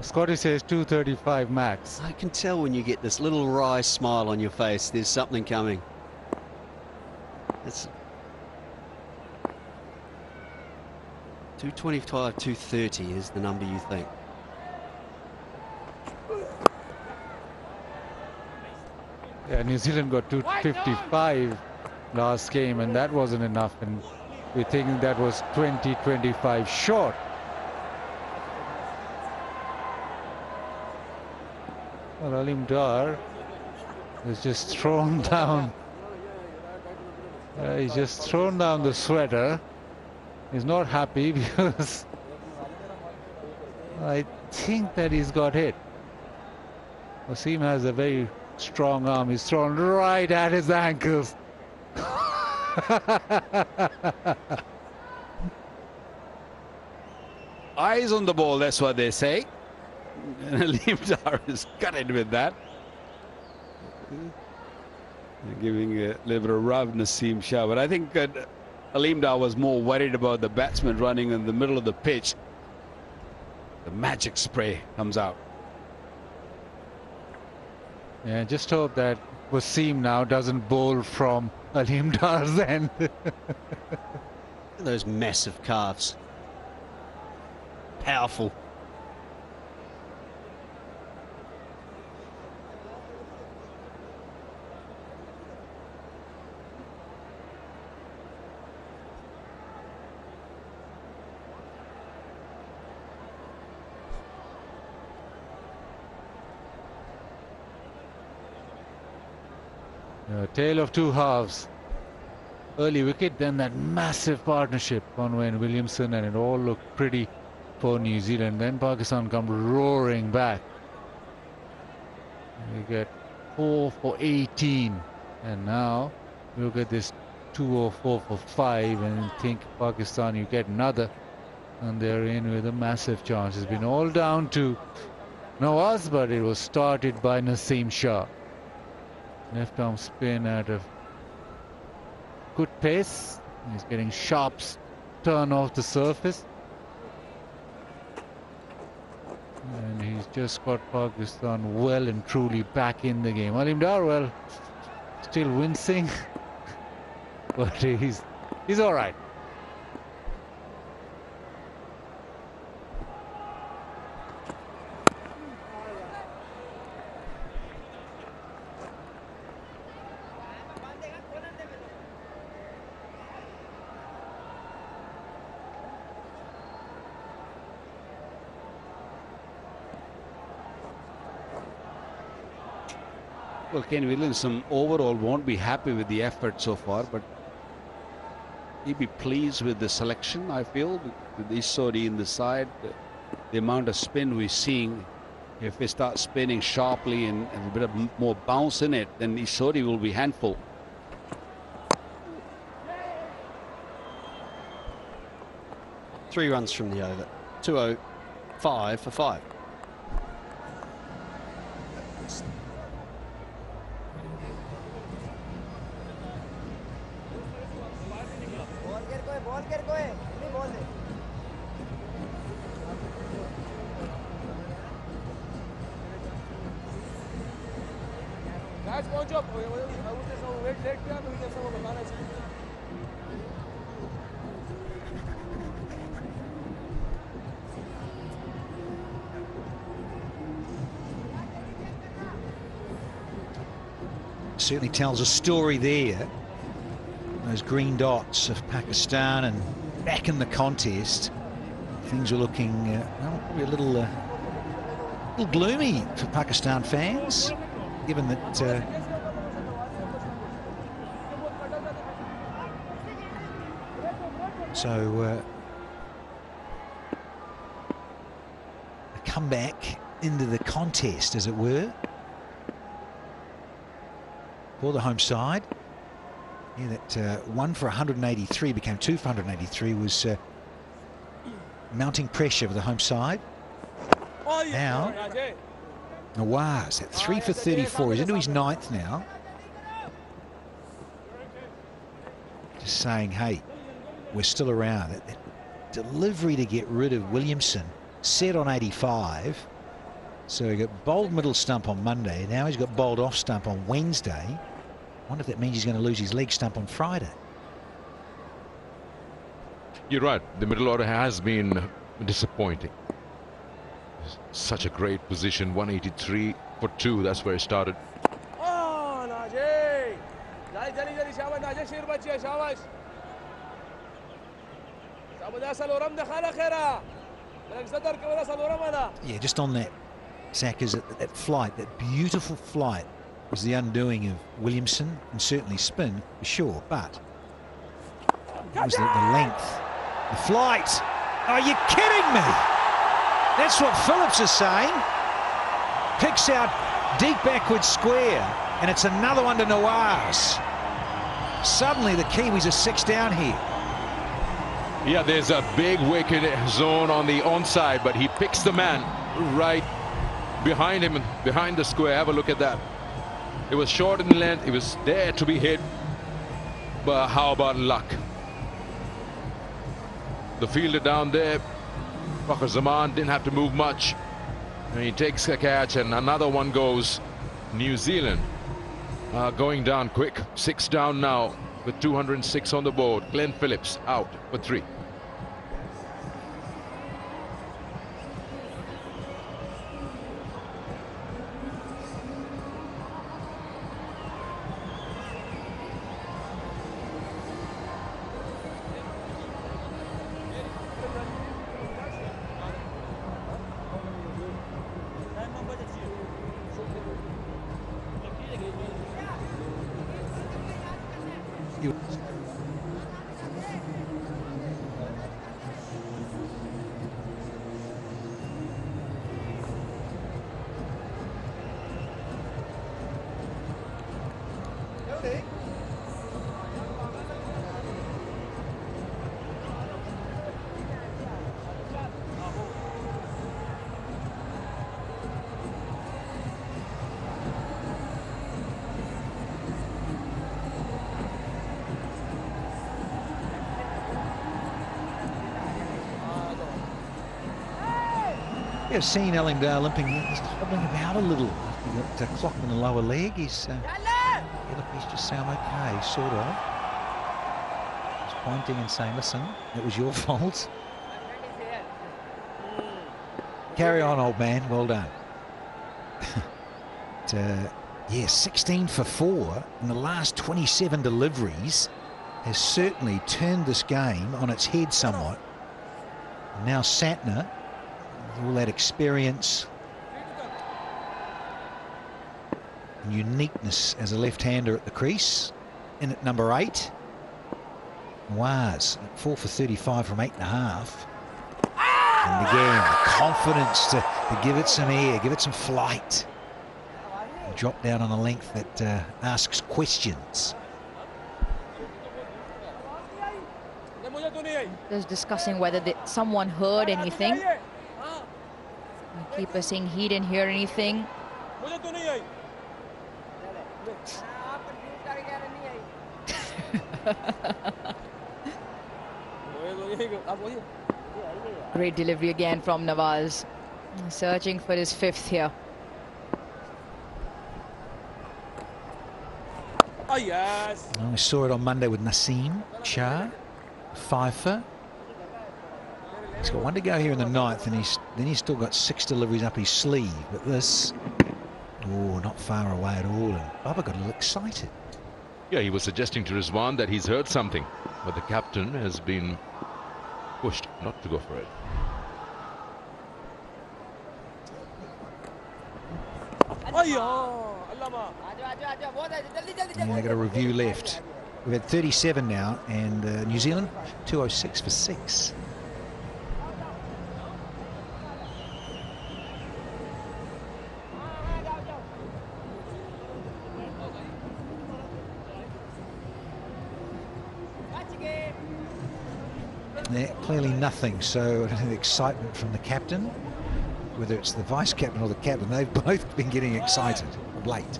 Scotty says 235 max. I can tell when you get this little wry smile on your face, there's something coming. It's 225, 230 is the number you think. Yeah, New Zealand got 255 last game, and that wasn't enough, and we're thinking that was 20-25 short. Well, Alim Dar is just thrown down. He's just thrown down the sweater. He's not happy because I think that he's got hit. Wasim has a very strong arm. He's thrown right at his ankles. Eyes on the ball, that's what they say. And Alim Dar is gutted with that. Giving a little bit of rub Naseem Shah. But I think Alim Dar was more worried about the batsman running in the middle of the pitch. The magic spray comes out. Yeah, just hope that Wasim now doesn't bowl from Alim Dar's end. Those massive calves. Powerful. Tale of two halves. Early wicket, then that massive partnership, Conway and Williamson, and it all looked pretty for New Zealand. Then Pakistan come roaring back. We get 4 for 18, and now you look at this 204 for 5, and think Pakistan, you get another, and they're in with a massive chance. It's been all down to Nawaz, but it was started by Naseem Shah. Left arm spin at a good pace. He's getting sharp turn off the surface. And he's just got Pakistan well and truly back in the game. Alim Dar, well, Still wincing, but he's all right. Well, Ken Williamson overall won't be happy with the effort so far, but he'll be pleased with the selection, I feel, with Isori in the side. The amount of spin we're seeing, if we start spinning sharply and a bit of more bounce in it, then Isori will be handful. Three runs from the over. 2-0, 5 for 5. Certainly tells a story there. Those green dots of Pakistan and back in the contest. Things are looking well, probably a little gloomy for Pakistan fans, given that a comeback into the contest, as it were, for the home side. Yeah, that 1 for 183 became 2 for 183 was mounting pressure for the home side. Now, Nawaz at 3 for 34. He's into his 9th now. Just saying, hey, we're still around. That delivery to get rid of Williamson, set on 85. So he got bowled middle stump on Monday. Now he's got bowled off stump on Wednesday. I wonder if that means he's going to lose his leg stump on Friday. You're right. The middle order has been disappointing. Such a great position. 183 for 2. That's where it started. Yeah, just on that, Zach, is that flight, that beautiful flight, was the undoing of Williamson, and certainly spin for sure, but it was the length, the flight. Are you kidding me? That's what Phillips is saying. Picks out deep backward square, and it's another one to Nawaz. Suddenly the Kiwis are 6 down here. Yeah, there's a big wicket zone on the onside, but he picks the man right behind him, behind the square. Have a look at that. It was short in length. It was there to be hit. But how about luck? The fielder down there, Fakhar Zaman, didn't have to move much. And he takes a catch, and another one goes. New Zealand going down quick. 6 down now with 206 on the board. Glenn Phillips out for 3. I've seen Ellingdale limping, he's hobbling about a little. He got clocked in the lower leg. He's Philippi's just say, I'm okay, sort of. He's pointing and saying, listen, it was your fault. Carry on, old man, well done. Yeah, 16 for 4 in the last 27 deliveries has certainly turned this game on its head somewhat. And now Satner, with all that experience and uniqueness as a left-hander at the crease, in at number 8. Waz, 4 for 35 from 8.5. And again, the confidence to give it some air, give it some flight. And drop down on a length that asks questions. Just discussing whether someone heard anything. The keeper saying he didn't hear anything. Great delivery again from Nawaz. Searching for his 5th here. Oh, yes. I saw it on Monday with Naseem Shah, Pfeiffer. He's got 1 to go here in the 9th, and he's still got 6 deliveries up his sleeve. But this, oh, not far away at all. And Bubba got a little excited. Yeah, he was suggesting to Rizwan that he's heard something, but the captain has been pushed not to go for it. Yeah, they've got a review left. We've had 37 now, and New Zealand 206 for 6. Yeah, clearly nothing, so I don't think the excitement from the captain, whether it's the vice captain or the captain, they've both been getting excited of late.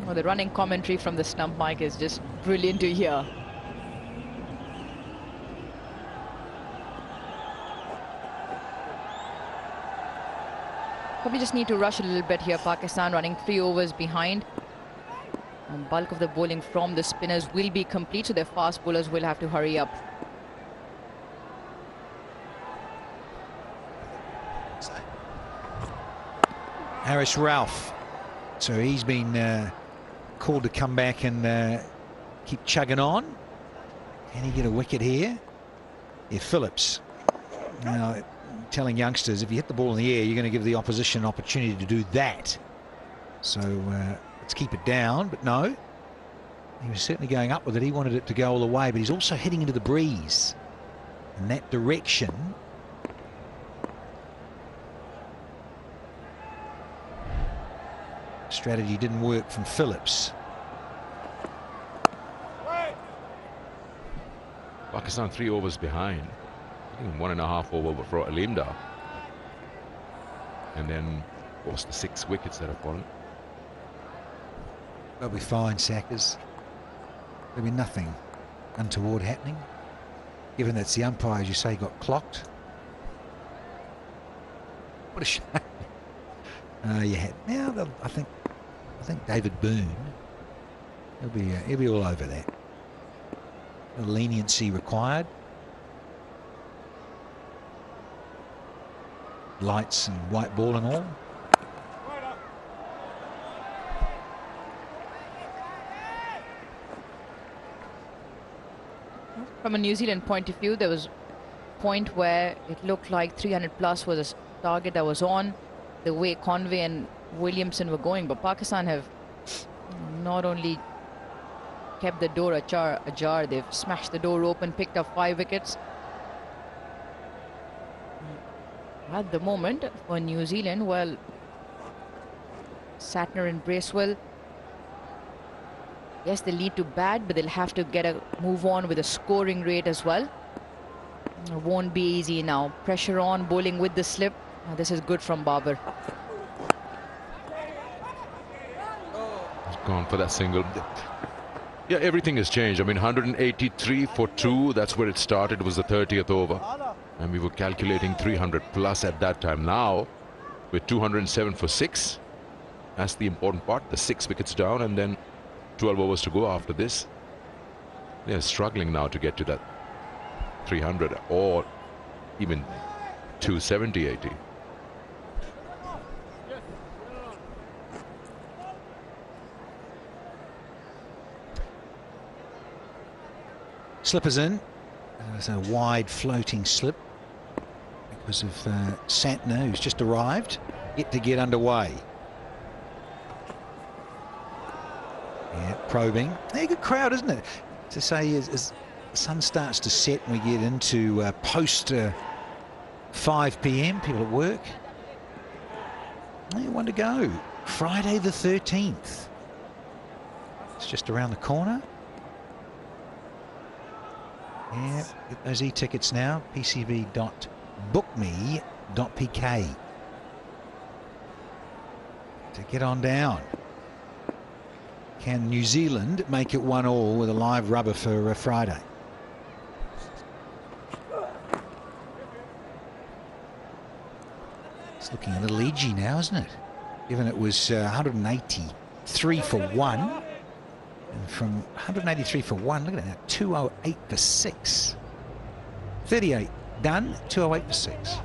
Well, the running commentary from the stump mic is just brilliant to hear. Probably just need to rush a little bit here. Pakistan running 3 overs behind. And bulk of the bowling from the spinners will be complete, so their fast bowlers will have to hurry up. Harris Ralph, so he's been called to come back and keep chugging on. Can he get a wicket here? Yeah, Phillips. Now, telling youngsters, if you hit the ball in the air, you're going to give the opposition an opportunity to do that. So let's keep it down, but no. He was certainly going up with it. He wanted it to go all the way, but he's also heading into the breeze in that direction. Strategy didn't work from Phillips. Pakistan 3 overs behind. I think 1.5 over for Alimdar. And then, of course, the 6 wickets that have fallen. They'll be fine, Sackers. There'll be nothing untoward happening, given that's the umpire, as you say, got clocked. What a shame. You had now. I think David Boone. He'll be all over that. A leniency required. Lights and white ball and all. From a New Zealand point of view, there was a point where it looked like 300 plus was a target that was on. The way Conway and Williamson were going, but Pakistan have not only kept the door ajar, they've smashed the door open, picked up 5 wickets. At the moment, for New Zealand, well, Satner and Bracewell, yes, they'll need to bat, but they'll have to get a move on with a scoring rate as well. It won't be easy now. Pressure on, bowling with the slip. This is good from Babar. He's gone for that single. Yeah, everything has changed. I mean, 183 for 2. That's where it started. It was the 30th over. And we were calculating 300 plus at that time. Now, with 207 for 6. That's the important part. The 6 wickets down and then 12 overs to go after this. They're struggling now to get to that 300 or even 270, 80. Slippers in. There's a wide floating slip because of Santner, who's just arrived, yet to get underway. Yeah, probing. Yeah, good crowd, isn't it? To say as the sun starts to set and we get into post 5 p.m, people at work. Yeah, one to go. Friday the 13th. It's just around the corner. Yeah, get those e-tickets now. pcb.bookme.pk to get on down. Can New Zealand make it 1-1 with a live rubber for Friday? It's looking a little edgy now, isn't it? Given it was 183 for 1. And from 183 for 1, look at that, 208 for 6. 38 done, 208 for 6.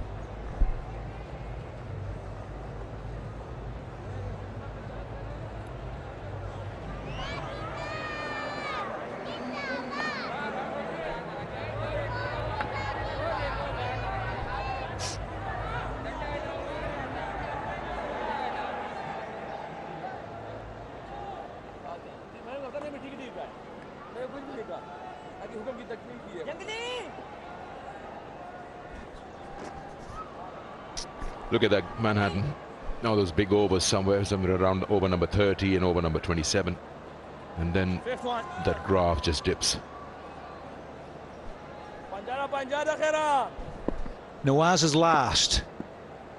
Look at that Manhattan. Now those big overs somewhere around over number 30 and over number 27. And then that graph just dips. Nawaz's last.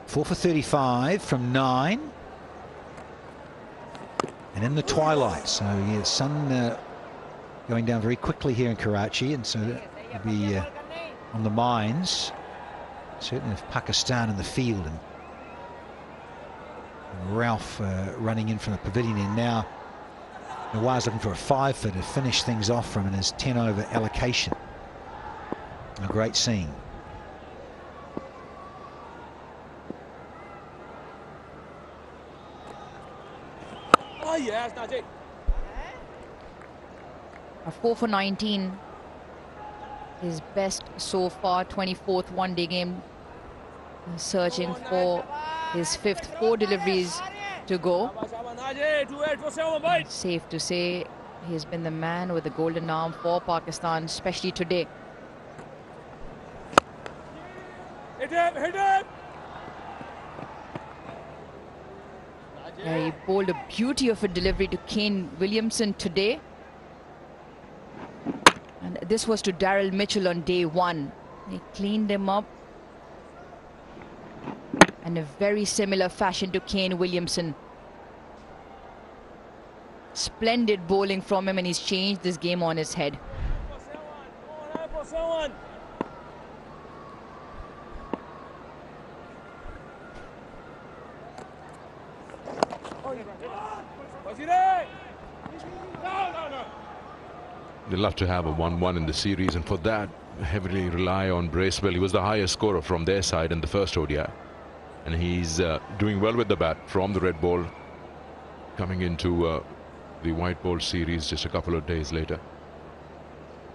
4 for 35 from 9. And in the twilight. So yeah, sun going down very quickly here in Karachi. And so it'll be on the minds. Certainly of Pakistan in the field, and Ralph running in from the pavilion. And now Nawaz looking for a 5-for to finish things off from in his 10-over allocation. A great scene. Oh yes, Najee. A 4 for 19. His best so far, 24th one-day game. Searching for his 5th, 4 deliveries to go. Safe to say he's been the man with the golden arm for Pakistan, especially today. Hit him! He bowled a beauty of a delivery to Kane Williamson today. And this was to Daryl Mitchell on day 1. He cleaned him up in a very similar fashion to Kane Williamson. Splendid bowling from him, and he's changed this game on his head. They'd love to have a 1-1 in the series, and for that heavily rely on Bracewell. He was the highest scorer from their side in the first ODI, and he's doing well with the bat from the red ball, coming into the white ball series just a couple of days later.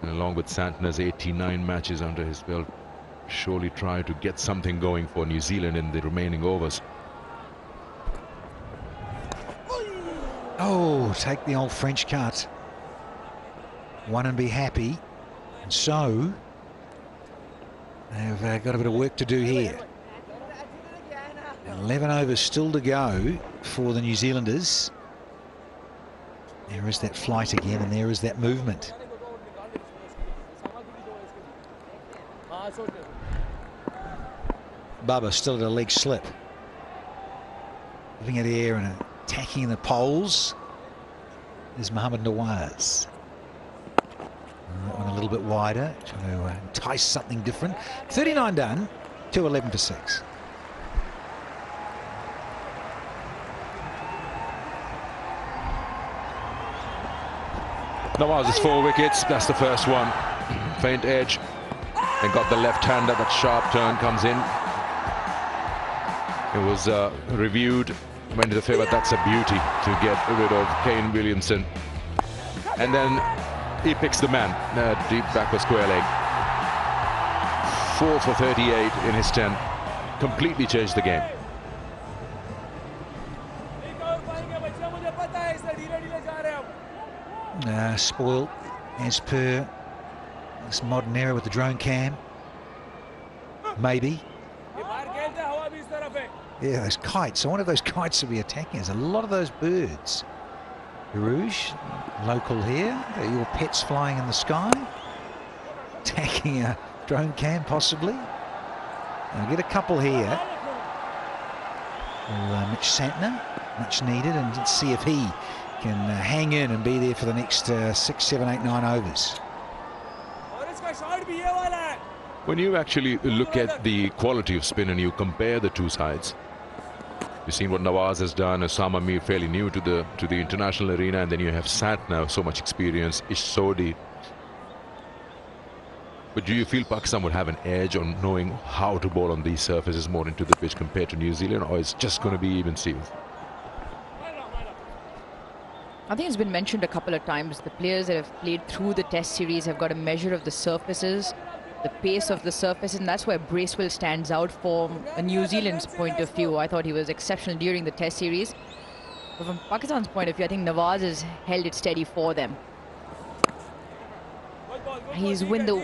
And along with Santner's 89 matches under his belt, surely try to get something going for New Zealand in the remaining overs. Oh, take the old French cut. One and be happy. And so they've got a bit of work to do here. 11 overs still to go for the New Zealanders. There is that flight again, and there is that movement. Bubba still at a leg slip. Giving it air and attacking the poles is Mohammad Nawaz. That one a little bit wider, trying to entice something different. 39 done, 211 for 6. Nawaz's 4 wickets. That's the first one. Faint edge. And got the left-hander. That sharp turn comes in. It was reviewed. Went to the favour. That's a beauty to get rid of Kane Williamson. And then he picks the man. Deep backward square leg. 4 for 38 in his 10. Completely changed the game. Spoiled as per this modern era with the drone cam. Maybe. Yeah, those kites. I wonder if those kites will be attacking us. A lot of those birds. Rouge, local here. Your pets flying in the sky. Attacking a drone cam, possibly. I'll get a couple here. Mitch Santner, much needed, and let's see if he can hang in and be there for the next 6, 7, 8, 9 overs. When you actually look at the quality of spin and you compare the two sides, you've seen what Nawaz has done. Osama Mir fairly new to the international arena, and then you have Santner, so much experience. Sodi. But do you feel Pakistan would have an edge on knowing how to bowl on these surfaces more into the pitch compared to New Zealand, or it's just going to be even Stevens? I think it's been mentioned a couple of times. The players that have played through the Test series have got a measure of the surfaces, the pace of the surface, and that's where Bracewell stands out from a New Zealand's point of view. I thought he was exceptional during the Test series. But from Pakistan's point of view, I think Nawaz has held it steady for them. He's been the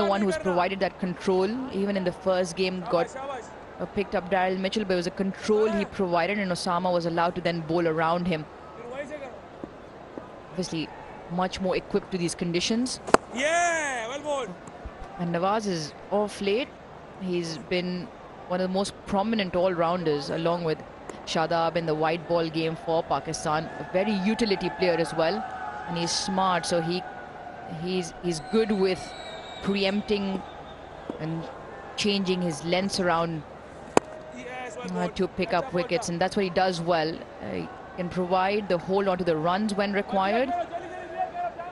one who's provided that control. Even in the first game, picked up Daryl Mitchell, but it was a control he provided, and Osama was allowed to then bowl around him. Obviously, much more equipped to these conditions. Yeah, well bowled. And Nawaz is off late. He's been one of the most prominent all-rounders, along with Shadab in the white ball game for Pakistan. A very utility player as well, and he's smart, so he's good with preempting and changing his lengths around to pick up wickets, and that's what he does well. He can provide the hold onto the runs when required,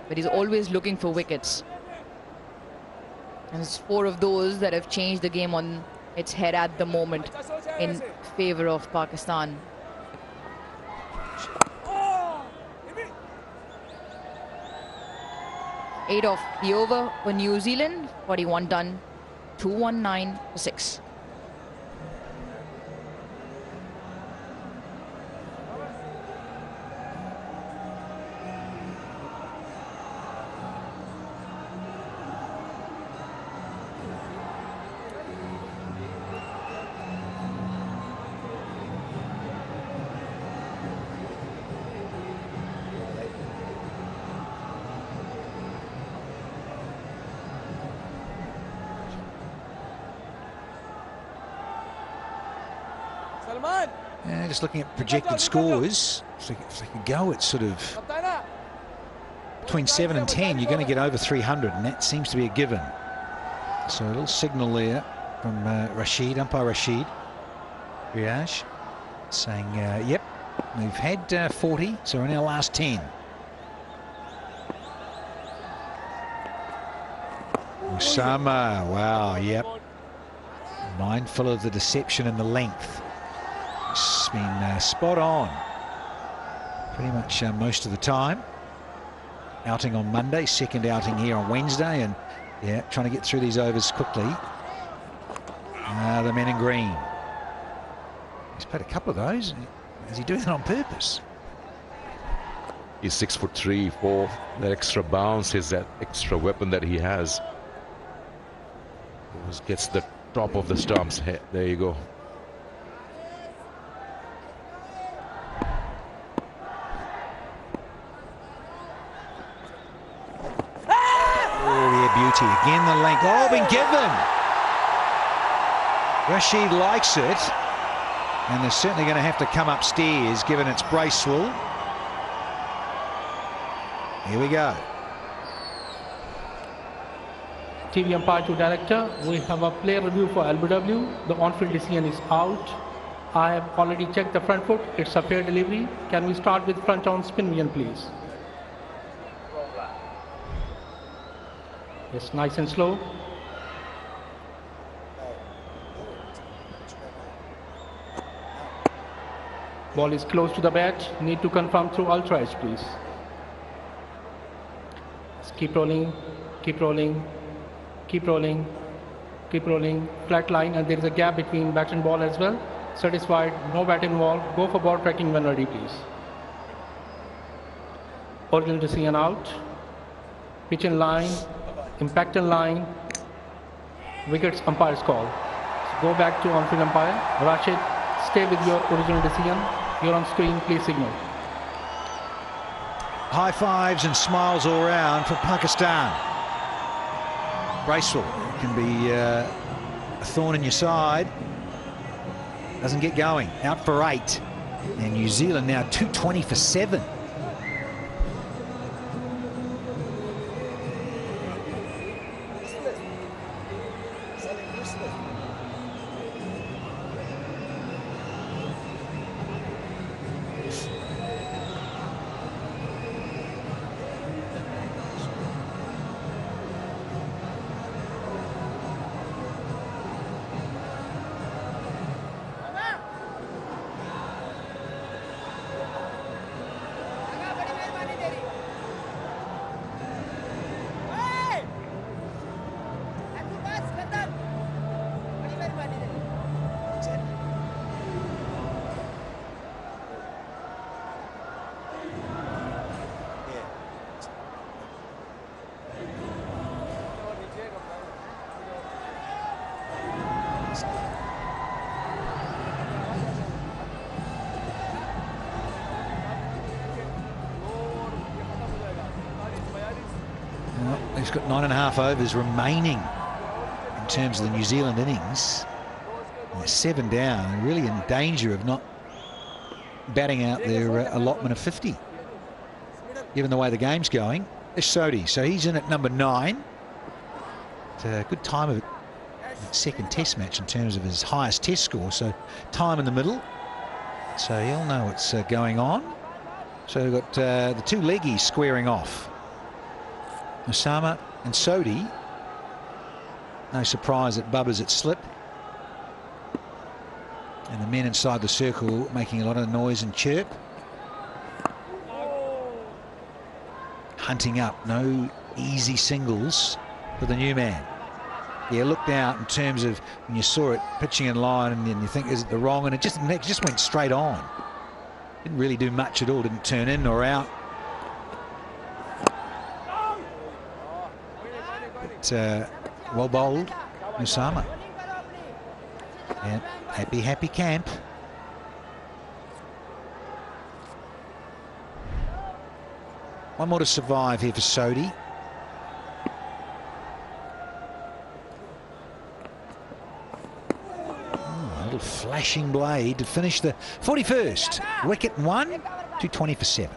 but he's always looking for wickets. And it's 4 of those that have changed the game on its head at the moment in favour of Pakistan. Eight off the over for New Zealand. 41 done. 219 for 6. Just looking at projected scores, if they can go at sort of between 7 and 10, you're going to get over 300, and that seems to be a given. So a little signal there from Rashid, umpire Rashid Riaj, saying, yep, we've had 40, so we're in our last 10. Osama, wow, yep. Mindful of the deception and the length. It's been spot on pretty much most of the time. Outing on Monday, second outing here on Wednesday, and yeah, trying to get through these overs quickly. The men in green. He's played a couple of those. Is he doing that on purpose? He's 6'3", 4. That extra bounce is that extra weapon that he has. Gets the top of the stumps. Hey, there you go. Beauty again, the length. Oh, been given. Rashid likes it, and they're certainly going to have to come upstairs given it's Bracewell. Here we go. TV umpire to director, we have a player review for LBW. The on-field decision is out. I have already checked the front foot. It's a fair delivery. Can we start with front on spin vision, please? It's nice and slow. Ball is close to the bat. Need to confirm through ultra edge, please. Just keep rolling, keep rolling, keep rolling, keep rolling. Flat line, and there is a gap between bat and ball as well. Satisfied, no bat involved. Go for ball tracking when ready, please. Original decision out. Pitch in line, impact in line. Wickets umpire's call. So go back to on-field umpire. Rashid, stay with your original decision. You're on screen, please signal. High fives and smiles all round for Pakistan. Bracewell can be a thorn in your side. Doesn't get going. Out for 8. And New Zealand now 220 for 7. He's got 9.5 overs remaining in terms of the New Zealand innings. They're 7 down and really in danger of not batting out their allotment of 50, given the way the game's going. There's Sodhi, so he's in at number 9. It's a good time of second test match in terms of his highest test score, so time in the middle, so he'll know what's going on. So we've got the two leggies squaring off, Osama and Sodhi. No surprise that Bubba's at slip, and the men inside the circle making a lot of noise and chirp. Hunting up, no easy singles for the new man. Yeah, looked out in terms of when you saw it pitching in line, and then you think, is it the wrong? And it just went straight on. Didn't really do much at all. Didn't turn in or out. But, well bowled, Osama. And happy camp. One more to survive here for Sodhi. A little flashing blade to finish the 41st. Wicket 1, 220 for 7.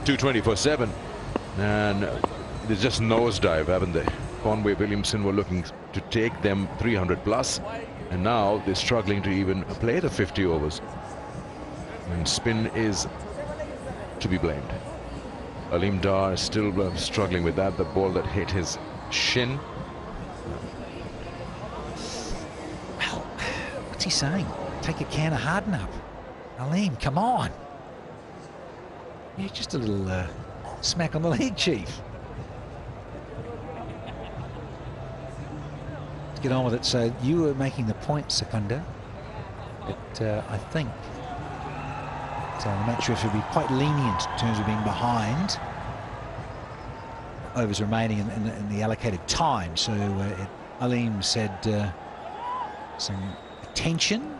.220 and they just nosedive, haven't they? Conway, Williamson were looking to take them 300 plus, and now they're struggling to even play the 50 overs. And spin is to be blamed. Aleem Dar is still struggling with that. The ball that hit his shin. Well, what's he saying? Take a can of Harden up. Aleem, come on. Yeah, just a little smack on the leg, Chief. Let's get on with it. So you were making the point, Secunda, but I think the match ref would be quite lenient in terms of being behind. Overs remaining in the allocated time. So Aleem said some attention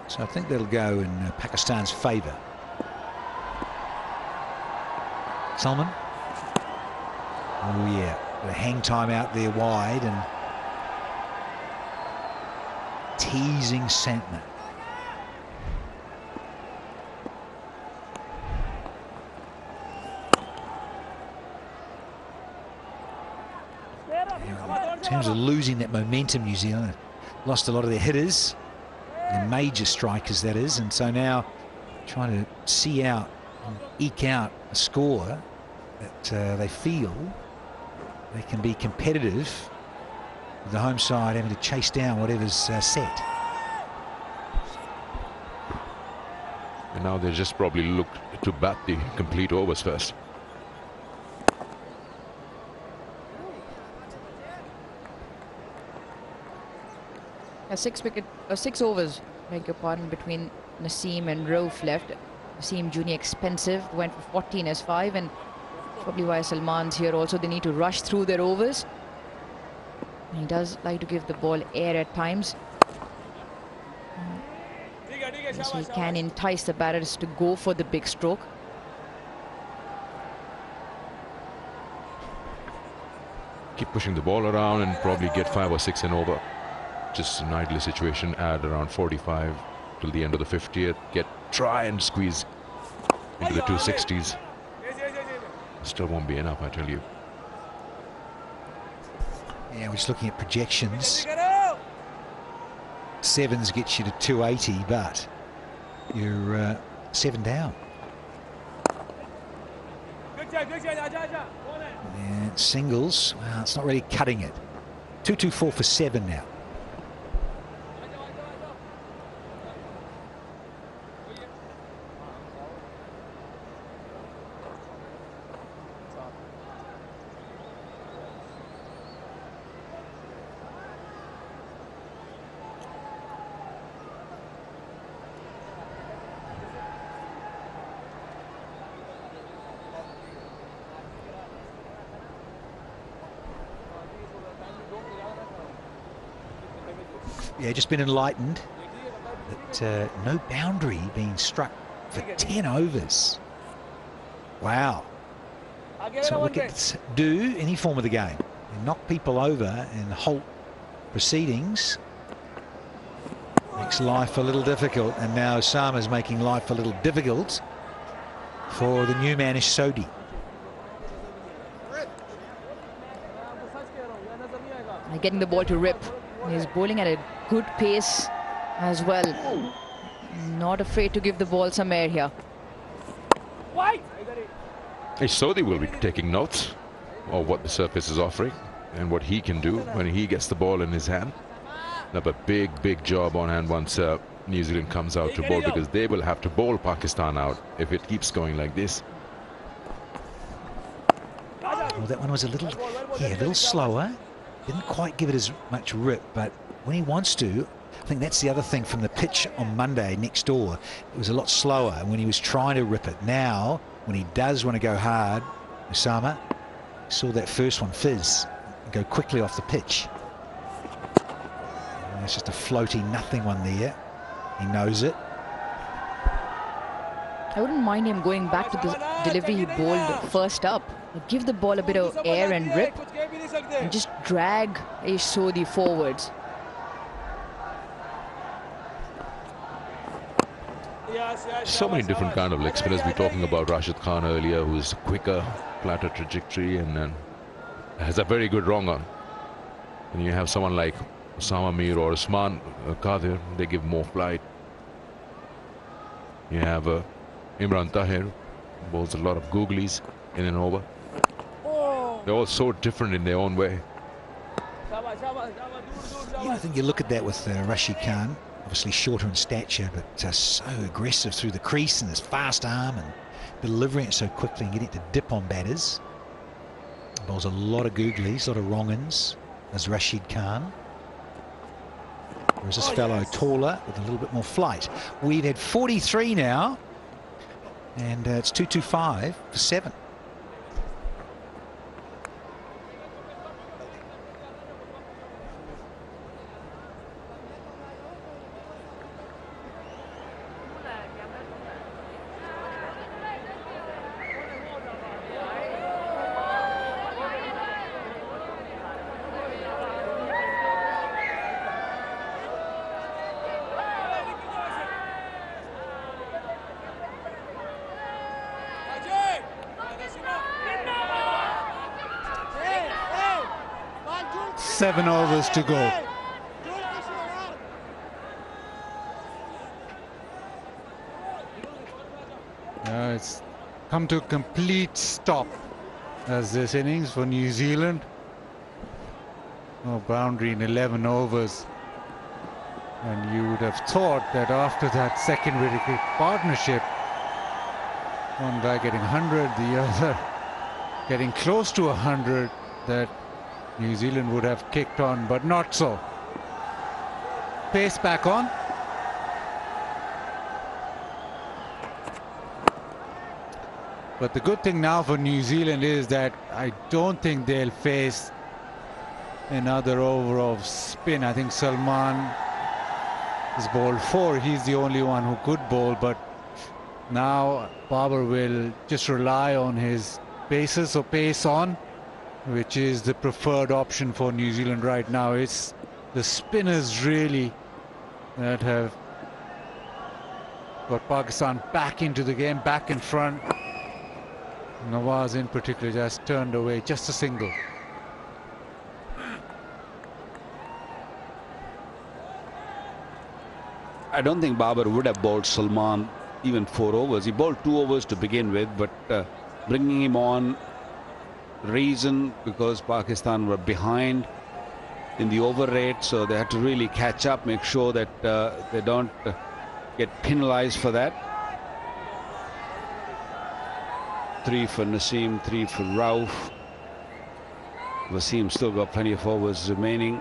So I think that'll go in Pakistan's favour. Salman. Oh yeah, the hang time out there wide and teasing Santner. In terms of losing that momentum, New Zealand lost a lot of their hitters, their major strikers that is, and so now trying to see out and eke out a score that they feel they can be competitive with the home side having to chase down whatever's set. And now they just probably look to bat the complete overs first. Six overs, beg your pardon, between Naseem and Rauf left. Naseem Junior expensive, went for 14 as 5, and probably why Salman's here also. They need to rush through their overs. And he does like to give the ball air at times. So he can entice the batters to go for the big stroke. Keep pushing the ball around and probably get 5 or 6 in over. Just an ideal situation. Add around 45 till the end of the 50th. Try and squeeze into the 260s. Still won't be enough, I tell you. Yeah, we're just looking at projections. 7s gets you to 280, but you're 7 down. And singles, well, it's not really cutting it. 224 for 7 now. Yeah, just been enlightened that no boundary being struck for 10 overs. Wow. So wickets do any form of the game. They knock people over and halt proceedings. Makes life a little difficult, and now Osama's making life a little difficult for the new man Sodi. Getting the ball to rip. He's bowling at a good pace as well. Not afraid to give the ball some air here. Sodi will be taking notes of what the surface is offering and what he can do when he gets the ball in his hand. Have a big job on hand once New Zealand comes out to bowl, because they will have to bowl Pakistan out if it keeps going like this. Well, that one was a little slower. Didn't quite give it as much rip, but when he wants to, I think that's the other thing from the pitch on Monday next door. It was a lot slower when he was trying to rip it. Now, when he does want to go hard, Osama saw that first one fizz and go quickly off the pitch. And it's just a floaty nothing one there. He knows it. I wouldn't mind him going back to the delivery he bowled first up. Give the ball a bit of air and rip, and just drag Sodi forwards. So many different kind of leg spinners. We're talking about Rashid Khan earlier, who's quicker, flatter trajectory, and then has a very good wrong on. And you have someone like Osama Mir or Usman Qadir, they give more flight. You have Imran Tahir, bowls a lot of googlies in and over. They're all so different in their own way. Yeah, I think you look at that with Rashid Khan, obviously shorter in stature, but so aggressive through the crease and his fast arm and delivering it so quickly and getting it to dip on batters. Bowls a lot of googlies, a lot of wrong-ins as Rashid Khan. Whereas this fellow taller with a little bit more flight. We've had 43 now, and it's 225 for 7. 7 overs to go. It's come to a complete stop as this innings for New Zealand. No boundary in 11 overs. And you would have thought that after that second wicket partnership, one guy getting 100, the other getting close to 100, that New Zealand would have kicked on, but not so. Pace back on. But the good thing now for New Zealand is that I don't think they'll face another over of spin. I think Salman has bowled 4. He's the only one who could bowl, but now Babar will just rely on his paces or pace on, which is the preferred option for New Zealand right now. It's the spinners really that have got Pakistan back into the game, back in front. Nawaz in particular just turned away, just a single. I don't think Babar would have bowled Salman even 4 overs. He bowled 2 overs to begin with, but bringing him on, reason because Pakistan were behind in the over rate, so they had to really catch up, make sure that they don't get penalized for that. 3 for Naseem, 3 for Rauf. Wasim still got plenty of overs remaining.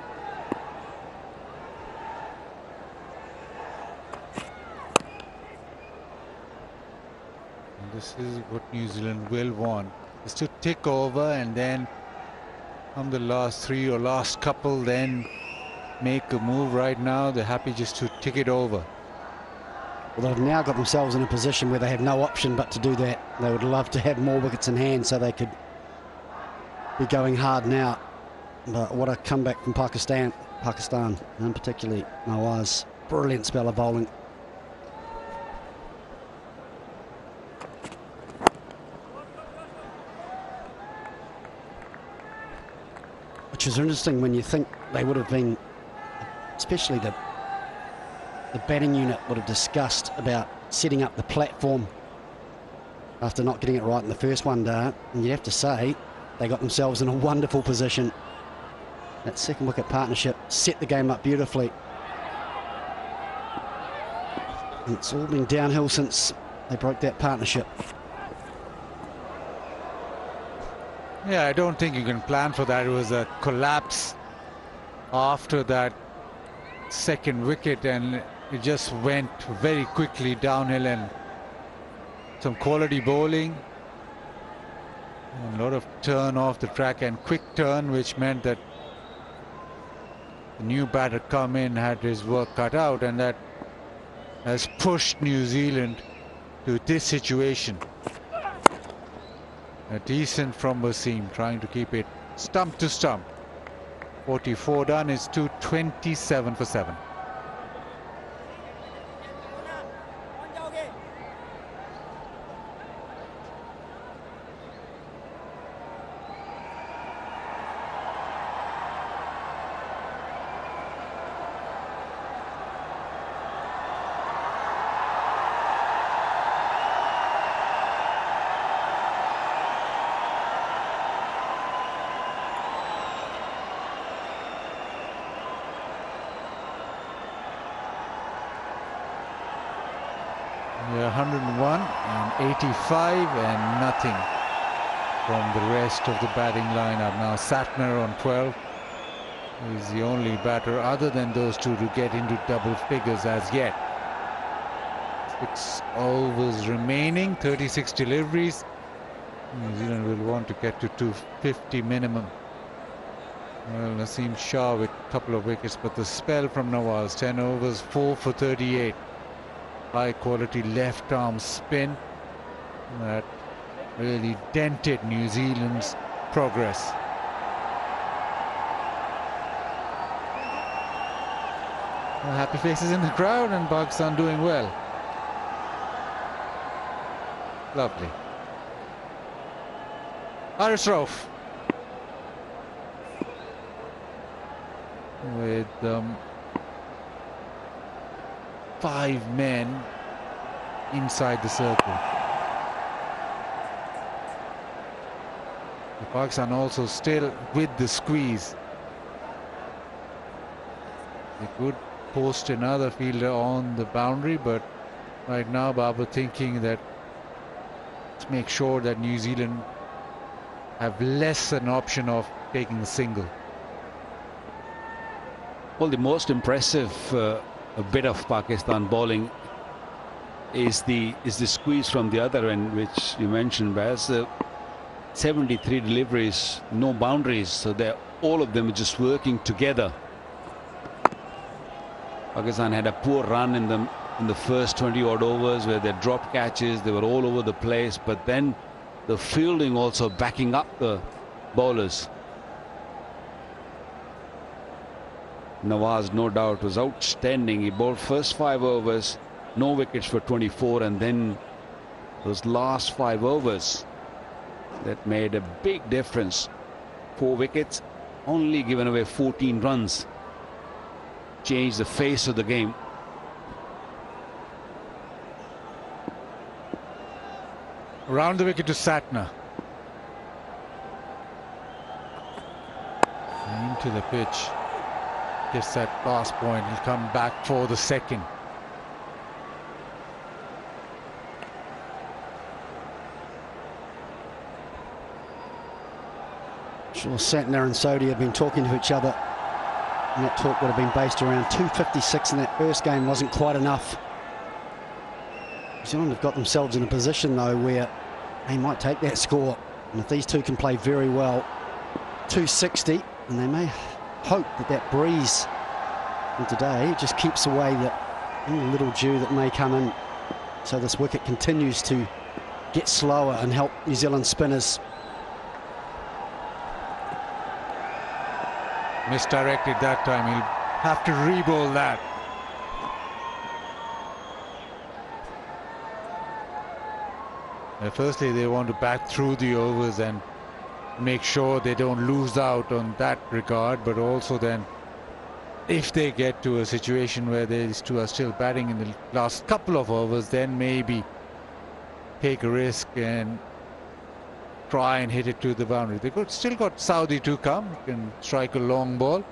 And this is what New Zealand will want, is to tick over and then on the last 3 or last couple then make a move. Right now they're happy just to tick it over. Well, they've now got themselves in a position where they have no option but to do that. They would love to have more wickets in hand so they could be going hard now. But what a comeback from Pakistan, and particularly Nawaz. Brilliant spell of bowling. Which is interesting when you think they would have been, especially the batting unit would have discussed about setting up the platform after not getting it right in the first one day. And you have to say they got themselves in a wonderful position. That second wicket partnership set the game up beautifully. And it's all been downhill since they broke that partnership. Yeah, I don't think you can plan for that. It was a collapse after that second wicket, and it just went very quickly downhill, and some quality bowling, a lot of turn off the track and quick turn, which meant that the new batter come in, had his work cut out, and that has pushed New Zealand to this situation. A decent from Wasim, trying to keep it stump to stump. 44 done is 227 for 7. Yeah, 101 and 85 and nothing from the rest of the batting lineup. Now Satner on 12 is the only batter other than those two to get into double figures as yet. 6 overs remaining, 36 deliveries. New Zealand will want to get to 250 minimum. Well, Naseem Shah with a couple of wickets, but the spell from Nawaz, 10 overs, 4 for 38. High quality left arm spin that really dented New Zealand's progress. Well, happy faces in the crowd, and Pakistan doing well. Lovely. Haris Rauf. with 5 men inside the circle. Pakistan also still with the squeeze. They could post another fielder on the boundary, but right now Babar thinking that let's make sure that New Zealand have less an option of taking a single. Well, the most impressive bit of Pakistan bowling is the squeeze from the other end, which you mentioned, Baz. 73 deliveries, no boundaries, so all of them are just working together. Pakistan had a poor run in the first 20 odd overs where they dropped catches, they were all over the place, but then the fielding also backing up the bowlers. Nawaz, no doubt, was outstanding. He bowled first 5 overs, no wickets for 24, and then those last 5 overs that made a big difference. 4 wickets, only given away 14 runs. Changed the face of the game. Round the wicket to Satner. Into the pitch. Gets that pass point. He'll come back for the second. Sure, Satner and Sodhi have been talking to each other, and that talk would have been based around 256 in that first game. Wasn't quite enough. New Zealand have got themselves in a position though where they might take that score, and if these two can play very well, 260, and they may hope that that breeze from today just keeps away any little dew that may come in, so this wicket continues to get slower and help New Zealand spinners. Misdirected that time. He'll have to re-bowl that. Firstly, they want to bat through the overs and make sure they don't lose out on that regard, but also then if they get to a situation where these two are still batting in the last couple of overs, then maybe take a risk and try and hit it to the boundary. They've still got Saudi to come, can strike a long ball.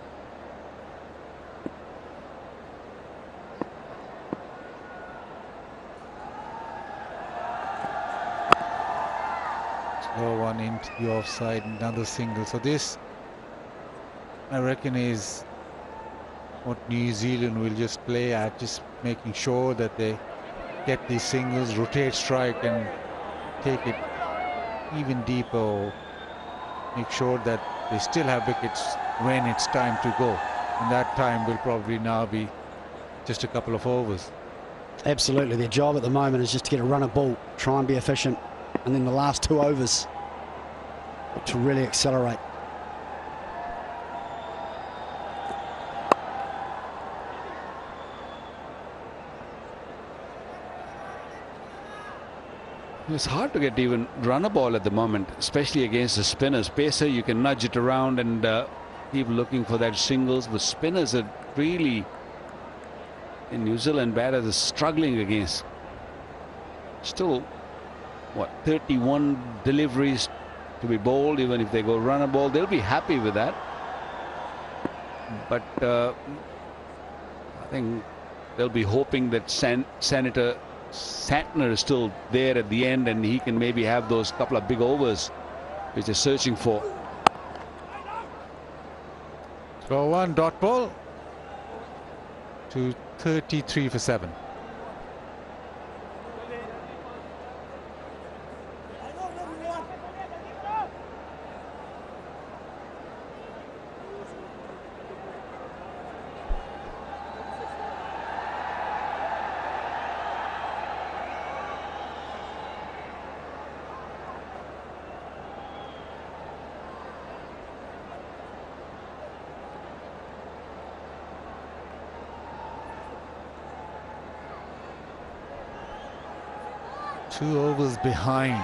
Slow one into the offside, another single. So this, I reckon, is what New Zealand will just play at, just making sure that they get these singles, rotate strike and take it even deeper, or make sure that they still have wickets when it's time to go, and that time will probably now be just a couple of overs. Absolutely, their job at the moment is just to get a run of ball, try and be efficient, and then the last 2 overs to really accelerate. It's hard to get even run a ball at the moment, especially against the spinners. Pacer, you can nudge it around and keep looking for that singles. The spinners are really, in New Zealand, batters are struggling against. Still, what, 31 deliveries to be bowled. Even if they go run a ball, they'll be happy with that. But I think they'll be hoping that Satner is still there at the end, and he can maybe have those couple of big overs which they're searching for. So 1 dot ball to 33 for 7. Two overs behind.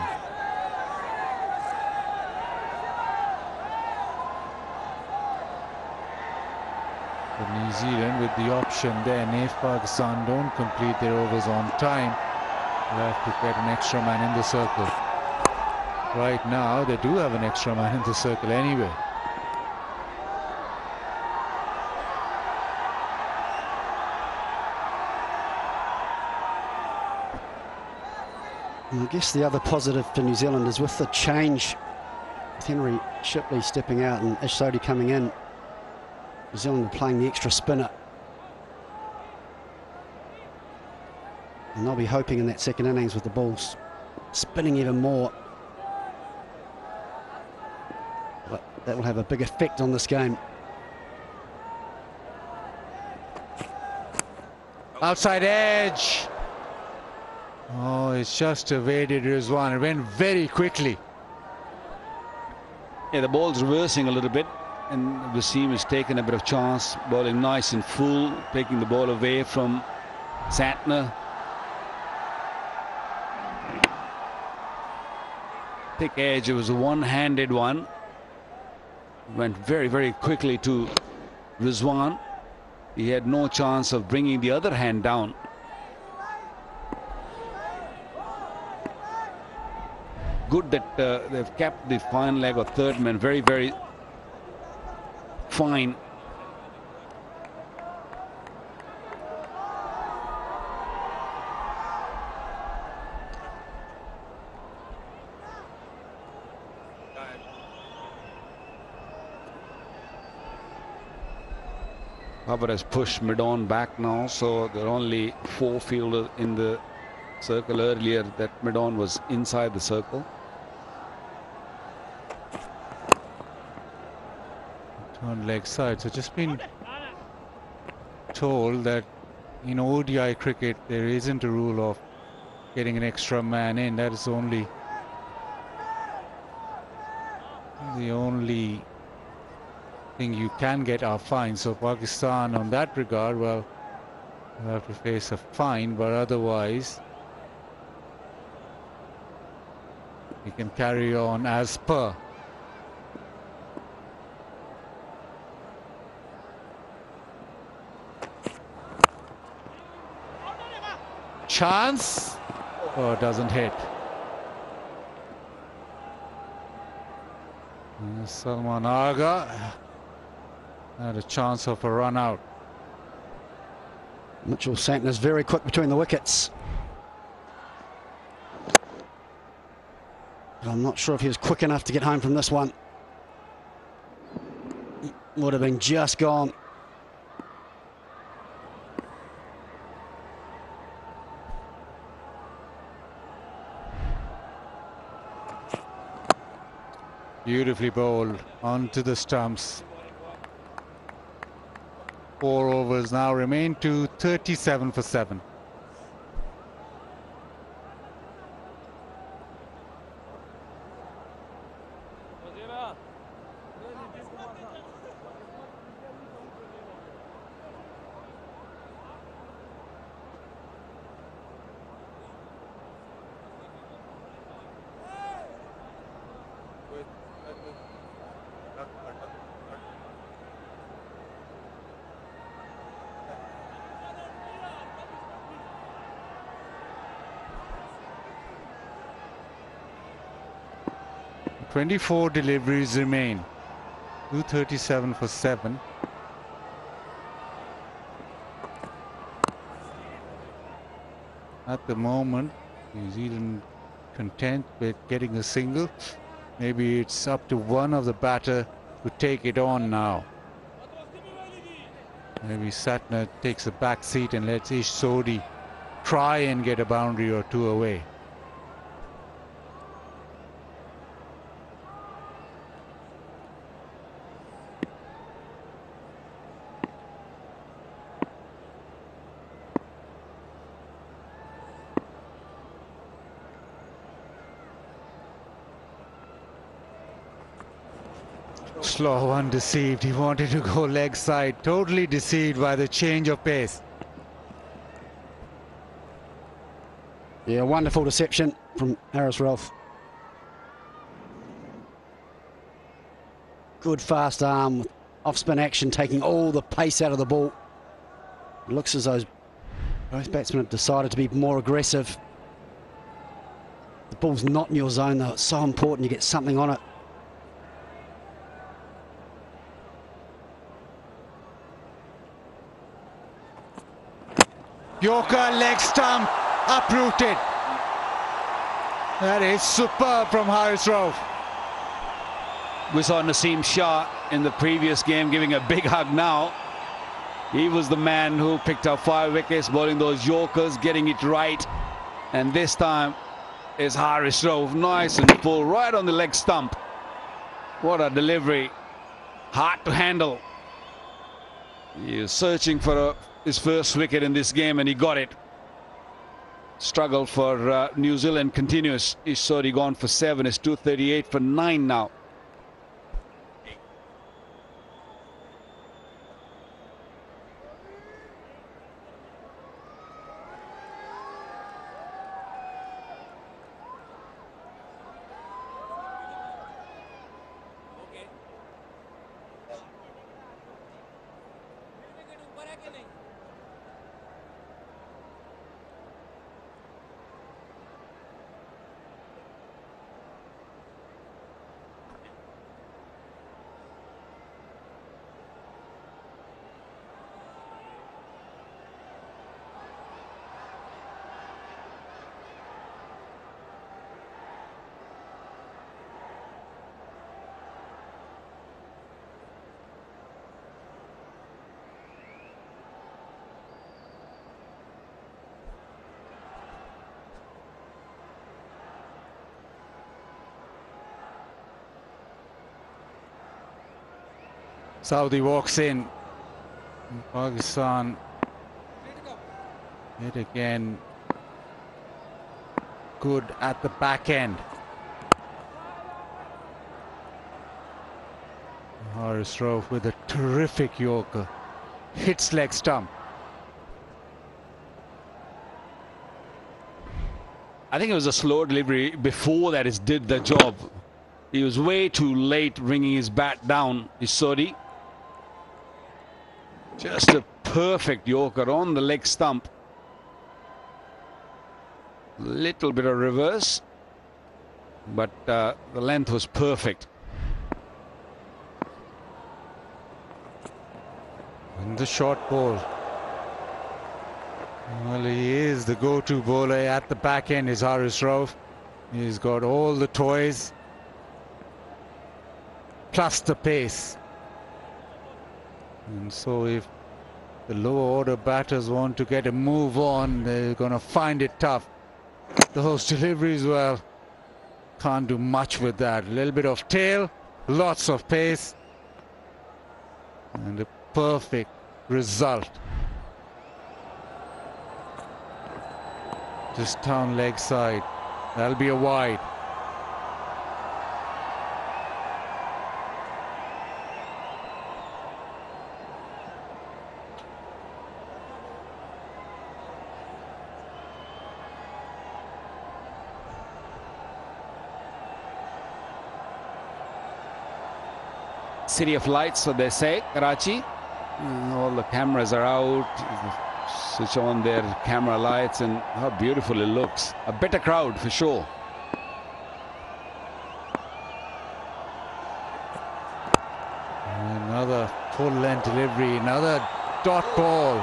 Zealand with the option then, if Pakistan don't complete their overs on time, they'll have to get an extra man in the circle. Right now, they do have an extra man in the circle anyway. And I guess the other positive for New Zealand is with the change, with Henry Shipley stepping out and Ish Sodhi coming in, New Zealand are playing the extra spinner. And they'll be hoping in that second innings with the balls spinning even more. But that will have a big effect on this game. Outside edge. Oh, it's just evaded Rizwan. It went very quickly. Yeah, the ball's reversing a little bit, and Wasim has taken a bit of chance, bowling nice and full, taking the ball away from Santner. Thick edge, it was a one-handed one. Went very, very quickly to Rizwan. He had no chance of bringing the other hand down. Good that they've kept the fine leg or third man very, very fine. Babar has pushed mid-on back now, so there are only 4 fielders in the circle. Earlier that mid-on was inside the circle. On leg side. So just been told that in ODI cricket there isn't a rule of getting an extra man in. That is the only thing you can get are fines. So Pakistan on that regard, well, will have to face a fine, but otherwise you can carry on as per. Chance. Oh, it doesn't hit. Salman Agha had a chance of a run out. Mitchell Santner's very quick between the wickets. But I'm not sure if he was quick enough to get home from this one. Would have been just gone. Beautifully bowled onto the stumps. 4 overs now remain to 37 for 7. .24 deliveries remain. 237 for 7. At the moment, New Zealand content with getting a single. Maybe it's up to one of the batter to take it on now. Maybe Santner takes a back seat and lets Ish Sodhi try and get a boundary or 2 away. Slow, undeceived. He wanted to go leg side. Totally deceived by the change of pace. Yeah, wonderful deception from Haris Rauf. Good fast arm, off spin action, taking all the pace out of the ball. It looks as though both batsmen have decided to be more aggressive. The ball's not in your zone though, it's so important you get something on it. Yorker, leg stump, uprooted. That is superb from Haris Rauf. We saw Naseem Shah in the previous game giving a big hug now. He was the man who picked up 5 wickets, bowling those Yorkers, getting it right. And this time is Haris Rauf, nice and full, right on the leg stump. What a delivery. Hard to handle. He was searching for his first wicket in this game and he got it. Struggle for New Zealand continues. Ishori gone for 7. It's 238 for 9 now. Saudi walks in. Pakistan hit again. Good at the back end. Haris Rauf with a terrific Yorker. Hits leg stump. I think it was a slow delivery before that it did the job. He was way too late bringing his bat down, Ishori. Just a perfect Yorker on the leg stump. Little bit of reverse, but the length was perfect. And the short ball. Well, he is the go-to bowler at the back end is Haris Rauf. He's got all the toys, plus the pace. And so if the lower order batters want to get a move on, they're going to find it tough. Those deliveries, well, can't do much with that. A little bit of tail, lots of pace, and a perfect result. Just down leg side. That'll be a wide. City of lights, so they say, Karachi. All the cameras are out. Switch on their camera lights and how beautiful it looks. A better crowd for sure. Another full-length delivery, another dot ball.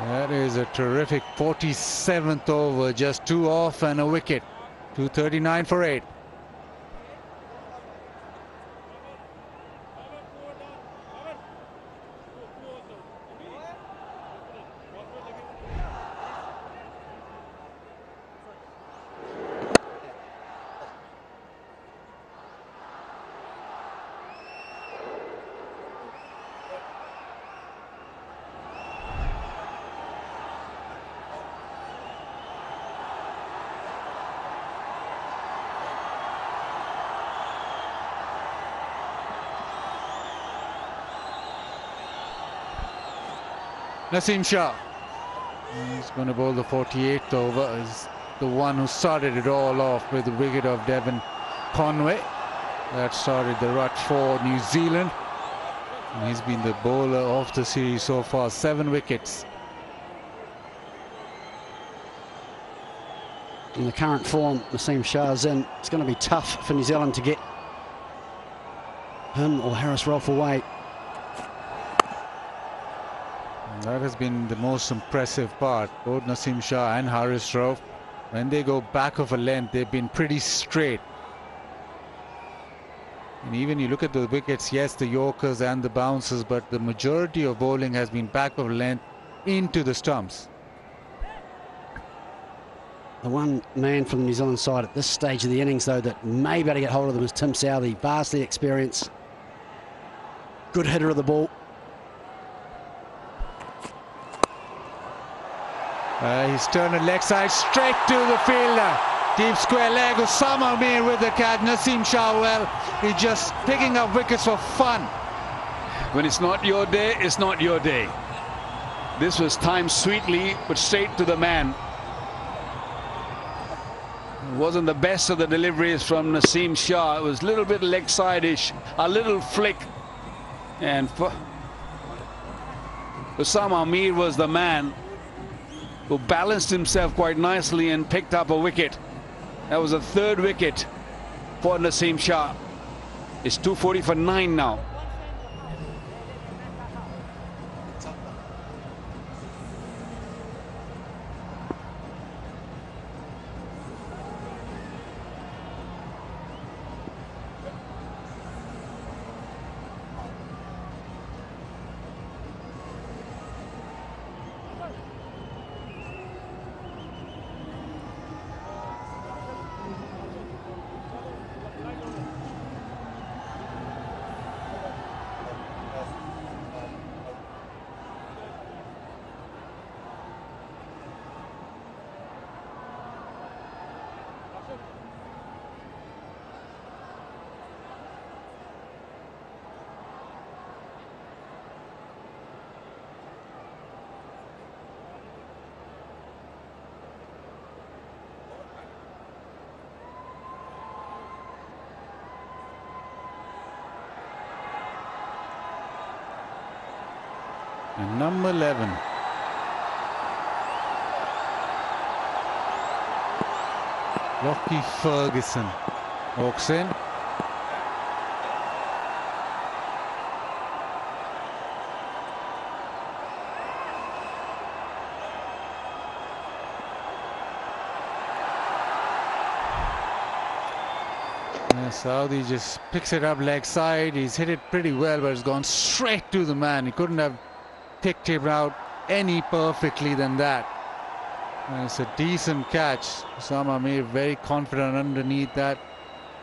That is a terrific 47th over, just 2 off and a wicket. 239 for 8. Naseem Shah. He's going to bowl the 48th over. He's the one who started it all off with the wicket of Devon Conway. That started the rut for New Zealand. And he's been the bowler of the series so far, 7 wickets. In the current form Naseem Shah's in, it's going to be tough for New Zealand to get him or Harris Rolfe away. And that has been the most impressive part. Both Naseem Shah and Harris Rolfe, when they go back of a length, they've been pretty straight. And even you look at the wickets, yes, the Yorkers and the bounces, but the majority of bowling has been back of length into the stumps. The one man from the New Zealand side at this stage of the innings, though, that may be able to get hold of them is Tim Southee, vastly experienced. Good hitter of the ball. He's turned a leg side straight to the fielder. Deep square leg. Osama Mir with the catch. Naseem Shah, well, he's just picking up wickets for fun. When it's not your day, it's not your day. This was timed sweetly, but straight to the man. It wasn't the best of the deliveries from Naseem Shah. It was a little bit leg side-ish, a little flick. And Osama Mir was the man who balanced himself quite nicely and picked up a wicket. That was a 3rd wicket for Naseem Shah. It's 240 for 9 now. And number 11. Lockie Ferguson walks in. Southee just picks it up leg side. He's hit it pretty well, but it's gone straight to the man. He couldn't have picked him out any perfectly than that. And it's a decent catch. Osama Mir very confident underneath that.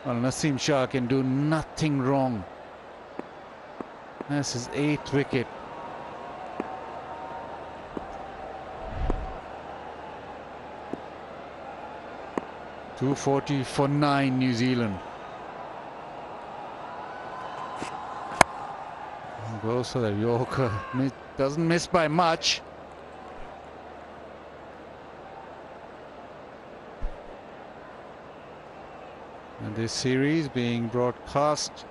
Well, Naseem Shah can do nothing wrong. That's his 8th wicket. .240 for 9 New Zealand. Goes for the Yorker. Doesn't miss by much. And this series being broadcast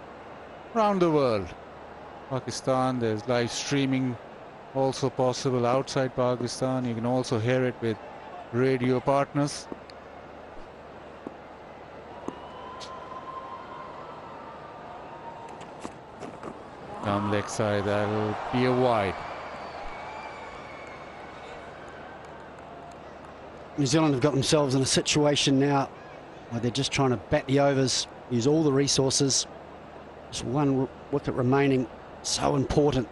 around the world. Pakistan, there's live streaming also possible outside Pakistan. You can also hear it with radio partners. Down leg side, that'll be a wide. New Zealand have got themselves in a situation now where they're just trying to bat the overs, use all the resources. Just one wicket remaining, so important.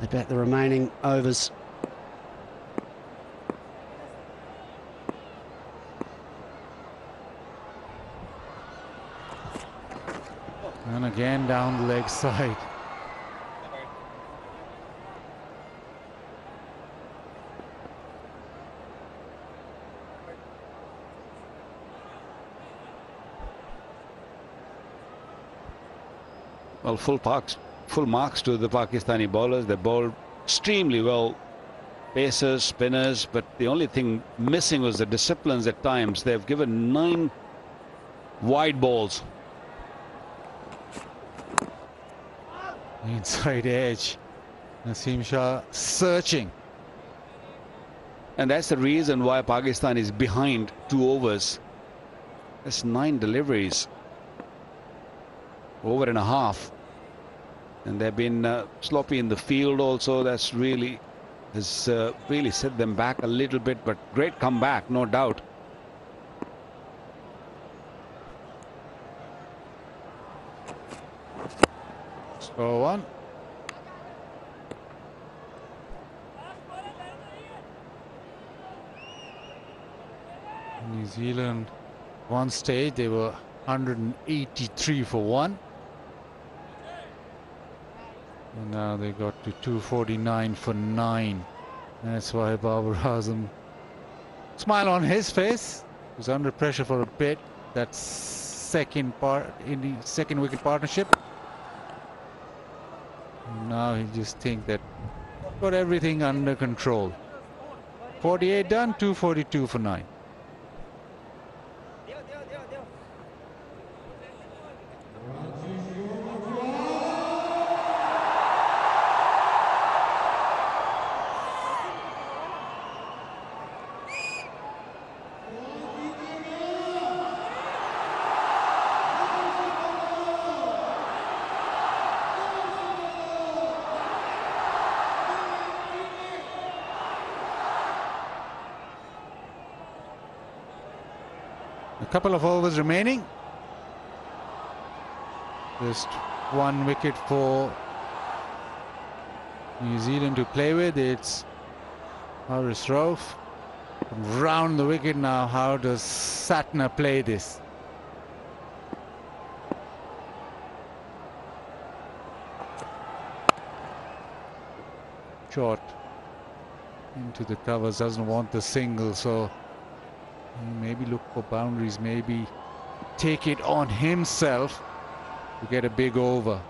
They bat the remaining overs. And again down the leg side. Well, full marks to the Pakistani bowlers. They bowled extremely well. Pacers, spinners, but the only thing missing was the disciplines at times. They've given 9 wide balls. Inside edge. Naseem Shah searching. And that's the reason why Pakistan is behind 2 overs. That's 9 deliveries. Over and a half. And they've been sloppy in the field also. That's really has really set them back a little bit, but great comeback, no doubt. Slow one. New Zealand, one stage they were 183 for 1. And now they got to 249 for 9. That's why Babar Azam, smile on his face, was under pressure for a bit. That's second wicket partnership. And now he just think that got everything under control. 48 done, 242 for 9. A couple of overs remaining. Just 1 wicket for New Zealand to play with. It's Haris Rauf. Round the wicket now. How does Satner play this? Short into the covers, doesn't want the single, so maybe look for boundaries, maybe take it on himself to get a big over.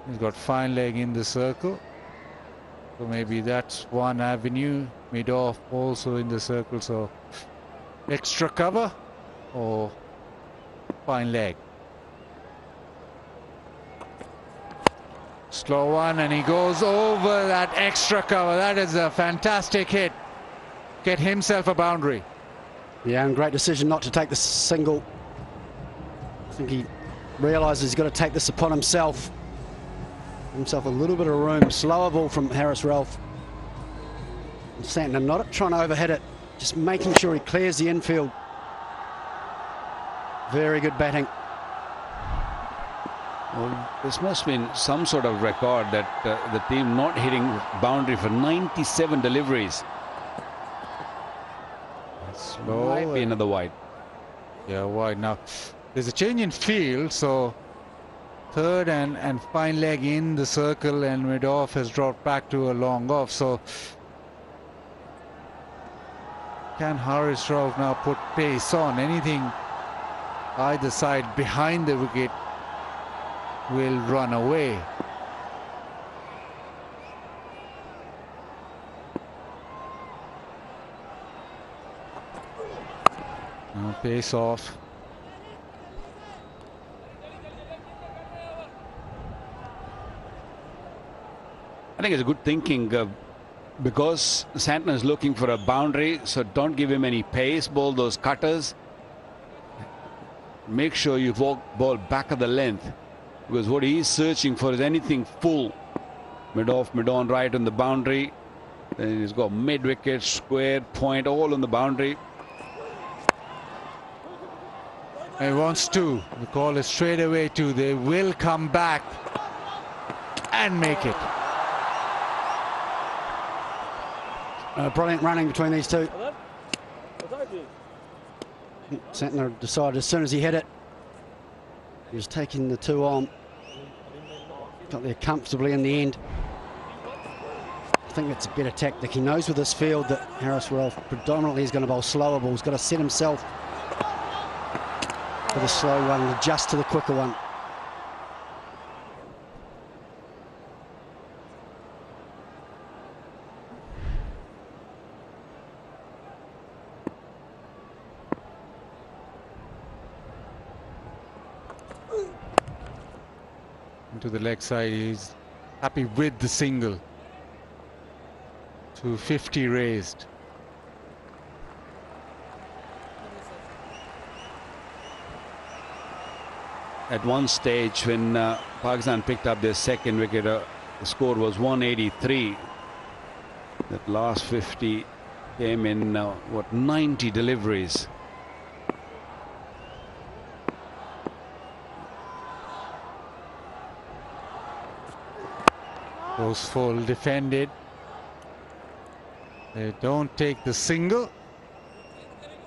He's got fine leg in the circle, so maybe that's one avenue. Mid-off also in the circle, so extra cover or fine leg. Slow one, and he goes over that extra cover. That is a fantastic hit. Get himself a boundary. Yeah, and great decision not to take the single. I think he realises he's got to take this upon himself. Give himself a little bit of room. Slower ball from Haris Rauf. And Santner not trying to overhit it, just making sure he clears the infield. Very good batting. Well, this must have been some sort of record that the team not hitting boundary for 97 deliveries. Slow. Might be another wide. Yeah, wide. Now, there's a change in field, so third and fine leg in the circle, and mid-off has dropped back to a long off. So, can Haris Rauf now put pace on? Anything either side behind the wicket will run away. Now pace off. I think it's a good thinking because Santner is looking for a boundary, so don't give him any pace. Bowl those cutters. Make sure you ball back of the length, because what he's searching for is anything full. Mid-off, mid-on, right on the boundary. Then he's got mid-wicket, square, point, all on the boundary. He wants 2. The call is straight away 2. They will come back and make it. Brilliant running between these two. Santner decided as soon as he hit it, he was taking the 2 on. Got there comfortably in the end. I think that's a better tactic. He knows with this field that Haris Rauf predominantly is going to bowl slower balls. He's got to set himself for the slow one and adjust to the quicker one. to the leg side. He's happy with the single. 250 raised. At one stage when Pakistan picked up their second wicket, the score was 183. That last 50 came in, 90 deliveries. Goes full, defended. They don't take the single.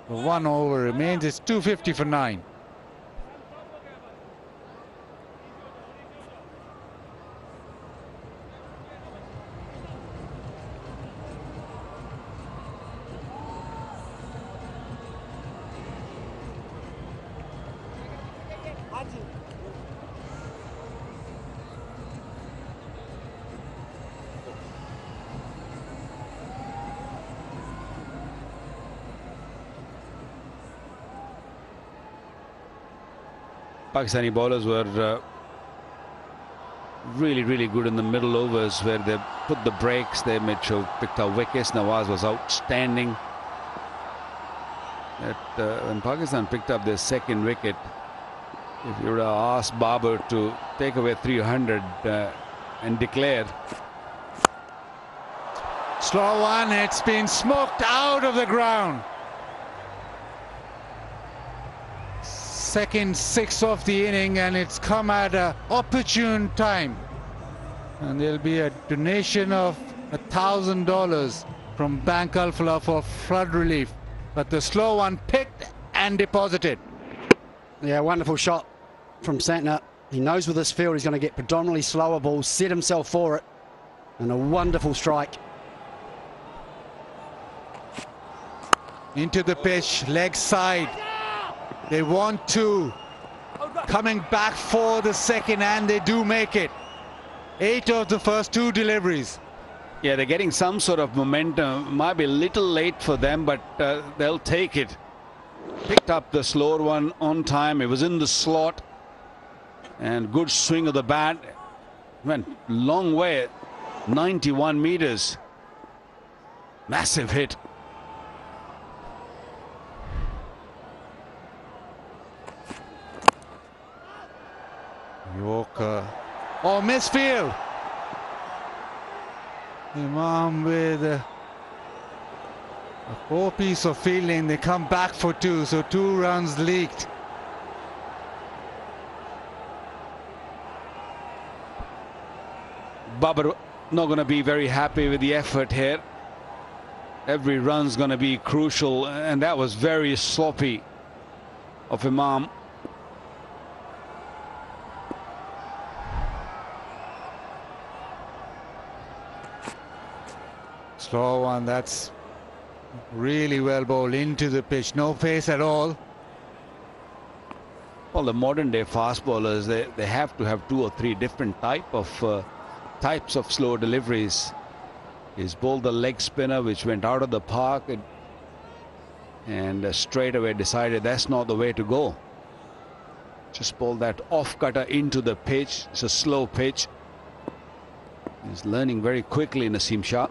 The 1 over remains. It's 250 for 9. Pakistani bowlers were really good in the middle overs where they put the breaks. They made sure picked up wickets. Nawaz was outstanding. When Pakistan picked up their second wicket, if you would have asked Babar to take away 300 and declare. Slow one, it's been smoked out of the ground. Second six of the inning, and it's come at an opportune time. And there'll be a donation of $1,000 from Bank Al-Falah for flood relief. But the slow one picked and deposited. Yeah, wonderful shot from Santner. He knows with this field he's going to get predominantly slower balls, set himself for it, and a wonderful strike. Into the pitch, leg side. They want to. Coming back for the second, and they do make it. 8 of the first 2 deliveries. Yeah, they're getting some sort of momentum. Might be a little late for them, but they'll take it. Picked up the slower one on time. It was in the slot. And good swing of the bat. Went long way. 91 meters. Massive hit. Yorker. Oh, misfield. Imam with a 4-piece of fielding. They come back for 2, so 2 runs leaked. Babar not going to be very happy with the effort here. Every run's going to be crucial, and that was very sloppy of Imam. Slow one, that's really well bowled into the pitch. No pace at all. Well, the modern day fast bowlers, they have to have 2 or 3 different types of slow deliveries. He's bowled the leg spinner, which went out of the park, and straight away decided that's not the way to go. Just bowled that off cutter into the pitch. It's a slow pitch. He's learning very quickly, Naseem Shah.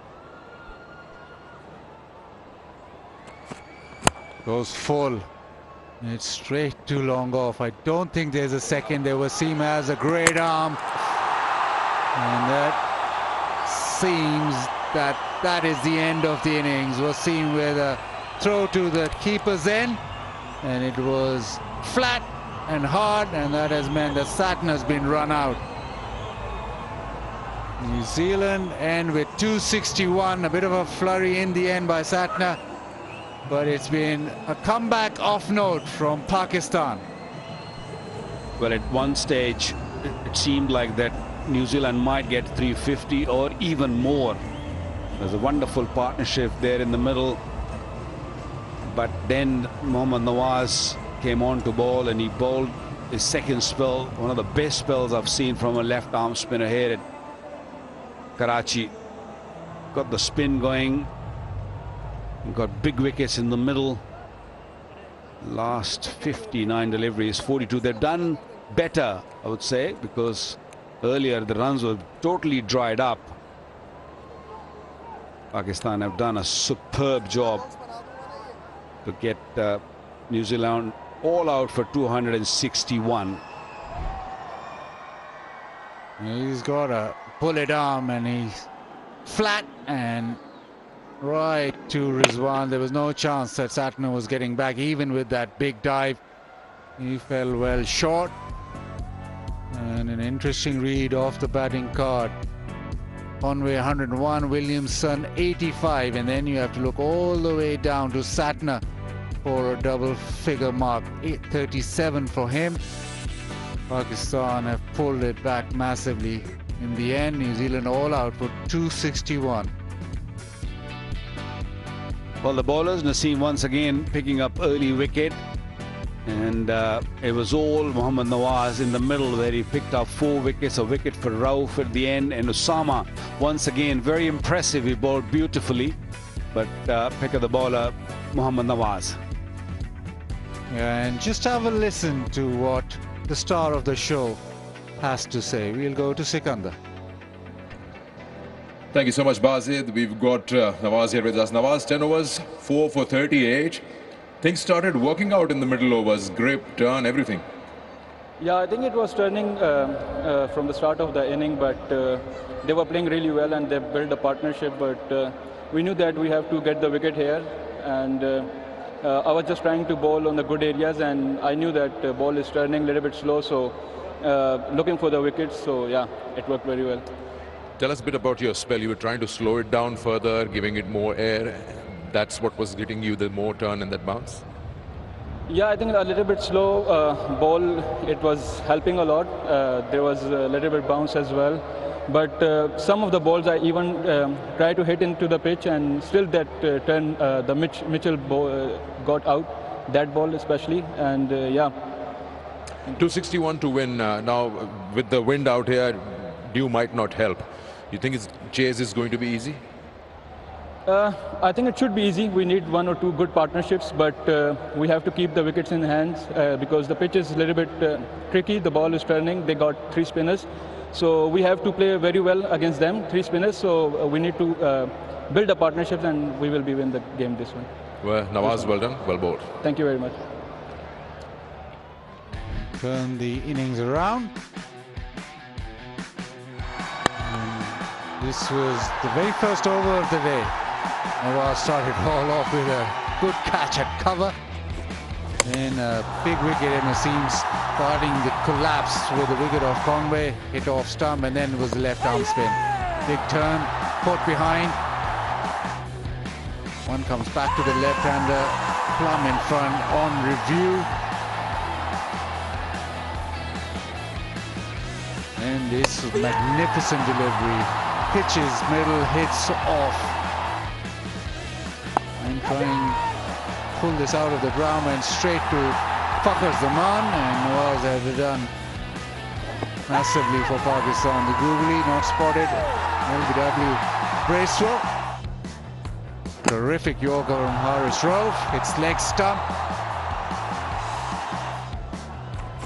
Goes full. It's straight too long off. I don't think there's a second. There was Wasim has a great arm. And that seems that is the end of the innings. Wasim with a throw to the keeper's end. And it was flat and hard, and that has meant that Satin has been run out. New Zealand end with 261. A bit of a flurry in the end by Satna. But it's been a comeback off note from Pakistan. Well, at one stage, it seemed like that New Zealand might get 350 or even more. There's a wonderful partnership there in the middle. But then Mohammad Nawaz came on to bowl, and he bowled his second spell, one of the best spells I've seen from a left arm spinner here at Karachi. Got the spin going. Got big wickets in the middle. Last 59 deliveries, 42. They've done better, I would say, because earlier the runs were totally dried up. Pakistan have done a superb job to get New Zealand all out for 261. He's got a bullet arm and he's flat and right to Rizwan. There was no chance that Satna was getting back, even with that big dive. He fell well short. And an interesting read off the batting card. Conway 101, Williamson 85, and then you have to look all the way down to Satna for a double figure mark. 837 for him. Pakistan have pulled it back massively. In the end, New Zealand all out for 261. Well, the bowlers, Naseem once again picking up early wicket. And it was all Mohammad Nawaz in the middle where he picked up 4 wickets, a wicket for Rauf at the end, and Osama once again very impressive. He bowled beautifully, but pick of the bowler Mohammad Nawaz. Yeah, and just have a listen to what the star of the show has to say. We'll go to Sikandar. Thank you so much, Bazid. We've got Nawaz here with us. Nawaz, 10 overs, 4 for 38. Things started working out in the middle overs, grip, turn, everything. Yeah, I think it was turning from the start of the inning, but they were playing really well and they built a partnership. But we knew that we have to get the wicket here, and I was just trying to bowl on the good areas, and I knew that the ball is turning a little bit slow, so looking for the wickets. So yeah, it worked very well. Tell us a bit about your spell. You were trying to slow it down further, giving it more air. That's what was getting you the more turn and that bounce? Yeah, I think a little bit slow ball, it was helping a lot. There was a little bit bounce as well. But some of the balls I even tried to hit into the pitch, and still that turn, the Mitchell ball, got out, that ball especially, and yeah. 261 to win. Now, with the wind out here, dew might not help. You think chase is going to be easy? I think it should be easy. We need 1 or 2 good partnerships, but we have to keep the wickets in hands because the pitch is a little bit tricky. The ball is turning. They got 3 spinners. So we have to play very well against them, 3 spinners. So we need to build a partnership, and we will be win the game this one. Well, Nawaz, well done. Well bowled. Thank you very much. Turn the innings around. This was the very first over of the day. Nawaz started all off with a good catch at cover. Then a big wicket, and it seems starting the collapse with the wicket of Conway, hit off stump, and then it was the left arm spin. Big turn, caught behind. One comes back to the left-hander, plumb in front on review. And this magnificent delivery. Pitches middle, hits off. And trying to pull this out of the ground, went straight to Fakhar Zaman, and Nawaz had it done massively for Pakistan. The googly not spotted. LBW Bracewell. Terrific Yorker from Haris Rauf. It's leg stump.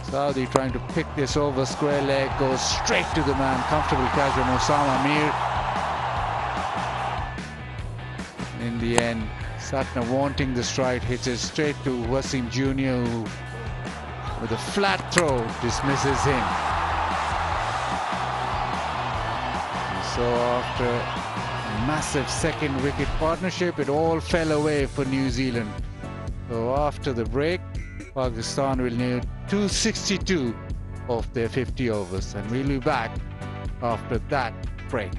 Saudi trying to pick this over, square leg, goes straight to the man. Comfortable catch from Osama Mir. In the end, Satna wanting the strike, hits it straight to Wasim Jr., who with a flat throw dismisses him. And so after a massive second wicket partnership, it all fell away for New Zealand. So after the break, Pakistan will need 262 of their 50 overs, and we'll be back after that break.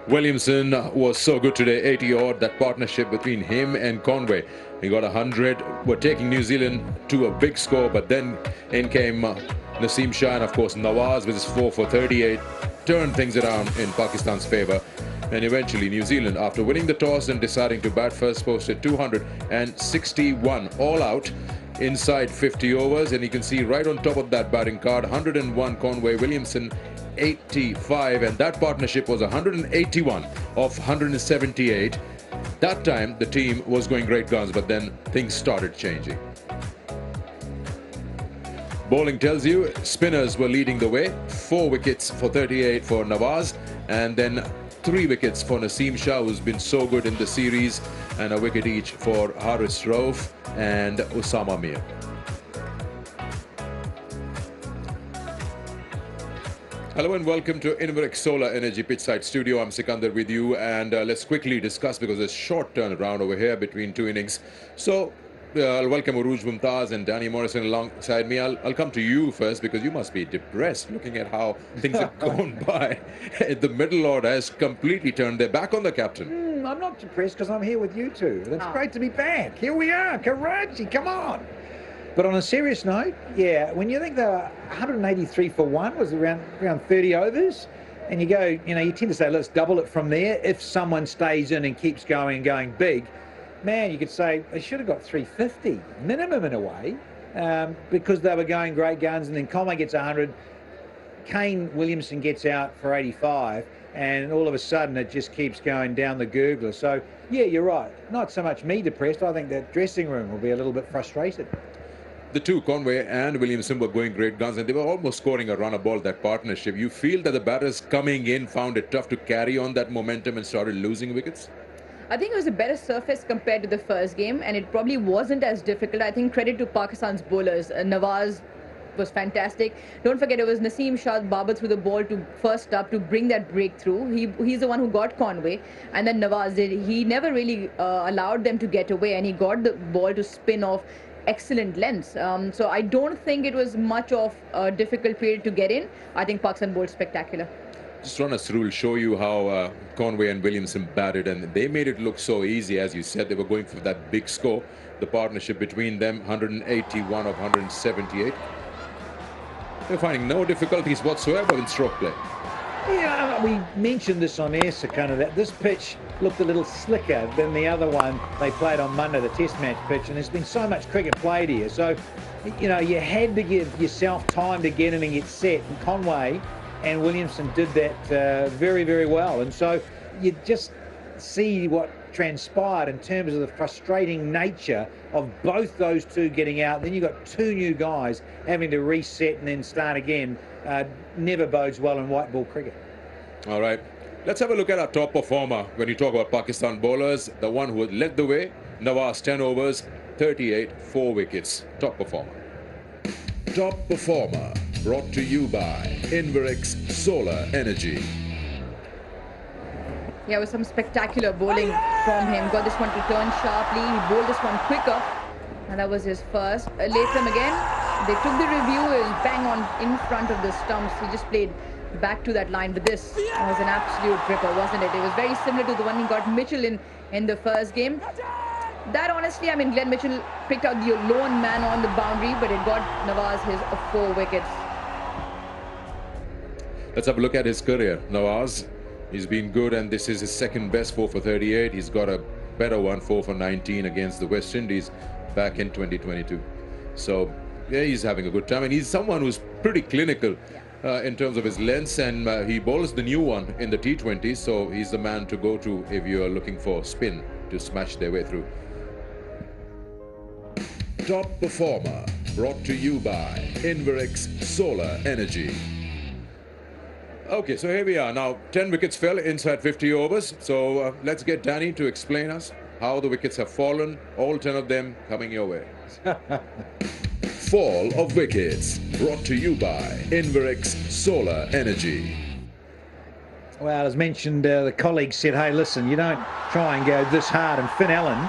Williamson was so good today, 80 odd. That partnership between him and Conway. He got 100. We're taking New Zealand to a big score, but then in came Naseem Shah and of course Nawaz with his 4 for 38. Turned things around in Pakistan's favour. And eventually New Zealand, after winning the toss and deciding to bat first, posted 261 all out inside 50 overs. And you can see right on top of that batting card, 101 Conway, Williamson 85, and that partnership was 181 of 178. That time the team was going great guns, but then things started changing. Bowling tells you spinners were leading the way. 4 wickets for 38 for Nawaz, and then 3 wickets for Naseem Shah, who's been so good in the series, and a wicket each for Haris Rauf and Usama Mir. Hello and welcome to Inveric Solar Energy Pitchside Studio. I'm Sikandar with you, and let's quickly discuss, because there's short turnaround over here between 2 innings. So I'll welcome Uruj Mumtaz and Danny Morrison alongside me. I'll come to you first, because you must be depressed looking at how things have gone by. The middle order has completely turned their back on the captain. I'm not depressed because I'm here with you two. That's great to be back. Here we are, Karachi, come on. But on a serious note, yeah, when you think they were 183 for 1, was around 30 overs, and you go, you tend to say, let's double it from there. If someone stays in and keeps going and going big, man, you could say they should have got 350 minimum in a way, because they were going great guns. And then Conway gets 100, Kane Williamson gets out for 85, and all of a sudden it just keeps going down the gurgler. So yeah, you're right, not so much me depressed. I think that dressing room will be a little bit frustrated. The two, Conway and Williamson, were going great guns, and they were almost scoring a run a ball, that partnership. You feel that the batters coming in found it tough to carry on that momentum and started losing wickets? I think it was a better surface compared to the first game, and it probably wasn't as difficult. I think credit to Pakistan's bowlers. Nawaz was fantastic. Don't forget, it was Naseem Shah, Babar threw the ball to first up to bring that breakthrough. He's the one who got Conway, and then Nawaz did. He never really allowed them to get away, and he got the ball to spin off excellent lengths. So I don't think it was much of a difficult period to get in. I think Pakistan bowled spectacular. Just run us through, show you how Conway and Williamson batted, and they made it look so easy. As you said, they were going for that big score. The partnership between them, 181 of 178. They're finding no difficulties whatsoever in stroke play. Yeah, we mentioned this on air, Sakana, that this pitch looked a little slicker than the other one they played on Monday, the Test match pitch, and there's been so much cricket played here. So, you had to give yourself time to get in and get set, and Conway and Williamson did that very, very well. And so you just see what transpired in terms of the frustrating nature of both those two getting out. Then you've got 2 new guys having to reset and then start again. Never bodes well in white ball cricket. All right, let's have a look at our top performer. When you talk about Pakistan bowlers, the one who led the way, Nawaz, 10 overs, 38, 4 wickets. Top performer. Top performer, brought to you by Inverix Solar Energy. Yeah, it was some spectacular bowling from him. Got this one to turn sharply. He bowled this one quicker, and that was his first. Latham again, they took the review. It was bang on in front of the stumps. He just played back to that line, but this was an absolute ripper, wasn't it? It was very similar to the one he got Mitchell in the first game. That honestly, I mean, Glenn Mitchell picked out the lone man on the boundary, but it got Nawaz his 4 wickets. Let's have a look at his career. Nawaz, he's been good, and this is his second best, 4 for 38. He's got a better one, 4 for 19 against the West Indies back in 2022. So yeah, he's having a good time, and he's someone who's pretty clinical in terms of his lengths, and he bowls the new one in the T20, so he's the man to go to if you are looking for spin to smash their way through. Top performer, brought to you by Inverix Solar Energy. Okay, so here we are. Now, 10 wickets fell inside 50 overs. So let's get Danny to explain us how the wickets have fallen, all 10 of them coming your way. Fall of wickets, brought to you by Inverix Solar Energy. Well, as mentioned, the colleague said, hey, listen, you don't try and go this hard. And Finn Allen,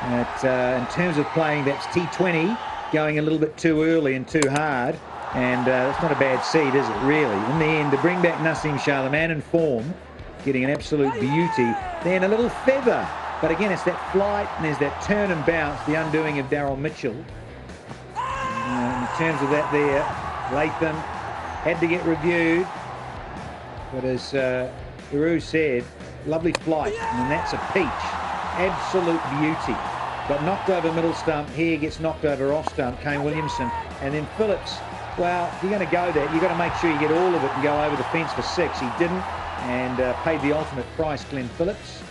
in terms of playing that T20, going a little bit too early and too hard. And it's not a bad seed, is it, really? In the end, to bring back Naseem Shah, the man in form, getting an absolute beauty. Then a little feather. But again, it's that flight and there's that turn and bounce, the undoing of Daryl Mitchell. In terms of that there, Latham had to get reviewed. But as Uru said, lovely flight, and that's a peach. Absolute beauty. Got knocked over middle stump, here gets knocked over off stump, Kane Williamson. And then Phillips, well, if you're going to go there, you've got to make sure you get all of it and go over the fence for 6. He didn't, and paid the ultimate price, Glenn Phillips.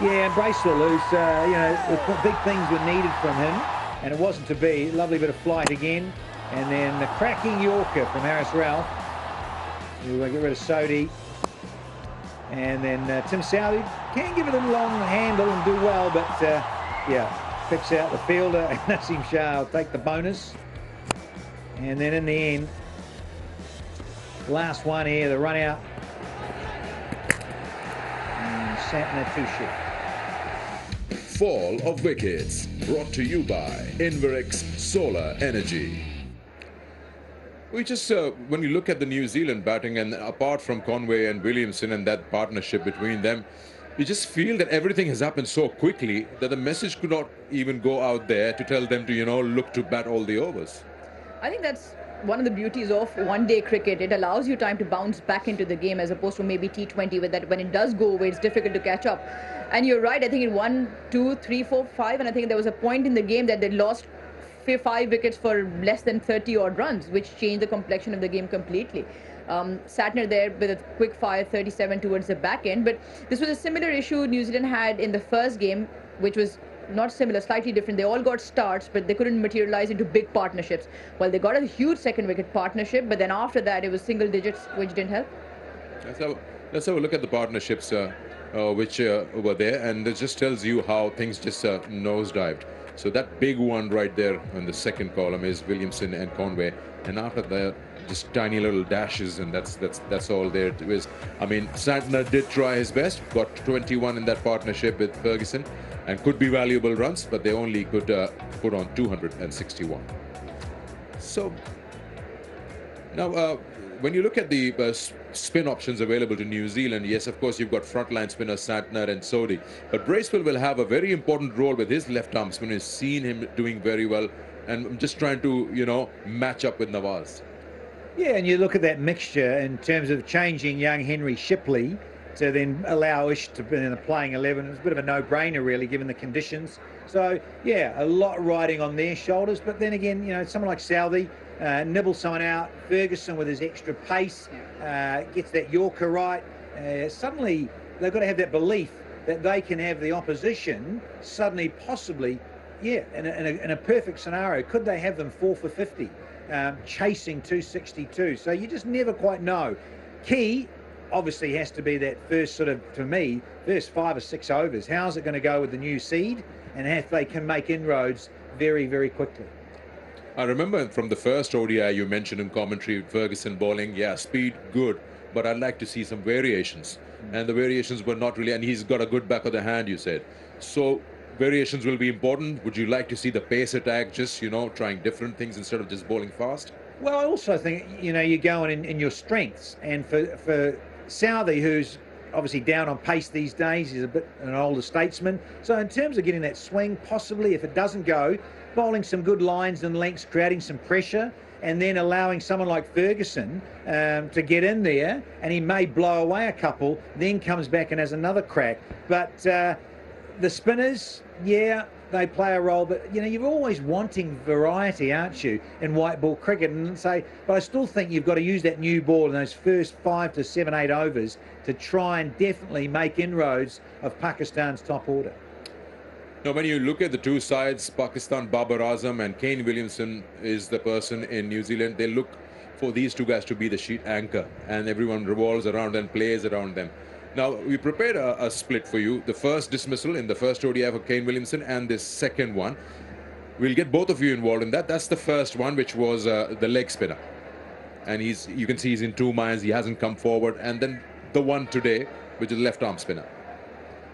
Yeah, and Bracewell, who's, you know, big things were needed from him, and it wasn't to be. Lovely bit of flight again. And then the cracking Yorker from Harris Ralph. We'll get rid of Sodi. And then Tim Southey can give it a long handle and do well, but yeah, picks out the fielder. Nassim Shah will take the bonus. And then in the end, last one here, the run out. And Santner too short. Fall of wickets, brought to you by Inverix Solar Energy. We just, when you look at the New Zealand batting, and apart from Conway and Williamson and that partnership between them, you just feel that everything has happened so quickly that the message could not even go out there to tell them to, you know, look to bat all the overs. I think that's one of the beauties of one-day cricket. It allows you time to bounce back into the game as opposed to maybe T20, with that when it does go away, it's difficult to catch up. And you're right, I think in 1, 2, 3, 4, 5, and I think there was a point in the game that they lost 5 wickets for less than 30 odd runs, which changed the complexion of the game completely. Santner there with a quick fire 37 towards the back end, but this was a similar issue New Zealand had in the first game, which was not similar, slightly different. They all got starts, but they couldn't materialize into big partnerships. Well, they got a huge second wicket partnership, but then after that it was single digits, which didn't help. Let's have a look at the partnerships which were there, and it just tells you how things just nosedived. So that big one right there in the second column is Williamson and Conway, and after that, just tiny little dashes, and that's all there is. I mean, Santner did try his best, got 21 in that partnership with Ferguson, and could be valuable runs, but they only could put on 261. So now, when you look at the spin options available to New Zealand, yes, of course, you've got frontline spinners Santner and Sodi, but Bracewell will have a very important role with his left-arm spinner. We've seen him doing very well, and I'm just trying to, you know, match up with Nawaz. Yeah, and you look at that mixture in terms of changing young Henry Shipley to then allow Ish to be in the playing 11. It was a bit of a no-brainer, really, given the conditions. So, yeah, a lot riding on their shoulders, but then again, you know, someone like Southey, nibble someone out. Ferguson with his extra pace gets that Yorker right. Suddenly they've got to have that belief that they can have the opposition suddenly possibly, yeah, in a perfect scenario, could they have them 4 for 50, chasing 262? So you just never quite know. Key obviously has to be that first sort of, to me, first 5 or 6 overs. How's it going to go with the new seed, and if they can make inroads very, very quickly? I remember from the first ODI you mentioned in commentary, Ferguson bowling, yeah, speed, good, but I'd like to see some variations. And the variations were not really, and he's got a good back of the hand, you said. So variations will be important. Would you like to see the pace attack, just, you know, trying different things instead of just bowling fast? Well, I also think, you know, you're going in your strengths. And for Southey, who's obviously down on pace these days, he's a bit an older statesman. So in terms of getting that swing, possibly, if it doesn't go, bowling some good lines and lengths, creating some pressure, and then allowing someone like Ferguson to get in there, and he may blow away a couple, then comes back and has another crack. But the spinners, yeah, they play a role, but, you know, you're always wanting variety, aren't you, in white ball cricket? And say, but I still think you've got to use that new ball in those first 5 to 7, 8 overs to try and definitely make inroads of Pakistan's top order. Now, when you look at the two sides, Pakistan, Babar Azam and Kane Williamson is the person in New Zealand. They look for these two guys to be the sheet anchor, and everyone revolves around and plays around them. Now, we prepared a split for you. The first dismissal in the first ODI for Kane Williamson and this second one. We'll get both of you involved in that. That's the first one, which was the leg spinner. And you can see he's in 2 minds. He hasn't come forward. And then the one today, which is left arm spinner.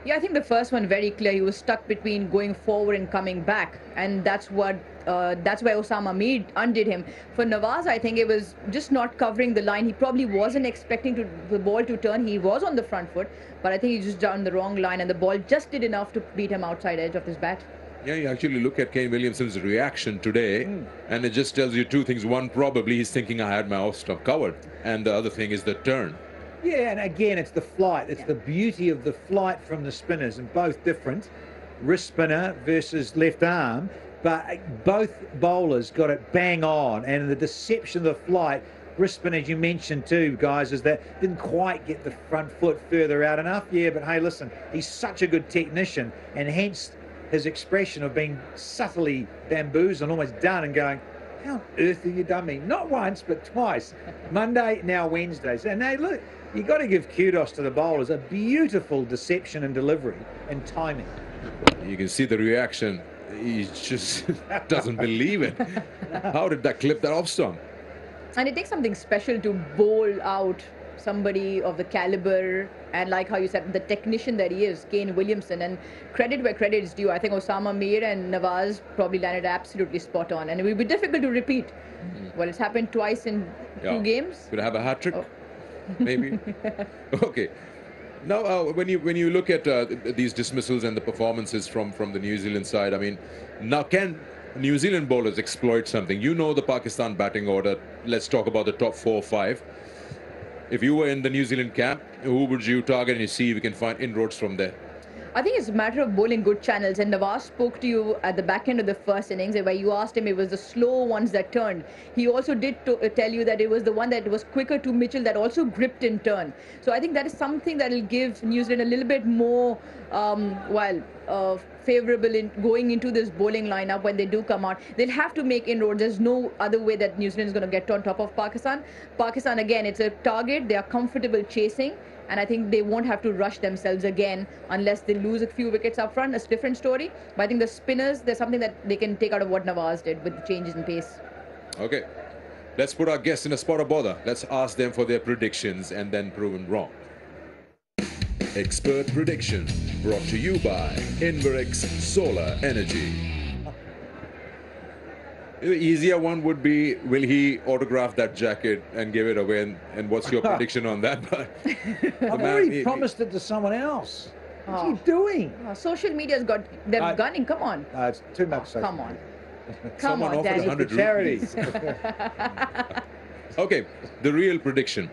Yeah, I think the first one very clear. He was stuck between going forward and coming back, and that's where Osama Mir undid him. For Nawaz, I think it was just not covering the line. He probably wasn't expecting the ball to turn. He was on the front foot, but I think he just down the wrong line, and the ball just did enough to beat him outside edge of his bat. Yeah, you actually look at Kane Williamson's reaction today, and it just tells you two things. One, probably he's thinking I had my off stump covered, and the other thing is the turn. Yeah, and again, it's the flight. It's the beauty of the flight from the spinners, and both different. Wrist spinner versus left arm, but both bowlers got it bang on, and the deception of the flight. Wrist spinner, as you mentioned too, guys, is that didn't quite get the front foot further out enough. Yeah, but hey, listen, he's such a good technician, and hence his expression of being subtly bamboozled, almost done, and going, how on earth have you done me? Not once, but twice. Monday, now Wednesdays. And hey, look, you got to give kudos to the bowlers. A beautiful deception and delivery and timing. You can see the reaction. He just doesn't believe it. How did that clip that off stump? And it takes something special to bowl out somebody of the caliber and, like how you said, the technician that he is, Kane Williamson. And credit where credit is due. I think Osama Mir and Nawaz probably landed absolutely spot on, and it will be difficult to repeat. Well, it's happened twice in 2 games. Could I have a hat trick? Oh. Maybe. Okay. Now, when you look at these dismissals and the performances from the New Zealand side, I mean, now can New Zealand bowlers exploit something? You know the Pakistan batting order. Let's talk about the top 4 or 5. If you were in the New Zealand camp, who would you target and you see if you can find inroads from there? I think it's a matter of bowling good channels, and Nawaz spoke to you at the back end of the first innings where you asked him it was the slow ones that turned. He also did tell you that it was the one that was quicker to Mitchell that also gripped in turn. So I think that is something that will give New Zealand a little bit more favourable in going into this bowling lineup when they do come out. They'll have to make inroads. There's no other way that New Zealand is going to get on top of Pakistan. Pakistan, again, it's a target. They are comfortable chasing. And I think they won't have to rush themselves again unless they lose a few wickets up front. It's a different story. But I think the spinners, there's something that they can take out of what Nawaz did with the changes in pace. Okay. Let's put our guests in a spot of bother. Let's ask them for their predictions and then proven wrong. Expert prediction brought to you by Inverex Solar Energy. The easier one would be, will he autograph that jacket and give it away? And what's your prediction on that? But I've already promised it to someone else. What's he doing? Social media's got them gunning. Come on. It's too much. Come on. Come on, Danny. 100 charities. Okay, the real prediction.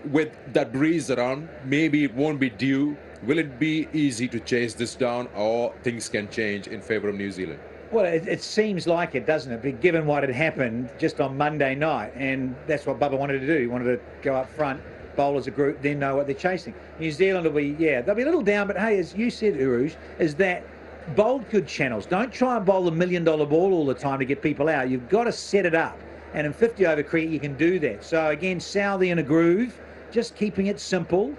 With that breeze around, maybe it won't be due. Will it be easy to chase this down, or things can change in favour of New Zealand? Well, it seems like it, doesn't it? But given what had happened just on Monday night, and that's what Bubba wanted to do. He wanted to go up front, bowl as a group, then know what they're chasing. New Zealand will be, they'll be a little down, but hey, as you said, Uruj, is that bowl good channels. Don't try and bowl the $1 million ball all the time to get people out. You've got to set it up. And in 50 over cricket, you can do that. So again, Southee in a groove, just keeping it simple.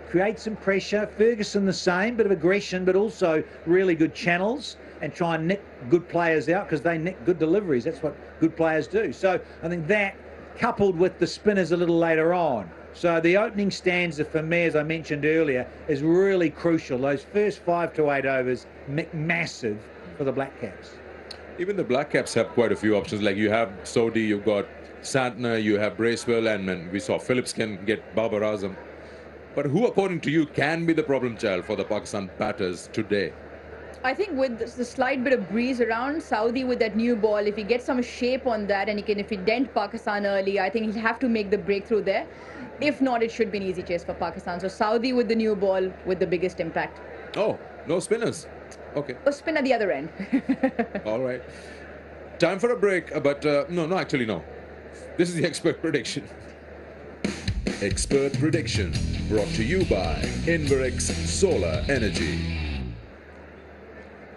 Create some pressure. Ferguson the same, bit of aggression, but also really good channels, and try and nick good players out because they nick good deliveries. That's what good players do. So I think that, coupled with the spinners a little later on. So the opening stanza for me, as I mentioned earlier, is really crucial. Those first 5 to 8 overs, massive for the Black Caps. Even the Black Caps have quite a few options. Like you have Sodhi, you've got Santner, you have Bracewell, and we saw Phillips can get Babar Azam. But who, according to you, can be the problem child for the Pakistan batters today? I think with the slight bit of breeze around, Southee with that new ball, if he gets some shape on that and if he dent Pakistan early, I think he'll have to make the breakthrough there. If not, it should be an easy chase for Pakistan. So Southee with the new ball with the biggest impact. Oh, no spinners. Okay. A spin at the other end. All right. Time for a break, but no, actually no. This is the expert prediction. Expert prediction brought to you by Inverex Solar Energy.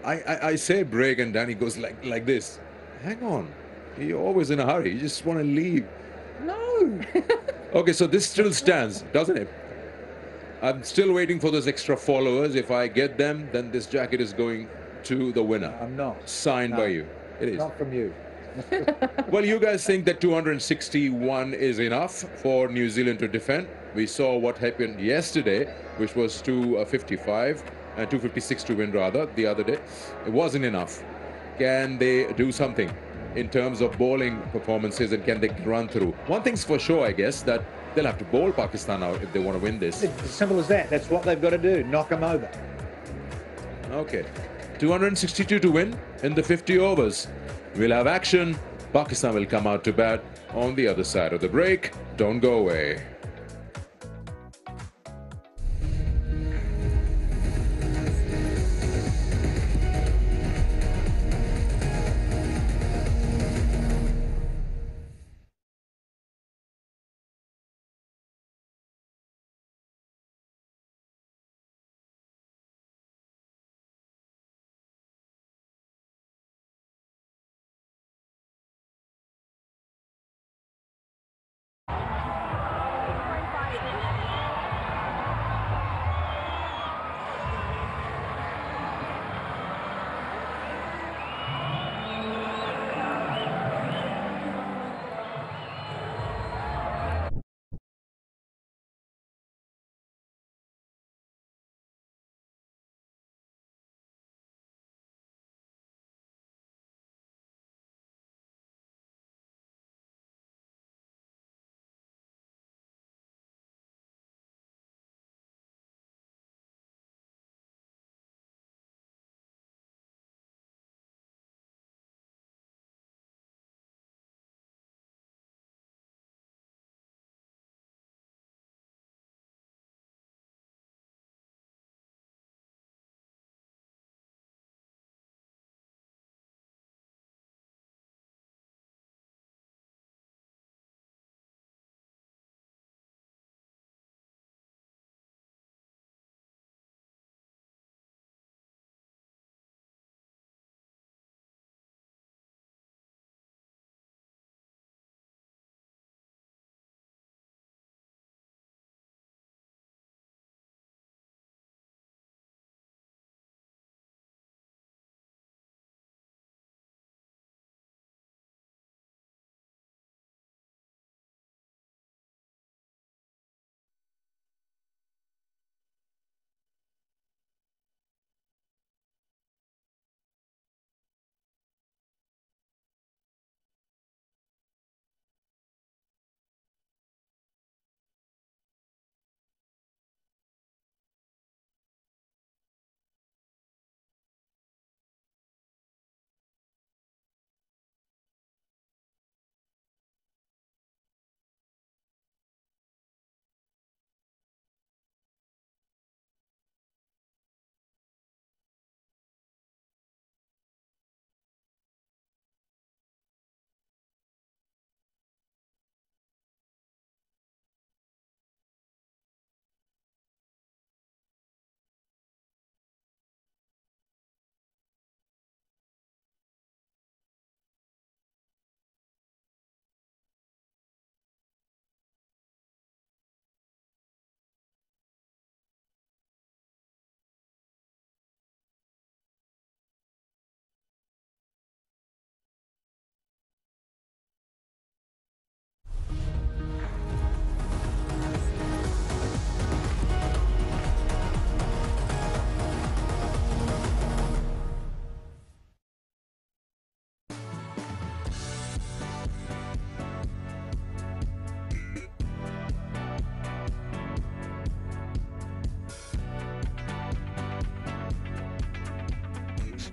I say break and Danny goes like this. Hang on. You're always in a hurry. You just want to leave. No. Okay, so this still stands, doesn't it? I'm still waiting for those extra followers. If I get them, then this jacket is going to the winner. I'm not. Signed by you. It is. Not from you. Well, you guys think that 261 is enough for New Zealand to defend? We saw what happened yesterday, which was 255 and 256 to win rather the other day. It wasn't enough. Can they do something in terms of bowling performances, and can they run through? One thing's for sure, I guess, that they'll have to bowl Pakistan out if they want to win this. It's as simple as that. That's what they've got to do, knock them over. Okay, 262 to win in the 50 overs. We'll have action. Pakistan will come out to bat on the other side of the break. Don't go away.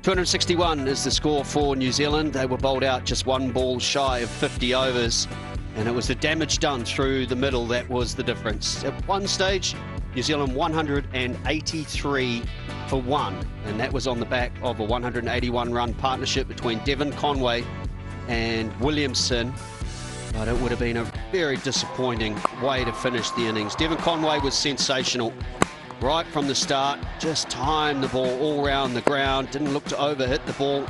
.261 is the score for New Zealand. They were bowled out just one ball shy of 50 overs, and it was the damage done through the middle that was the difference. At one stage, New Zealand 183 for 1, and that was on the back of a 181-run partnership between Devon Conway and Williamson. But it would have been a very disappointing way to finish the innings. Devon Conway was sensational right from the start, just timed the ball all round the ground, didn't look to overhit the ball,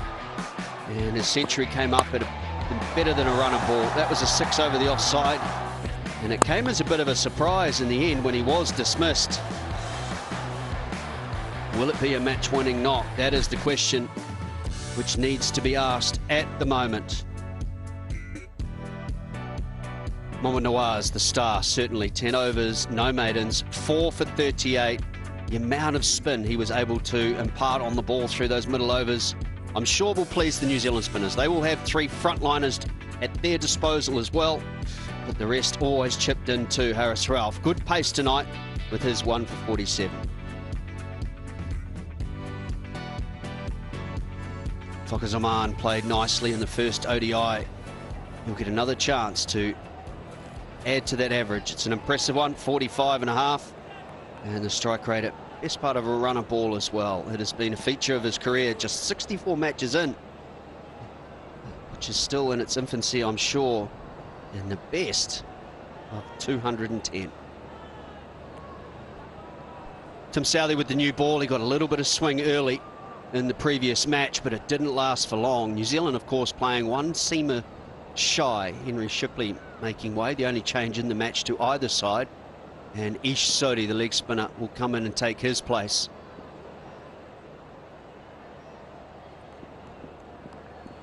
and his century came up at better than a runner ball. That was a 6 over the offside, and it came as a bit of a surprise in the end when he was dismissed. Will it be a match-winning knock? That is the question which needs to be asked at the moment. Mohamed Nawaz, the star, certainly. 10 overs, no maidens, 4 for 38. The amount of spin he was able to impart on the ball through those middle overs, I'm sure will please the New Zealand spinners. They will have 3 frontliners at their disposal as well, but the rest always chipped in to Haris Ralph. Good pace tonight with his 1 for 47. Fokker Zaman played nicely in the first ODI. He'll get another chance to add to that average. It's an impressive one, 45.5. And the strike rate at best part of a runner ball as well. It has been a feature of his career, just 64 matches in, which is still in its infancy, I'm sure, in the best of 210. Tim Southey with the new ball. He got a little bit of swing early in the previous match, but it didn't last for long. New Zealand, of course, playing one seamer shy. Henry Shipley making way, the only change in the match to either side. And Ish Sodhi, the leg spinner, will come in and take his place.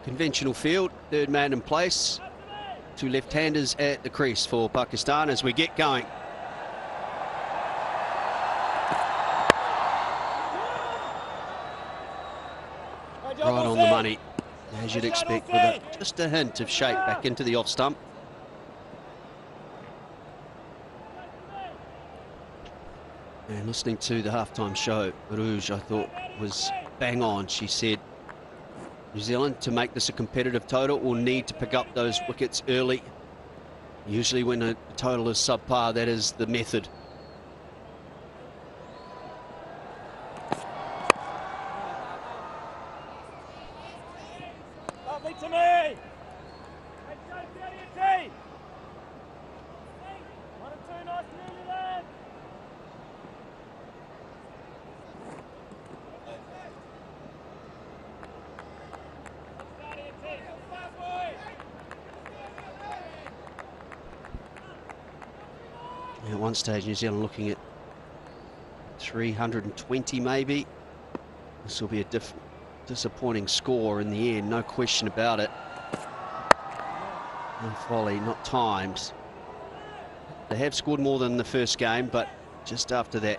Conventional field, third man in place. 2 left-handers at the crease for Pakistan as we get going. Right on the money, as you'd expect, with just a hint of shape back into the off stump. And listening to the halftime show, Rouge, I thought, was bang on. She said, New Zealand, to make this a competitive total, will need to pick up those wickets early. Usually when a total is subpar, that is the method. Lovely to me! At one stage, New Zealand looking at 320 maybe. This will be a disappointing score in the end, no question about it. And volley, not timed. They have scored more than the first game, but just after that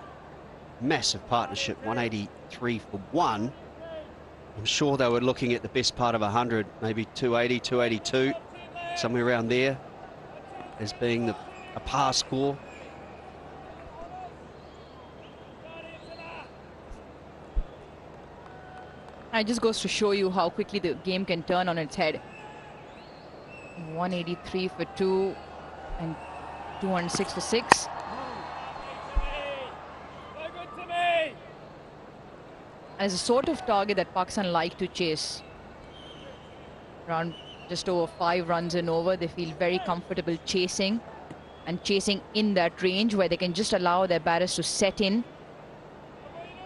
massive partnership, 183 for 1, I'm sure they were looking at the best part of 100, maybe 280, 282, somewhere around there, as being a par score. It just goes to show you how quickly the game can turn on its head. 183 for 2 and 206 for 6. As a sort of target that Pakistan like to chase. Around just over 5 runs and over, they feel very comfortable chasing, and chasing in that range where they can just allow their batters to set in.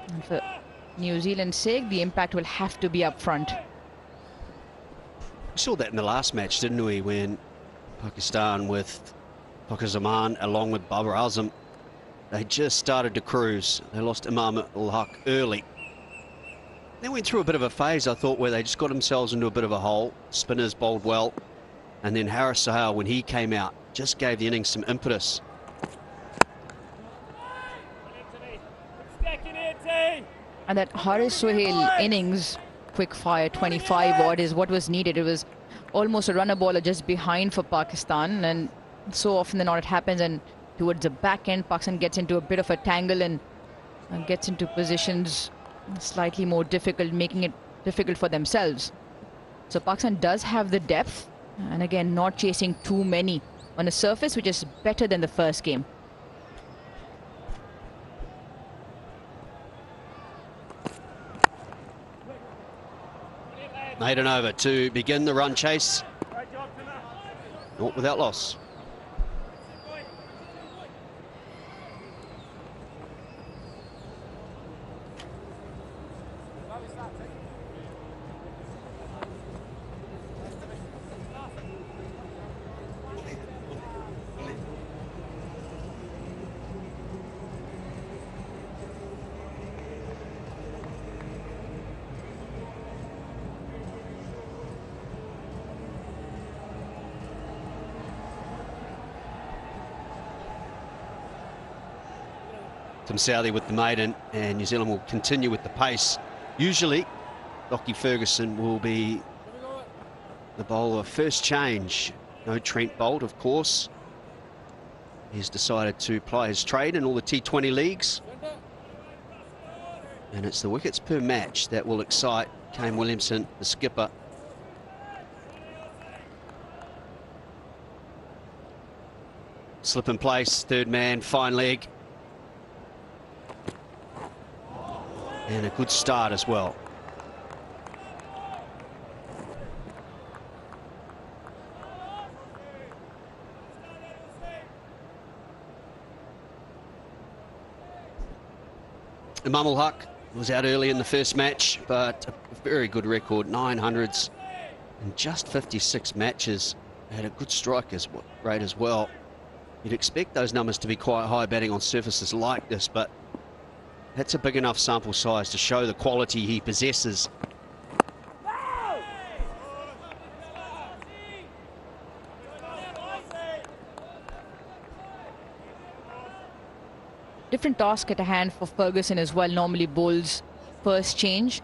And for New Zealand's sake, the impact will have to be up front. We saw that in the last match, didn't we, when Pakistan with Fokker Zaman along with Babar Azam, they just started to cruise. They lost Imam ul-Haq early. They went through a bit of a phase, I thought, where they just got themselves into a bit of a hole. Spinners bowled well, and then Haris Sohail, when he came out, just gave the innings some impetus. And that Haris Sohail innings, quick fire 25 odd, is what was needed. It was almost a runner baller just behind for Pakistan, and so often than not it happens, and towards the back end Pakistan gets into a bit of a tangle and gets into positions slightly more difficult, making it difficult for themselves. So Pakistan does have the depth, and again not chasing too many on a surface which is better than the first game. Maiden over to begin the run chase. Not without loss. Tim Southey with the maiden, and New Zealand will continue with the pace. Usually, Lockie Ferguson will be the bowler first change. No Trent Bolt, of course. He's decided to ply his trade in all the T20 leagues. And it's the wickets per match that will excite Kane Williamson, the skipper. Slip in place, third man, fine leg. And a good start as well. Imam ul Haq was out early in the first match, but a very good record, 900s in just 56 matches. Had a good strike rate as well. You'd expect those numbers to be quite high batting on surfaces like this, but that's a big enough sample size to show the quality he possesses. Different task at hand for Ferguson as well. Normally bowls first change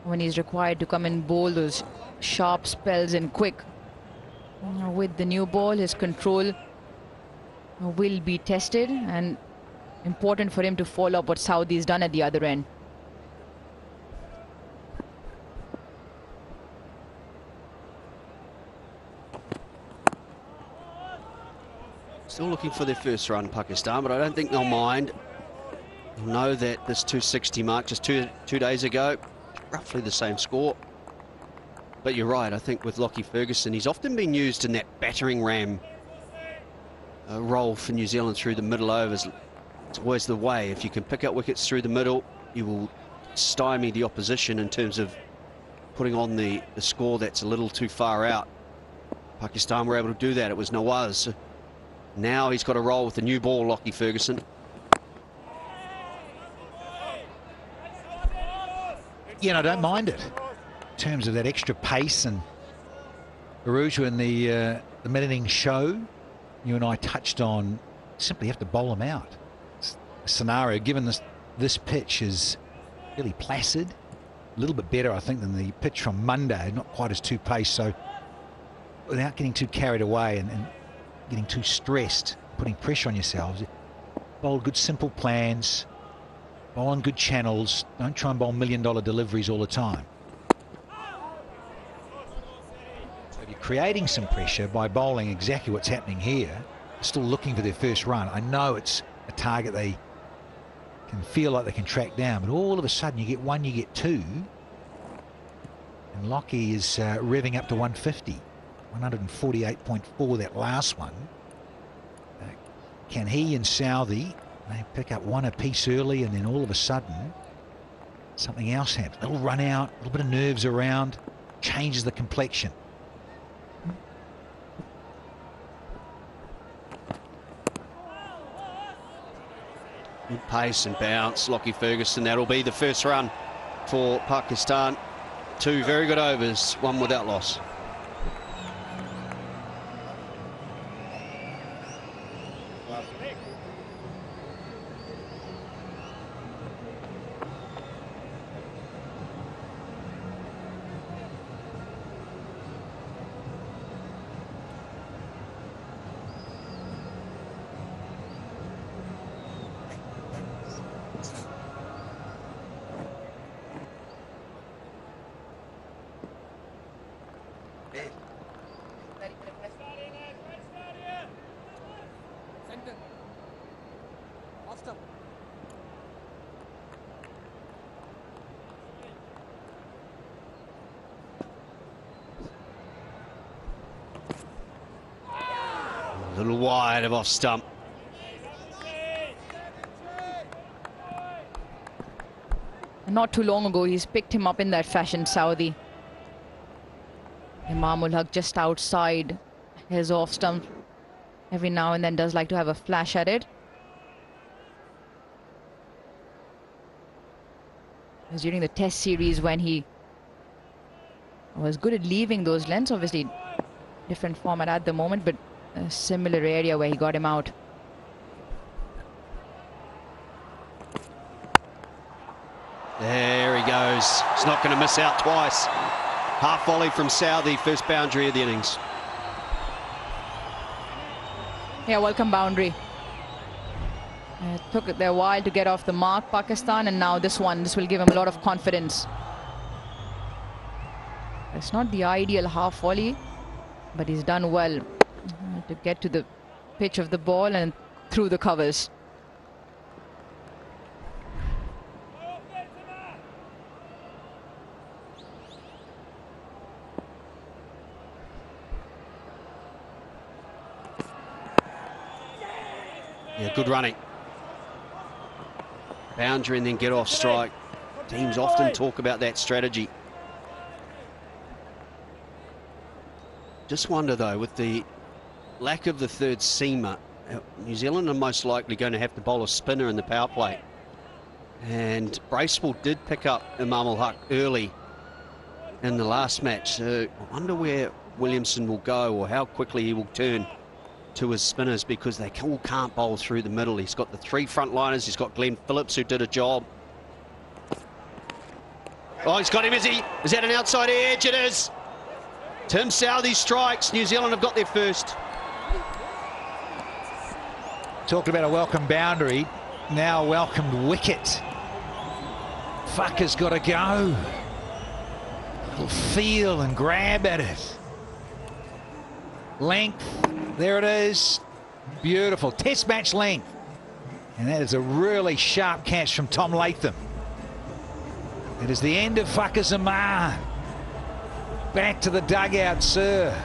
when he's required to come and bowl those sharp spells and quick. With the new ball, his control will be tested, and important for him to follow up what Southee's done at the other end. Still looking for their first run, Pakistan, but I don't think they'll mind. They'll know that this 260 mark just two days ago, roughly the same score. But you're right, I think with Lockie Ferguson, he's often been used in that battering ram role for New Zealand through the middle overs. It's always the way. If you can pick up wickets through the middle, you will stymie the opposition in terms of putting on the score that's a little too far out. Pakistan were able to do that. It was Nawaz. Now he's got a roll with the new ball, Lockie Ferguson. Yeah, I don't mind it in terms of that extra pace. And Aruju in the mid-innings show, you and I touched on, simply have to bowl them out. It's a scenario, given this pitch is really placid, a little bit better, I think, than the pitch from Monday, not quite as too pace. So without getting too carried away and getting too stressed, putting pressure on yourselves, bowl good simple plans, bowl on good channels, don't try and bowl $1 million deliveries all the time. So if you're creating some pressure by bowling exactly what's happening here, still looking for their first run. I know it's a target they can feel like they can track down, but all of a sudden you get one, you get two, and Lockie is revving up to 150. 148.4 that last one. Can he and Southey, they pick up one apiece early, and then all of a sudden something else happens. A little run out, a little bit of nerves around, changes the complexion. Good pace and bounce, Lockie Ferguson. That'll be the first run for Pakistan. Two very good overs, one without loss. A little wide of off stump. Not too long ago, he's picked him up in that fashion, Southey. Imam ul Haq just outside his off stump. Every now and then does like to have a flash at it. It was during the Test series when he was good at leaving those lengths. Obviously, different format at the moment, but a similar area where he got him out. There he goes. He's not going to miss out twice. Half volley from Southey, first boundary of the innings. Yeah, welcome boundary. It took their while to get off the mark, Pakistan, and now this will give him a lot of confidence. It's not the ideal half volley, but he's done well to get to the pitch of the ball and through the covers. Yeah, good running. Boundary and then get off strike. Teams often talk about that strategy. Just wonder though, with the lack of the third seamer, New Zealand are most likely going to have to bowl a spinner in the power play. And Bracewell did pick up Imam ul-Haq early in the last match. So I wonder where Williamson will go or how quickly he will turn to his spinners, because they all can't bowl through the middle. He's got the three frontliners. He's got Glenn Phillips, who did a job. Oh, he's got him, is he? Is that an outside edge? It is. Tim Southey strikes. New Zealand have got their first. Talked about a welcome boundary, now a welcomed wicket. Fucker's got to go. Little feel and grab at it. Length, there it is. Beautiful, test match length. And that is a really sharp catch from Tom Latham. It is the end of Whaka Zaman. Back to the dugout, sir.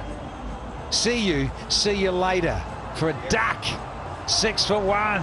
See you later for a duck. 6 for 1.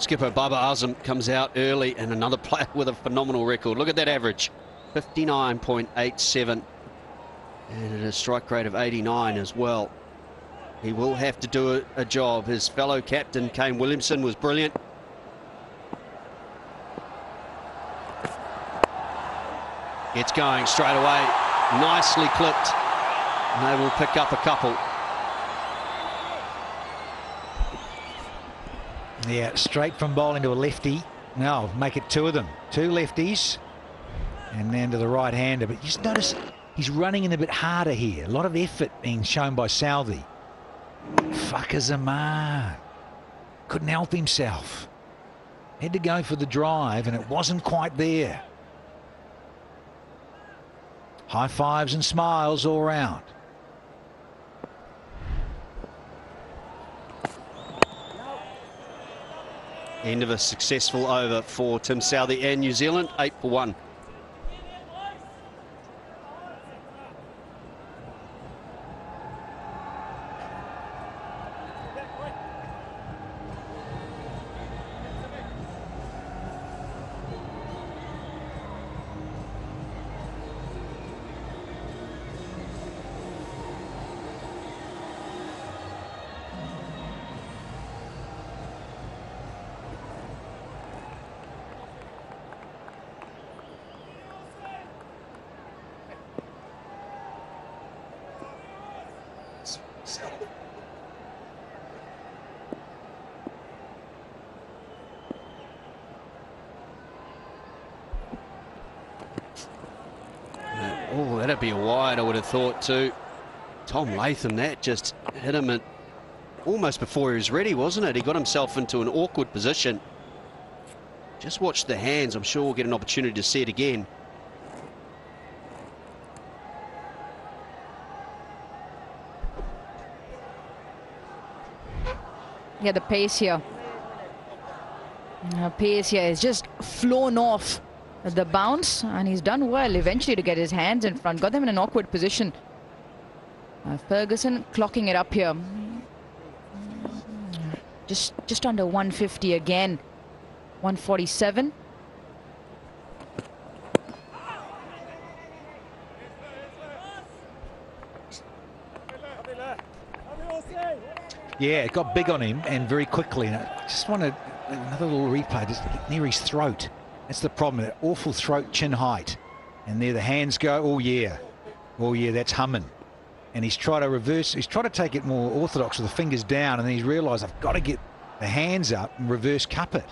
Skipper Baba Azam comes out early, and another player with a phenomenal record. Look at that average, 59.87, and a strike rate of 89 as well. He will have to do a job. His fellow captain, Kane Williamson, was brilliant. Gets going straight away. Nicely clipped. And they will pick up a couple. Yeah, straight from bowling to a lefty. Now make it 2 of them. 2 lefties. And then to the right-hander. But just notice he's running in a bit harder here. A lot of effort being shown by Southey. Whaka Zaman. Couldn't help himself. Had to go for the drive and it wasn't quite there. High fives and smiles all round. End of a successful over for Tim Southey and New Zealand, 8 for 1. Oh, that'd be a wide, I would have thought too. Tom Latham, that just hit him at almost before he was ready, wasn't it? He got himself into an awkward position. Just watch the hands. I'm sure we'll get an opportunity to see it again. Yeah, the pace here. Pace here is just flown off the bounce, and he's done well eventually to get his hands in front. Got them in an awkward position. Ferguson clocking it up here. Just under 150 again. 147. Yeah, it got big on him and very quickly. And I just wanted another little replay just to get near his throat. That's the problem, that awful throat chin height. And there the hands go, oh yeah, that's humming. And he's tried to reverse, he's tried to take it more orthodox with the fingers down, and then he's realised I've got to get the hands up and reverse cup it.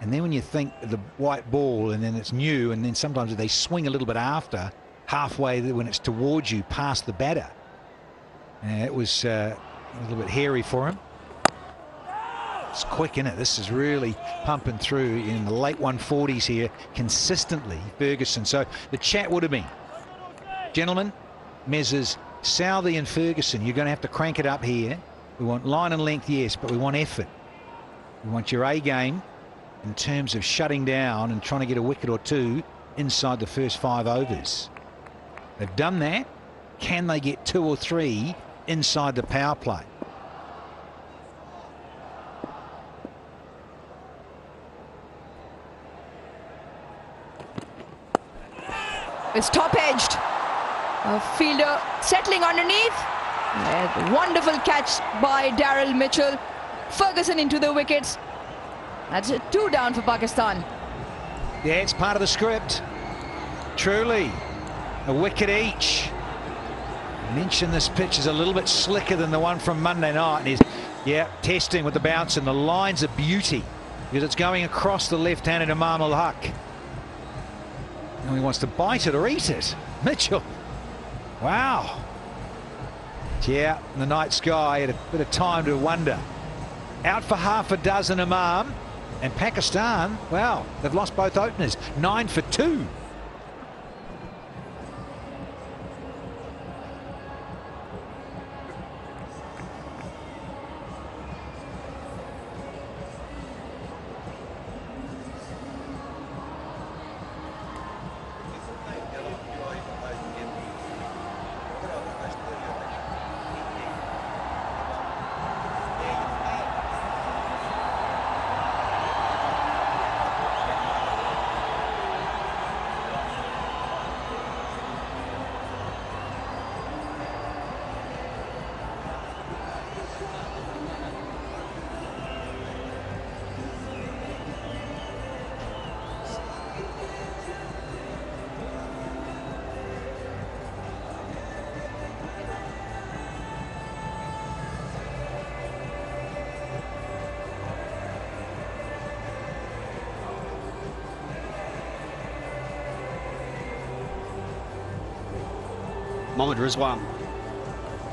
And then when you think of the white ball and then it's new, and then sometimes they swing a little bit after, halfway when it's towards you, past the batter. It was a little bit hairy for him. It's quick, isn't it? This is really pumping through in the late 140s here consistently, Ferguson. So the chat would have been, gentlemen, Mezzers, Southey and Ferguson, you're going to have to crank it up here. We want line and length, yes, but we want effort. We want your A game in terms of shutting down and trying to get a wicket or two inside the first 5 overs. They've done that. Can they get 2 or 3 inside the power play? It's top-edged. A fielder settling underneath. Wonderful catch by Daryl Mitchell. Ferguson into the wickets. That's 2 down for Pakistan. Yeah, it's part of the script. Truly, a wicket each. I mentioned this pitch is a little bit slicker than the one from Monday night. And he's, testing with the bounce, and the line's a beauty because it's going across the left-handed Imam al-Haq. And he wants to bite it or eat it. Mitchell. Wow. Yeah, in the night sky had a bit of time to wonder. Out for half a dozen, Imam. And Pakistan, well, they've lost both openers. 9 for 2. Mohammad Rizwan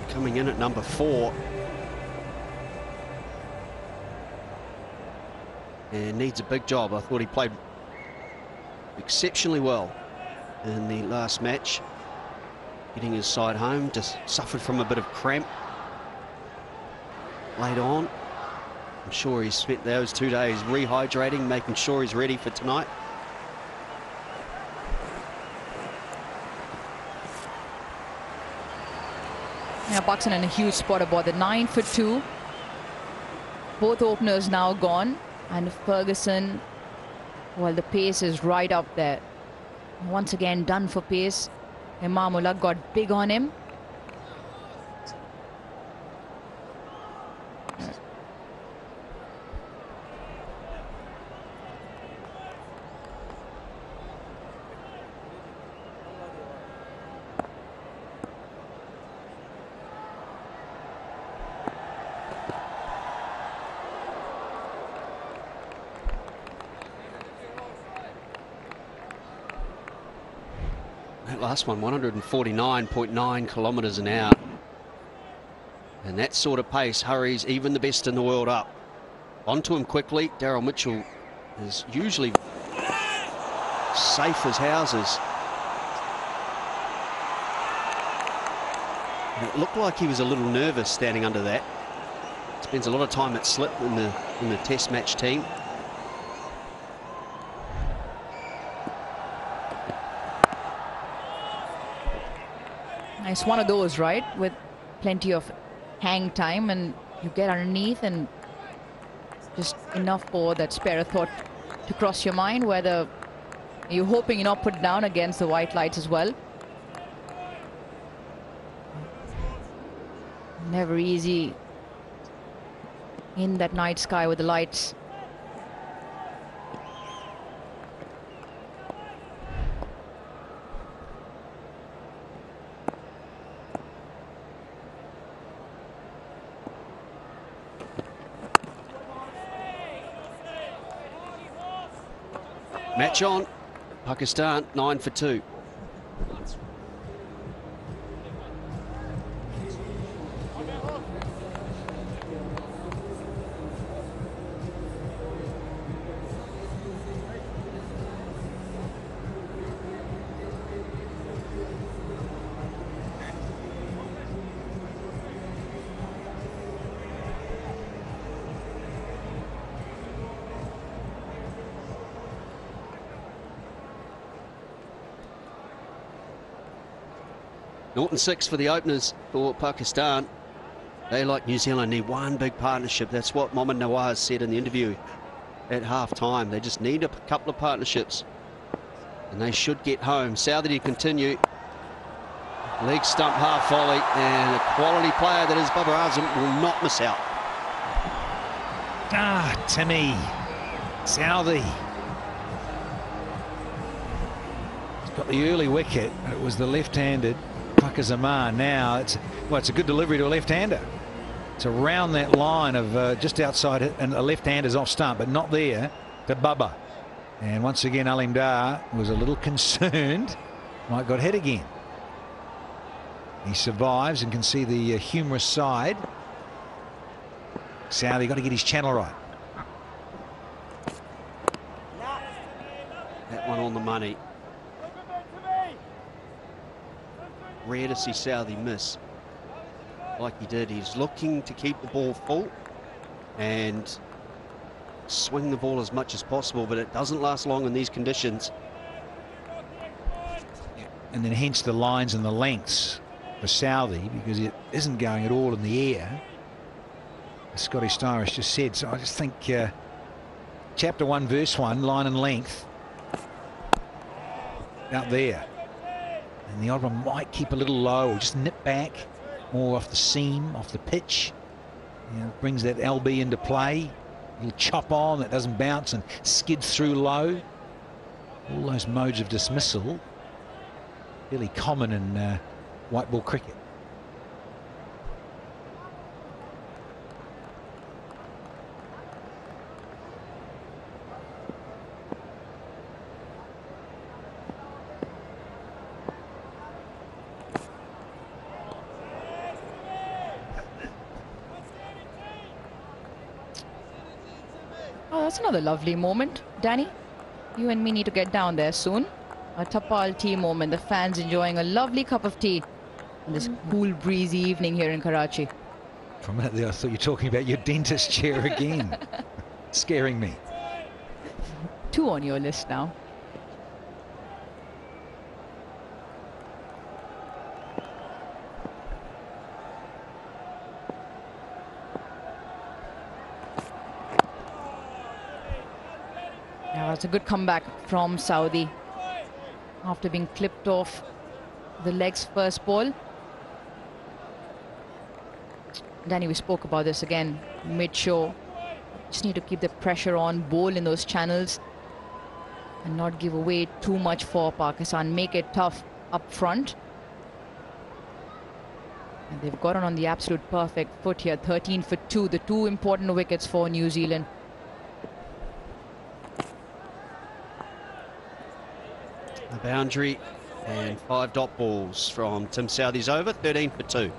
coming in at number 4. And needs a big job. I thought he played exceptionally well in the last match. Getting his side home, just suffered from a bit of cramp late on. I'm sure he spent those 2 days rehydrating, making sure he's ready for tonight. Yeah, Pakistan in a huge spot aboard the 9 for 2. Both openers now gone, and Ferguson, well, the pace is right up there. Once again done for pace. Imam al-Haq got big on him. That last one, 149.9 kilometres an hour. And that sort of pace hurries even the best in the world up. Onto him quickly. Daryl Mitchell is usually safe as houses. And it looked like he was a little nervous standing under that. Spends a lot of time at slip in the test match team. It's one of those, right, with plenty of hang time, and you get underneath and just enough for that spare thought to cross your mind, whether you're hoping you're not put down against the white lights as well. Never easy in that night sky with the lights. Match on. Pakistan 9 for 2. Norton 6 for the openers for Pakistan. They, like New Zealand, need one big partnership. That's what Mohammad Nawaz said in the interview at half-time. They just need a couple of partnerships, and they should get home. Southey to continue. Leg stump half volley, and a quality player that is Babar Azam will not miss out. Ah, Timmy. Southey. He's got the early wicket. It was the left-handed Zaman. Now it's a good delivery to a left-hander. It's around that line of just outside it, and a left-hander's off stump, but not there to Bubba. And once again, Alim Dar was a little concerned. Might got hit again. He survives and can see the humorous side. Southey got to get his channel right. That one on the money. Rare to see Southey miss like he did. He's looking to keep the ball full and swing the ball as much as possible, but it doesn't last long in these conditions. And then hence the lines and the lengths for Southey, because it isn't going at all in the air, as Scotty Styrish just said. So I just think chapter 1 verse 1, line and length out there. And the odd one might keep a little low or just nip back more off the seam, off the pitch. You know, brings that LB into play. A little chop on that doesn't bounce and skid through low. All those modes of dismissal fairly common in white ball cricket. Oh, that's another lovely moment, Danny. You and me need to get down there soon. A Tapal tea moment. The fans enjoying a lovely cup of tea on this cool, breezy evening here in Karachi. For a minute there, I thought you were talking about your dentist chair again. Scaring me. 2 on your list now. Now it's a good comeback from Saudi after being clipped off the legs first ball. Danny, we spoke about this again mid-show. Just need to keep the pressure on, bowl in those channels and not give away too much for Pakistan. Make it tough up front. And they've gotten on the absolute perfect foot here. 13 for 2, the 2 important wickets for New Zealand. The boundary And 5 dot balls from Tim Southey's over, 13 for 2.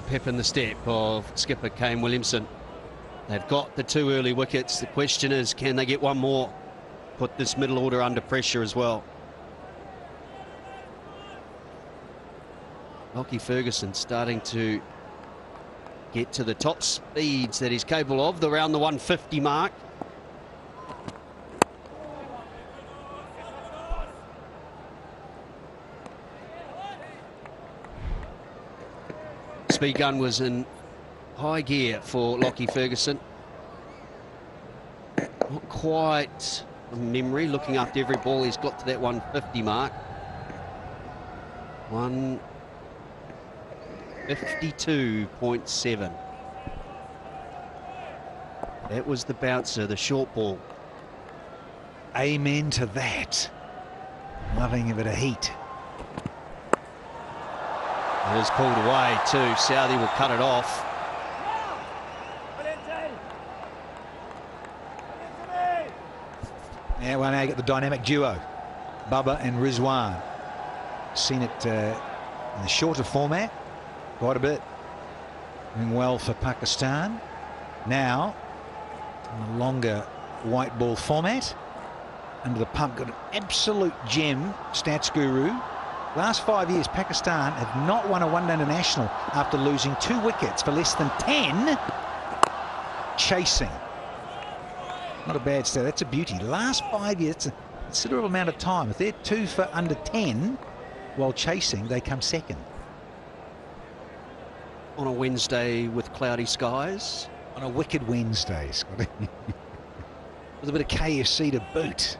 Pep in the step of skipper Kane Williamson. They've got the 2 early wickets. The question is, can they get one more? Put this middle order under pressure as well. Lockie Ferguson starting to get to the top speeds that he's capable of, around the 150 mark. Speed gun was in high gear for Lockie Ferguson. Not quite from memory, looking after every ball, he's got to that 150 mark. 152.7. That was the bouncer, the short ball. Amen to that. Loving a bit of heat. It is pulled away too. Southey will cut it off. Yeah, well, now you get the dynamic duo, Bubba and Rizwan. Seen it in the shorter format, quite a bit. Doing well for Pakistan. Now, in the longer white ball format, under the pump, got an absolute gem, stats guru. Last 5 years, Pakistan have not won a one-day international after losing 2 wickets for less than 10 chasing. Not a bad stat. That's a beauty. Last 5 years, it's a considerable amount of time. If they're 2 for under 10 while chasing, they come second. On a Wednesday with cloudy skies. On a wicked Wednesday, Scotty. With a bit of KFC to boot.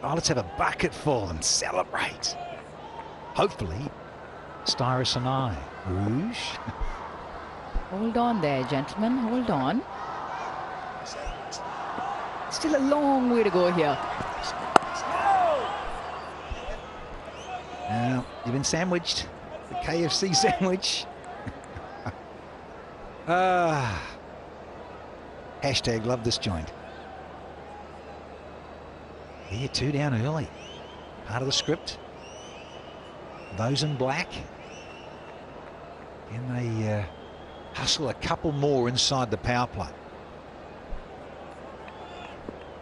Oh, let's have a bucket full and celebrate. Hopefully, Styrus and I. Rouge. Hold on there, gentlemen. Hold on. Still a long way to go here. Now, you've been sandwiched. The KFC sandwich. Hashtag love this joint. Yeah, 2 down early. Part of the script. Those in black. Can they hustle a couple more inside the power play?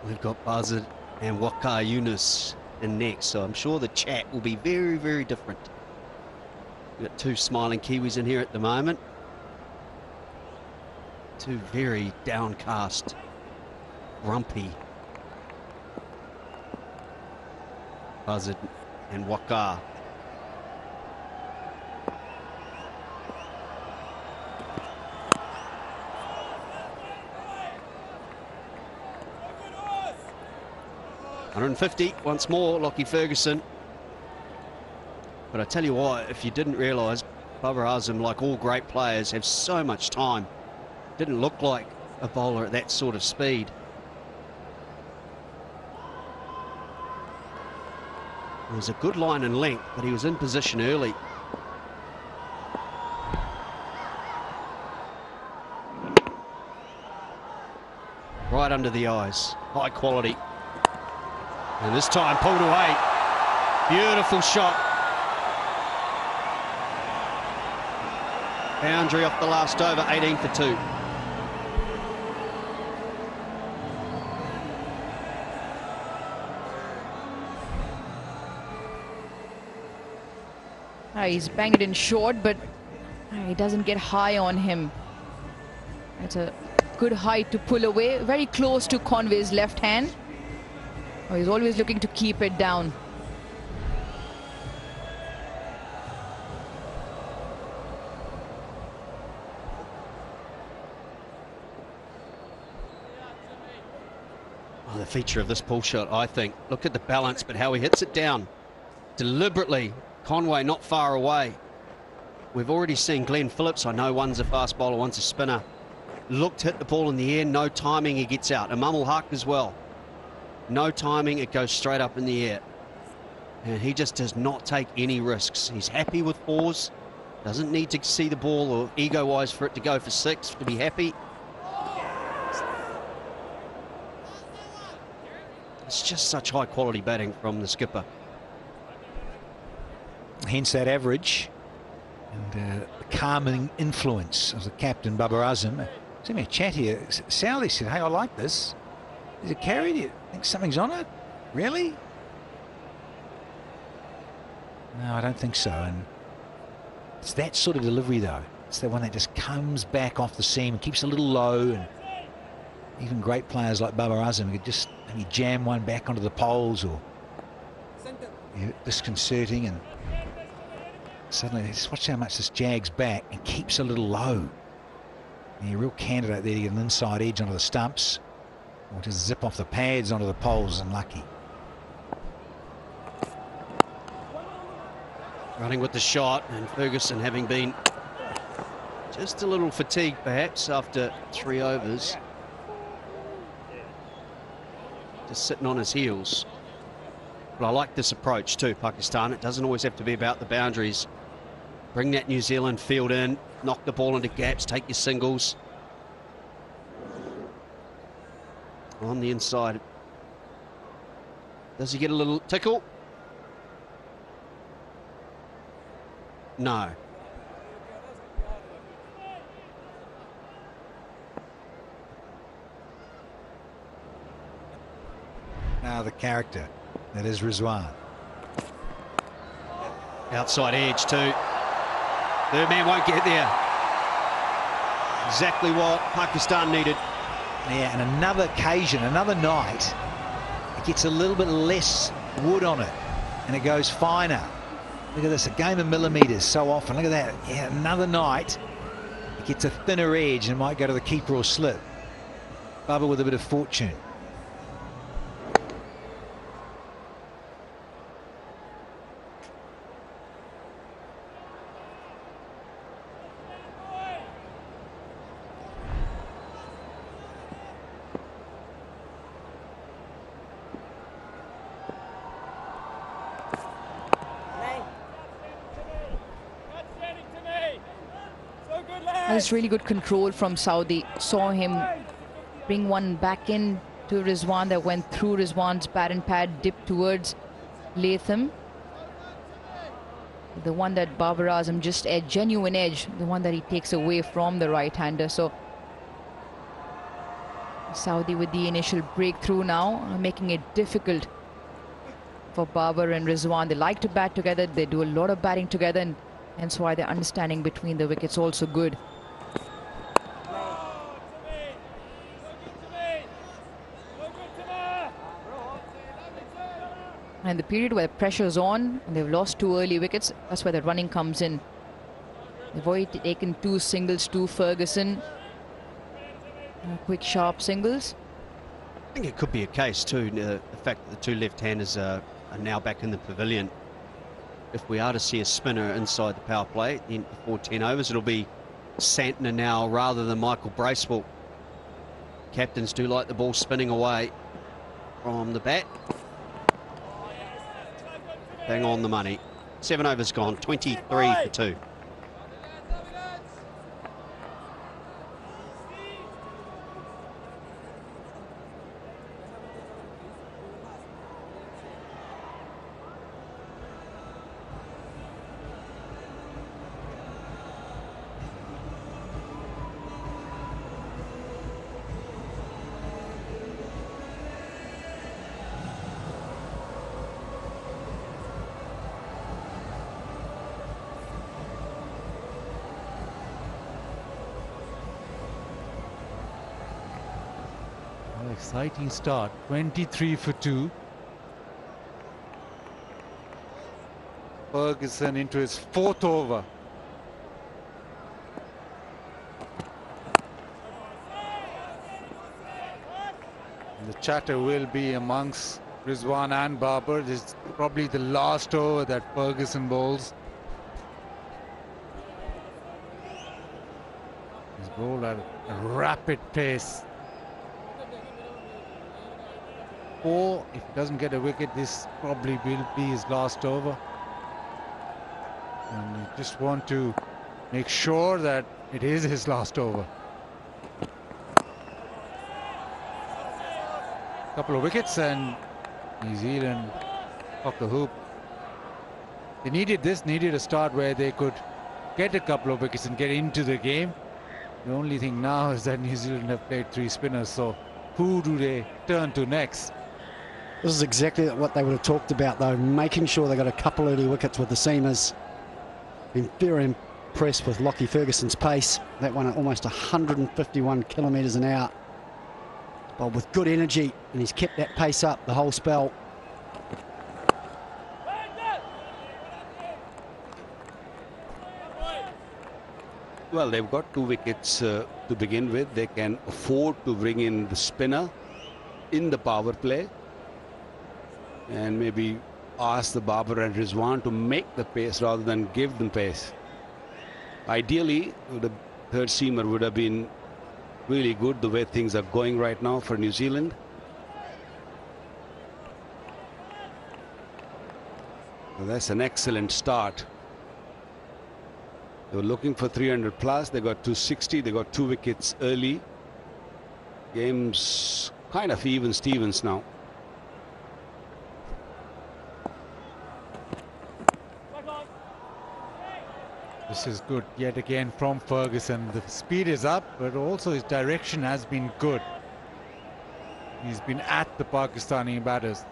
We've got Buzzard and Waqar Yunus in next, so I'm sure the chat will be very, very different. We've got 2 smiling Kiwis in here at the moment. 2 very downcast, grumpy Buzzard and Waqar. .150 once more, Lockie Ferguson. But I tell you what, if you didn't realise, Babar Azam, like all great players, have so much time. Didn't look like a bowler at that sort of speed. It was a good line and length, but he was in position early. Right under the eyes, high quality. And this time pulled away. Beautiful shot. Boundary off the last over, 18 for 2. He's banged it in short, but he doesn't get high on him. It's a good height to pull away. Very close to Conway's left hand. Oh, he's always looking to keep it down. Oh, the feature of this pull shot, I think. Look at the balance, but how he hits it down deliberately. Conway not far away. We've already seen Glenn Phillips. I know one's a fast bowler, one's a spinner. Looked, hit the ball in the air, no timing, he gets out. Amamul Haq as well. No timing, it goes straight up in the air. And he just does not take any risks. He's happy with 4s. Doesn't need to see the ball or ego-wise for it to go for 6 to be happy. It's just such high-quality batting from the skipper. Hence that average and the calming influence of the captain, Babar Azam. There's me a chat here. Southey said, hey, I like this. Is it carried? Do you think something's on it? Really? No, I don't think so. And it's that sort of delivery, though. It's the one that just comes back off the seam and keeps a little low. And even great players like Babar Azam could just maybe jam one back onto the poles or disconcerting. And suddenly, just watch how much this jags back and keeps a little low. A real candidate there to get an inside edge onto the stumps or just zip off the pads onto the poles. Unlucky. Running with the shot, and Ferguson having been just a little fatigued perhaps after 3 overs. Just sitting on his heels. But I like this approach too, Pakistan. It doesn't always have to be about the boundaries. Bring that New Zealand field in, knock the ball into gaps, take your singles. On the inside. Does he get a little tickle? No. Now the character that is Rizwan. Outside edge too. Third man won't get there. Exactly what Pakistan needed. Yeah, and another occasion, another night, it gets a little bit less wood on it and it goes finer. Look at this, a game of millimetres so often. Look at that. Yeah, another night, it gets a thinner edge and might go to the keeper or slip. Bubba with a bit of fortune. That's really good control from Saudi. Saw him bring one back in to Rizwan that went through Rizwan's bat and pad, dipped towards Latham. The one that Babar Azam just a genuine edge, the one that he takes away from the right-hander. So Saudi with the initial breakthrough now, making it difficult for Babar and Rizwan. They like to bat together. They do a lot of batting together, and hence why their understanding between the wickets also good. And the period where the pressure's on and they've lost 2 early wickets, that's where the running comes in. They've already taken 2 singles to Ferguson. Quick, sharp singles. I think it could be a case too, the fact that the 2 left-handers are now back in the pavilion. If we are to see a spinner inside the power play before 10 overs, it'll be Santner now rather than Michael Bracewell. Captains do like the ball spinning away from the bat. Bang on the money. 7 overs gone, 23 for 2. Exciting start, 23 for 2. Ferguson into his 4th over. And the chatter will be amongst Rizwan and Babar. This is probably the last over that Ferguson bowls. He's bowled at a rapid pace. Or if he doesn't get a wicket, this probably will be his last over. And you just want to make sure that it is his last over. Couple of wickets and New Zealand off the hoop. They needed this, needed a start where they could get a couple of wickets and get into the game. The only thing now is that New Zealand have played 3 spinners, so who do they turn to next? This is exactly what they would have talked about, though, making sure they got a couple early wickets with the seamers. Been very impressed with Lockie Ferguson's pace. That one at almost 151 kilometres an hour. But with good energy, and he's kept that pace up the whole spell. Well, they've got 2 wickets to begin with. They can afford to bring in the spinner in the power play and maybe ask the Babar and Rizwan to make the pace rather than give them pace. Ideally, the third seamer would have been really good the way things are going right now for New Zealand. So that's an excellent start. They were looking for 300 plus. They got 260. They got 2 wickets early. Game's kind of even Stevens now. This is good yet again from Ferguson. The speed is up, but also his direction has been good. He's been at the Pakistani batters.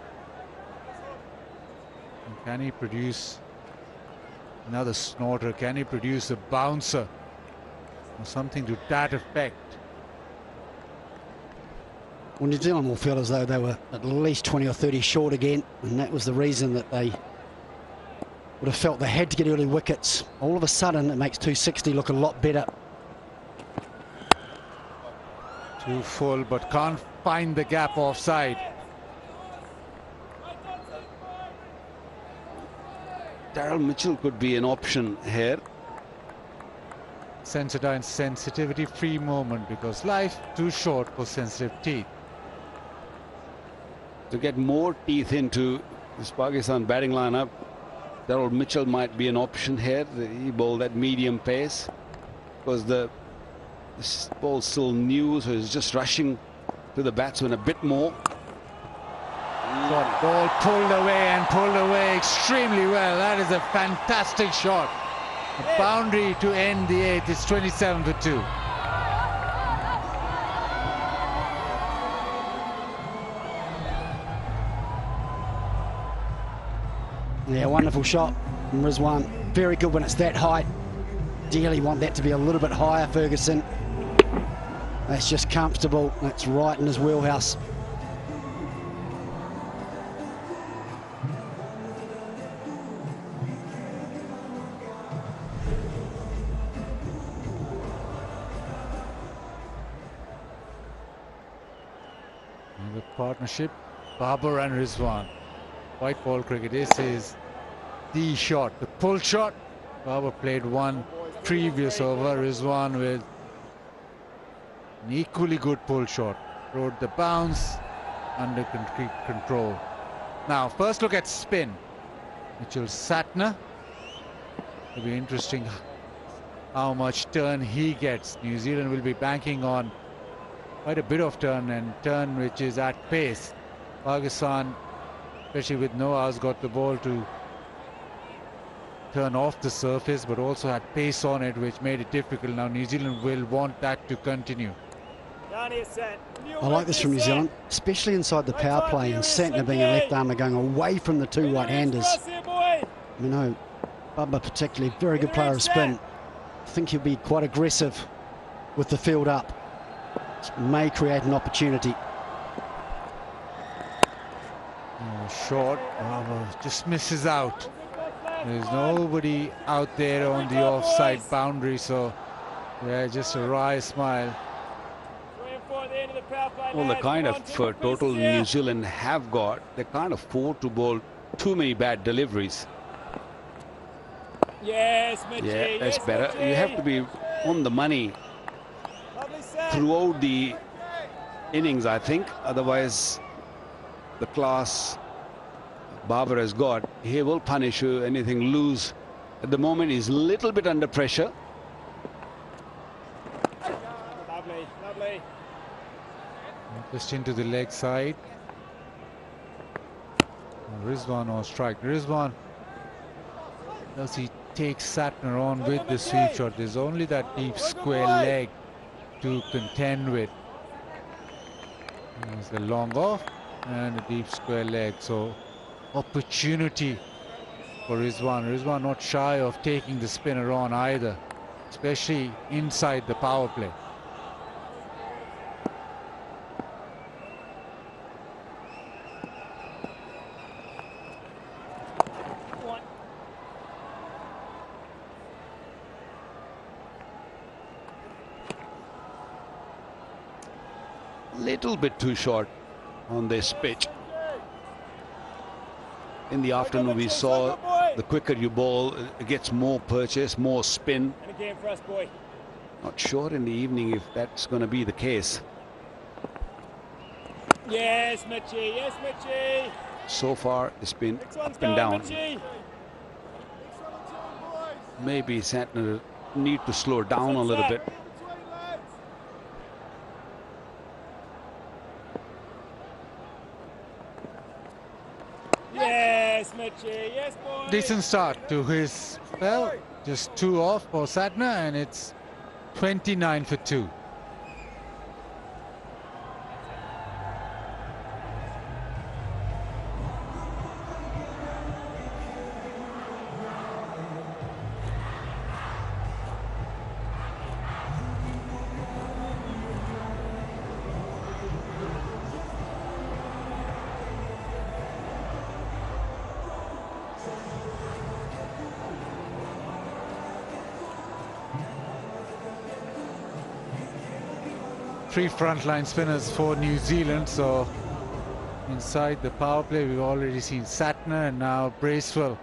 And can he produce another snorter? Can he produce a bouncer or something to that effect? Well, New Zealand will feel as though they were at least 20 or 30 short again, and that was the reason that they would have felt they had to get early wickets. All of a sudden, it makes 260 look a lot better. Too full, but can't find the gap offside. Daryl Mitchell could be an option here. Sensitivity-free moment, because life too short for sensitive teeth. To get more teeth into this Pakistan batting lineup, Daryl Mitchell might be an option here. He bowled at medium pace because this ball's still new, so he's just rushing to the batsman a bit more. Shot ball pulled away extremely well. That is a fantastic shot. A boundary to end the 8th. It's 27 for 2. Yeah, wonderful shot from Rizwan. Very good when it's that high. Ideally want that to be a little bit higher, Ferguson. That's just comfortable. That's right in his wheelhouse. The partnership, Babar and Rizwan. White ball cricket, this is the shot, the pull shot. Babar played one previous over, Rizwan with an equally good pull shot. Rode the bounce, under control. Now, first look at spin. Mitchell Satner. It'll be interesting how much turn he gets. New Zealand will be banking on quite a bit of turn, and turn which is at pace. Pakistan, especially with Nawaz, got the ball to turn off the surface, but also had pace on it, which made it difficult. Now New Zealand will want that to continue. I like this from New Zealand, especially inside the power play, and Santner being a left armer going away from the 2 right-handers. You know, Bubba particularly, very good player of spin. I think he'll be quite aggressive with the field up. This may create an opportunity. Short, just misses out. There's nobody out there on the offside boundary, so yeah, just a wry smile. Well, the kind of total New Zealand have got, they can't afford to bowl too many bad deliveries. Yes, Mitchie. Yeah, that's yes, better. Mitchie. You have to be on the money throughout the innings, I think. Otherwise, the class Babar has got, he will punish you. Anything loose at the moment, he's a little bit under pressure. Lovely, lovely. Just into the leg side. Rizwan or strike. Rizwan, does he take Satner on with the sweep shot? There's only that deep square leg to contend with. There's the long off and a deep square leg. So opportunity for Rizwan. Rizwan not shy of taking the spinner on either, especially inside the power play. Little bit too short on this pitch. In the afternoon we saw the quicker you bowl, it gets more purchase, more spin. And again for us, boy. Not sure in the evening if that's going to be the case. Yes, Mitchie. Yes, Mitchie. So far it's been Next one's up and going, down. Mitchie. Maybe Santner need to slow down a little bit. Yes, Mitchie. Yes, boy. Decent start to his spell. Just 2 off for Satner, and it's 29 for 2. Three frontline spinners for New Zealand. So inside the power play, we've already seen Satner and now Bracewell.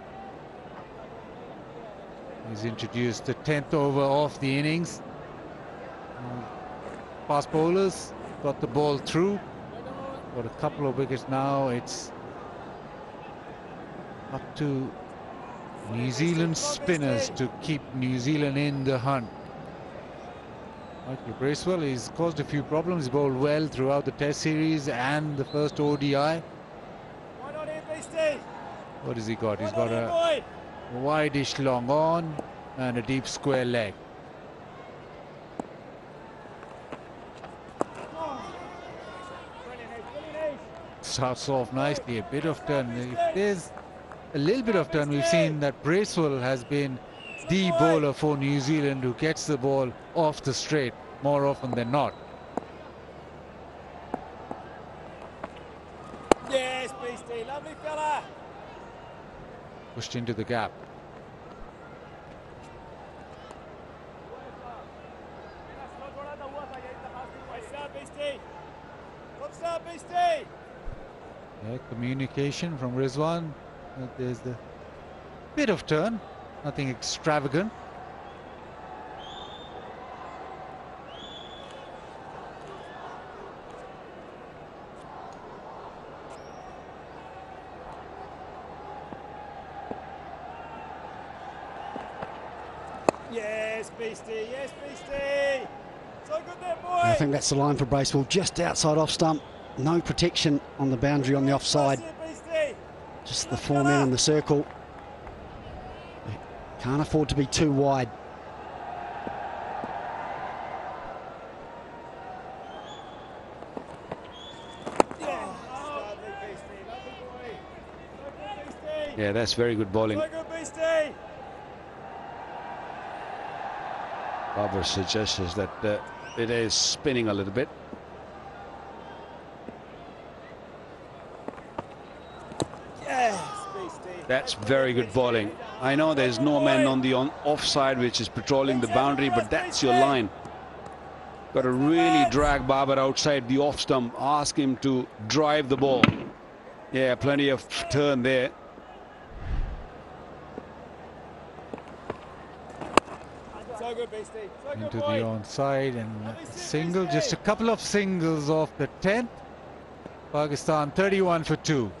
He's introduced the 10th over of the innings. Fast bowlers got the ball through. Got a couple of wickets now. It's up to New Zealand spinners to keep New Zealand in the hunt. Michael Bracewell, he's caused a few problems. He bowled well throughout the Test series and the first ODI. What has he got? He's got a wide-ish long on and a deep square leg. Starts off nicely, a bit of turn. If there's a little bit of turn, we've seen that Bracewell has been the bowler for New Zealand who gets the ball off the straight more often than not. Yes, Beastie. Lovely fella. Pushed into the gap. Yeah, communication from Rizwan. There's the bit of turn, nothing extravagant. Yes, Beastie. Yes, Beastie. So good there, boy. I think that's the line for Bracewell, just outside off stump. No protection on the boundary on the offside. Just the 4 men in the circle. Can't afford to be too wide. Yeah, that's very good bowling. Barbara suggests that it is spinning a little bit. That's very good bowling. I know there's no man on the offside which is patrolling the boundary, but that's your line. Got to really drag Babar outside the off stump, ask him to drive the ball. Yeah, plenty of turn there. Into the onside and a single, just a couple of singles off the 10th. Pakistan 31 for 2.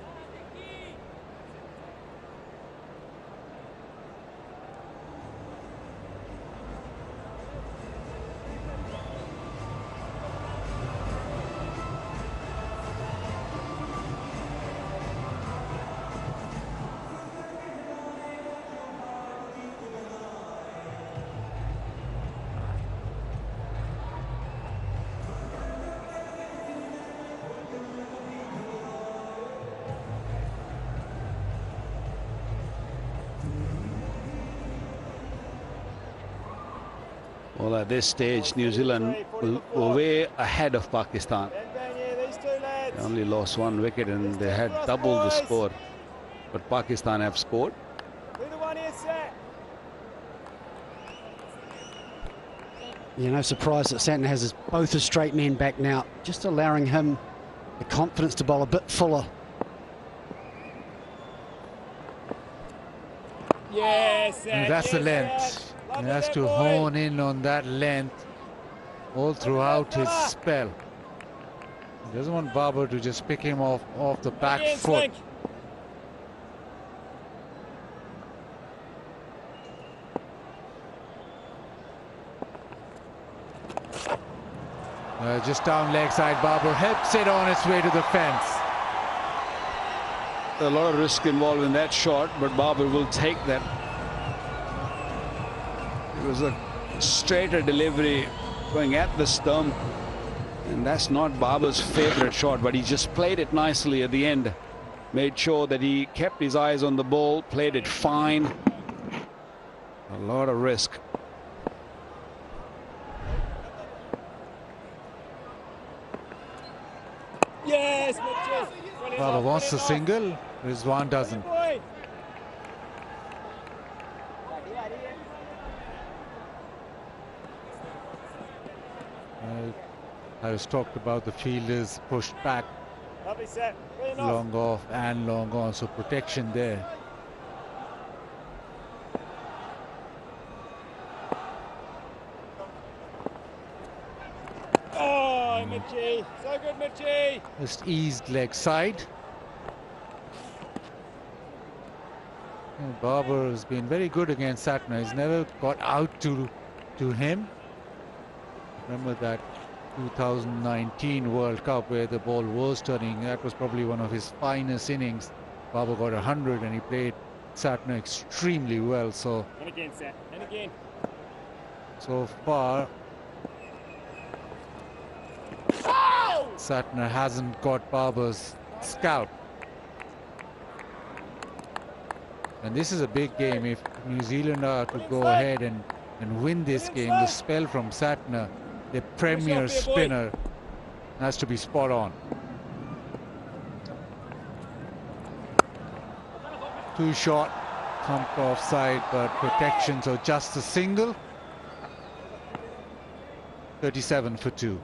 Well, at this stage, New Zealand were way ahead of Pakistan. They only lost 1 wicket and they had doubled the score. But Pakistan have scored. Yeah, no surprise that Santner has both his straight men back now, just allowing him the confidence to bowl a bit fuller. Yes, And that's the length. He has to hone in on that length all throughout his spell. He doesn't want Babar to just pick him off the back foot. Just down leg side, Babar helps it on its way to the fence. A lot of risk involved in that shot, but Babar will take that. It was a straighter delivery going at the stump, and that's not Babar's favorite shot, but he just played it nicely at the end. Made sure that he kept his eyes on the ball, played it fine. A lot of risk. Yes, Babar wants a single, Rizwan doesn't. I was talked about the fielders pushed back, long off and long on, so protection there. Oh, Mitchie, so good, Mitchie. Just eased leg side. And Babar has been very good against Satna. He's never got out to him. Remember that 2019 World Cup where the ball was turning. That was probably one of his finest innings. Babar got 100 and he played Satna extremely well. So, And again, Sat. And again. so far, Satna hasn't got Babar's scalp. And this is a big game. If New Zealand are to go ahead and win this game, the spell from Satna, the premier spinner, has to be spot on. Too short, thumped offside, but protection, so just a single. 37 for 2.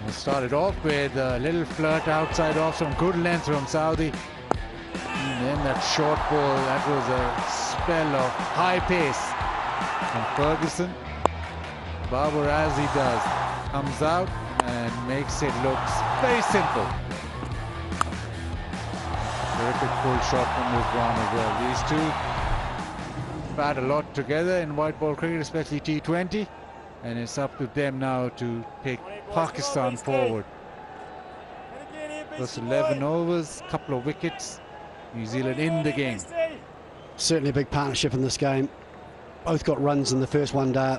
Started off with a little flirt outside off, some good length from Saudi. And then that short ball, that was a spell of high pace from Ferguson. Babar, as he does, comes out and makes it look very simple. Terrific full shot from Rizwan as well. These two bat a lot together in white ball cricket, especially T20. And it's up to them now to take Pakistan forward. Plus 11 overs, couple of wickets. New Zealand in the game. Certainly a big partnership in this game. Both got runs in the first one day.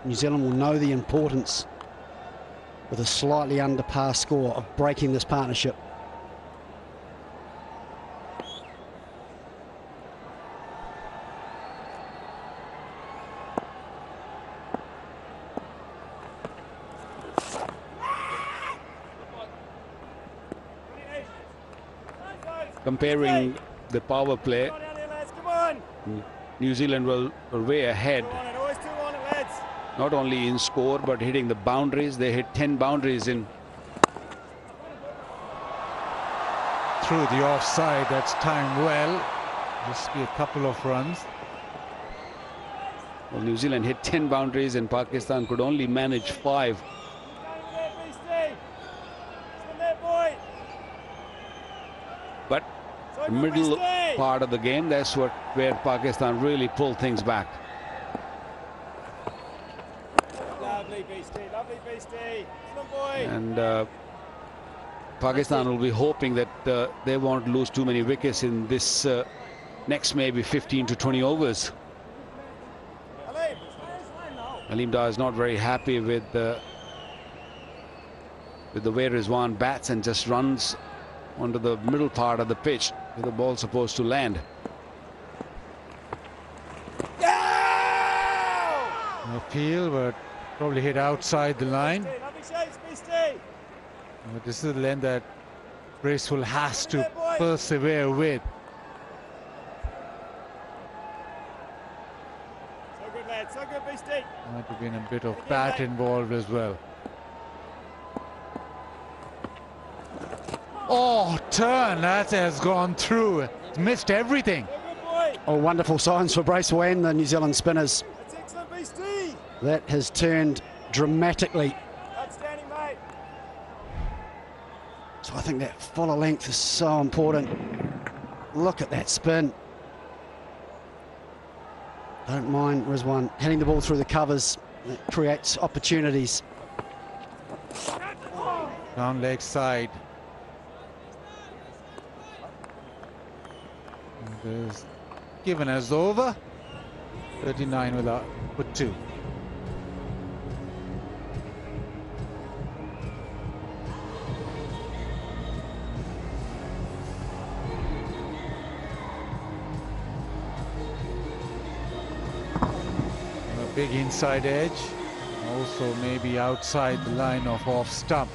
New Zealand will know the importance, with a slightly under par score, of breaking this partnership. Comparing the power play, New Zealand were way ahead, not only in score but hitting the boundaries. They hit 10 boundaries in. Through the offside, that's timed well. Just be a couple of runs. Well, New Zealand hit 10 boundaries and Pakistan could only manage 5. But the middle part of the game, that's where Pakistan really pulled things back. Lovely beastie, lovely beastie. Come on, boy. And Pakistan will be hoping that they won't lose too many wickets in this next maybe 15 to 20 overs. Aleem Dar is not very happy with the way Rizwan bats and just runs onto the middle part of the pitch where the ball's supposed to land. Appeal, but probably hit outside the line. But this is the lane that Bracewell has to persevere with. So good, lad. So good, beastie. Might have been a bit of bat involved as well. Oh, turn, that has gone through. It's missed everything. Oh, wonderful signs for Bracewell and the New Zealand spinners. That's excellent, beastie. That has turned dramatically. Outstanding, mate. So I think that follow length is so important. Look at that spin. Don't mind Rizwan hitting the ball through the covers. It creates opportunities. Down leg side. And is given as over. 39 without put 2. A big inside edge, also maybe outside the line of off stump.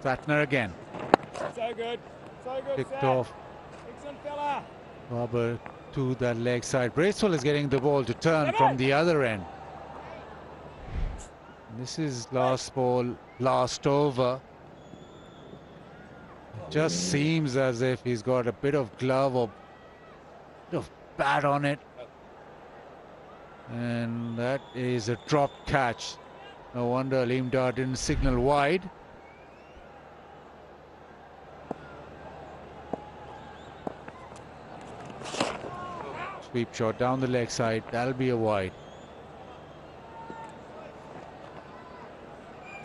Fatner again. So good. So good, Picked Sat. off. Excellent fella. Barber to that leg side. Bracewell is getting the ball to turn from the other end. This is last ball, last over. It just seems as if he's got a bit of glove or bit of bat on it. And that is a dropped catch. No wonder Aleem Dar didn't signal wide. Sweep shot down the leg side. That'll be a wide.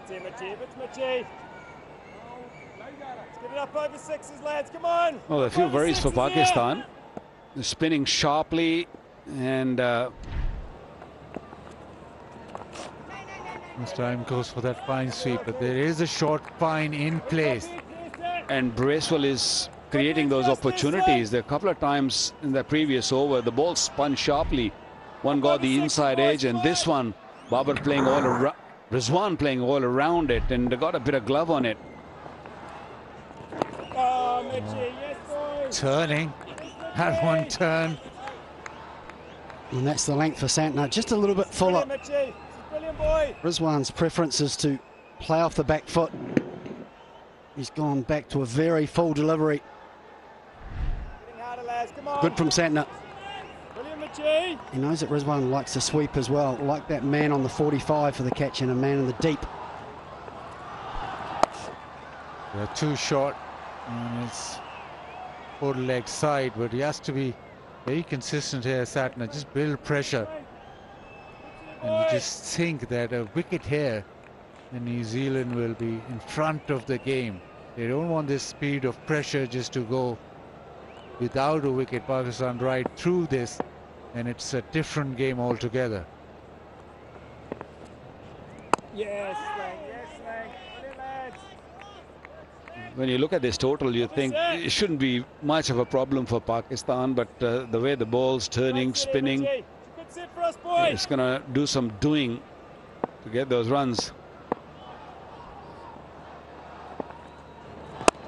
It's Mitchie. Let's get it up over 6s, lads. Come on. Well, a few worries for Pakistan. They're spinning sharply and this time goes for that fine sweep, but there is a short fine in place. And Bracewell is creating those opportunities. There are a couple of times in the previous over, the ball spun sharply. One got the inside edge, and this one, Babar playing all around, Rizwan playing all around it, and they got a bit of glove on it. Oh, Mitchie, yes, boy. Turning, had one turn. And that's the length for Santner. Just a little bit fuller. Brilliant, Mitchie. This is brilliant, boy. Rizwan's preference is to play off the back foot. He's gone back to a very full delivery. Getting harder, lads. Come on. Good from Santner. Brilliant, Mitchie. He knows that Rizwan likes to sweep as well, like that man on the 45 for the catch and a man in the deep. They're too short. on his full leg side, but he has to be very consistent here, Satna. Just build pressure. And you just think that a wicket here and New Zealand will be in front of the game. They don't want this speed of pressure just to go without a wicket. Pakistan right through this, and it's a different game altogether. Yes, Lang, yes, Lang. Brilliant, lads. When you look at this total, you think it shouldn't be much of a problem for Pakistan, but the way the ball's turning, spinning, Good sit for us, boys. it's going to do some doing to get those runs.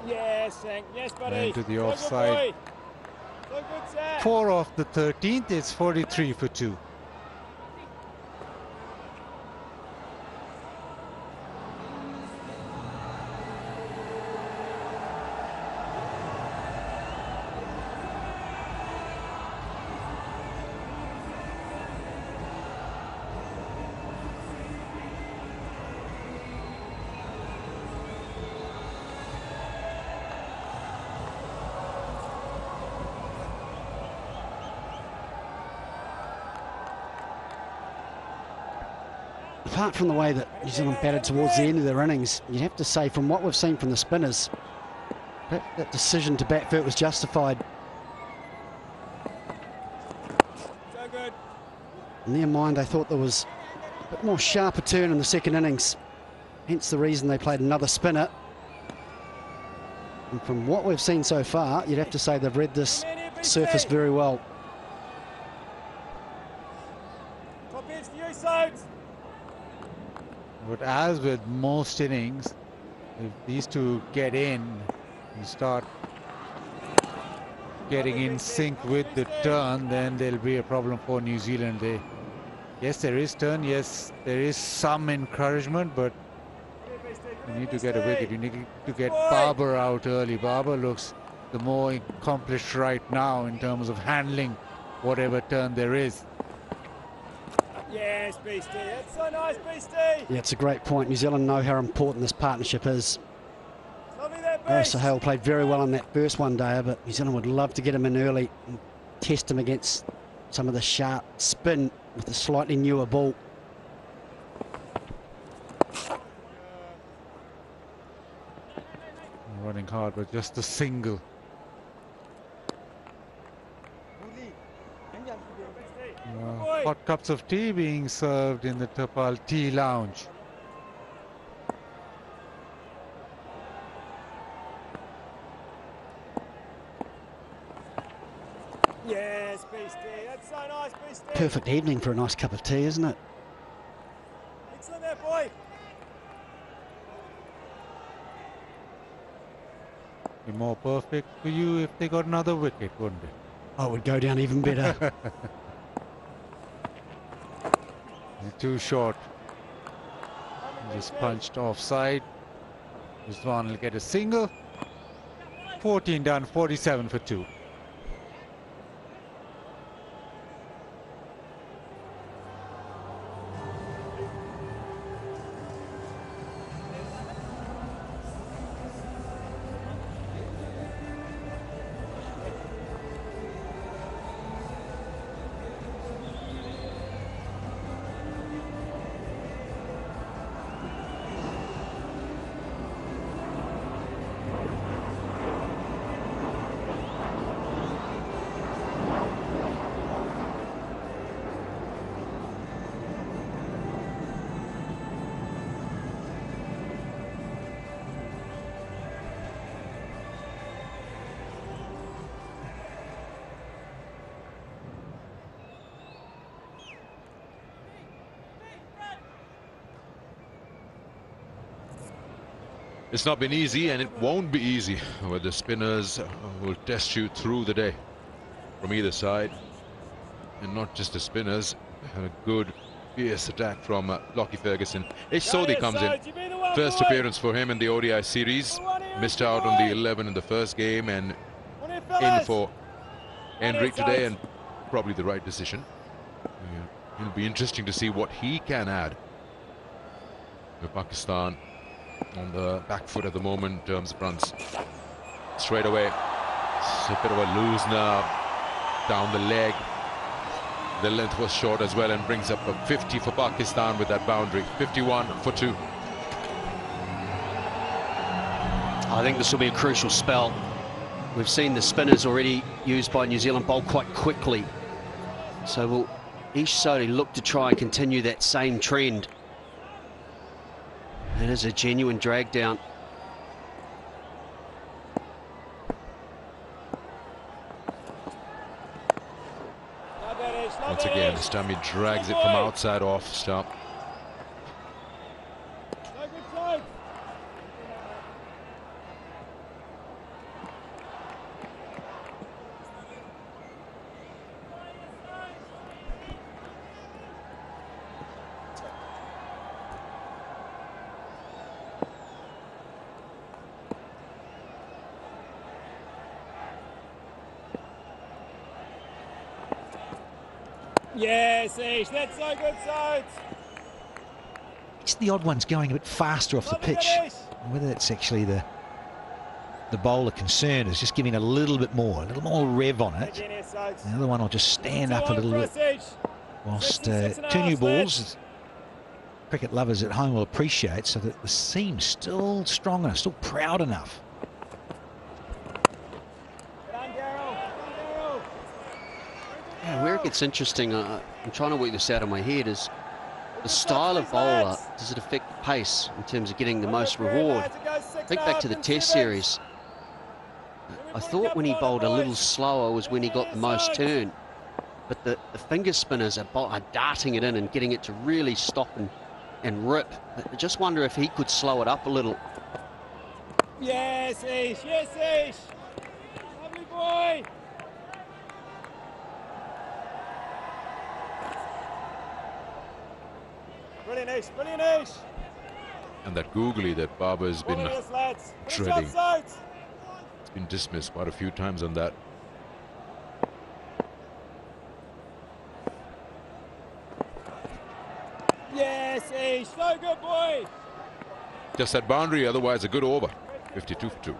Yes, Lang. Yes, buddy. Into the So good, offside. boy. So good, sir. 4 off the 13th, it's 43 for 2. Apart from the way that New Zealand batted towards the end of their innings, you'd have to say from what we've seen from the spinners, that decision to bat first was justified. So good. In their mind, they thought there was a bit more sharper turn in the second innings, hence the reason they played another spinner. And from what we've seen so far, you'd have to say they've read this surface very well. Top ends for you, Soames. But as with most innings, if these two get in and start getting in sync with the turn, then there'll be a problem for New Zealand. Yes, there is turn. Yes, there is some encouragement, but you need to get a wicket. You need to get Barber out early. Barber looks the more accomplished right now in terms of handling whatever turn there is. Yes, Beastie. That's so nice, Beastie. Yeah, it's a great point. New Zealand know how important this partnership is. Lovely that, Harris Beast. Sahel played very well on that first one day, but New Zealand would love to get him in early and test him against some of the sharp spin with a slightly newer ball. Running hard, but just a single. Hot cups of tea being served in the Tapal Tea Lounge. Yes, Beastie. That's so nice, Beastie. Perfect evening for a nice cup of tea, isn't it? Excellent there, boy. Be more perfect for you if they got another wicket, wouldn't it? Oh, it would go down even better. Too short. Just punched offside. Rizwan will get a single. 14 done, 47 for 2. It's not been easy, and it won't be easy, where the spinners will test you through the day from either side. And not just the spinners, a good fierce attack from Lockie Ferguson. H. Sodhi comes in. First appearance for him in the ODI series. Missed out on the 11 in the first game, and in for Hendrick today, and probably the right decision. It'll be interesting to see what he can add. With Pakistan on the back foot at the moment in terms of runs. straight away. It's a bit of a loosener down the leg. The length was short as well and brings up a 50 for Pakistan with that boundary. 51 for 2. I think this will be a crucial spell. We've seen the spinners already used by New Zealand bowl quite quickly. So will Ish Sodhi look to try and continue that same trend. It is a genuine drag down. Once again, this time he drags it from outside off stump. Yes, Ish, that's so good, Soads. It's the odd ones going a bit faster off the pitch. Whether that's actually the bowler concerned is just giving a little more rev on it. The other one will just stand up a little bit. Whilst two new balls, cricket lovers at home will appreciate, so that the seam's still strong enough, still proud enough. Yeah, where it gets interesting, I'm trying to work this out in my head, is the style of bowler. Does it affect the pace in terms of getting the most reward? Think back to the Test series. I thought when he bowled a little slower was when he got the most turn. But the finger spinners are darting it in and getting it to really stop and rip. I just wonder if he could slow it up a little. Yes, Ish, yes, Ish. Lovely boy. Brilliant, Ish, brilliant, Ish. And that googly that Babar's been treading, it's been dismissed quite a few times on that. Yes, Ish, so good, boy. Just that boundary, otherwise a good over. 52 for 2.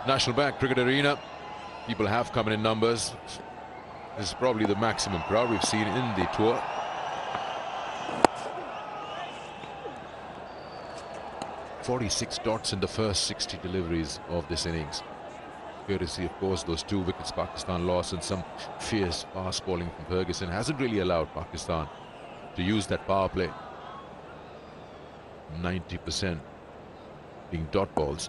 National Bank Cricket Arena, people have come in numbers. This is probably the maximum crowd we've seen in the tour. .46 dots in the first 60 deliveries of this innings. Courtesy, of course, those 2 wickets Pakistan lost and some fierce fast bowling from Ferguson hasn't really allowed Pakistan to use that power play. 90% being dot balls.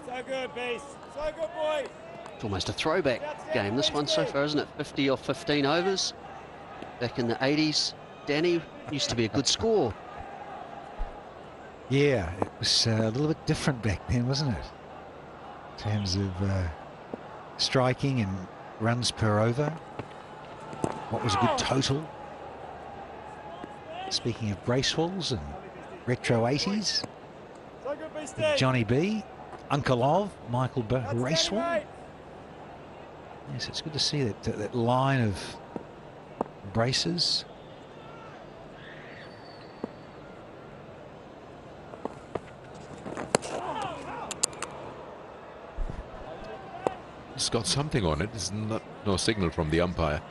So good, Beast. So good, boy. It's almost a throwback game, this one so far, isn't it? 50 or 15 overs. Back in the 80s, Danny, used to be a good score. Yeah, it was a little bit different back then, wasn't it? In terms of striking and runs per over. What was a good total? Speaking of Bracefuls and retro 80s, Johnny B, Uncle of Michael Bracewell. Yes, it's good to see that line of braces. It's got something on it. It's no signal from the umpire.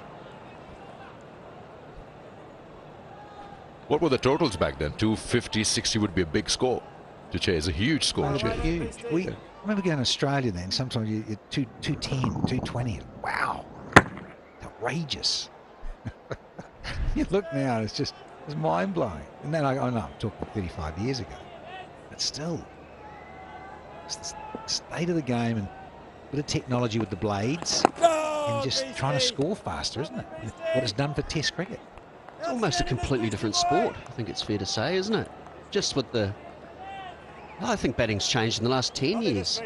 What were the totals back then? 250, 60 would be a big score to chase. A huge score to chase. Huge. We remember going to Australia then. Sometimes you're 210, 220. Wow, outrageous. You look now, it's mind blowing. And then I'm talking 35 years ago, but still, it's the state of the game and a bit of technology with the blades and just trying to score faster, isn't it? What it's done for Test cricket. It's almost a completely different sport, I think it's fair to say, isn't it? Just with the... I think batting's changed in the last 10 years,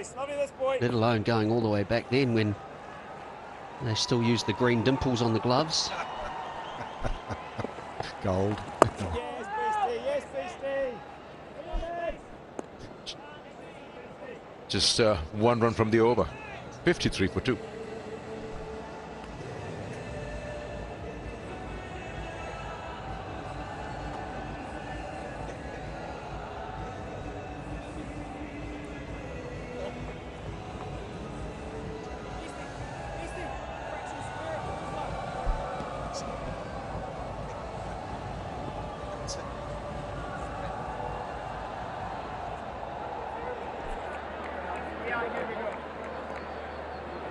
let alone going all the way back then when they still used the green dimples on the gloves. Gold. Just one run from the over. 53 for 2.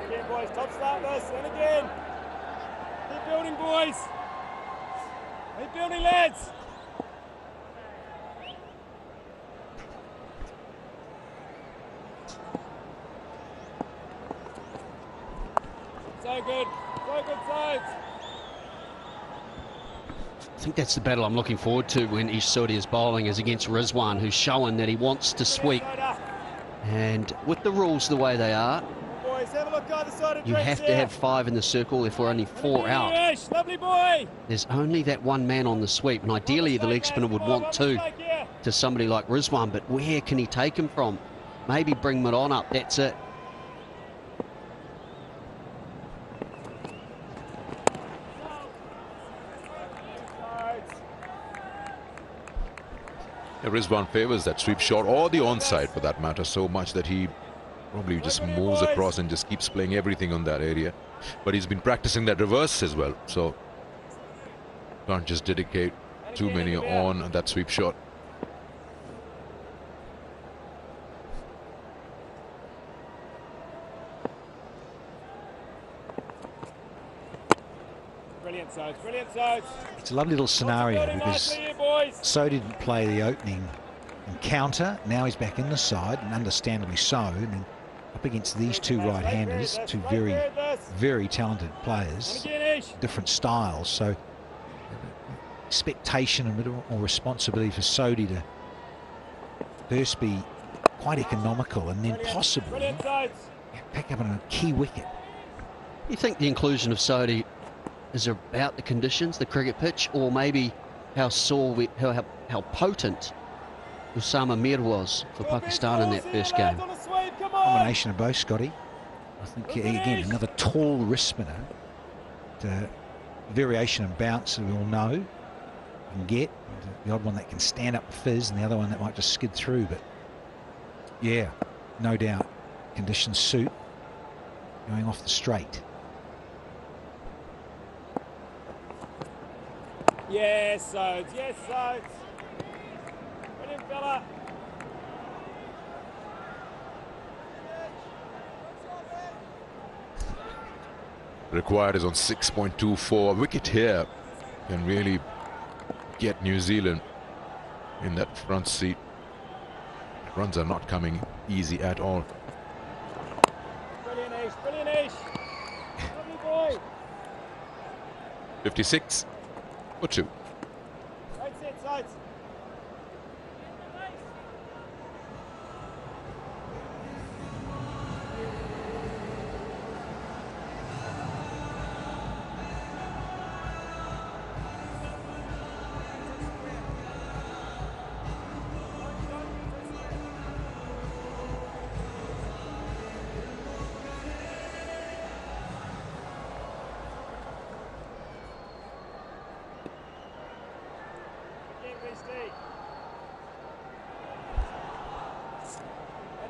Again, boys, top start this, and again. Keep building, boys. Keep building, lads. So good sides. I think that's the battle I'm looking forward to when Ish Sodhi is bowling, is against Rizwan, who's shown that he wants to sweep. And with the rules the way they are, Boys, have a look either side of you have to have 5 in the circle if we're only 4 out. Lovely boy. There's only that one man on the sweep, and ideally the leg spinner would want 2 to somebody like Rizwan, but where can he take him from? Maybe bring Madon up, that's it. Rizwan favours that sweep shot, or the onside for that matter, so much that he probably just moves across and just keeps playing everything on that area. But he's been practicing that reverse as well, so can't just dedicate too many on that sweep shot. Brilliant sides, brilliant sides. It's a lovely little scenario because So didn't play the opening encounter. Now he's back in the side, and understandably so. I mean, up against these two right-handers, two very, very talented players, different styles. So expectation and a bit more responsibility for Sodhi to first be quite economical and then possibly pick up on a key wicket. You think the inclusion of Sodhi is about the conditions, the cricket pitch, or maybe how potent Usama Mir was for Pakistan in that first game? Combination of both, Scotty. I think, again, another tall wrist spinner. Variation and bounce that we all know and get. The odd one that can stand up fizz and the other one that might just skid through. But yeah, no doubt, conditions suit. Going off the straight. Yes, Sodes. Yes, Sodes. Brilliant fella. Required is on 6.24. A wicket here can really get New Zealand in that front seat. Runs are not coming easy at all. Brilliant ace, brilliant ace. Lovely boy. 56 for 2. Right set, sides.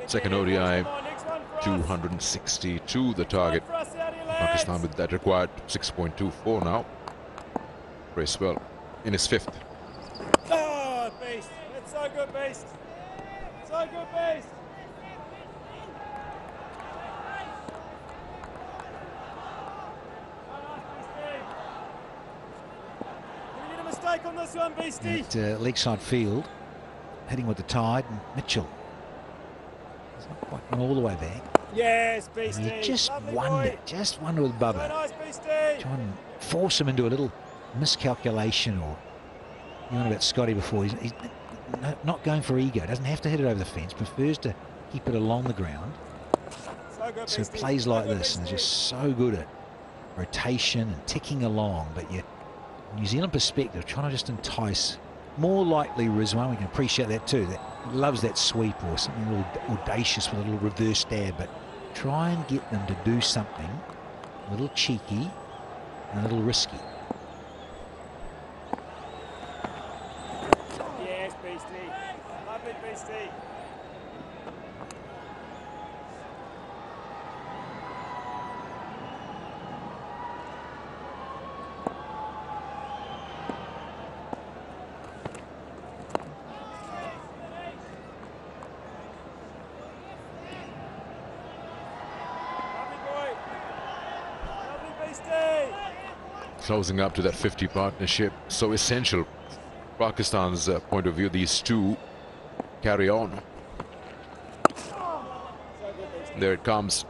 Second ODI, 262 the target. Pakistan with that required 6.24 now. Brace well in his 5th. Oh, beast. That's so good, beast. So good, beast. Did we get a mistake on this one, Beastie? At leg side field, heading with the tide, and Mitchell. He's not quite gone all the way back. Yes, Beastie. You just Lovely wonder, boy. with Bubba. So nice, Beastie. Try and force him into a little miscalculation, or you know about Scotty before, he's not going for ego, doesn't have to hit it over the fence, prefers to keep it along the ground. So plays like this and is just so good at rotation and ticking along, but you, New Zealand perspective, trying to just entice, more likely Rizwan, we can appreciate that too, that he loves that sweep or something a little audacious with a little reverse stab, but try and get them to do something a little cheeky and a little risky. Yes, Beastie. Lovely, Beastie. Closing up to that 50 partnership, so essential. Pakistan's point of view, these two carry on. There it comes.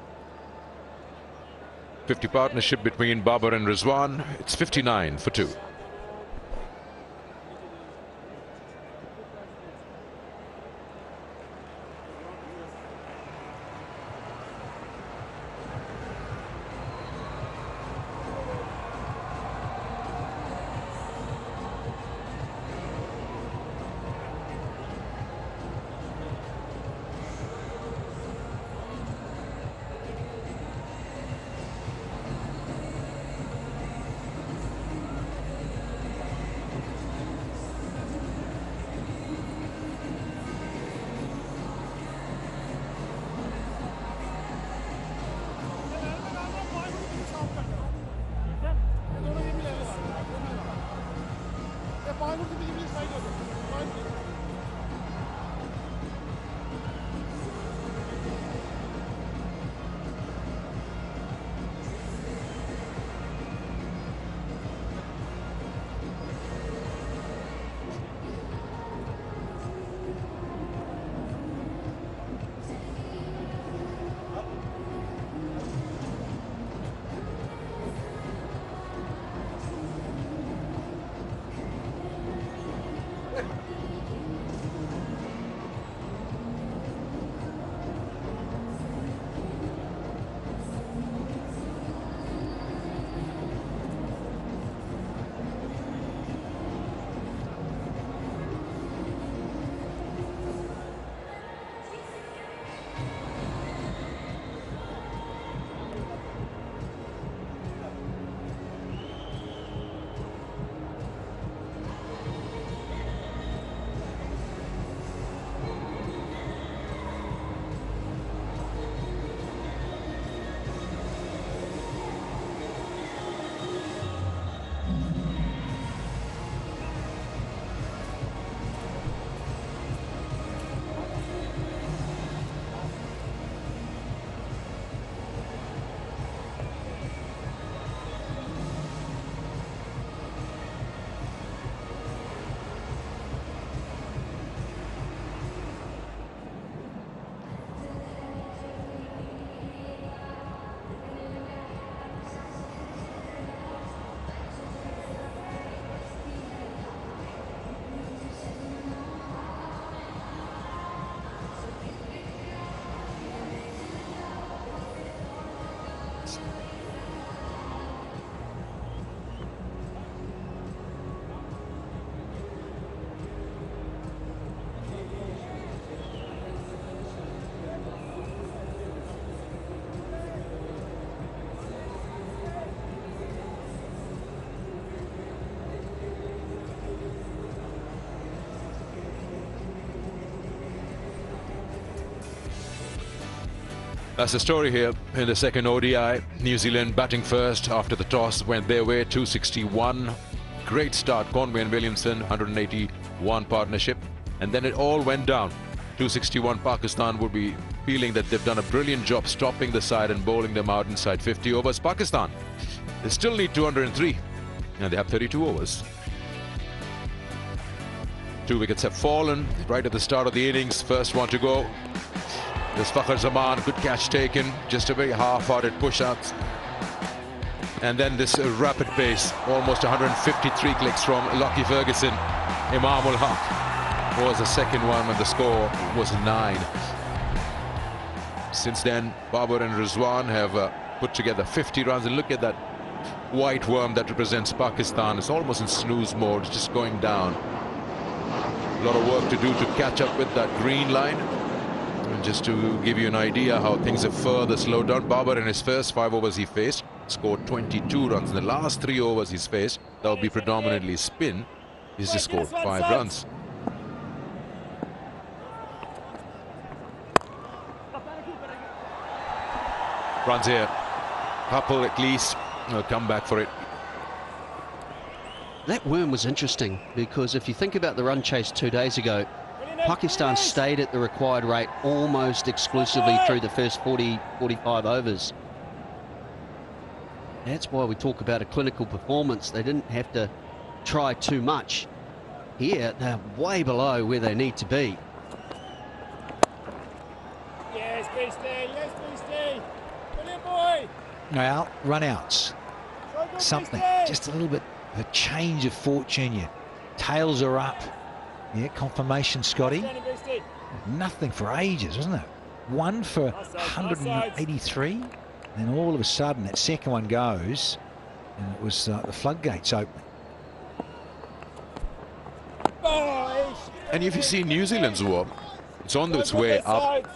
50 partnership between Babar and Rizwan. It's 59 for 2. That's the story here in the second ODI. New Zealand batting first after the toss went their way, 261. Great start, Conway and Williamson, 181 partnership. And then it all went down. 261, Pakistan would be feeling that they've done a brilliant job stopping the side and bowling them out inside 50 overs. Pakistan, they still need 203 and they have 32 overs. 2 wickets have fallen right at the start of the innings. First one to go. This Fakhar Zaman, good catch taken, just a very half-hearted push-out. And then this rapid pace, almost 153 clicks from Lockie Ferguson. Imamul Haq was the second one when the score was 9. Since then, Babar and Rizwan have put together 50 runs. And look at that white worm that represents Pakistan. It's almost in snooze mode, it's just going down. A lot of work to do to catch up with that green line. And just to give you an idea how things have further slowed down, Babar in his first 5 overs he faced scored 22 runs. In the last 3 overs he's faced, that will be predominantly spin, he's just scored 5 runs. Runs here, couple at least, will come back for it. That worm was interesting because if you think about the run chase 2 days ago, Pakistan stayed at the required rate almost exclusively through the first 45 overs. That's why we talk about a clinical performance. They didn't have to try too much. Here, they're way below where they need to be. Yes, Beastie, yes, Beastie. Brilliant boy. Now, run outs. Something, just a little bit of a change of fortune. Your tails are up. Yeah, confirmation, Scotty. Nothing for ages, wasn't it? 1 for 183. Then all of a sudden, that second one goes, and it was the floodgates open. And if you see New Zealand's war, it's on its way up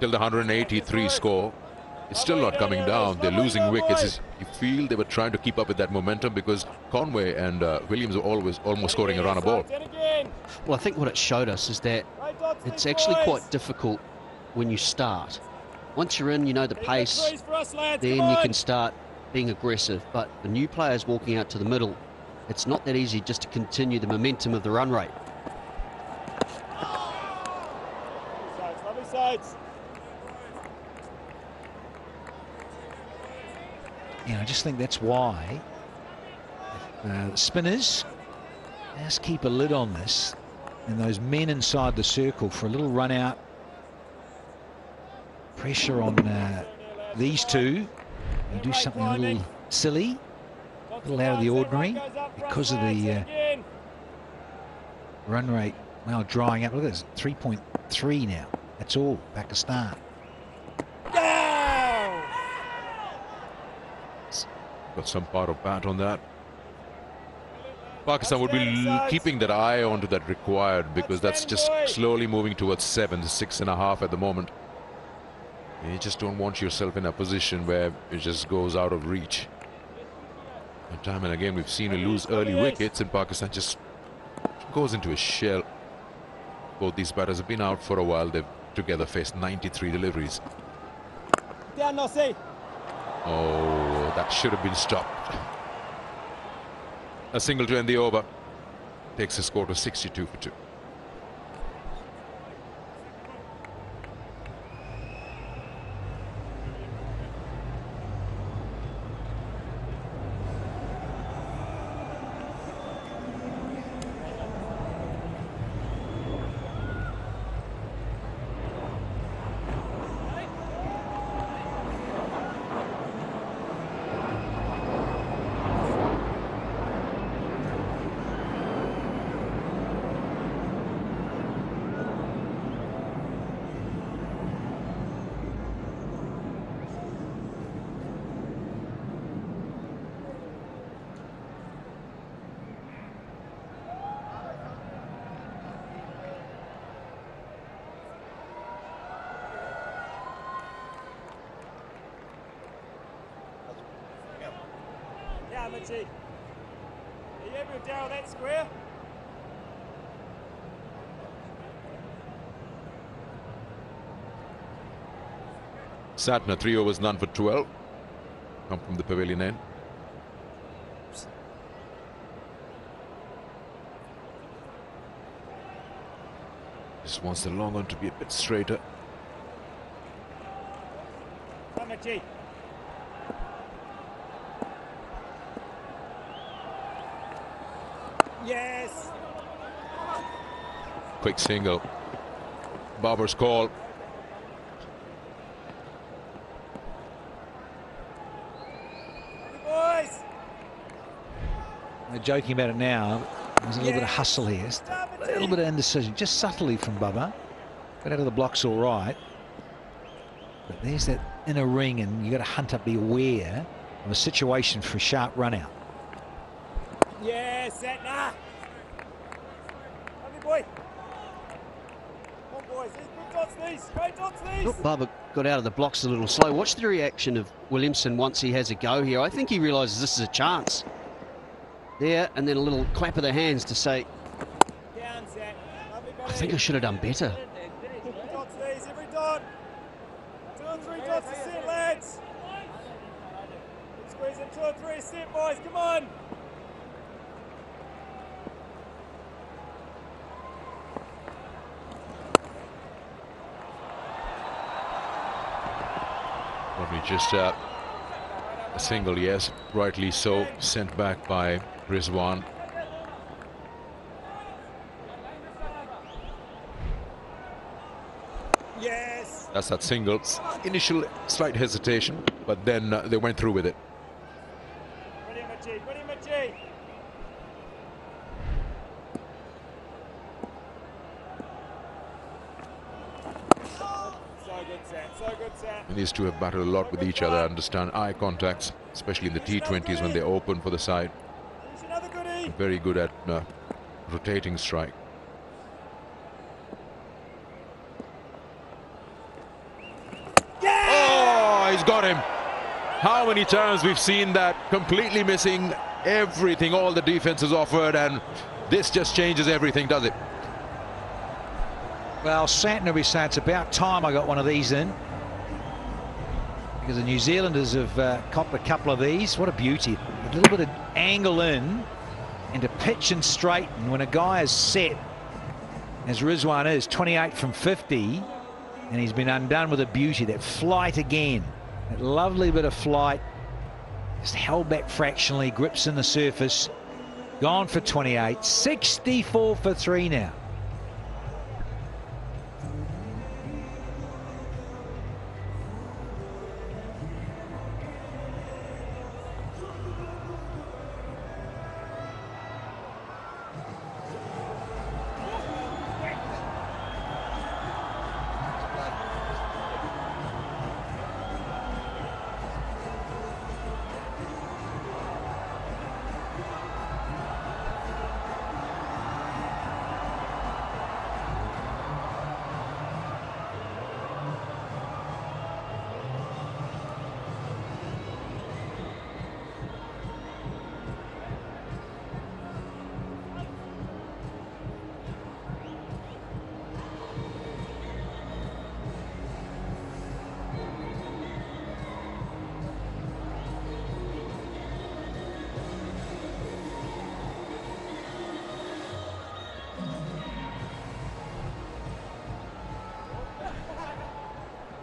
till the 183 score. It's still not coming down. They're losing wickets. You feel they were trying to keep up with that momentum because Conway and Williams were almost scoring a run a ball. Well, I think what it showed us is that it's actually quite difficult when you start. Once you're in, you know the pace, then you can start being aggressive. But the new players walking out to the middle, it's not that easy just to continue the momentum of the run rate. Lovely sides. I just think that's why the spinners just keep a lid on this, and those men inside the circle for a little run out. Pressure on these two. You do something a little silly, a little out of the ordinary because of the run rate now drying up. Look at this, 3.3 now. That's all, Pakistan. Got some part of bat on that. Pakistan would be keeping that eye onto that required because that's just slowly moving towards 7 to 6.5 at the moment. You just don't want yourself in a position where it just goes out of reach. And time and again we've seen a lose early wickets and Pakistan just goes into a shell. Both these batters have been out for a while. They've together faced 93 deliveries. Oh, that should have been stopped. A single to end the over. Takes the score to 62 for 2. Are you able to down that square? Satna, 3 overs, none for 12. Come from the pavilion end. Just wants the long one to be a bit straighter. Yes. Quick single. Babar's call. Boys. boys. They're joking about it now. There's a little bit of hustle here. Just a little bit of indecision, just subtly from Bubba. Got out of the blocks all right. But there's that inner ring, and you've got to hunt up, be aware of a situation for a sharp run out. Yeah, set now. Lovely boy. Come on, boys. These good dots, these. Great dots, these. Look, Bubba got out of the blocks a little slow. Watch the reaction of Williamson once he has a go here. I think he realises this is a chance. There, and then a little clap of the hands to say, Down, set. Lovely, I think I should have done better. Dots, these. Every dot. 2 or 3 dots to set, lads. Squeeze in 2 or 3 set, boys. Come on. Probably just a single, yes, rightly so, sent back by Rizwan. Yes. That's that single. Initial slight hesitation, but then they went through with it. Ready, Machi. Ready, Machi. So good, Sam. So good, Sam. And these two have battled a lot with each other, understand eye contacts, especially in the T20s when they open for the side. Very good at rotating strike. Oh, he's got him. How many times we've seen that, completely missing everything all the defense has offered, and this just changes everything, does it? Well, Santner will be saying it's about time I got one of these in, because the New Zealanders have copped a couple of these. What a beauty. A little bit of angle in, and to pitch and straighten when a guy is set, as Rizwan is, 28 from 50, and he's been undone with a beauty. That flight again, that lovely bit of flight, just held back fractionally, grips in the surface, gone for 28, 64 for 3 now.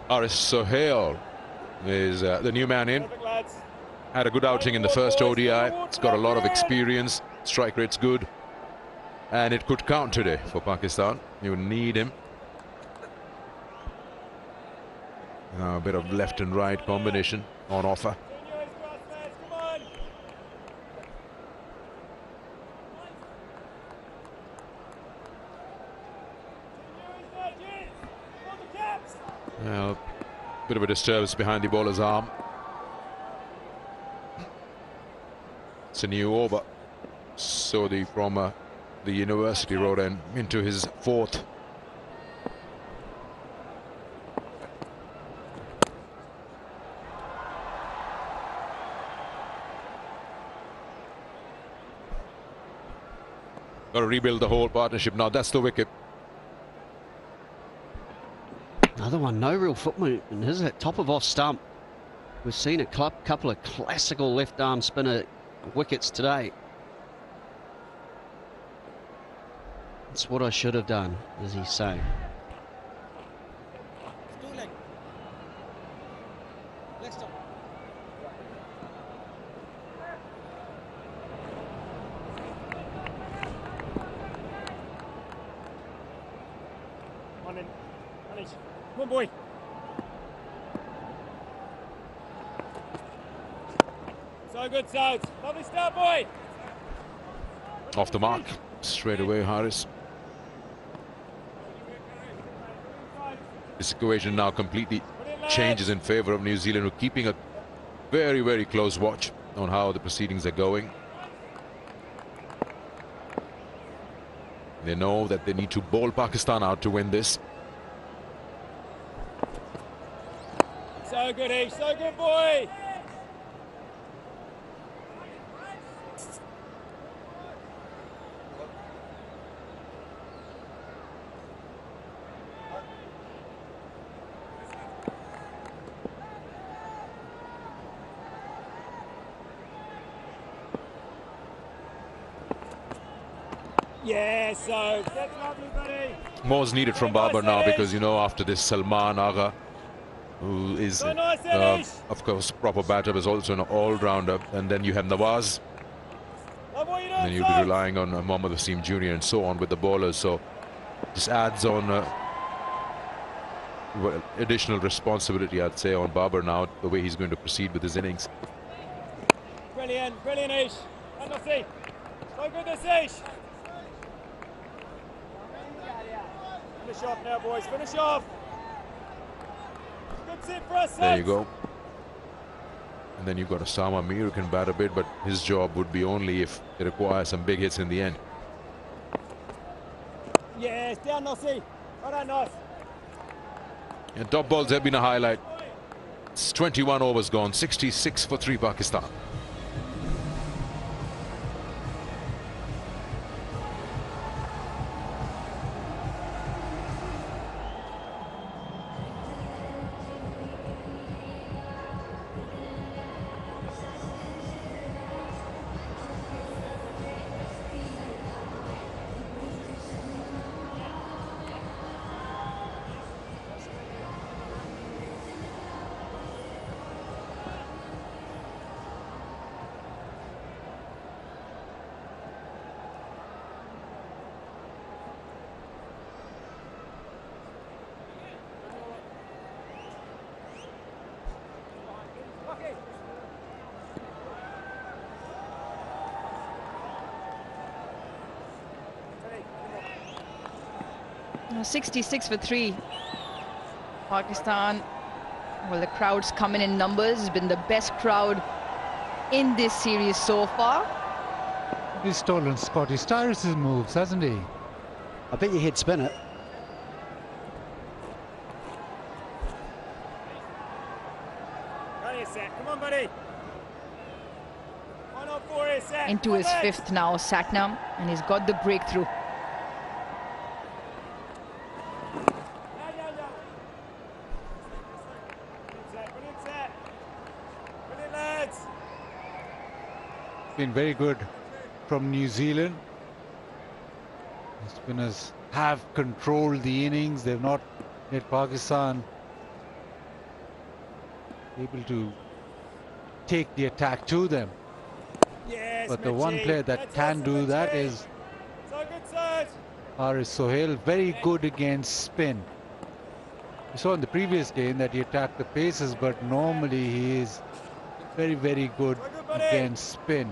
Aris Sohail is the new man in. Had a good outing in the first ODI. It's got a lot of experience. Strike rate's good. And it could count today for Pakistan. You need him. Now a bit of left and right combination on offer. Well, bit of a disturbance behind the bowler's arm. It's a new over. Sodhi from the University Road and into his 4th. Got to rebuild the whole partnership now. That's the wicket. Another one, no real foot movement, is it? Top of off stump. We've seen a couple of classical left arm spinner wickets today. That's what I should have done, as he's saying. Come on, boy. So good, South. Lovely start, boy. Off the mark. Straight away, Harris. This equation now completely changes in favor of New Zealand, who are keeping a very, very close watch on how the proceedings are going. They know that they need to bowl Pakistan out to win this. So good, Ish. So good, boy. Yeah, so that's lovely, buddy. More's needed from Babar now, because, you know, after this, Salman Agha, who is, of course, proper batter, is also an all-rounder. And then you have Nawaz. And then you'll be relying on Mohammad Wasim Jr. and so on with the bowlers. So this adds on additional responsibility, I'd say, on Babar now, the way he's going to proceed with his innings. Brilliant, brilliant, Ish. So good, this Ish. Finish off now, boys. Finish off. Good sit for us. There you go. And then you've got Osama Mir, who can bat a bit, but his job would be only if they require some big hits in the end. Yes, down, Nossi. Well done, Nos. And top balls have been a highlight. It's 21 overs gone, 66 for 3 Pakistan. Now 66 for 3. Pakistan, well, the crowd's coming in numbers. It's been the best crowd in this series so far. He's stolen Scotty Styrus's moves, hasn't he? I bet you he'd spin it. Come on, buddy. 104 is set. Into his 5th now, Satnam, and he's got the breakthrough. Been very good from New Zealand. The spinners have controlled the innings. They've not let Pakistan able to take the attack to them. Yes, but the one player that can do that is Haris Sohail. Very good against spin. We saw in the previous game that he attacked the paces, but normally he is very, very good against spin.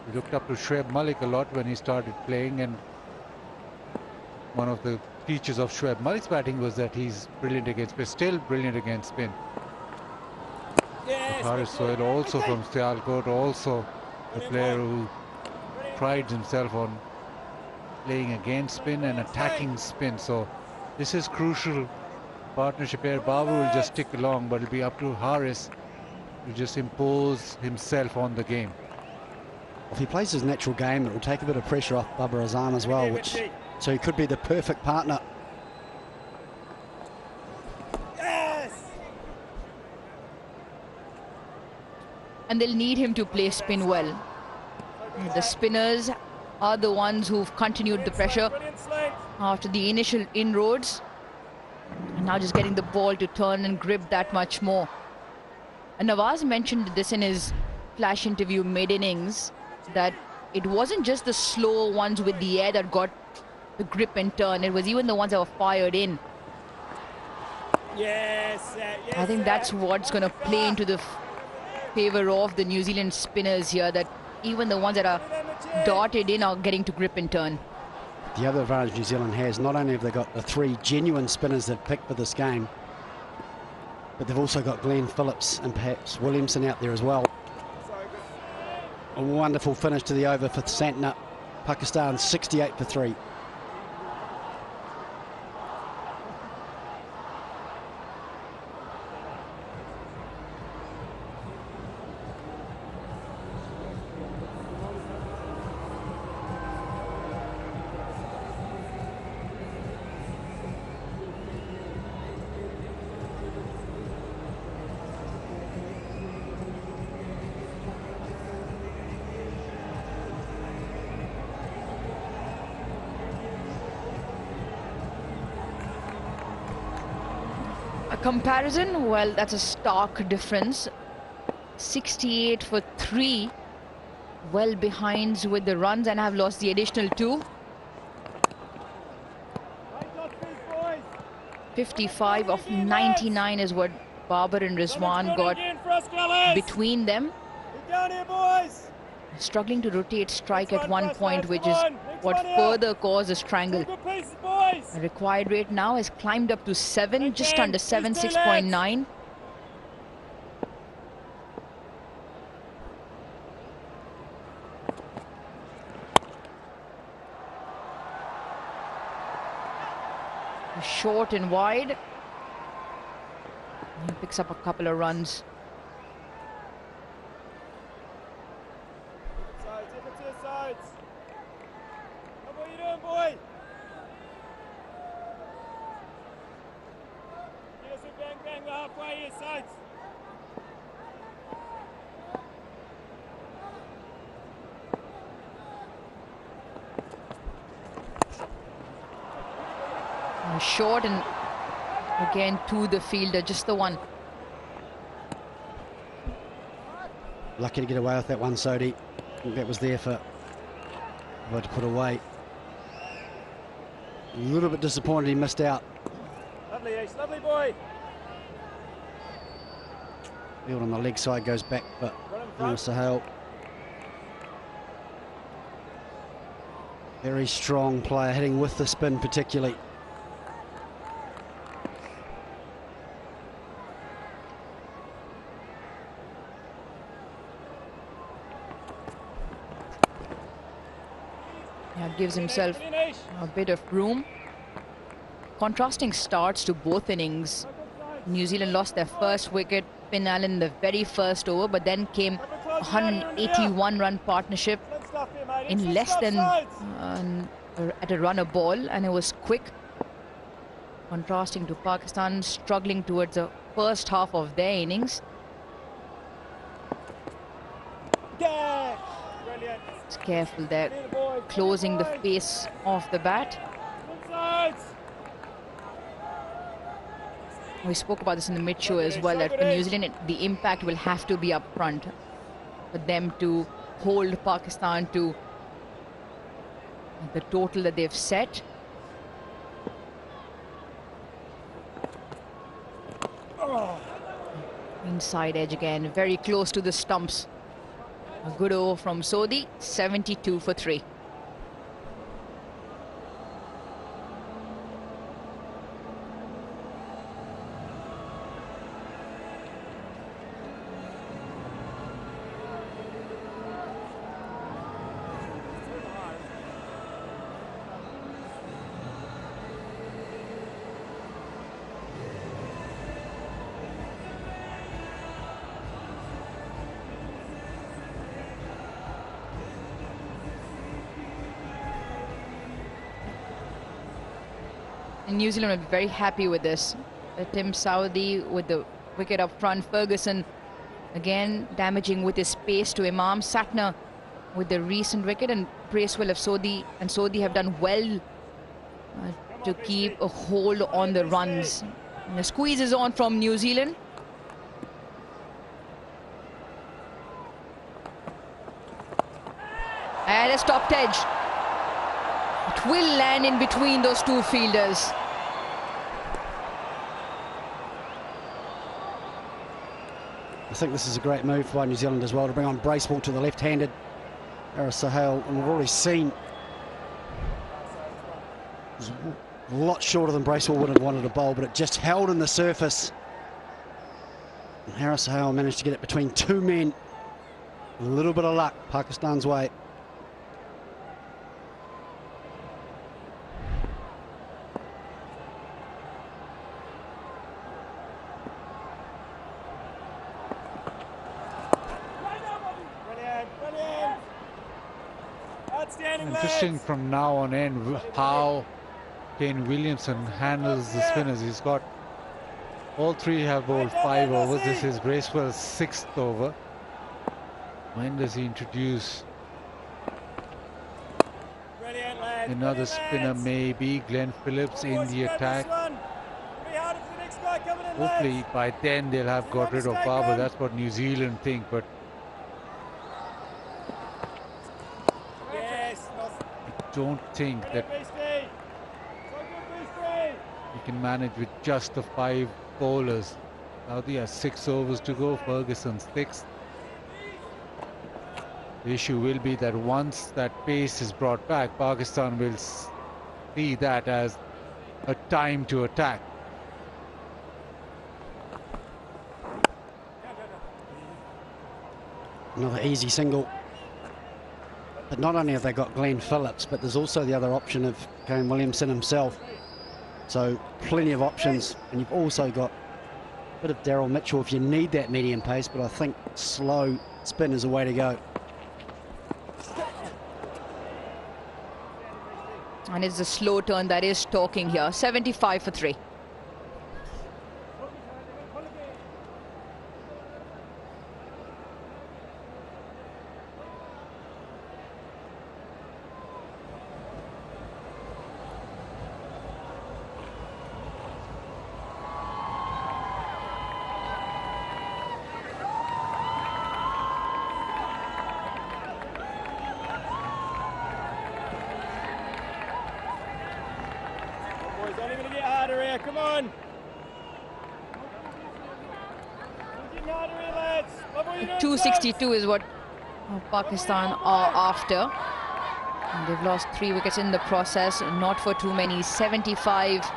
He looked up to Shoaib Malik a lot when he started playing, and one of the features of Shoaib Malik's batting was that he's brilliant against spin, still brilliant against spin. Yes, Haris Sohail also from Sialkot, also a player who prides himself on playing against spin and attacking spin. So this is crucial partnership here. Babar will just stick along, but it'll be up to Haris to just impose himself on the game. If he plays his natural game, it will take a bit of pressure off Babar Azam as well, so he could be the perfect partner. Yes. And they'll need him to play spin well. The spinners are the ones who've continued the pressure after the initial inroads, and now just getting the ball to turn and grip that much more. And Nawaz mentioned this in his flash interview mid-innings, that it wasn't just the slow ones with the air that got the grip and turn. It was even the ones that were fired in. Yes, yes, I think that's what's going to play into the favor of the New Zealand spinners here, that even the ones that are dotted in are getting to grip and turn. The other advantage New Zealand has, not only have they got the 3 genuine spinners they've picked for this game, but they've also got Glenn Phillips and perhaps Williamson out there as well. A wonderful finish to the over for Santner. Pakistan 68 for 3. Comparison, well, that's a stark difference. 68 for 3, well behind with the runs, and have lost the additional 2. 55 of 99 is what Babar and Rizwan got between them. Struggling to rotate strike at one point, which is what further caused a strangle. The required rate now has climbed up to 7, just under 7, 6.9. Short and wide. He picks up a couple of runs. Short and again to the fielder, just the one. Lucky to get away with that one, Sodhi. I think that was there for about to put away. A little bit disappointed he missed out. Lovely, Ace, lovely boy. Field on the leg side goes back, but Sahel. Very strong player, hitting with the spin particularly. Gives himself a bit of room. Contrasting starts to both innings. New Zealand lost their first wicket, Finn Allen in the very first over, but then came a 181-run partnership in less than at a run a ball, and it was quick. Contrasting to Pakistan struggling towards the first half of their innings. It's careful there, closing the face of the bat. We spoke about this in the mid-show as well, that for New Zealand the impact will have to be up front for them to hold Pakistan to the total that they've set. Inside edge again, very close to the stumps. A good over from Sodhi, 72 for 3. And New Zealand will be very happy with this. Tim Southee with the wicket up front. Ferguson again damaging with his pace to Imam. Santner with the recent wicket, and Bracewell of Sodhi and Sodhi have done well to keep a hold on the runs. And the squeeze is on from New Zealand. And a stopped edge. It will land in between those two fielders. think this is a great move by New Zealand as well to bring on Bracewell to the left-handed Harris Sahel, and we've already seen it was a lot shorter than Bracewell would have wanted to bowl, but it just held in the surface. And Harris Sahel managed to get it between two men. A little bit of luck Pakistan's way. Interesting from now on end how Kane Williamson handles the spinners. He's got all three have bowled 5 overs. This is Bracewell's 6th over. When does he introduce another spinner? Maybe Glenn Phillips in the attack. Hopefully by then they'll have got rid of Babar. That's what New Zealand think, but I don't think that you can manage with just the 5 bowlers. Now they have 6 overs to go, Ferguson's 6th. The issue will be that once that pace is brought back, Pakistan will see that as a time to attack. Another easy single. But not only have they got Glenn Phillips, but there's also the other option of Kane Williamson himself. So plenty of options, and you've also got a bit of Daryl Mitchell if you need that medium pace, but I think slow spin is a way to go. And it's a slow turn that is talking here. 75 for 3. It's only going to get harder here, come on! It's getting harder here, lads! 262 is what Pakistan are after. And they've lost 3 wickets in the process, not for too many. 75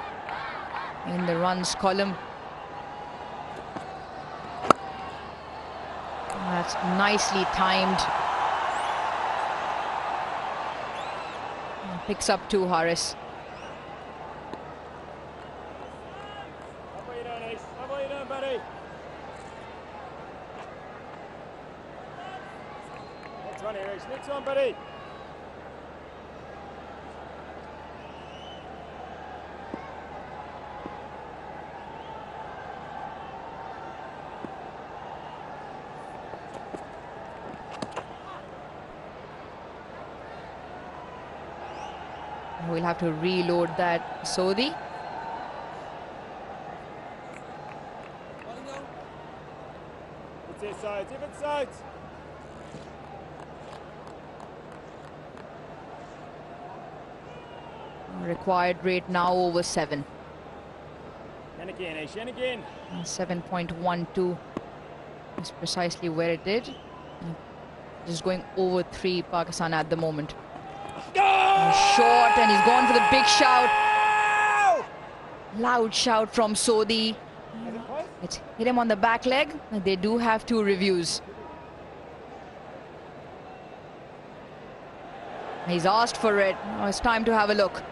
in the runs column. That's nicely timed. And picks up 2, Harris. Next one, buddy. We'll have to reload that Sodhi. It's inside, different sides. Required rate now over 7. And again, Ash, and again. 7.12 is precisely where it did. Just going over 3 Pakistan at the moment. Short, and he's gone for the big shout. Loud shout from Sodhi. It's hit him on the back leg. They do have 2 reviews. He's asked for it. Now it's time to have a look.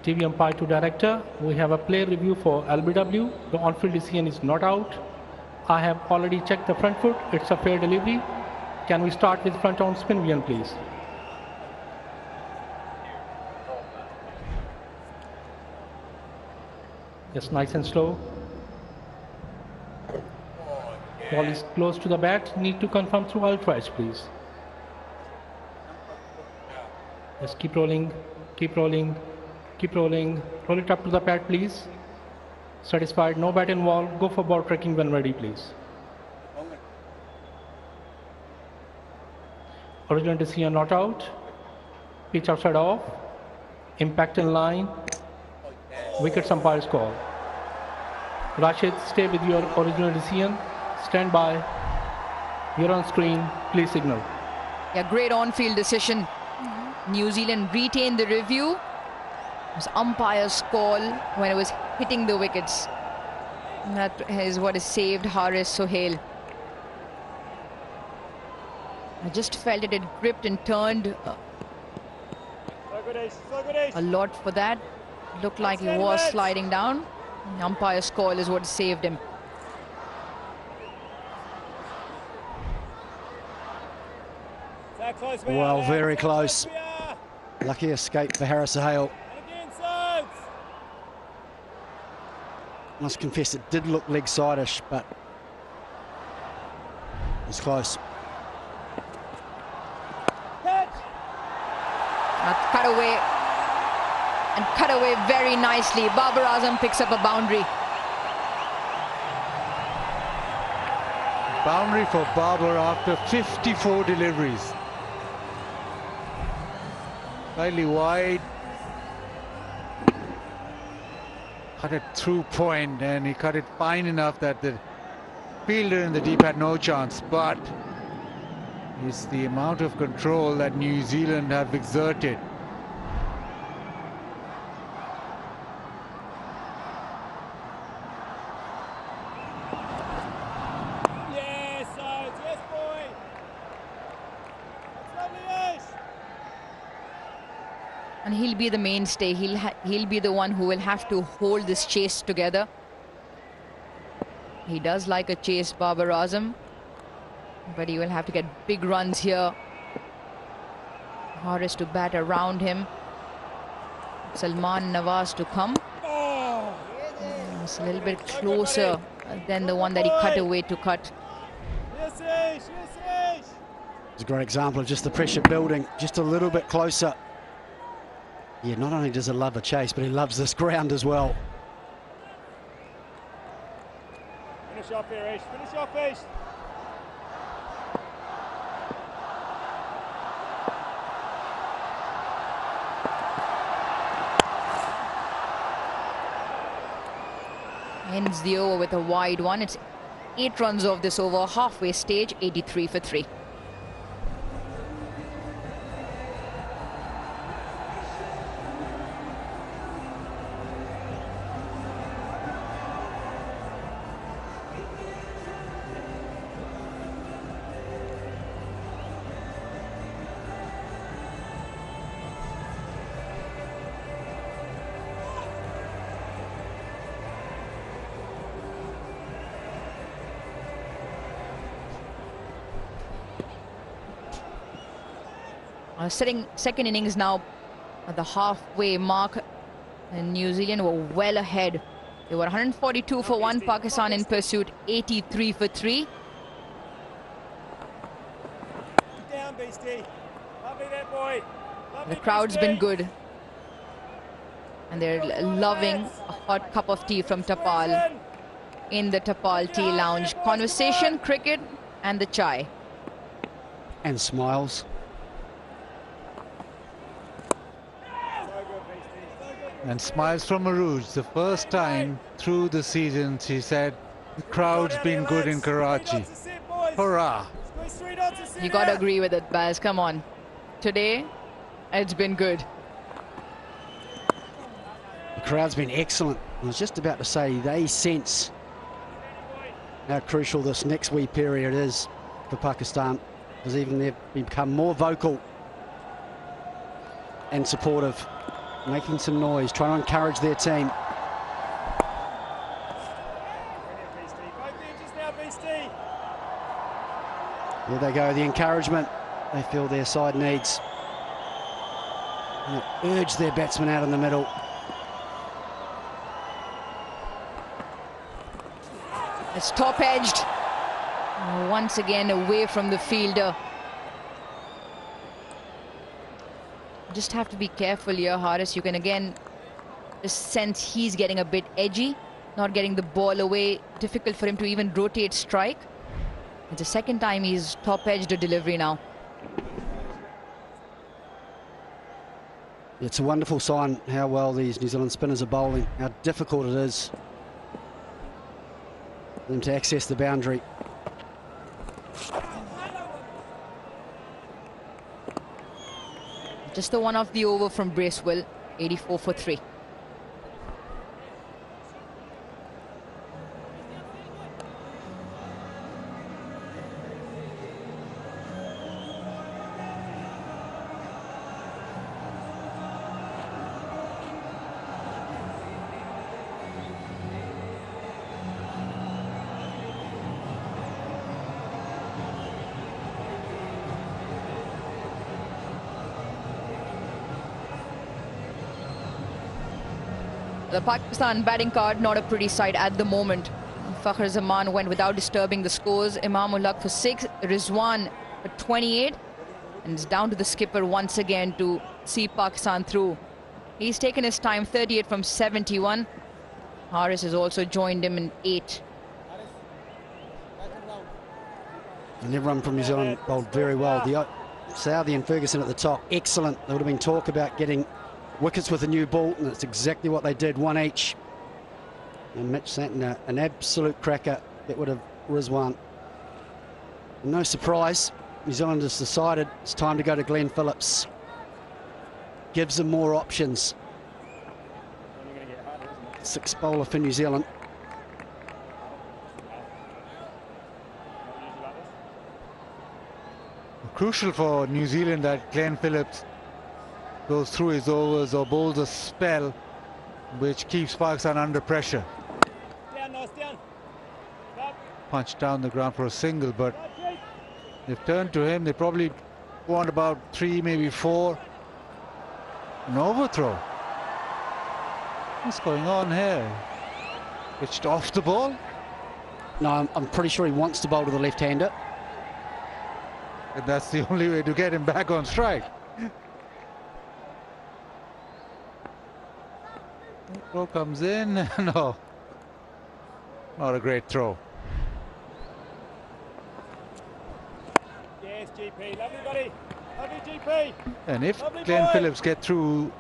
TV umpire to director, we have a player review for LBW. The on-field decision is not out. I have already checked the front foot. It's a fair delivery. Can we start with front on spin Vian, please? Just nice and slow. Ball is close to the bat. Need to confirm through ultra edge, please. Just keep rolling, keep rolling, keep rolling. Roll it up to the pad, please. Satisfied, no bat involved. Go for ball tracking when ready, please. Original decision not out. Pitch outside off. Impact in line. Wickets umpire's call. Rashid, stay with your original decision. Stand by. You're on screen. Please signal. Yeah, great on-field decision. New Zealand retained the review. It was umpire's call when it was hitting the wickets. And that is what has saved Haris Sohail. I just felt it had gripped and turned a lot for that. Looked like he was sliding down. The umpire's call is what saved him. Well, very close. Lucky escape for Haris Sohail. Must confess it did look leg side-ish, but it was close. Cut away, and cut away very nicely. Babar Azam picks up a boundary. Boundary for Babar after 54 deliveries. Slightly wide. Cut it through point, and he cut it fine enough that the fielder in the deep had no chance. But it's the amount of control that New Zealand have exerted. And he'll be the mainstay. He'll be the one who will have to hold this chase together. He does like a chase, Babar Azam, but he will have to get big runs here. Haris to bat around him. Salman Nawaz to come. It's a little bit closer than the one that he cut away to cut. It's a great example of just the pressure building, just a little bit closer. Yeah, not only does he love a chase, but he loves this ground as well. Finish off here, Ish. Finish off, Ish. Ends the over with a wide one. It's 8 runs off this over, halfway stage, 83 for 3. Sitting second innings now at the halfway mark, and New Zealand were well ahead. They were 142 for 1, Pakistan in pursuit 83 for 3. Down, Beastie. Lovely that boy. The crowd's been good, and they're loving a hot cup of tea from Tapal in the Tapal Tea Lounge. Conversation, cricket, and the chai. And smiles. And smiles from Arooj. The first time through the season, she said, the crowd's been good in Karachi. Hurrah! You got to agree with it, Baz. Come on. Today, it's been good. The crowd's been excellent. I was just about to say, they sense how crucial this next wee period is for Pakistan, because even they've become more vocal and supportive, making some noise, trying to encourage their team. There they go, the encouragement they feel their side needs. And urge their batsmen out in the middle. It's top-edged. Once again away from the fielder. Just have to be careful here, Haris. You can again just sense he's getting a bit edgy, not getting the ball away. Difficult for him to even rotate strike. It's the second time he's top-edged a delivery now. It's a wonderful sign how well these New Zealand spinners are bowling, how difficult it is. them to access the boundary. Just the one off the over from Bracewell, 84 for 3. The Pakistan batting card, not a pretty sight at the moment. Fakhr Zaman went without disturbing the scores. Imam-ul-Haq for 6, Rizwan for 28. And it's down to the skipper once again to see Pakistan through. He's taken his time, 38 from 71. Harris has also joined him in 8. And everyone from New Zealand bowled very well. The Southey and Ferguson at the top, excellent. There would have been talk about getting wickets with a new ball, and that's exactly what they did, one each. And Mitch Santner, an absolute cracker. Get rid of Rizwan. And no surprise, New Zealand has decided it's time to go to Glenn Phillips. Gives them more options. 6 bowler for New Zealand. Crucial for New Zealand that Glenn Phillips goes through his overs or bowls a spell which keeps Pakistan under pressure. Punch down the ground for a single, but they've turned to him. They probably want about 3, maybe 4. An overthrow. What's going on here? Pitched off the ball? No, I'm pretty sure he wants to bowl to the left-hander. And that's the only way to get him back on strike. Throw comes in. No, not a great throw. Yes, GP, lovely buddy, lovely GP. And if Lovely Glenn boy. Phillips get through,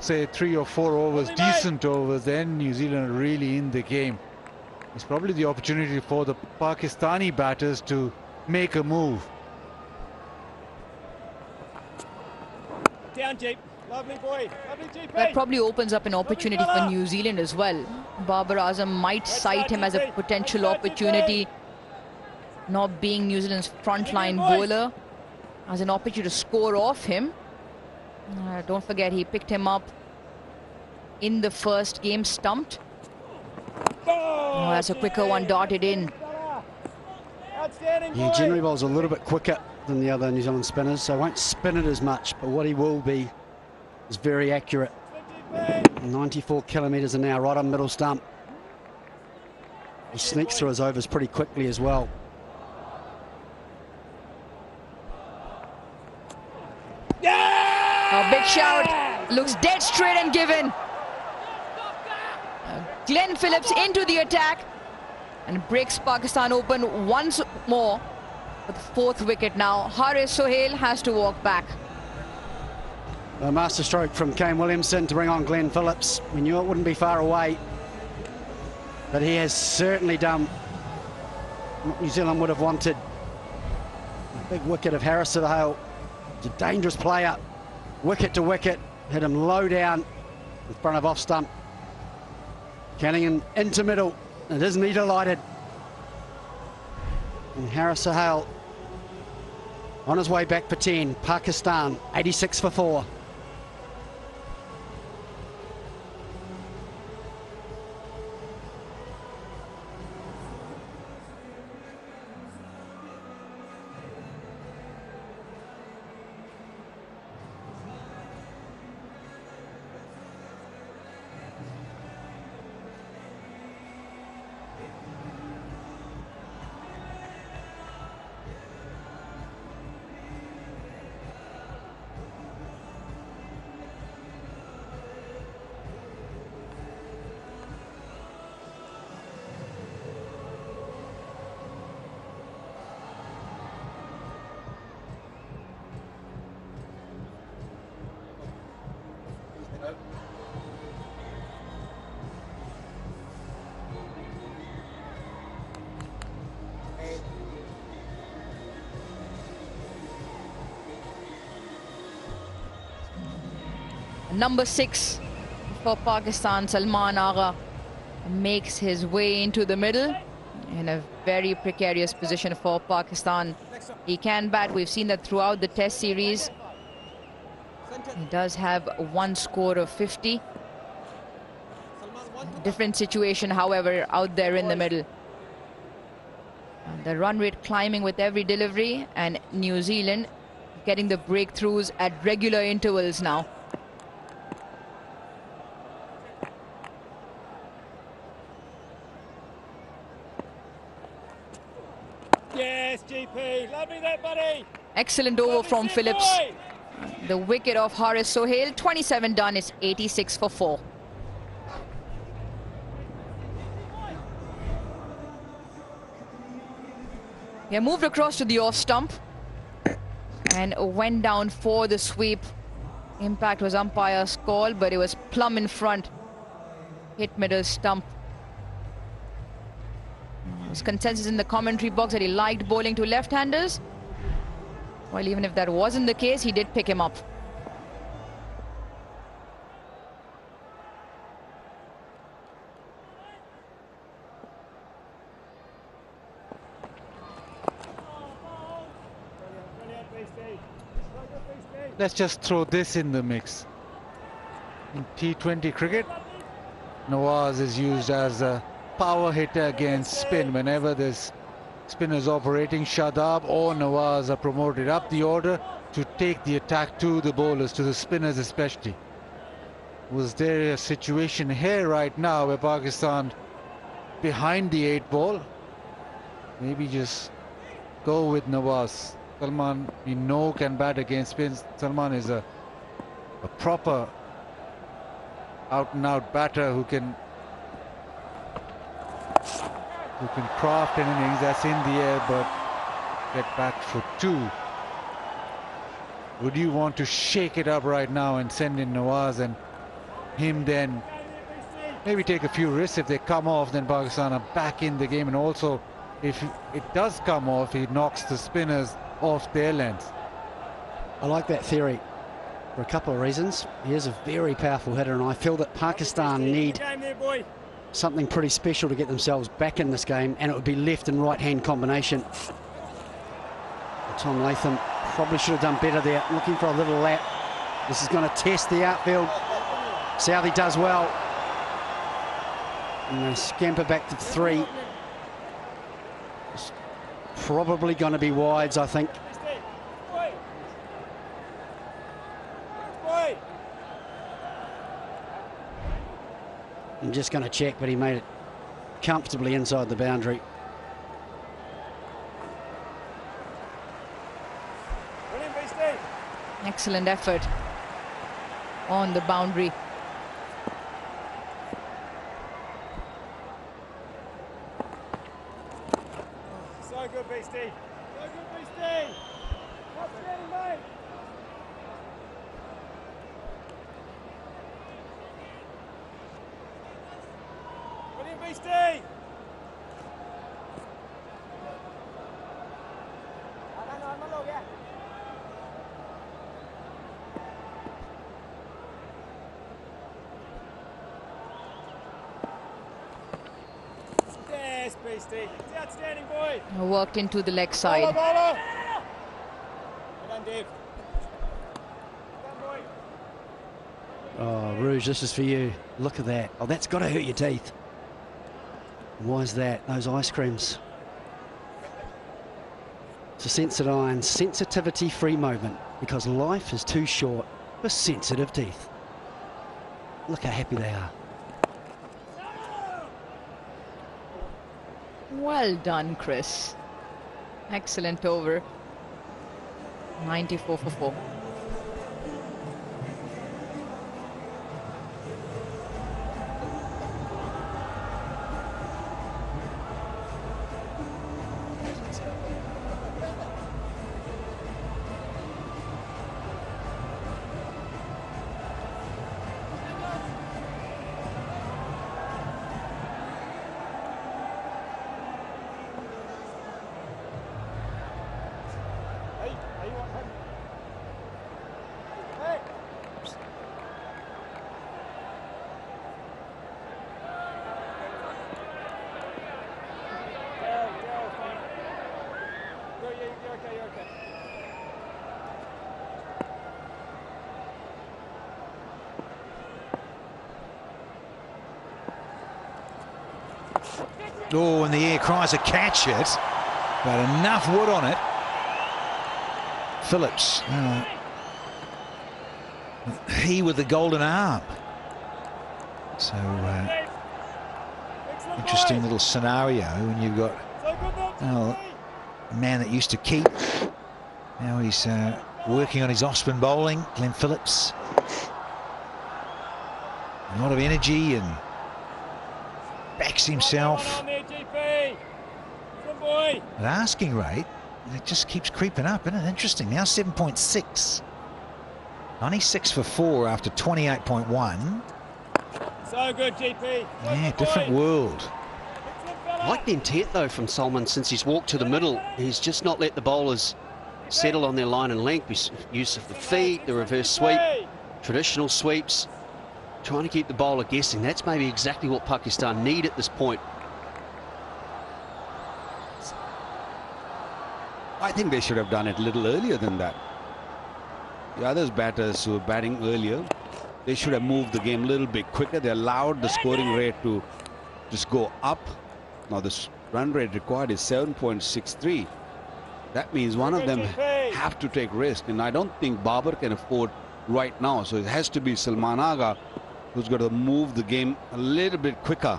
say 3 or 4 overs, Lovely decent overs, then New Zealand are really in the game. It's probably the opportunity for the Pakistani batters to make a move. Down, Jeep. Lovely boy. Lovely GP. That probably opens up an opportunity for New Zealand as well. Babar Azam might cite him as a potential opportunity, not being New Zealand's frontline bowler, as an opportunity to score off him. Don't forget, he picked him up in the first game, stumped. Oh, that's a quicker one, darted in. He generally bowls a little bit quicker than the other New Zealand spinners, so won't spin it as much, but what he will be is very accurate. 94 kilometres an hour, right on middle stump. He sneaks through his overs pretty quickly as well. A big shout, looks dead straight and given. Glenn Phillips into the attack and breaks Pakistan open once more with the 4th wicket now. Haris Sohail has to walk back. A masterstroke from Kane Williamson to bring on Glenn Phillips. We knew it wouldn't be far away, but he has certainly done what New Zealand would have wanted. A big wicket of Haris Sohail. He's a dangerous player. Wicket to wicket. Hit him low down in front of off stump. Canning into middle. It is knee delighted. And Haris Sohail on his way back for 10. Pakistan 86 for 4. Number 6 for Pakistan, Salman Agha, makes his way into the middle in a very precarious position for Pakistan. He can bat. We've seen that throughout the test series. He does have one score of 50. Different situation, however, out there in the middle. The run rate climbing with every delivery, and New Zealand getting the breakthroughs at regular intervals now. Yes, GP. Lovely that, buddy. Excellent over from Phillips. The wicket of Haris Sohail. 27 done. It's 86 for 4. He moved across to the off stump and went down for the sweep. Impact was umpire's call, but it was plumb in front. Hit middle stump. There's consensus in the commentary box that he liked bowling to left-handers. Well, even if that wasn't the case, he did pick him up. Let's just throw this in the mix. In T20 cricket, Nawaz is used as a power hitter against spin. Whenever there's spinners operating, Shadab or Nawaz are promoted up the order to take the attack to the bowlers, to the spinners especially. Was there a situation here right now where Pakistan behind the 8 ball? Maybe just go with Nawaz. Salman, we know, can bat against spins. Salman is a proper out-and-out batter who can craft an innings that's in the air but get back for 2. Would you want to shake it up right now and send in Nawaz and him then maybe take a few risks? If they come off, then Pakistan are back in the game, and also if it does come off, he knocks the spinners off their length. I like that theory for a couple of reasons. He is a very powerful hitter, and I feel that Pakistan need something pretty special to get themselves back in this game, and it would be left and right hand combination. Tom Latham probably should have done better there, looking for a little lap. This is going to test the outfield. Southey does well, and they scamper back to 3. It's probably going to be wides, I think. I'm just going to check, but he made it comfortably inside the boundary. Excellent effort on the boundary. So good, Beastie. So good, Beastie. Outstanding, mate. Brilliant, Beastie. Yes, Beastie. It's outstanding, boy. Worked into the leg side. Well done, Dave. Oh, Rouge, this is for you. Look at that. Oh, that's got to hurt your teeth. Why is that? Those ice creams. It's a Sensodyne sensitivity-free moment, because life is too short for sensitive teeth. Look how happy they are. Well done, Chris. Excellent over. 94 for 4. Oh, in the air, cries a catch it, but enough wood on it. Phillips, he with the golden arm. So, interesting little scenario when you've got a man that used to keep. Now he's working on his off-spin bowling, Glenn Phillips. A lot of energy and backs himself. At asking rate, it just keeps creeping up, isn't it? Interesting. Now 7.6. 96 for 4 after 28.1. So good, GP. Yeah, different world. I like the intent, though, from Solomon since he's walked to the middle. He's just not let the bowlers settle on their line and length. His use of the feet, the reverse sweep, traditional sweeps, trying to keep the bowler guessing. That's maybe exactly what Pakistan need at this point. I think they should have done it a little earlier than that. The others batters who were batting earlier, they should have moved the game a little bit quicker. They allowed the scoring rate to just go up. Now the run rate required is 7.63. That means one of them have to take risk, and I don't think Babar can afford right now. So it has to be Salman Agha who's got to move the game a little bit quicker.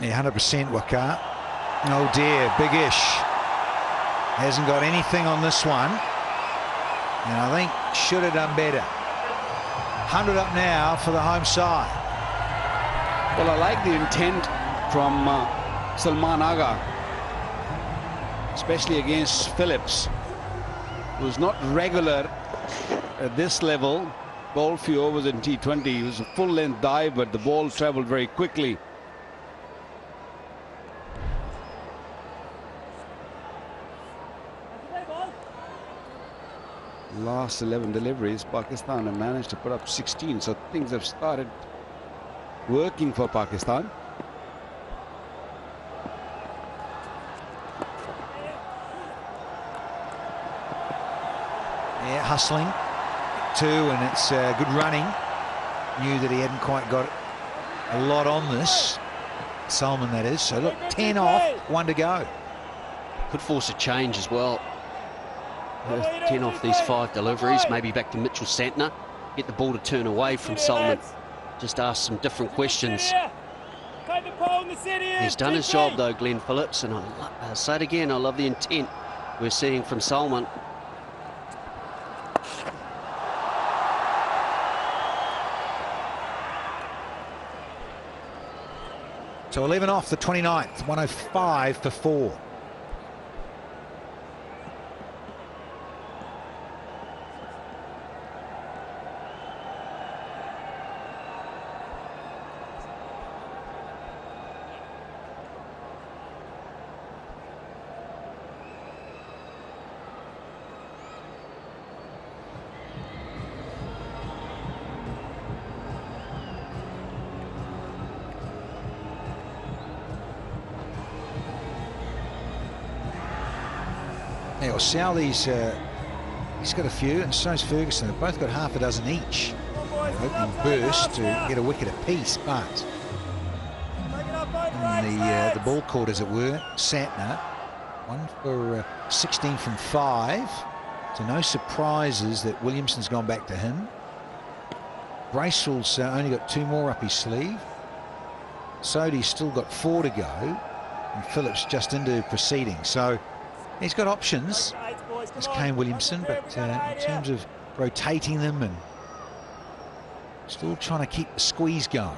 Yeah, 100% Waqar. Oh dear, Big Ish hasn't got anything on this one, and I think should have done better. 100 up now for the home side. Well, I like the intent from Salman Agha, especially against Phillips, who's not regular at this level. Ball few overs in T20. It was a full length dive, but the ball traveled very quickly. Last 11 deliveries, Pakistan have managed to put up 16, so things have started working for Pakistan. Yeah, hustling too, and it's good running. Knew that he hadn't quite got a lot on this, Salman that is. So look, 10 off, 1 to go. Could force a change as well. 10 off these 5 deliveries, maybe back to Mitchell Santner, get the ball to turn away from Solomon. Just ask some different questions. He's done his job though, Glenn Phillips, and I'll say it again, I love the intent we're seeing from Solomon. So 11 off the 29th, 105 for 4. Yeah, Southey's he's got a few, and so's Ferguson. They've both got half a dozen each. Opening burst to get a wicket apiece, but in the ball court, as it were, Santner, 1 for 16 from 5. So no surprises that Williamson's gone back to him. Bracewell's only got 2 more up his sleeve. Sodhi's still got 4 to go, and Phillips just into proceedings. So he's got options, as Kane Williamson, but in terms of rotating them and still trying to keep the squeeze going,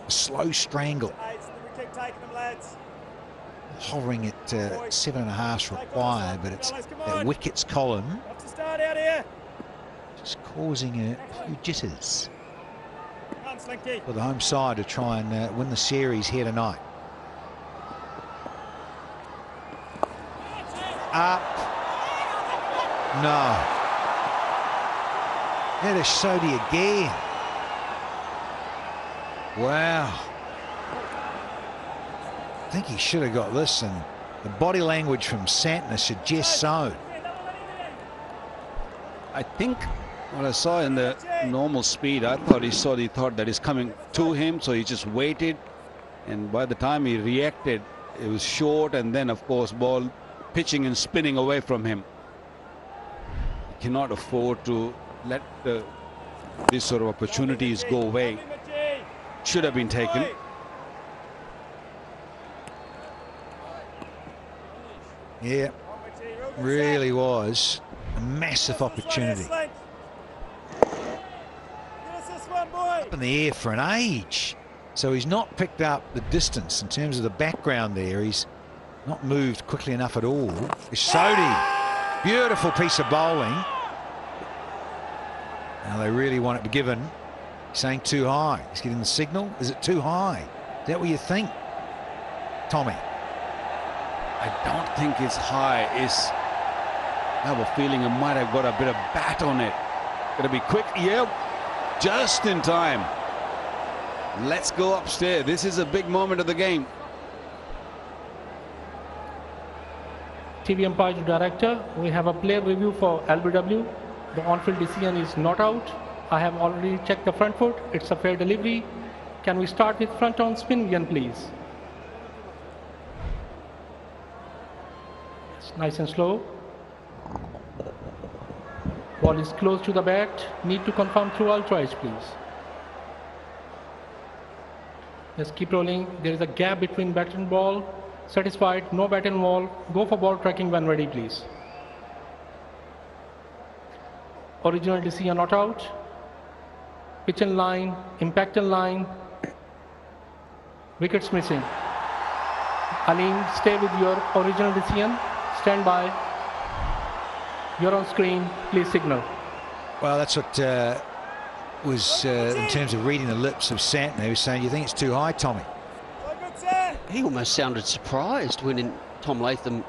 a slow strangle. Hovering at 7.5's required, but it's that wickets column just causing a few jitters for the home side to try and win the series here tonight. Up. No. There's Sodhi again. Wow. I think he should have got this, and the body language from Santner suggests so. I think What I saw in the normal speed, I thought he thought that he's coming to him, so he just waited. And by the time he reacted, it was short, and then, of course, ball pitching and spinning away from him. He cannot afford to let these sort of opportunities go away. Should have been taken. Yeah, really was a massive opportunity. Up in the air for an age. So he's not picked up the distance in terms of the background there. He's not moved quickly enough at all. Sodhi, beautiful piece of bowling. Now they really want it to be given. Saying too high. He's getting the signal. Is it too high? Is that what you think, Tommy? I don't think it's high. I have a feeling it might have got a bit of bat on it. Gotta be quick. Yep, just in time. Let's go upstairs. This is a big moment of the game. TV umpire to director, we have a player review for LBW. The on-field decision is not out. I have already checked the front foot. It's a fair delivery. Can we start with front on spin again, please? It's nice and slow. Ball is close to the bat. Need to confirm through ultra edge, please. Let's keep rolling. There is a gap between bat and ball. Satisfied, no bat and ball. Go for ball tracking when ready, please. Original decision not out. Pitch in line, impact in line. Wickets missing. Alim, stay with your original decision. Stand by. You're on screen. Please signal. Well, that's what was in terms of reading the lips of Santner. He was saying, "You think it's too high, Tommy?" He almost sounded surprised when Tom Latham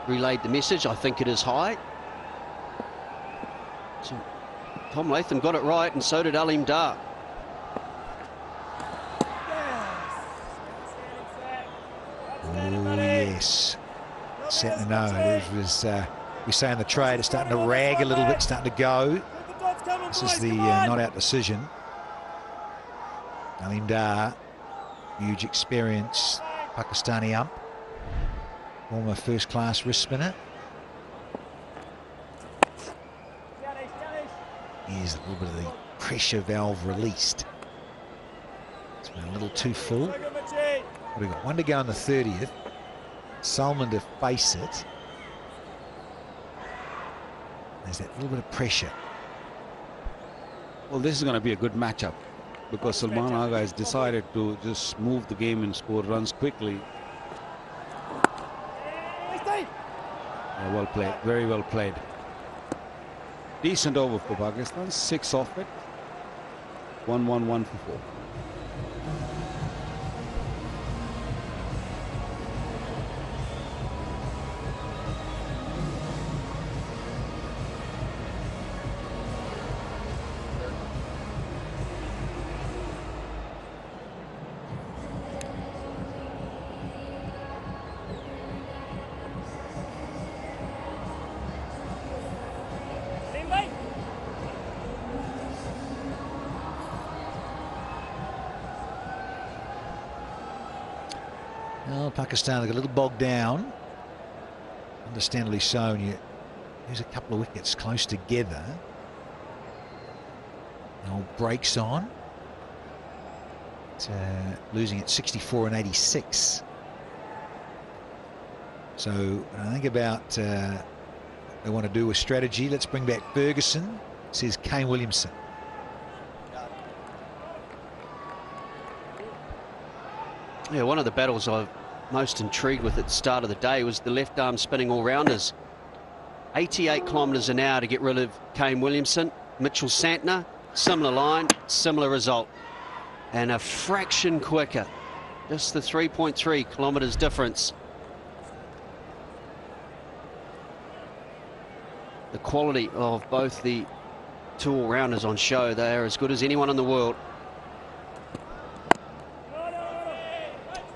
relayed the message. I think it is high. So Tom Latham got it right, and so did Alim Dar. Oh, yes. Santner, no, it was we say in the trade, it's starting to rag a little bit, starting to go. This is the not out decision. Alim Dar, huge experience, Pakistani ump, former first-class wrist spinner. Here's a little bit of the pressure valve released. It's been a little too full. We've got one to go on the 30th. Salman to face it. There's that little bit of pressure. Well, this is going to be a good matchup because Salman Agha has decided to just move the game and score runs quickly. Yeah, well played, very well played. Decent over for Pakistan, 6 off it. 1-1-1 for 4. Well, Pakistan got a little bogged down, understandably so, and you lose a couple of wickets close together. The old breaks on. It's, losing at 64 and 86. So when I think about what they want to do with strategy, let's bring back Ferguson, says Kane Williamson. Yeah, one of the battles I'm most intrigued with at the start of the day was the left arm spinning all-rounders. 88 kilometres an hour to get rid of Kane Williamson. Mitchell Santner, similar line, similar result. And a fraction quicker. Just the 3.3 kilometres difference. The quality of both the two all-rounders on show, they are as good as anyone in the world.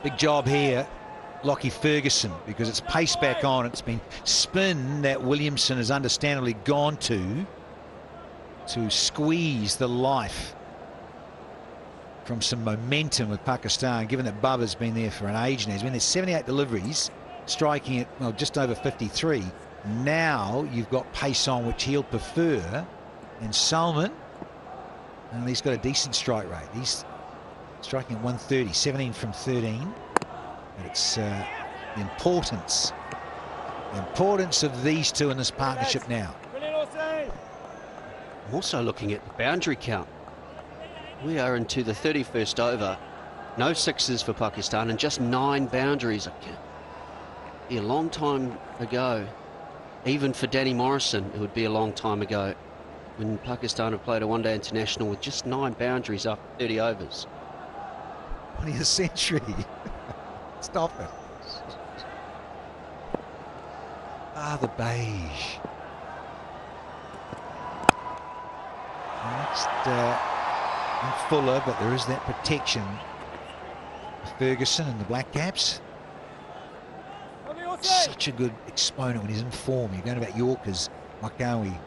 Big job here, Lockie Ferguson, because it's pace back on. It's been spin that Williamson has understandably gone to. to squeeze the life from some momentum with Pakistan, given that Baba's been there for an age now. He's been there 78 deliveries, striking at, well, just over 53. Now you've got pace on, which he'll prefer. And Salman, well, he's got a decent strike rate. He's striking at 130, 17 from 13. But it's the importance of these two in this partnership now. Also looking at the boundary count. We are into the 31st over. No sixes for Pakistan and just 9 boundaries. It would be a long time ago. Even for Danny Morrison, it would be a long time ago when Pakistan have played a one-day international with just 9 boundaries after 30 overs. 20th century. Stop it. Ah, the beige. Next, Fuller, but there is that protection. Ferguson and the Black Caps. Such a good exponent when he's in form. You're going about Yorkers. Makawi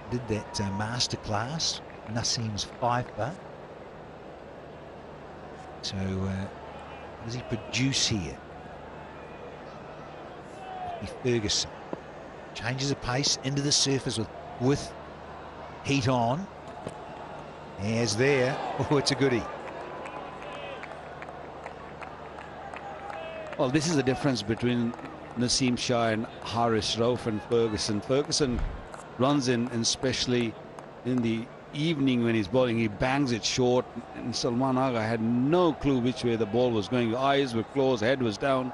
did that masterclass. Nassim's Pfeiffer. So, what does he produce here? Ferguson changes the pace into the surface with heat on. As there. Oh, it's a goodie. Well, this is the difference between Naseem Shah and Haris Rauf and Ferguson. Ferguson runs in, and especially in the evening when he's bowling, he bangs it short. And Salman Agha had no clue which way the ball was going. Eyes were closed, head was down.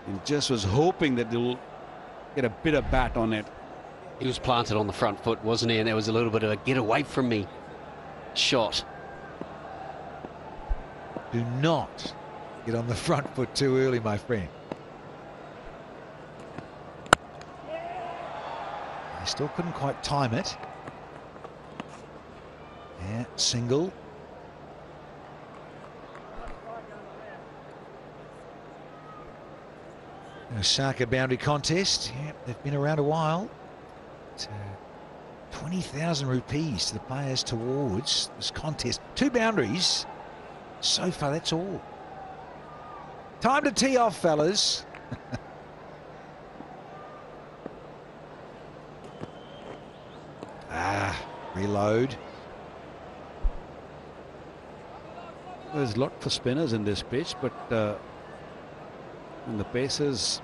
He just was hoping that they'll get a bit of bat on it. He was planted on the front foot, wasn't he? And there was a little bit of a get away from me shot. Do not get on the front foot too early, my friend. He still couldn't quite time it. Yeah, single. Osaka boundary contest. Yeah, they've been around a while. 20,000 rupees to the players towards this contest. 2 boundaries. So far, that's all. Time to tee off, fellas. Reload. There's a lot for spinners in this pitch, but when the Pacers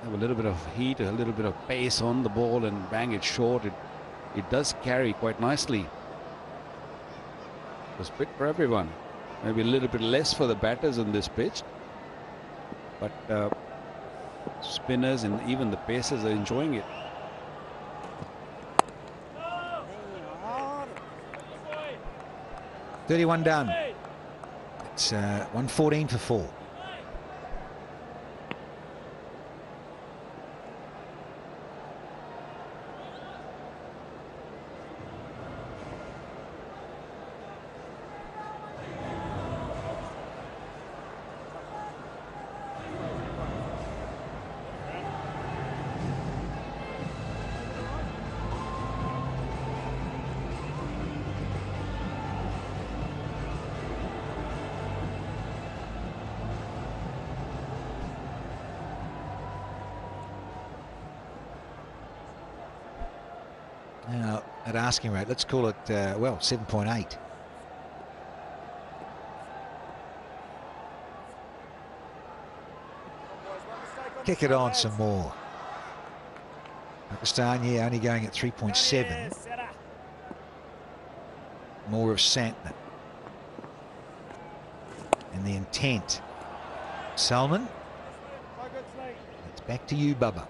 have a little bit of heat, a little bit of pace on the ball and bang it short, it does carry quite nicely. It's fit for everyone. Maybe a little bit less for the batters on this pitch, but spinners and even the Pacers are enjoying it. $31 done. It's 114 for 4. Now, at asking rate, let's call it, well, 7.8. Kick it on some more. Pakistan, yeah, only going at 3.7. More of Santner. And the intent. Salman. It's back to you, Bubba.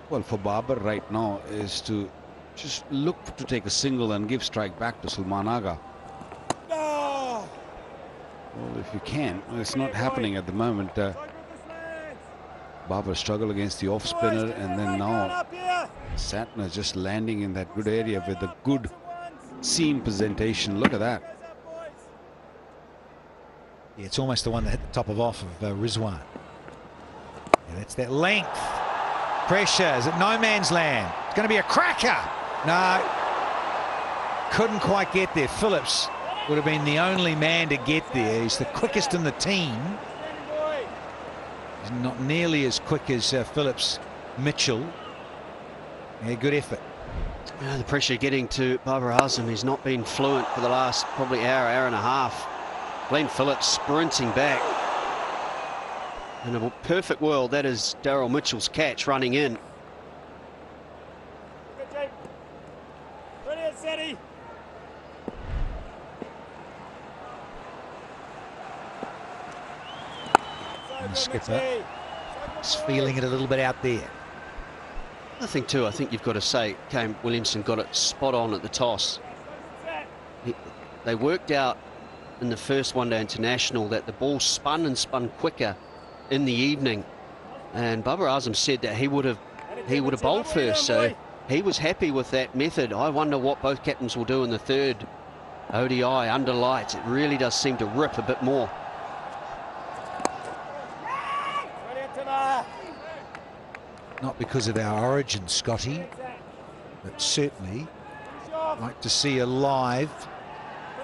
Well, for Babar right now is to just look to take a single and give strike back to Salman Agha. Well, if you can. Well, it's not happening at the moment. Babar struggle against the off spinner, and then now Santner just landing in that good area with a good seam presentation. Look at that. Yeah, it's almost the one that hit the top of off of Rizwan. Yeah, that's that length. Pressure is at no man's land. It's going to be a cracker. No, couldn't quite get there. Phillips would have been the only man to get there. He's the quickest in the team. He's not nearly as quick as Phillips Mitchell. Yeah, good effort. The pressure getting to Babar Azam. He's not been fluent for the last probably hour and a half. Glenn Phillips sprinting back. In a perfect world, that is Daryl Mitchell's catch running in. Brilliant, City. And the skipper is feeling it a little bit out there. I think too, I think you've got to say, Kane Williamson got it spot on at the toss. They worked out in the first one-day international that the ball spun and spun quicker in the evening, and Babar Azam said that he would have bowled first, so he was happy with that method. I wonder what both captains will do in the third ODI under lights. It really does seem to rip a bit more. Not because of our origin, Scotty, but certainly like to see a live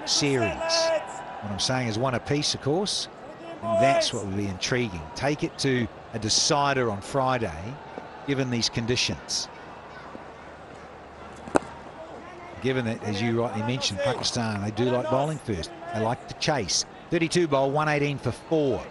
series. What I'm saying is one apiece, of course, and that's what would be intriguing. Take it to a decider on Friday, given these conditions. Given that, as you rightly mentioned, Pakistan, they do like bowling first. They like to chase. 32 bowl, 118 for 4.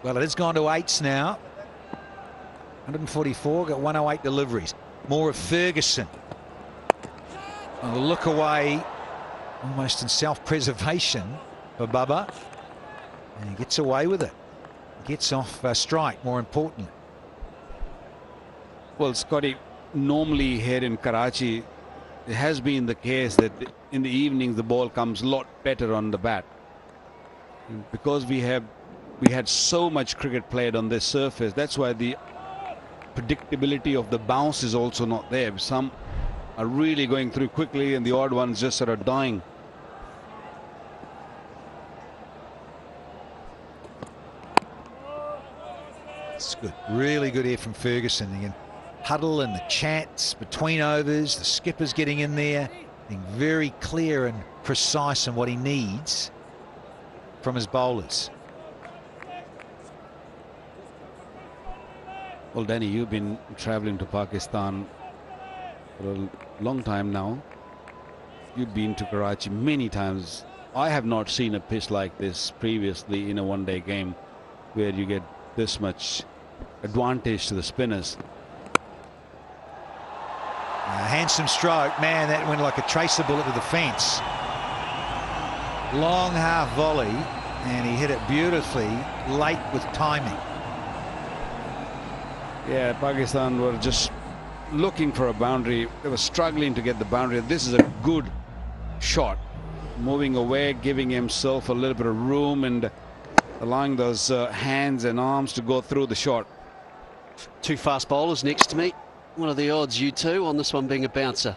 Well, it has gone to 8s now. 144, got 108 deliveries. More of Ferguson. A look away, almost in self-preservation for Bubba. And he gets away with it. Gets off strike, more importantly. Well, Scotty, normally here in Karachi, it has been the case that in the evenings the ball comes a lot better on the bat. And because we had so much cricket played on this surface, that's why the predictability of the bounce is also not there. Some are really going through quickly and the odd ones just sort of dying. It's good, really good here from Ferguson. Again, huddle and the chats between overs, the skipper's getting in there, being very clear and precise in what he needs from his bowlers. Well, Danny, you've been traveling to Pakistan for a long time now. You've been to Karachi many times. I have not seen a pitch like this previously in a one-day game where you get this much advantage to the spinners. A handsome stroke, man, that went like a tracer bullet to the fence. Long half volley, and he hit it beautifully late with timing. Yeah, Pakistan were just looking for a boundary. They were struggling to get the boundary. This is a good shot. Moving away, giving himself a little bit of room and allowing those hands and arms to go through the shot. Two fast bowlers next to me. What are the odds, you two, on this one being a bouncer?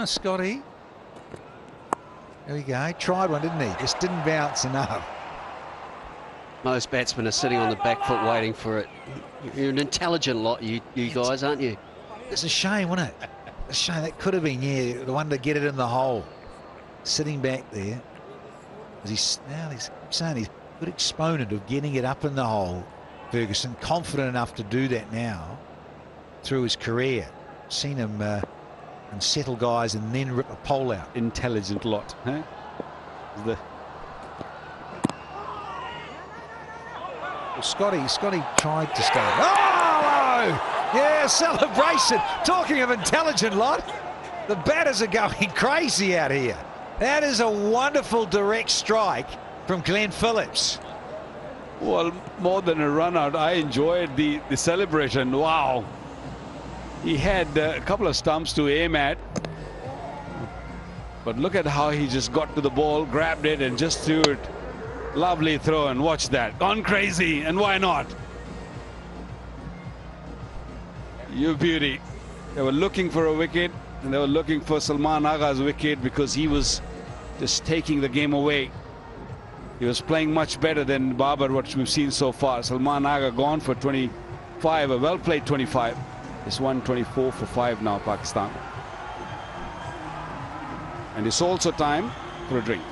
Scotty. There we go. Tried one, didn't he? Just didn't bounce enough. Most batsmen are sitting on the back foot waiting for it. You're an intelligent lot, you guys, aren't you? It's a shame, wasn't it? A shame. That could have been, yeah, the one to get it in the hole. Sitting back there. He's saying he's a good exponent of getting it up in the hole. Ferguson, confident enough to do that now through his career. Seen him and settle guys and then rip a pole out. Intelligent lot, huh? Well, Scotty tried to start. Oh! Yeah, celebration. Talking of intelligent lot, the batters are going crazy out here. That is a wonderful direct strike from Glenn Phillips. Well, more than a run out, I enjoyed the celebration. Wow. He had a couple of stumps to aim at. But look at how he just got to the ball, grabbed it, and just threw it. Lovely throw, and watch that. Gone crazy, and why not? You beauty. They were looking for a wicket, and they were looking for Salman Agha's wicket because he was just taking the game away. He was playing much better than Babar, what we've seen so far. Salman Agha gone for 25, a well-played 25. It's 124 for 5 now, Pakistan. And it's also time for a drink.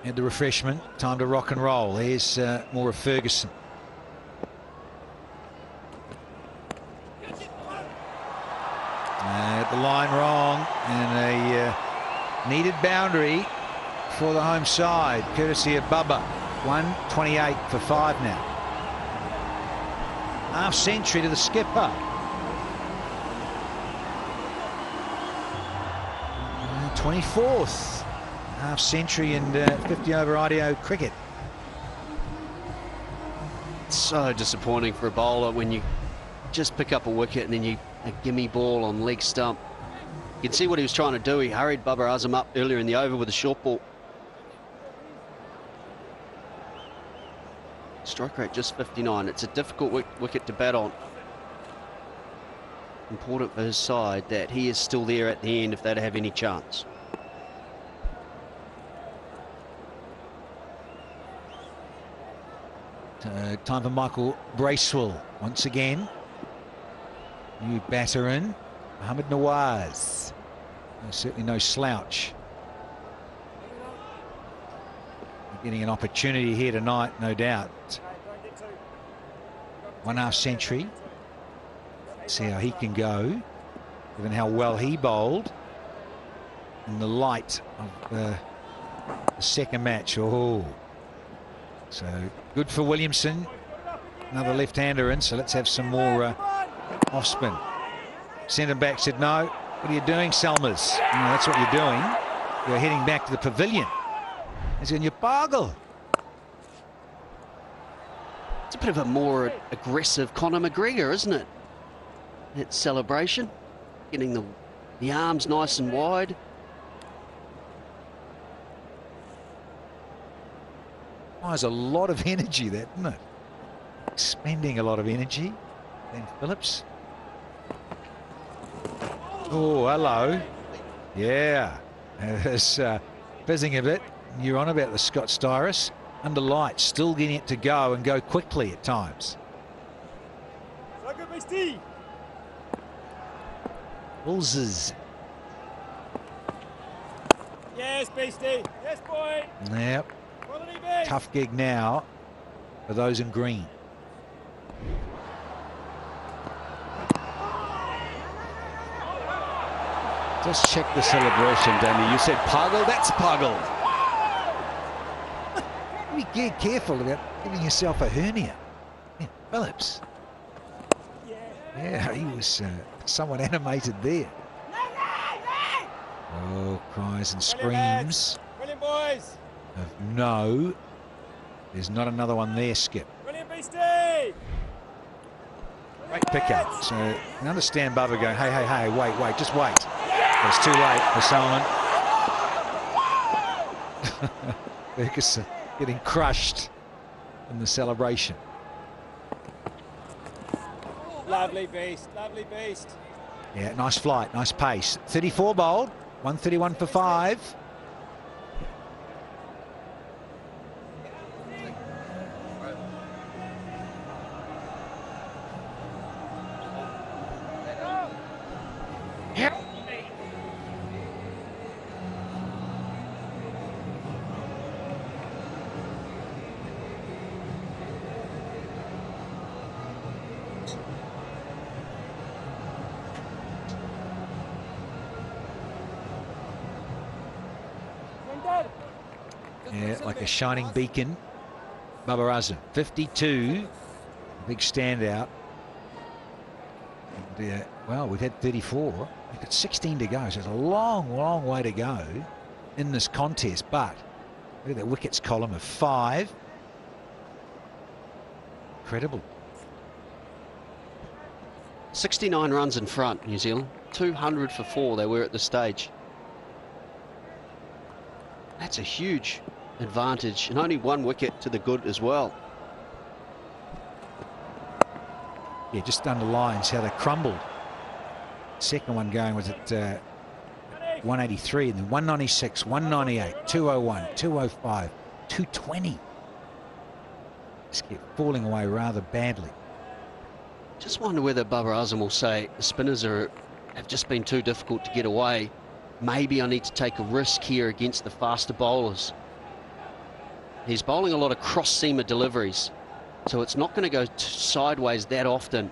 Had the refreshment, time to rock and roll. There's more of Ferguson. At the line wrong, and a needed boundary for the home side, courtesy of Bubba. 128 for 5 now. Half century to the skipper. 24th. Half century and 50 over IDO cricket. So disappointing for a bowler when you just pick up a wicket and then a gimme ball on leg stump. You can see what he was trying to do. He hurried Babar Azam up earlier in the over with a short ball. Strike rate just 59. It's a difficult wicket to bat on. important for his side that he is still there at the end if they'd have any chance. Time for Michael Bracewell once again. New batter in, Mohamed Nawaz. Certainly no slouch. Getting an opportunity here tonight, no doubt. 1/2 century. See how he can go, given how well he bowled in the light of the second match. Oh, so good for Williamson. Another left-hander in, so let's have some more off spin. Sent him back, said no. What are you doing, Selmers? You know, that's what you're doing. You're heading back to the pavilion. He's in your bargle. It's a bit of a more aggressive Conor McGregor, isn't it? That celebration, getting the arms nice and wide. Requires a lot of energy, that, doesn't it? Spending a lot of energy. Ben Phillips. Oh, hello. Yeah. It's fizzing a bit. You're on about the Scott Styrus. Under light, still getting it to go and go quickly at times. Bullses. Yes, Beastie. Yes, boy. Yep. Tough gig now for those in green. Just check the celebration, Danny. You said Pagal, that's Pagal. Be careful about giving yourself a hernia. Yeah, Phillips. Yeah, he was somewhat animated there. Oh, cries and screams. Brilliant, boys. Of no. There's not another one there, Skip. Brilliant, Beastie. Great pickup. So I understand Bubba going, hey, wait, just wait. But it's too late for Salman. Ferguson getting crushed in the celebration. Lovely beast, lovely beast. Yeah, nice flight, nice pace. 34 bowled, 131 for 5. Yeah, like a shining beacon. Bubba Azam, 52, big standout. And, well, we've had 34. We've got 16 to go, so it's a long way to go in this contest. But look at that wickets column of 5. Incredible. 69 runs in front, New Zealand. 200 for 4 they were at the stage. That's a huge advantage, and only 1 wicket to the good as well. Yeah, just underlines how they crumbled. Second one going was at 183, and then 196, 198, 201, 205, 220. Just kept falling away rather badly. Just wonder whether Bubba Azam will say the spinners have just been too difficult to get away. Maybe I need to take a risk here against the faster bowlers. He's bowling a lot of cross-seamer deliveries, so it's not going to go sideways that often.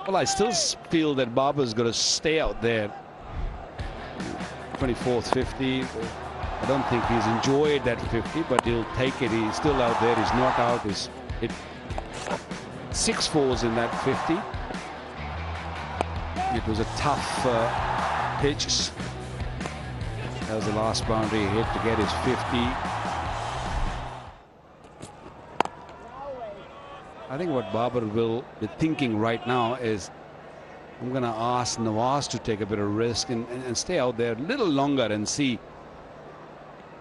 Well, I still feel that Baba's going to stay out there. 24th 50. I don't think he's enjoyed that 50, but he'll take it. He's still out there. He's not out. He's hit 6 fours in that 50. It was a tough pitch. That was the last boundary he hit to get his 50. I think what Babar will be thinking right now is, I'm going to ask Nawaz to take a bit of risk and stay out there a little longer and see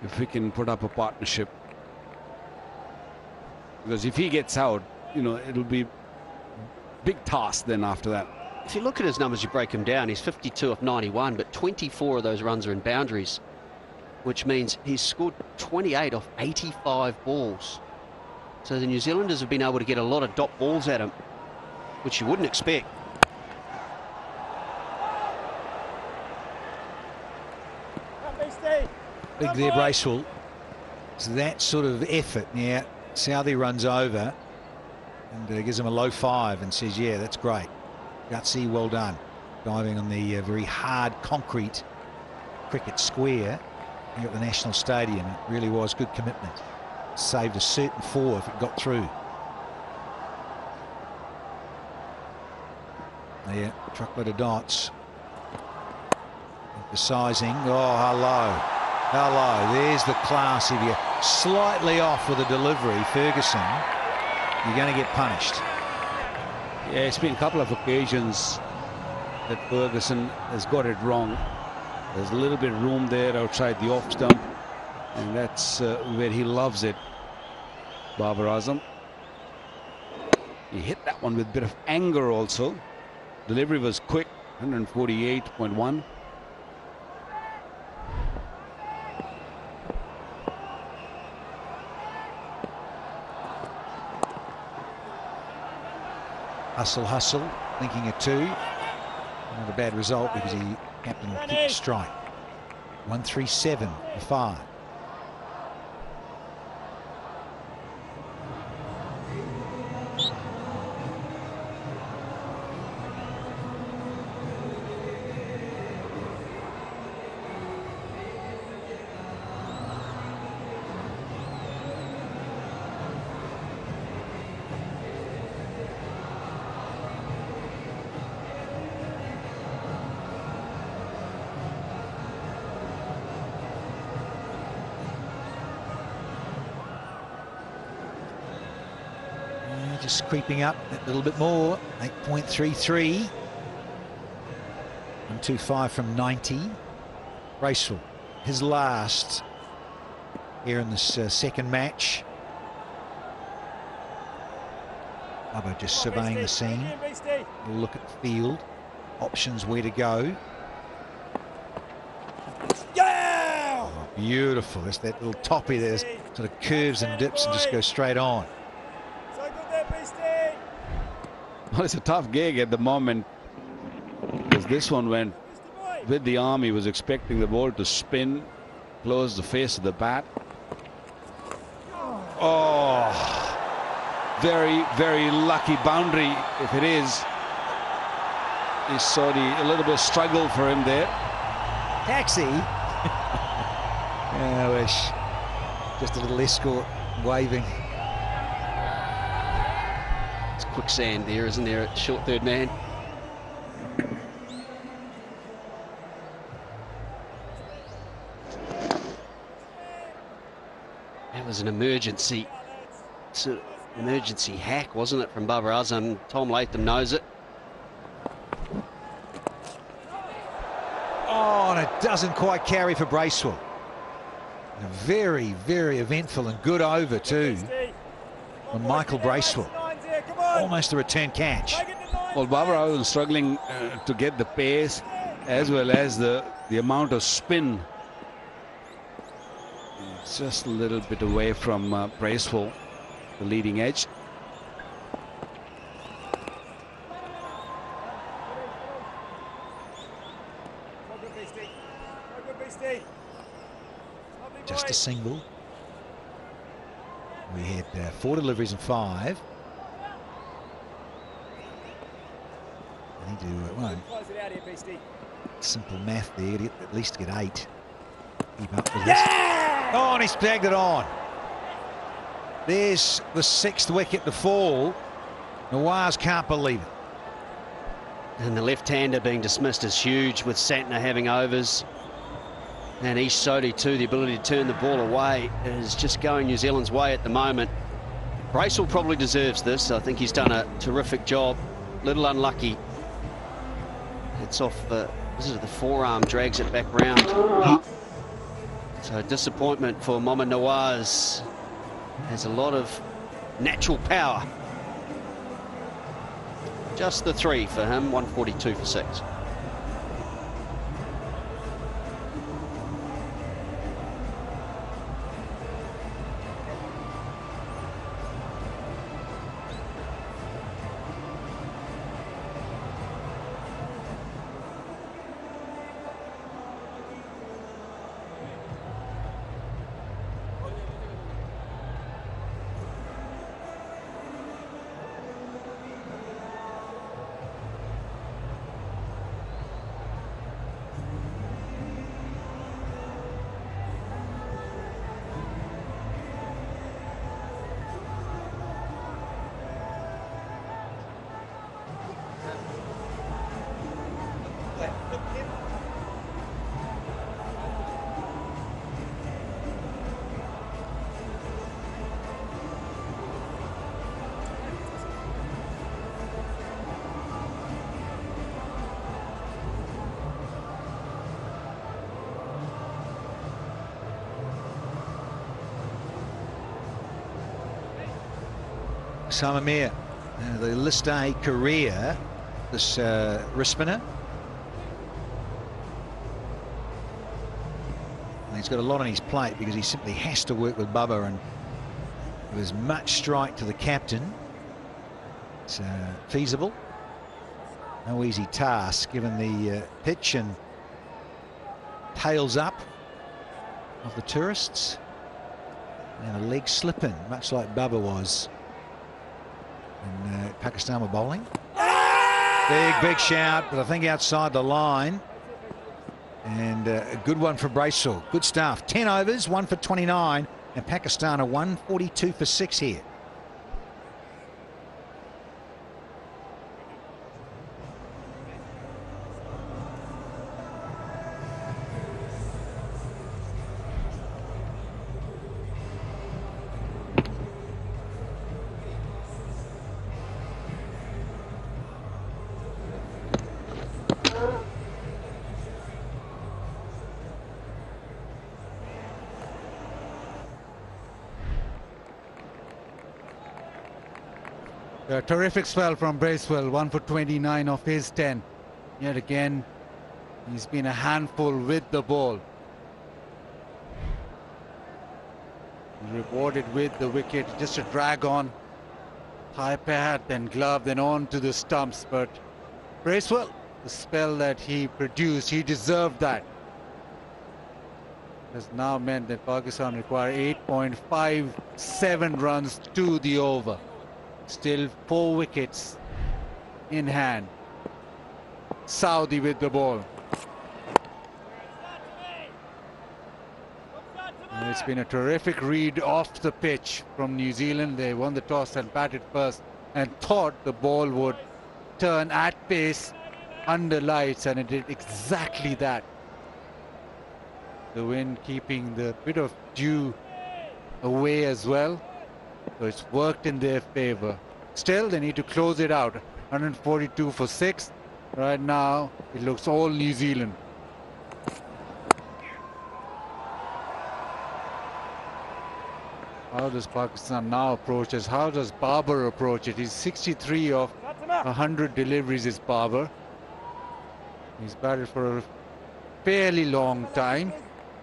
if we can put up a partnership. Because if he gets out, you know, it'll be big task then after that. If you look at his numbers, you break him down, he's 52 of 91, but 24 of those runs are in boundaries, which means he's scored 28 off 85 balls. So the New Zealanders have been able to get a lot of dot balls at him, which you wouldn't expect. Big there, Bracewell. It's that sort of effort. Yeah, Southey runs over and gives him a low 5 and says, yeah, that's great. Gutsy, well done. Diving on the very hard concrete cricket square here at the National Stadium. It really was good commitment. Saved a certain 4 if it got through. Yeah, truckload of dots. Emphasising. Oh, hello. Hello. There's the class. If you're slightly off with a delivery, Ferguson, you're going to get punished. Yeah, it's been a couple of occasions that Ferguson has got it wrong. There's a little bit of room there outside the off stump, and that's where he loves it, Babar Azam. He hit that one with a bit of anger also. Delivery was quick, 148.1. Hustle, thinking a 2. Not a bad result because he captain will keep strike. 137 for 5. Just creeping up a little bit more. 8.33. 125 from 90. Bracewell, his last here in this second match. Bubba just surveying the scene. A look at the field. Options where to go. Oh, beautiful. There's that little toppy there, sort of curves and dips and just goes straight on. Well, it's a tough gig at the moment because this one went with the arm. He was expecting the ball to spin, close the face of the bat. Oh, very, very lucky boundary if it is. He saw a little bit of struggle for him there. Taxi. Yeah, I wish. Just a little escort waving. Quicksand there, isn't there, at short third man? That was an emergency hack, wasn't it, from Babar Azam? Tom Latham knows it. Oh, and it doesn't quite carry for Bracewell. A very, very eventful and good over too from Michael Bracewell. Almost a return catch. Well, Babar was struggling to get the pace as well as the amount of spin. It's just a little bit away from Bracewell, the leading edge. Just a single. We had 4 deliveries and 5. I need to simple math there to at least get 8. Keep up with this. Oh, and he's snagged it on. There's the 6th wicket to fall. Nawaz can't believe it. And the left-hander being dismissed is huge, with Santner having overs. And Ish Sodhi too, the ability to turn the ball away is just going New Zealand's way at the moment. Bracewell probably deserves this. I think he's done a terrific job. Little unlucky. It's off the forearm, drags it back round. So disappointment for Mohammad Nawaz. Has a lot of natural power. Just the 3 for him, 142 for 6. Samamir, the List A career, this wrist spinner. And he's got a lot on his plate because he simply has to work with Bubba, and there was much strike to the captain. It's feasible. No easy task given the pitch and tails up of the tourists. And a leg slipping, much like Bubba was. And Pakistan were bowling. Big shout, but I think outside the line. And a good one for Bracewell. Good stuff. 10 overs, 1 for 29. And Pakistan are 142 for 6 here. A terrific spell from Bracewell, 1 for 29 of his 10. Yet again, he's been a handful with the ball. Rewarded with the wicket, just a drag on. High pad, then glove, then on to the stumps. But Bracewell, the spell that he produced, he deserved that. Has now meant that Pakistan require 8.57 runs to the over. Still 4 wickets in hand. Saudi with the ball. And it's been a terrific read off the pitch from New Zealand. They won the toss and batted first and thought the ball would turn at pace under lights, and it did exactly that. The wind keeping the bit of dew away as well. So it's worked in their favor. Still, they need to close it out. 142 for 6. Right now, it looks all New Zealand. How does Pakistan now approach this? How does Babar approach it? He's 63 of 100 deliveries is Babar. He's batted for a fairly long time.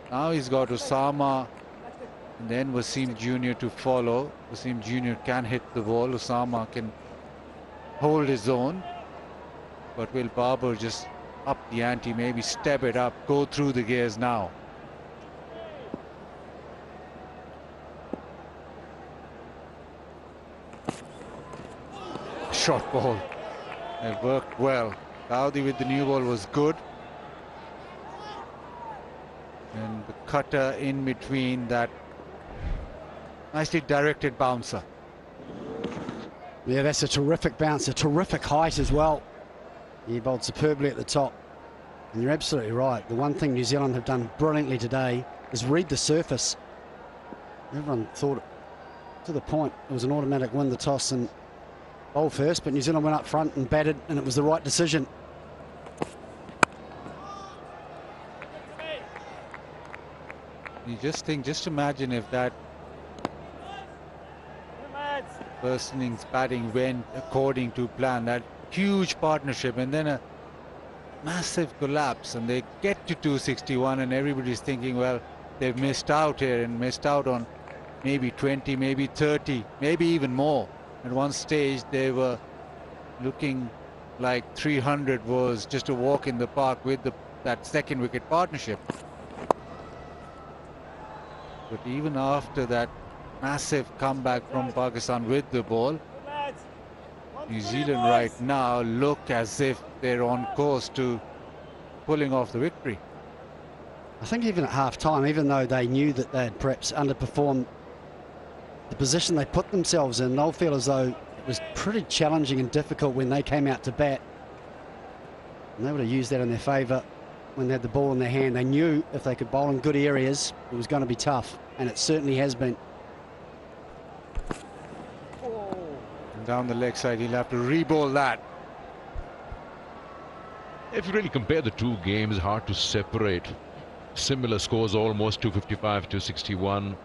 Now he's got Osama and then Wasim Jr. to follow. Wasim Jr. can hit the ball. Osama can hold his own. But will Babar just up the ante, maybe step it up, go through the gears now? Short ball. It worked well. Saudi with the new ball was good. And the cutter in between that. Nicely directed bouncer. Yeah, that's a terrific bounce, a terrific height as well. He bowled superbly at the top. And you're absolutely right. The one thing New Zealand have done brilliantly today is read the surface. Everyone thought to the point it was an automatic win the toss and bowl first, but New Zealand went up front and batted, and it was the right decision. You just imagine if that First innings batting went according to plan. That huge partnership, and then a massive collapse, and they get to 261, and everybody's thinking, well, they've missed out here and missed out on maybe 20, maybe 30, maybe even more. At one stage, they were looking like 300 was just a walk in the park with that second wicket partnership. But even after that massive comeback from Pakistan with the ball, New Zealand right now look as if they're on course to pulling off the victory. I think even at half-time, even though they knew that they had perhaps underperformed the position they put themselves in, they'll feel as though it was pretty challenging and difficult when they came out to bat. And they would have used that in their favour when they had the ball in their hand. They knew if they could bowl in good areas, it was going to be tough, and it certainly has been. And down the leg side, he'll have to re-bowl that. If you really compare the two games, hard to separate. Similar scores, almost 255, 261.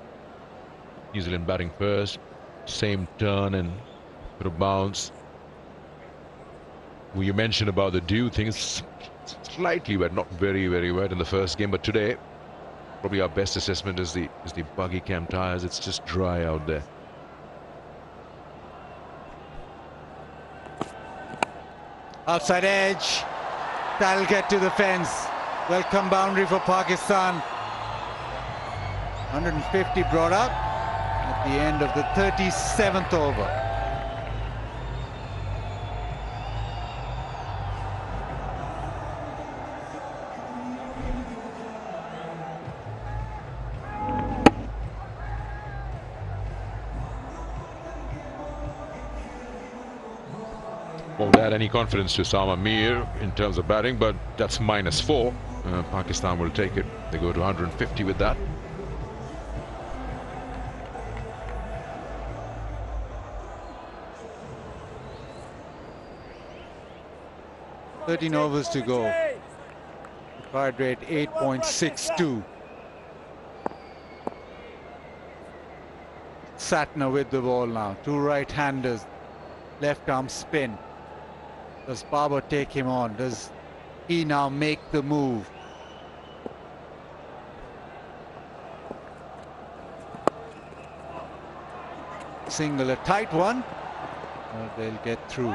New Zealand batting first, same turn and bit of bounce. Well, you mentioned about the dew things, slightly wet, not very, very wet in the first game, but today probably our best assessment is the buggy cam tires. It's just dry out there. Outside edge, that'll get to the fence. Welcome boundary for Pakistan. 150 brought up at the end of the 37th over. Won't add any confidence to Sama Mir in terms of batting, but that's -4. Pakistan will take it. They go to 150 with that. $13 overs to go. Required rate 8.62. Satna with the ball now. Two right-handers. Left arm spin. Does Babar take him on? Does he now make the move? Single, a tight one. They'll get through.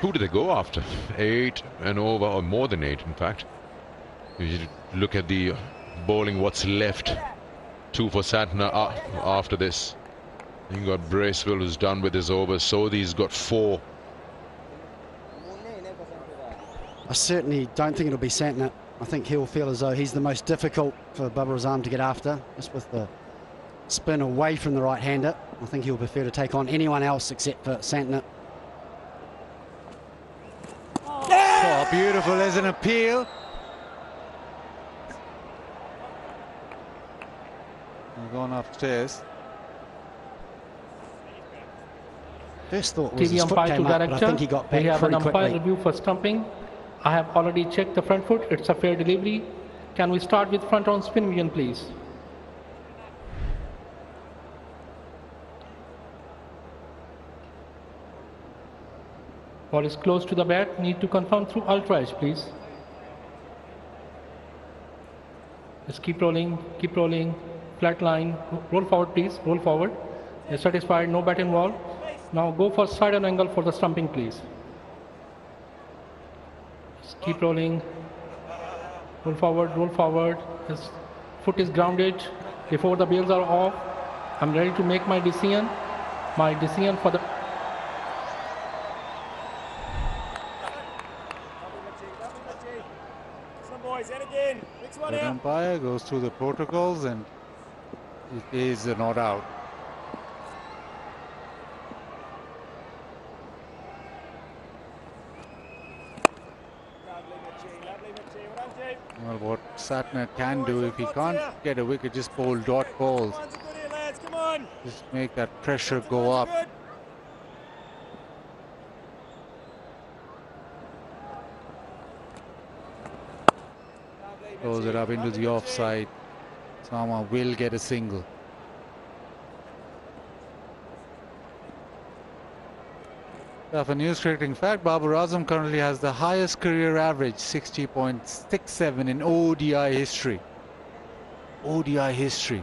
Who do they go after? 8 and over, or more than 8 in fact. You look at the bowling, what's left. 2 for Satna after this. You got Bracewell, who's done with his overs. Sodhi's got 4. I certainly don't think it'll be Santner. I think he'll feel as though he's the most difficult for Babar Azam to get after, just with the spin away from the right-hander. I think he'll prefer to take on anyone else except for Santner. Oh, beautiful as an appeal. He's gone upstairs. First thought was his TV foot umpire to came up, but I director. think he got back We have pretty an umpire quickly. review for stumping. I have already checked the front foot. It's a fair delivery. Can we start with front on spin vision, please? Ball is close to the bat. Need to confirm through ultra edge, please. Just keep rolling, flat line. Roll forward, please. Roll forward. You're satisfied, no bat involved. Now go for side on angle for the stumping, please. Just keep rolling. Roll forward. His foot is grounded. Before the bails are off, I'm ready to make my decision. My decision for the... The umpire goes through the protocols and it is not out. Well, what Satner can do, if he can't get a wicket, just bowl dot balls. Just make that pressure go up. Throws it up into the offside. Sama will get a single. For news cricketing fact, Babar Azam currently has the highest career average, 60.67 in ODI history. ODI history.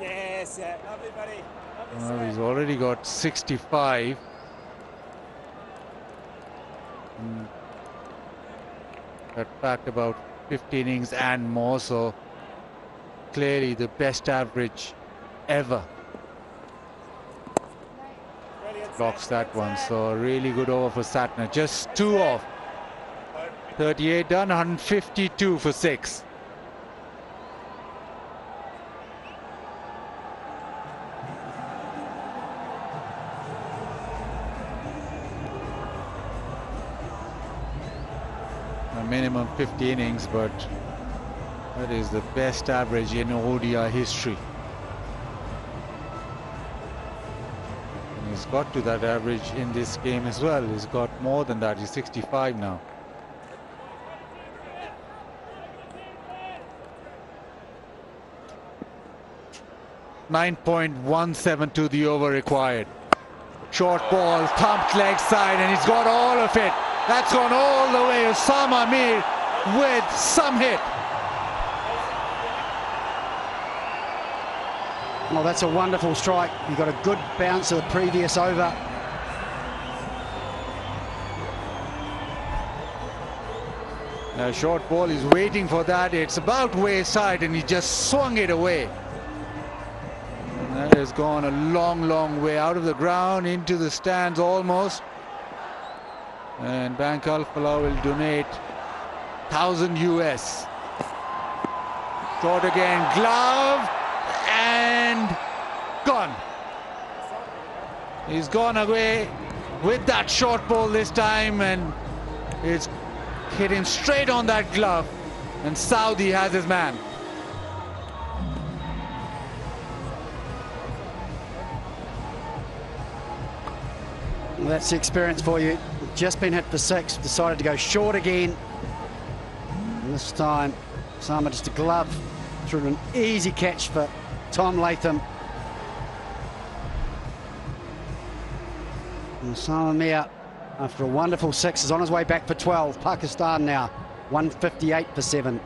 Yes, yeah, lovely, buddy. Lovely Well, set. he's already got 65. That fact about 50 innings and more, so clearly the best average ever. Blocks that one, so a really good over for Satner. Just 2 off. 38 done, 152 for 6. A minimum 50 innings, but that is the best average in ODI history. And he's got to that average in this game as well. He's got more than that. He's 65 now. .172 to the over required. Short ball, thumped leg side, and he's got all of it. That's gone all the way. Osama Mir with some hit. Well, that's a wonderful strike. He got a good bounce of the previous over. Short ball, he's waiting for that. It's about wayside, and he just swung it away. And that has gone a long, long way out of the ground into the stands almost. And Bank Al Falah will donate 1,000 US. Short again, glove, and gone. He's gone away with that short ball this time, and it's hit him straight on that glove, and Saudi has his man. Well, that's the experience for you. Just been hit for 6, decided to go short again. And this time, Sama just a glove through an easy catch for Tom Latham. And Sama Mir, after a wonderful 6, is on his way back for 12. Pakistan now, 158 for 7.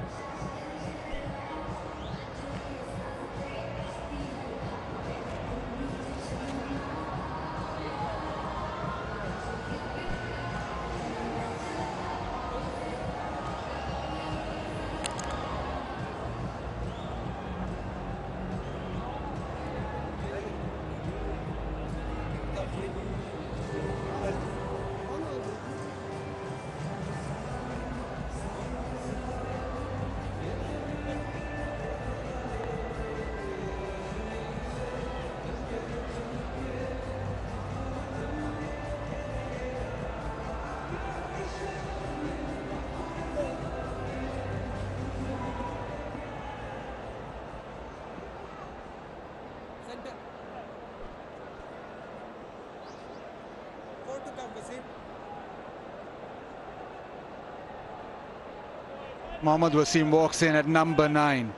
Mohammad Wasim walks in at number 9.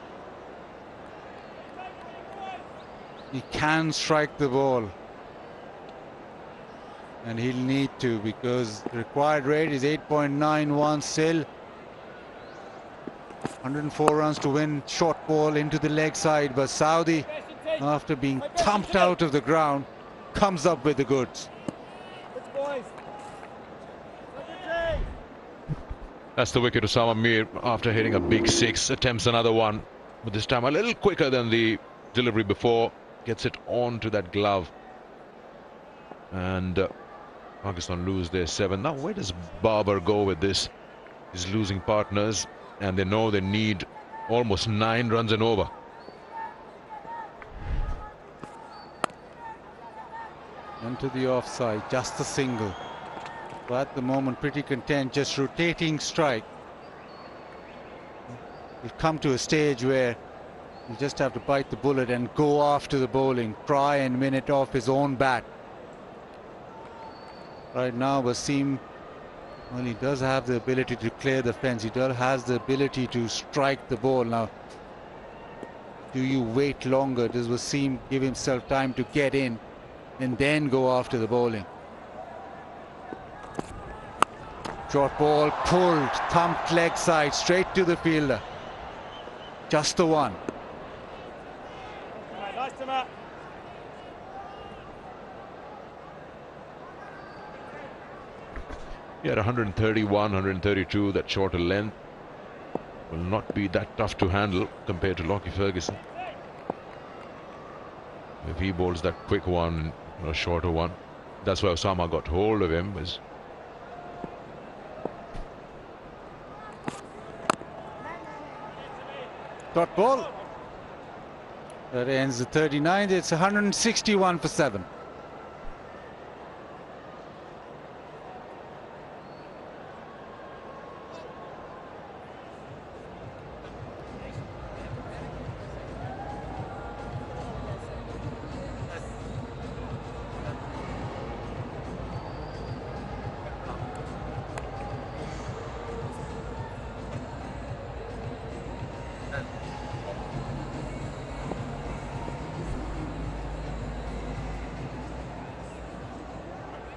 He can strike the ball, and he'll need to, because the required rate is 8.91 still. 104 runs to win. Short ball into the leg side, but Saudi, after being thumped out of the ground, comes up with the goods. That's the wicket to Osama Mir after hitting a big 6. Attempts another one, but this time a little quicker than the delivery before. Gets it onto that glove, and Pakistan lose their 7. Now where does Babar go with this? He's losing partners, and they know they need almost 9 runs and over. Into the offside, just a single. But at the moment, pretty content, just rotating strike. We've come to a stage where you just have to bite the bullet and go after the bowling, try and win it off his own bat. Right now, Wasim, well, he does have the ability to clear the fence. He has the ability to strike the ball. Now, do you wait longer? Does Wasim give himself time to get in and then go after the bowling? Short ball pulled, thumped leg side, straight to the fielder. Just the one. Nice to Matt. He had 131, 132, that shorter length. Will not be that tough to handle compared to Lockie Ferguson. If he bowls that quick one, a shorter one, that's why Osama got hold of him. Was dot ball. That ends the 39th. It's 161 for 7.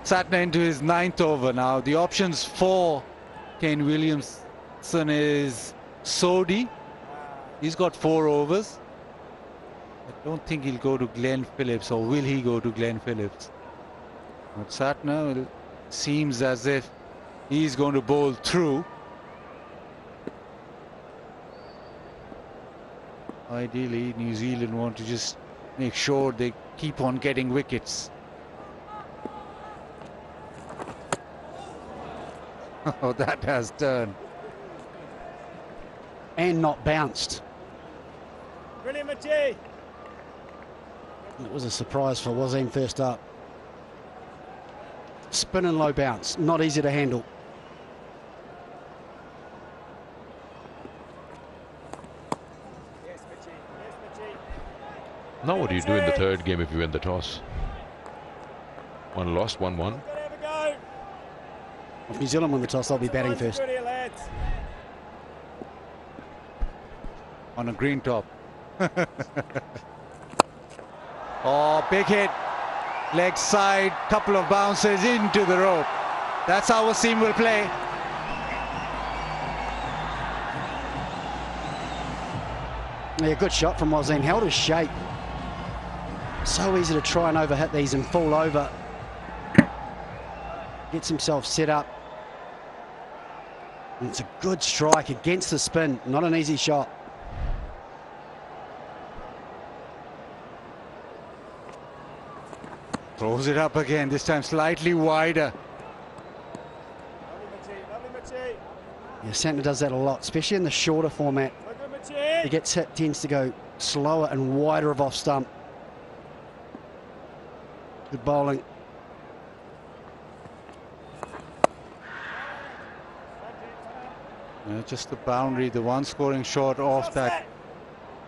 Satna into his 9th over now. The options for Kane Williamson is Sodhi. He's got 4 overs. I don't think he'll go to Glenn Phillips, or will he go to Glenn Phillips? But Satna, it seems as if he's going to bowl through. Ideally, New Zealand want to just make sure they keep on getting wickets. Oh, that has turned. And not bounced. Brilliant, Machi. It was a surprise for Wasim first up. Spin and low bounce, not easy to handle. Yes, Machi. Yes, Machi. now what do you do in the third game if you win the toss? One lost, 1-1. If New Zealand win the toss, they'll be batting first. On a green top. Oh, big hit. Leg side, couple of bounces into the rope. That's how Wasim will play. Yeah, good shot from Wasim. Held his shape. So easy to try and overhit these and fall over. Gets himself set up. And it's a good strike against the spin. Not an easy shot. Throws it up again, this time slightly wider. Yeah, Santner does that a lot, especially in the shorter format. He gets hit, tends to go slower and wider of off stump. Good bowling. Just the boundary, the one scoring shot off that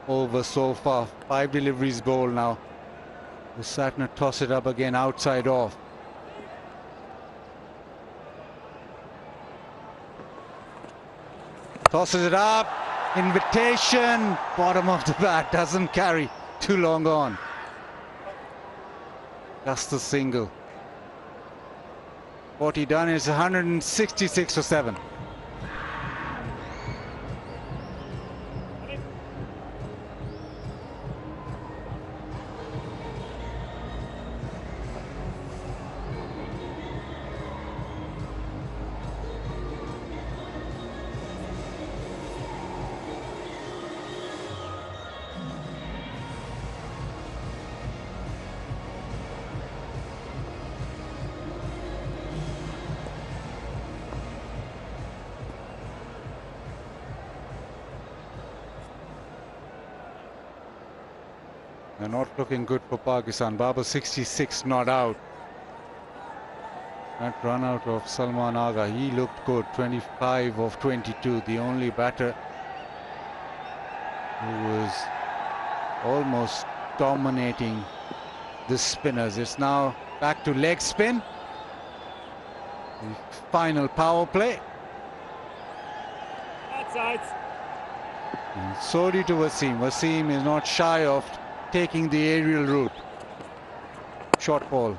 over so far. 5 deliveries bowled now. The Satner toss it up again, outside off. Tosses it up, invitation, bottom of the bat, doesn't carry, too long on. Just a single. What he done is 166 for 7. They're not looking good for Pakistan. Babar 66 not out. That run out of Salman Agha, he looked good. 25 of 22. The only batter who was almost dominating the spinners. It's now back to leg spin. The final power play. Outside. And sorry to Wasim. Wasim is not shy of taking the aerial route. Short ball.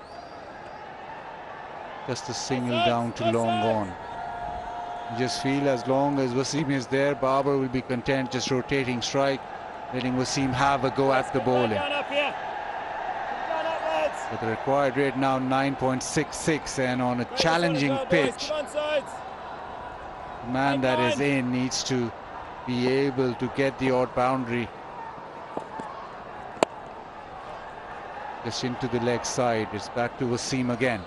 Just a single down to long on. You just feel as long as Wasim is there, Babar will be content just rotating strike, letting Wasim have a go at the bowling. But the required rate now 9.66, and on a challenging pitch, the man that is in needs to be able to get the odd boundary. Just into the leg side. It's back to Wasim again.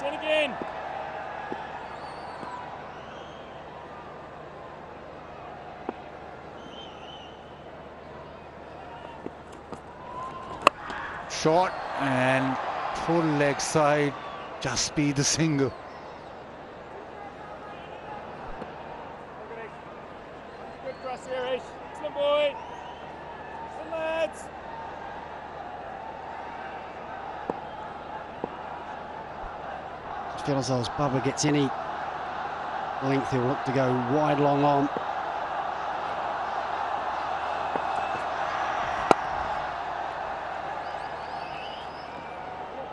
Again. Short and full leg side, just be the single. Good cross here, Ish. Excellent boy. Excellent lads. I feel as though as Bubba gets any length, he'll look to go wide long on.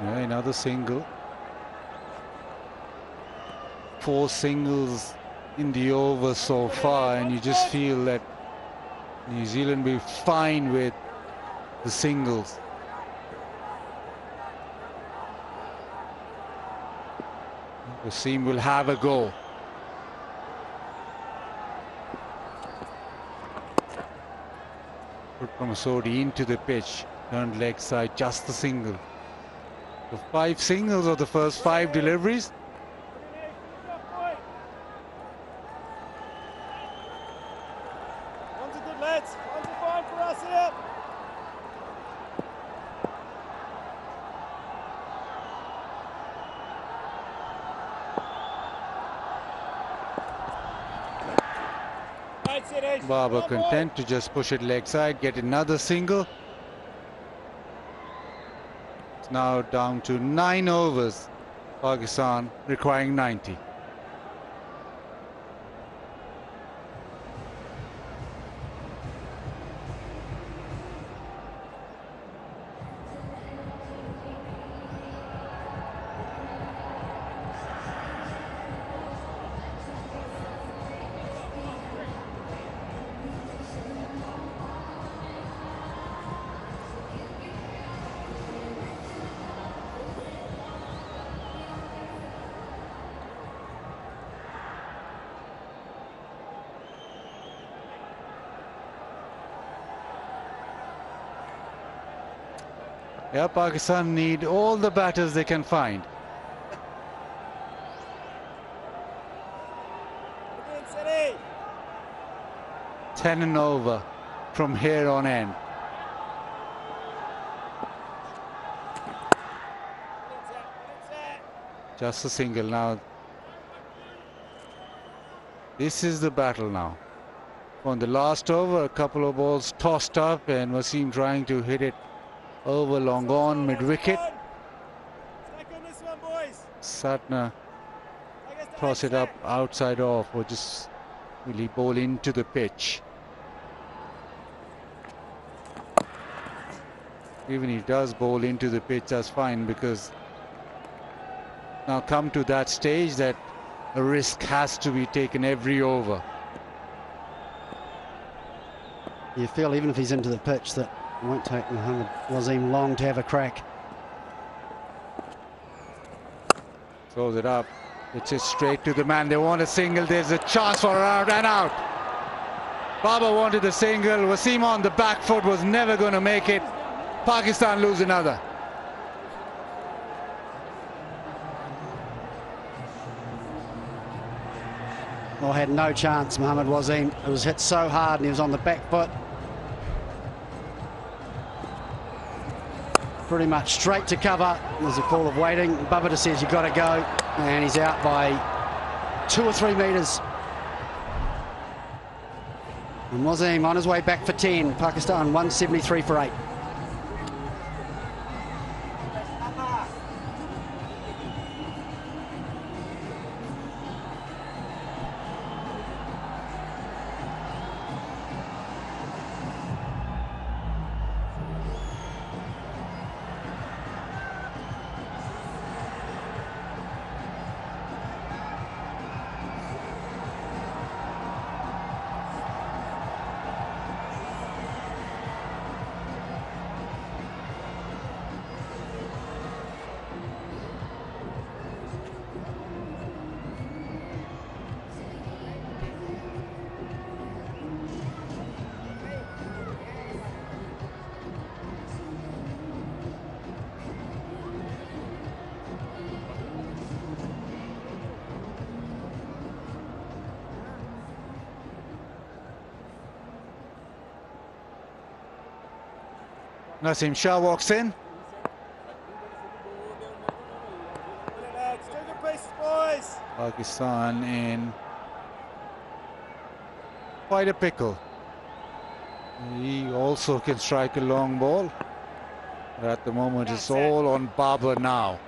Yeah, another single. 4 singles in the over so far, and you just feel that New Zealand will be fine with the singles. Wasim will have a go. Put from Sodi into the pitch, turned leg side, just the single. The 5 singles of the first 5 deliveries. One's a good lads. One's a fine for us here. Babar content to just push it leg side, get another single. It's now down to 9 overs. Pakistan requiring 90. Yeah, Pakistan need all the batters they can find. 10 and over from here on end. Just a single now. This is the battle now. On the last over, a couple of balls tossed up, and Wasim trying to hit it over long on mid-wicket. Satna toss it up outside off, or just really bowl into the pitch. Even if he does bowl into the pitch, that's fine, because now come to that stage that a risk has to be taken every over. You feel even if he's into the pitch that it won't take Mohammad Wasim long to have a crack. Throws it up. It's just straight to the man. They want a single. There's a chance for a out and out. Babar wanted the single. Wasim on the back foot, was never going to make it. Pakistan lose another. Well, had no chance, Mohammad Wasim. It was hit so hard and he was on the back foot. Pretty much straight to cover. There's a call of waiting. Bubba just says, you've got to go. And he's out by 2 or 3 metres. And Wasim on his way back for 10. Pakistan 173 for 8. Nasim Shah walks in. Pakistan in quite a pickle. He also can strike a long ball. But at the moment, it's all on Babar now.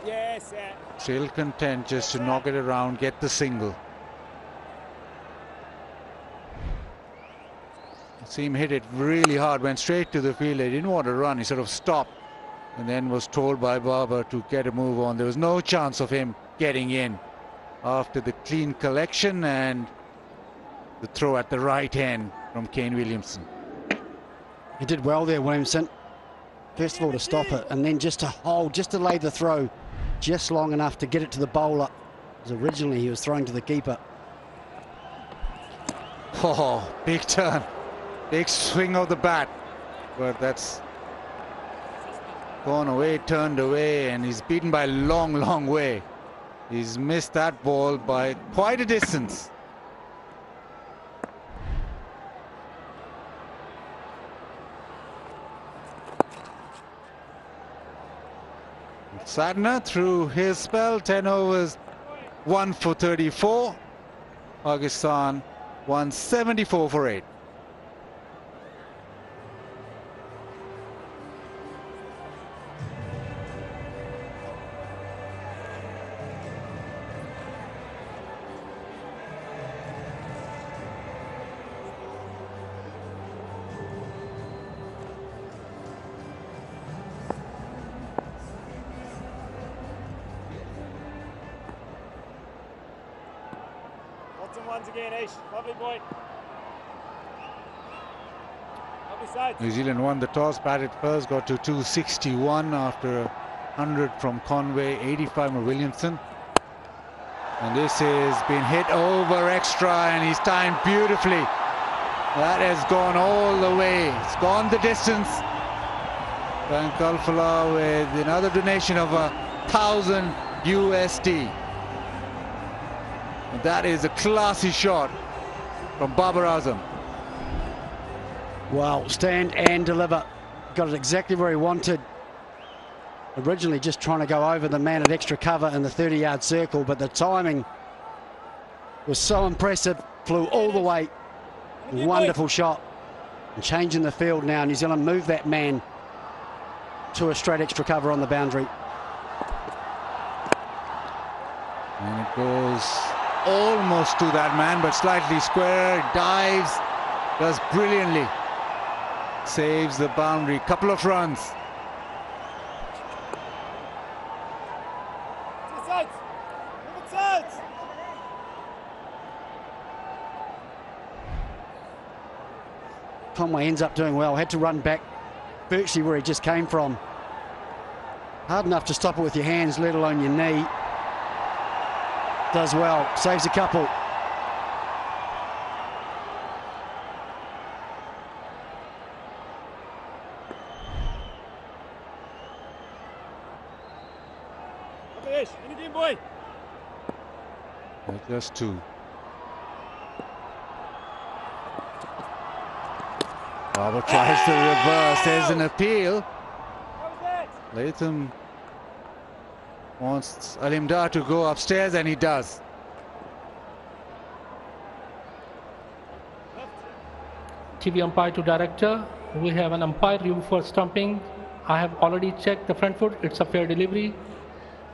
Yes, Still content just to knock it around, get the single. Seem hit it really hard, went straight to the field. He didn't want to run, he sort of stopped and then was told by Babar to get a move on. There was no chance of him getting in after the clean collection and the throw at the right hand from Kane Williamson. He did well there, Williamson. First of all to stop it and then just to hold, just to lay the throw just long enough to get it to the bowler. Because originally he was throwing to the keeper. Oh, big turn. Big swing of the bat, but that's gone away, turned away, and he's beaten by a long, long way. He's missed that ball by quite a distance. Sadhana through his spell, 10 overs, 1 for 34. Pakistan 174 for 8. Ones again, Ish. Lovely boy. Lovely side. New Zealand won the toss, batted first, got to 261 after 100 from Conway, 85 from Williamson. And this has been hit over extra and he's timed beautifully. That has gone all the way. It's gone the distance. Frank Alfala with another donation of 1,000 USD. And that is a classy shot from Babar Azam. Wow, stand and deliver. Got it exactly where he wanted. Originally just trying to go over the man at extra cover in the 30-yard circle, but the timing was so impressive. Flew all the way. Wonderful shot. And changing the field now. New Zealand move that man to a straight extra cover on the boundary. And it goes almost to that man, but slightly square, dives, does brilliantly, saves the boundary, couple of runs. Conway ends up doing well, had to run back virtually where he just came from. Hard enough to stop it with your hands, let alone your knee. Does well, saves a couple. Okay, in the game, boy. Just 2. Babar tries to reverse. There's an appeal. Latham Wants Alim Dar to go upstairs, and he does. TV umpire to director. We have an umpire review for stumping. I have already checked the front foot. It's a fair delivery.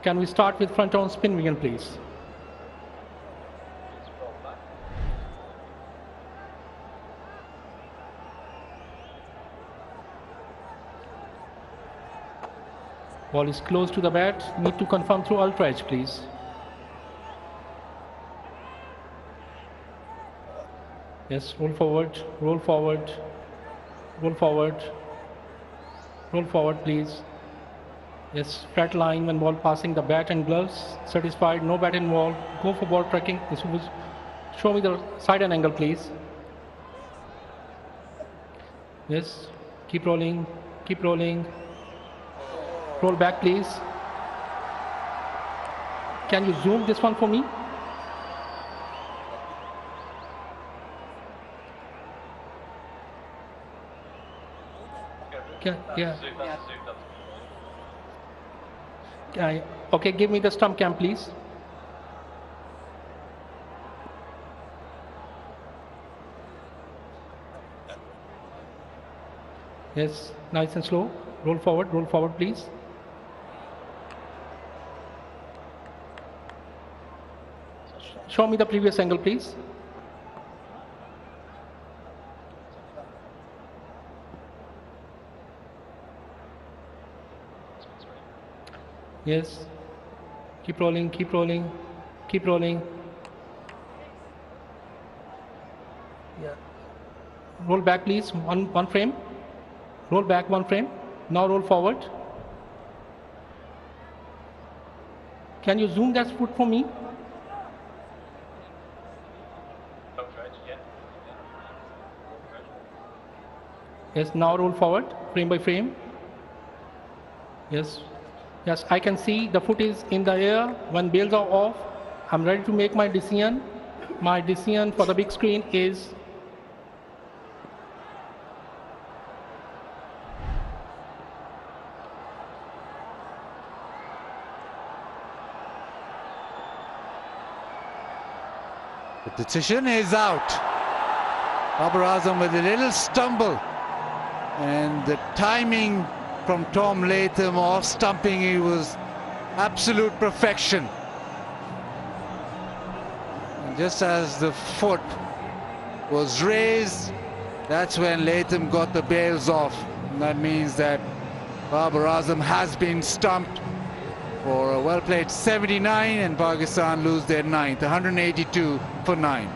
Can we start with front on spin again, please? Ball is close to the bat. Need to confirm through ultra edge, please. Yes, roll forward, roll forward, roll forward, roll forward, please. Yes, flat line when ball passing the bat and gloves. Satisfied, no bat involved. Go for ball tracking. This was, show me the side and angle, please. Yes, keep rolling, keep rolling. Roll back, please. Can you zoom this one for me? Yeah. Okay, give me the stump cam, please. Yes, nice and slow. Roll forward, please. Show me the previous angle, please. Yes. Keep rolling, keep rolling, keep rolling. Yeah. Roll back, please. One frame. Roll back one frame. Now roll forward. Can you zoom that foot for me? Yes, now roll forward, frame by frame. Yes. Yes, I can see the foot is in the air. When bails are off, I'm ready to make my decision. My decision for the big screen is the decision is out. Babar Azam with a little stumble, and the timing from Tom Latham off stumping, it was absolute perfection. And just as the foot was raised, that's when Latham got the bails off. And that means that Babar Azam has been stumped for a well-played 79, and Pakistan lose their 9th, 182 for 9.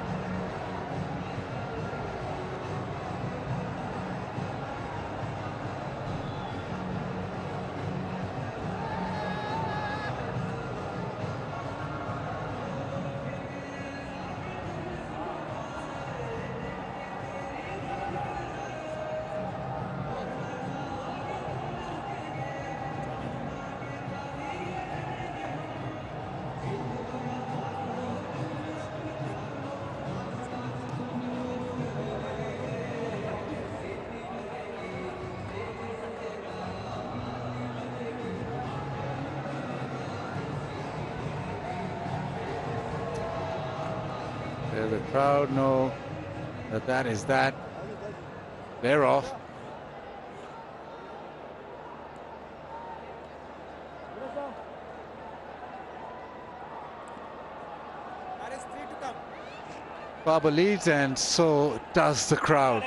The crowd know that that is that. They're off. Baba leads, and so does the crowd.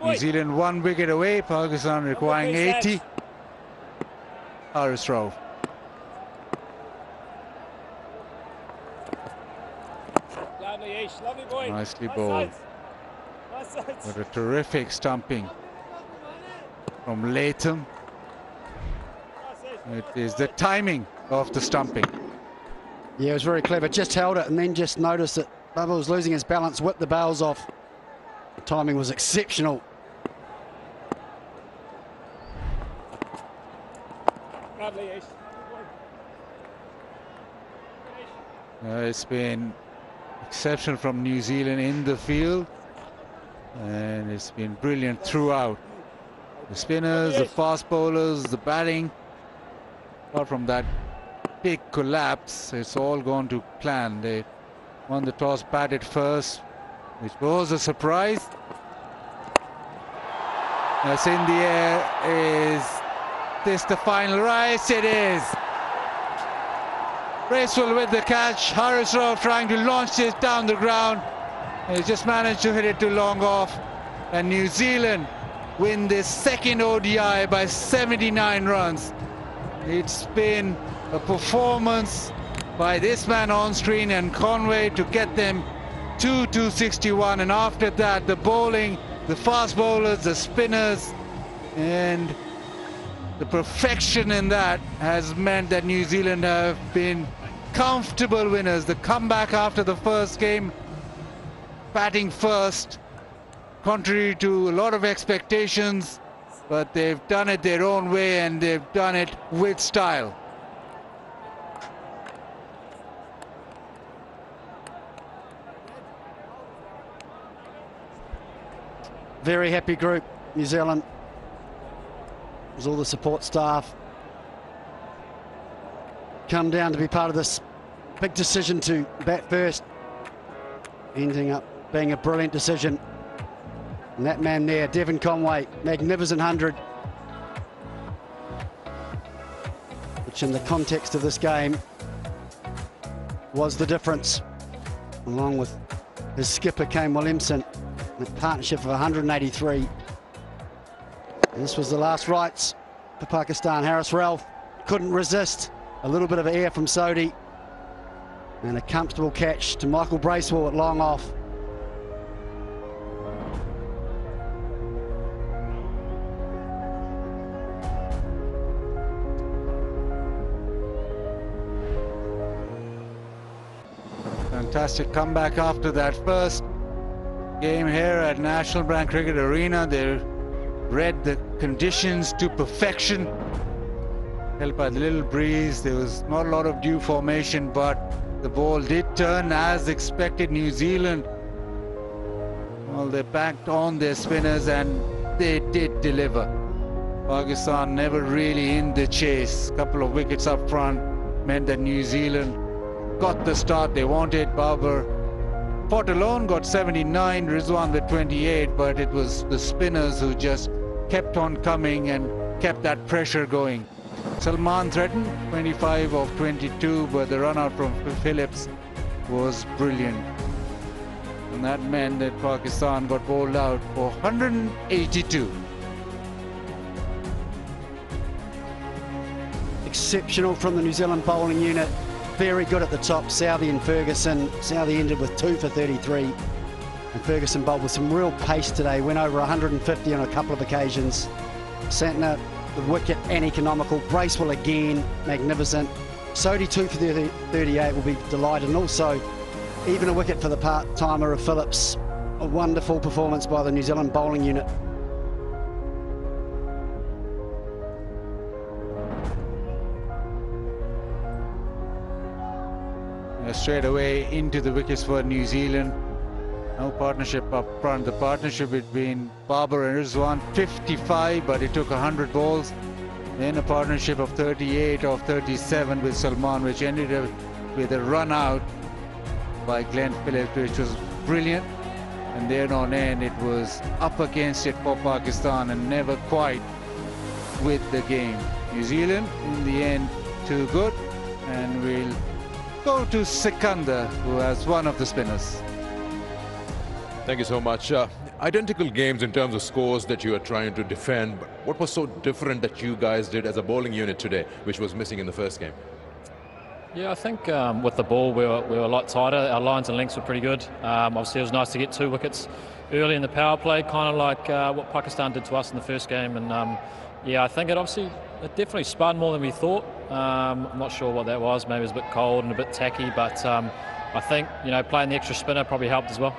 New Zealand 1 wicket away, Pakistan requiring 80. Haris Rauf. Nicely bowled. But a terrific stumping from Latham. It is the timing of the stumping. Yeah, it was very clever. Just held it and then just noticed that Bubba was losing his balance, whipped the bails off. The timing was exceptional. It's been exceptional from New Zealand in the field, and it's been brilliant throughout. The spinners, the fast bowlers, the batting, apart from that big collapse, it's all gone to plan. They won the toss, batted first, which was a surprise. That's in the air. Is this the final rise? It is. Bracewell with the catch. Harris Rowe trying to launch this down the ground. He just managed to hit it too long off. And New Zealand win this second ODI by 79 runs. It's been a performance by this man on screen and Conway to get them to 261. And after that, the bowling, the fast bowlers, the spinners, and the perfection in that has meant that New Zealand have been comfortable winners. The comeback after the first game, batting first, contrary to a lot of expectations, but they've done it their own way and they've done it with style. Very happy group, New Zealand. There's all the support staff come down to be part of this big decision to bat first, ending up being a brilliant decision. And that man there, Devon Conway, magnificent 100, which in the context of this game was the difference, along with his skipper Kane Williamson, a partnership of 183. And this was the last rites for Pakistan. Harris Ralph couldn't resist. A little bit of air from Sodhi. And a comfortable catch to Michael Bracewell at long off. Fantastic comeback after that first game here at National Bank Cricket Arena. They read the conditions to perfection. Helped by the little breeze, there was not a lot of dew formation, but the ball did turn as expected. New Zealand, well, they backed on their spinners and they did deliver. Pakistan never really in the chase. Couple of wickets up front meant that New Zealand got the start they wanted. Babar fought alone, got 79, Rizwan with 28, but it was the spinners who just kept on coming and kept that pressure going. Salman threatened 25 of 22, but the run out from Phillips was brilliant. And that meant that Pakistan got bowled out for 182. Exceptional from the New Zealand bowling unit. Very good at the top, Southee and Ferguson. Southee ended with 2 for 33. And Ferguson bowled with some real pace today. Went over 150 on a couple of occasions. Santner, the wicket, and economical. Bracewell again, magnificent. Sodhi 2 for 38 will be delighted. And also, even a wicket for the part-timer of Phillips. A wonderful performance by the New Zealand bowling unit. Straight away into the wickets for New Zealand. No partnership up front. The partnership between Babar and Rizwan, 55, but it took 100 balls. Then a partnership of 38 of 37 with Salman, which ended up with a run out by Glenn Phillips, which was brilliant. And then on end, it was up against it for Pakistan and never quite with the game. New Zealand, in the end, too good, and we'll go to Sikandar, who has one of the spinners. Thank you so much. Identical games in terms of scores that you are trying to defend, but what was so different that you guys did as a bowling unit today, which was missing in the first game? Yeah, I think with the ball we were a lot tighter. Our lines and lengths were pretty good. Obviously it was nice to get 2 wickets early in the power play, kind of like what Pakistan did to us in the first game. And yeah, I think it definitely spun more than we thought. I'm not sure what that was. Maybe it was a bit cold and a bit tacky, but I think, you know, playing the extra spinner probably helped as well.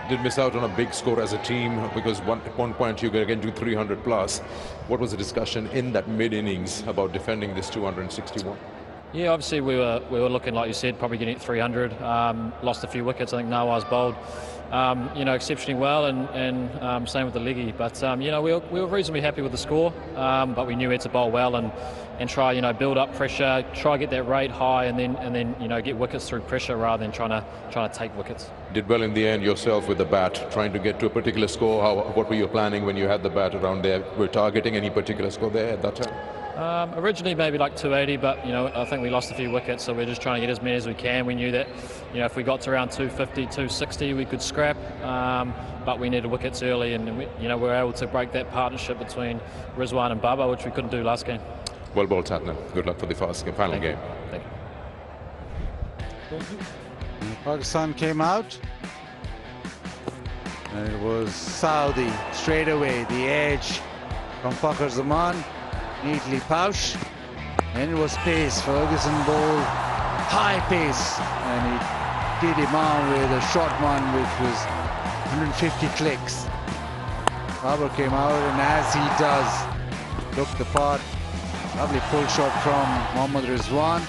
Did miss out on a big score as a team because at one point you got again to 300 plus. What was the discussion in that mid innings about defending this 261? Yeah, obviously we were looking, like you said, probably getting at 300. Lost a few wickets. I think Nawaz bowled, exceptionally well, and same with the leggy. But we were reasonably happy with the score. But we knew we had to bowl well and try, build up pressure, try get that rate high, and then get wickets through pressure rather than trying to take wickets. Did well in the end yourself with the bat, trying to get to a particular score. What were you planning when you had the bat around there? Were targeting any particular score there at that time? Originally maybe like 280, but I think we lost a few wickets, so we're just trying to get as many as we can. We knew that if we got to around 250, 260, we could scrap, but we needed wickets early, and we were able to break that partnership between Rizwan and Baba, which we couldn't do last game. Well bowled, Satnam. Good luck for the final game. Thank you. Pakistan came out, and it was Saudi straight away. The edge from Fakhar Zaman, neatly pouch, and it was pace. Ferguson bowled high pace, and he did him on with a short one which was 150 clicks. Babar came out, and as he does, looked the part. Lovely pull shot from Mohammad Rizwan.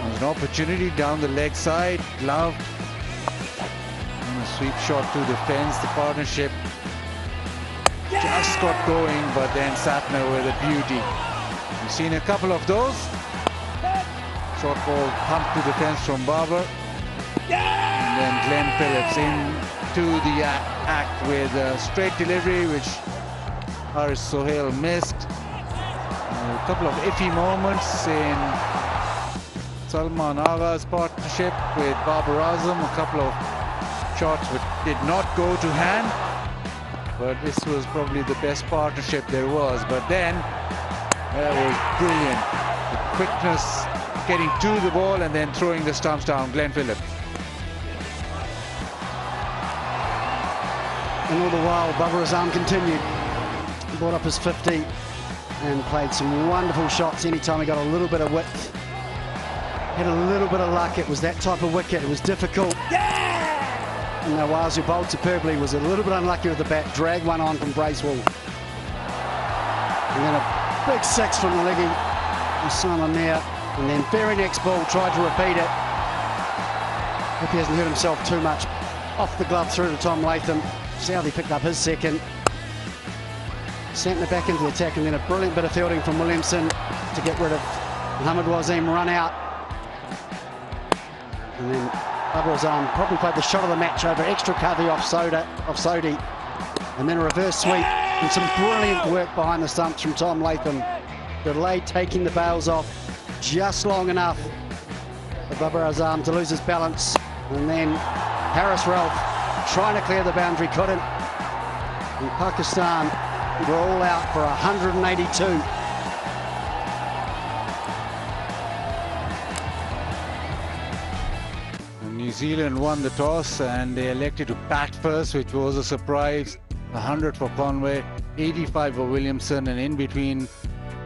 There's an opportunity down the leg side, gloved, and a sweep shot to the fence. The partnership just got going, but then Satna with a beauty. We've seen a couple of those. Short ball pumped to the fence from Babar. And then Glenn Phillips into the act with a straight delivery, which Haris Sohail missed. A couple of iffy moments in Salman Agha's partnership with Babar Azam. A couple of shots which did not go to hand, but this was probably the best partnership there was. But then that was brilliant. The quickness, getting to the ball and then throwing the stumps down. Glenn Phillips. And all the while, Babar Azam continued. He brought up his 50 and played some wonderful shots anytime he got a little bit of width. Had a little bit of luck. It was that type of wicket. It was difficult. And Nawaz, who bowled superbly, was a little bit unlucky with the bat. Dragged one on from Bracewell. And then a big six from the leggy from Simon there. And then very next ball, tried to repeat it. Hope he hasn't hurt himself too much. Off the glove through to Tom Latham. Southey picked up his second. Santner back into the attack, and then a brilliant bit of fielding from Williamson to get rid of Muhammad Wasim, run out. And then Babar Azam probably played the shot of the match over extra cover off Sodhi. And then a reverse sweep and some brilliant work behind the stumps from Tom Latham. Delayed taking the bails off just long enough for Babar Azam to lose his balance. And then Harris Ralph trying to clear the boundary, couldn't. And Pakistan were all out for 182. New Zealand won the toss and they elected to bat first, which was a surprise. 100 for Conway, 85 for Williamson, and in between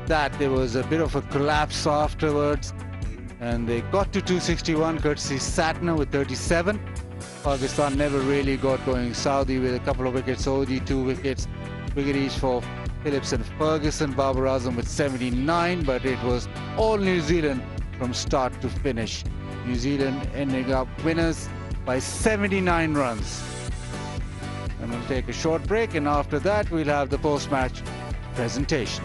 that there was a bit of a collapse afterwards, and they got to 261 courtesy Satna with 37. Pakistan never really got going. Saudi with a couple of wickets, ODI 2 wickets, wicket each for Phillips and Ferguson. Babar Azam with 79, but it was all New Zealand from start to finish. New Zealand ending up winners by 79 runs. And we'll take a short break, and after that we'll have the post-match presentation.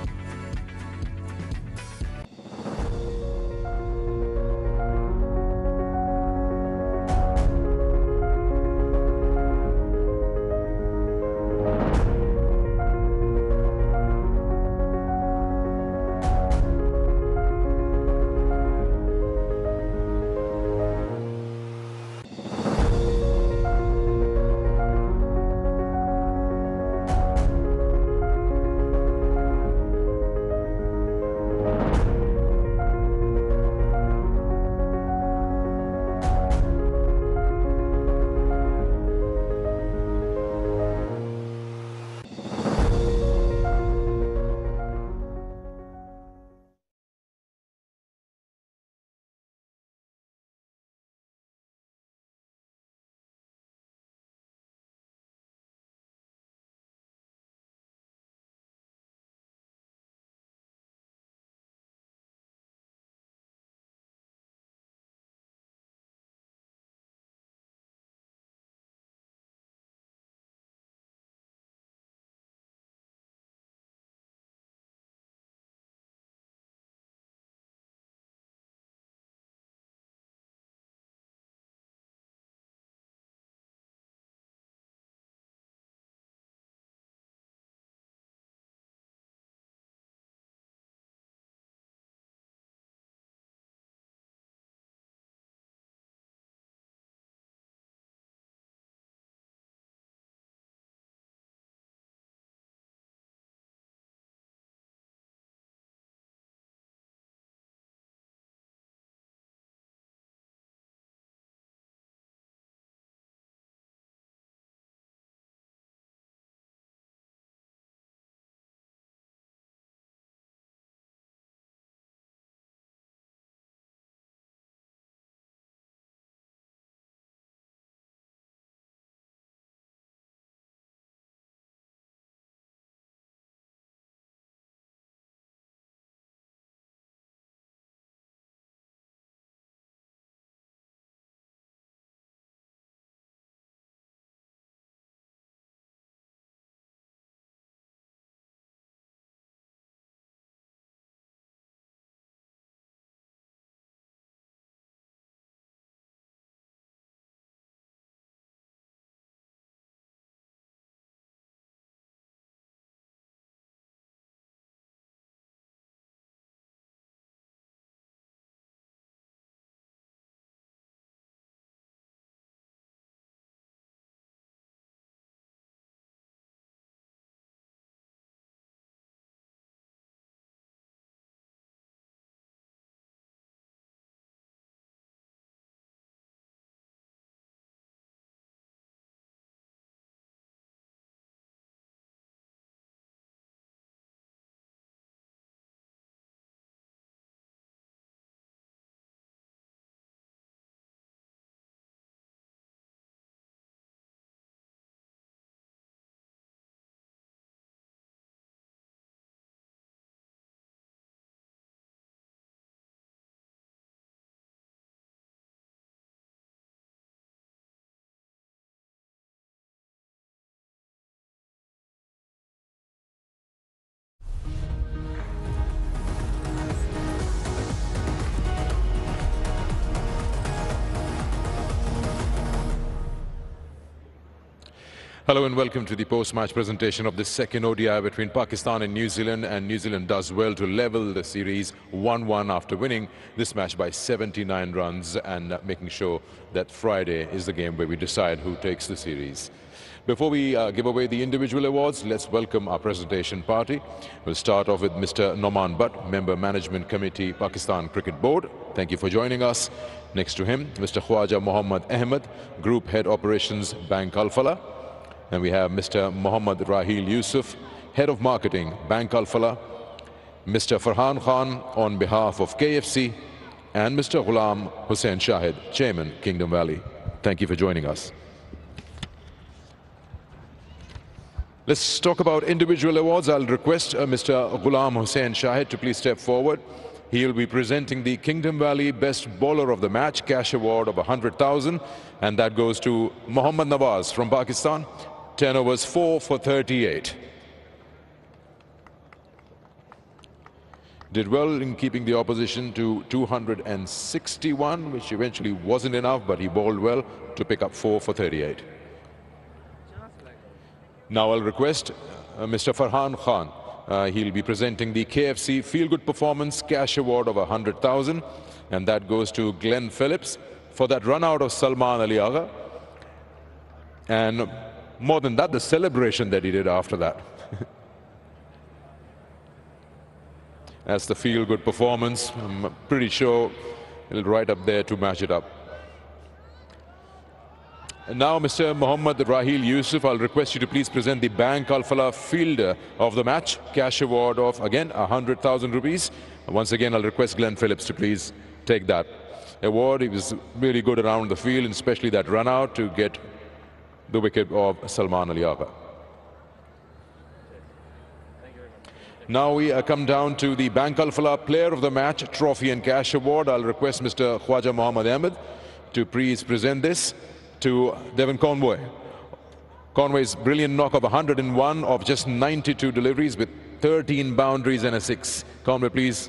Hello and welcome to the post-match presentation of the second ODI between Pakistan and New Zealand. And New Zealand does well to level the series 1-1 after winning this match by 79 runs and making sure that Friday is the game where we decide who takes the series. Before we give away the individual awards, let's welcome our presentation party. We'll start off with Mr. Noman Butt, Member Management Committee, Pakistan Cricket Board. Thank you for joining us. Next to him, Mr. Khwaja Mohammad Ahmed, Group Head Operations, Bank Al-Falah. And we have Mr. Muhammad Rahil Yusuf, Head of Marketing, Bank Al-Falah, Mr. Farhan Khan on behalf of KFC, and Mr. Ghulam Hussain Shahid, Chairman, Kingdom Valley. Thank you for joining us. Let's talk about individual awards. I'll request Mr. Ghulam Hussain Shahid to please step forward. He'll be presenting the Kingdom Valley Best Bowler of the Match cash award of 100,000, and that goes to Mohammad Nawaz from Pakistan. 10 overs, 4 for 38. Did well in keeping the opposition to 261, which eventually wasn't enough, but he bowled well to pick up 4 for 38. Now I'll request Mr. Farhan Khan. He'll be presenting the KFC Feel Good Performance cash award of 100,000, and that goes to Glenn Phillips for that run out of Salman Ali Agha. And more than that, the celebration that he did after that. That's the Feel Good Performance. I'm pretty sure it'll right up there to match it up. And now, Mr. Muhammad Rahil Yusuf, I'll request you to please present the Bank Al-Falah Fielder of the Match cash award of, again, 100,000 rupees. Once again, I'll request Glenn Phillips to please take that award. He was really good around the field, and especially that run out to get the wicket of Salman Ali Agha. Now we come down to the Bank Al-Falah Player of the Match Trophy and Cash Award. I'll request Mr. Khwaja Mohammad Ahmed to please present this to Devon Conway. Conway's brilliant knock of 101 of just 92 deliveries with 13 boundaries and a 6. Conway, please,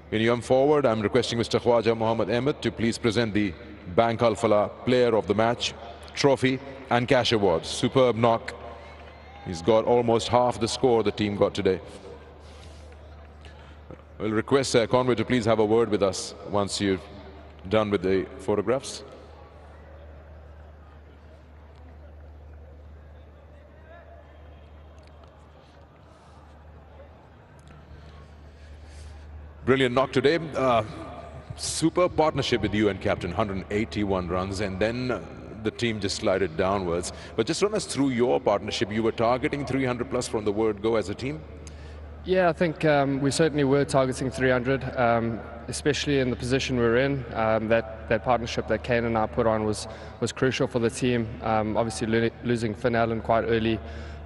when you come forward, I'm requesting Mr. Khwaja Mohammad Ahmed to please present the Bank Al-Falah Player of the Match Trophy and Cash Award. Superb knock. He's got almost half the score the team got today. We'll request Conway to please have a word with us once you're done with the photographs. Brilliant knock today. Super partnership with you and captain, 181 runs, and then the team just slided downwards. But just run us through your partnership. You were targeting 300 plus from the word go as a team? Yeah, I think we certainly were targeting 300, especially in the position we're in. That partnership that Kane and I put on was crucial for the team. Obviously losing Finn Allen quite early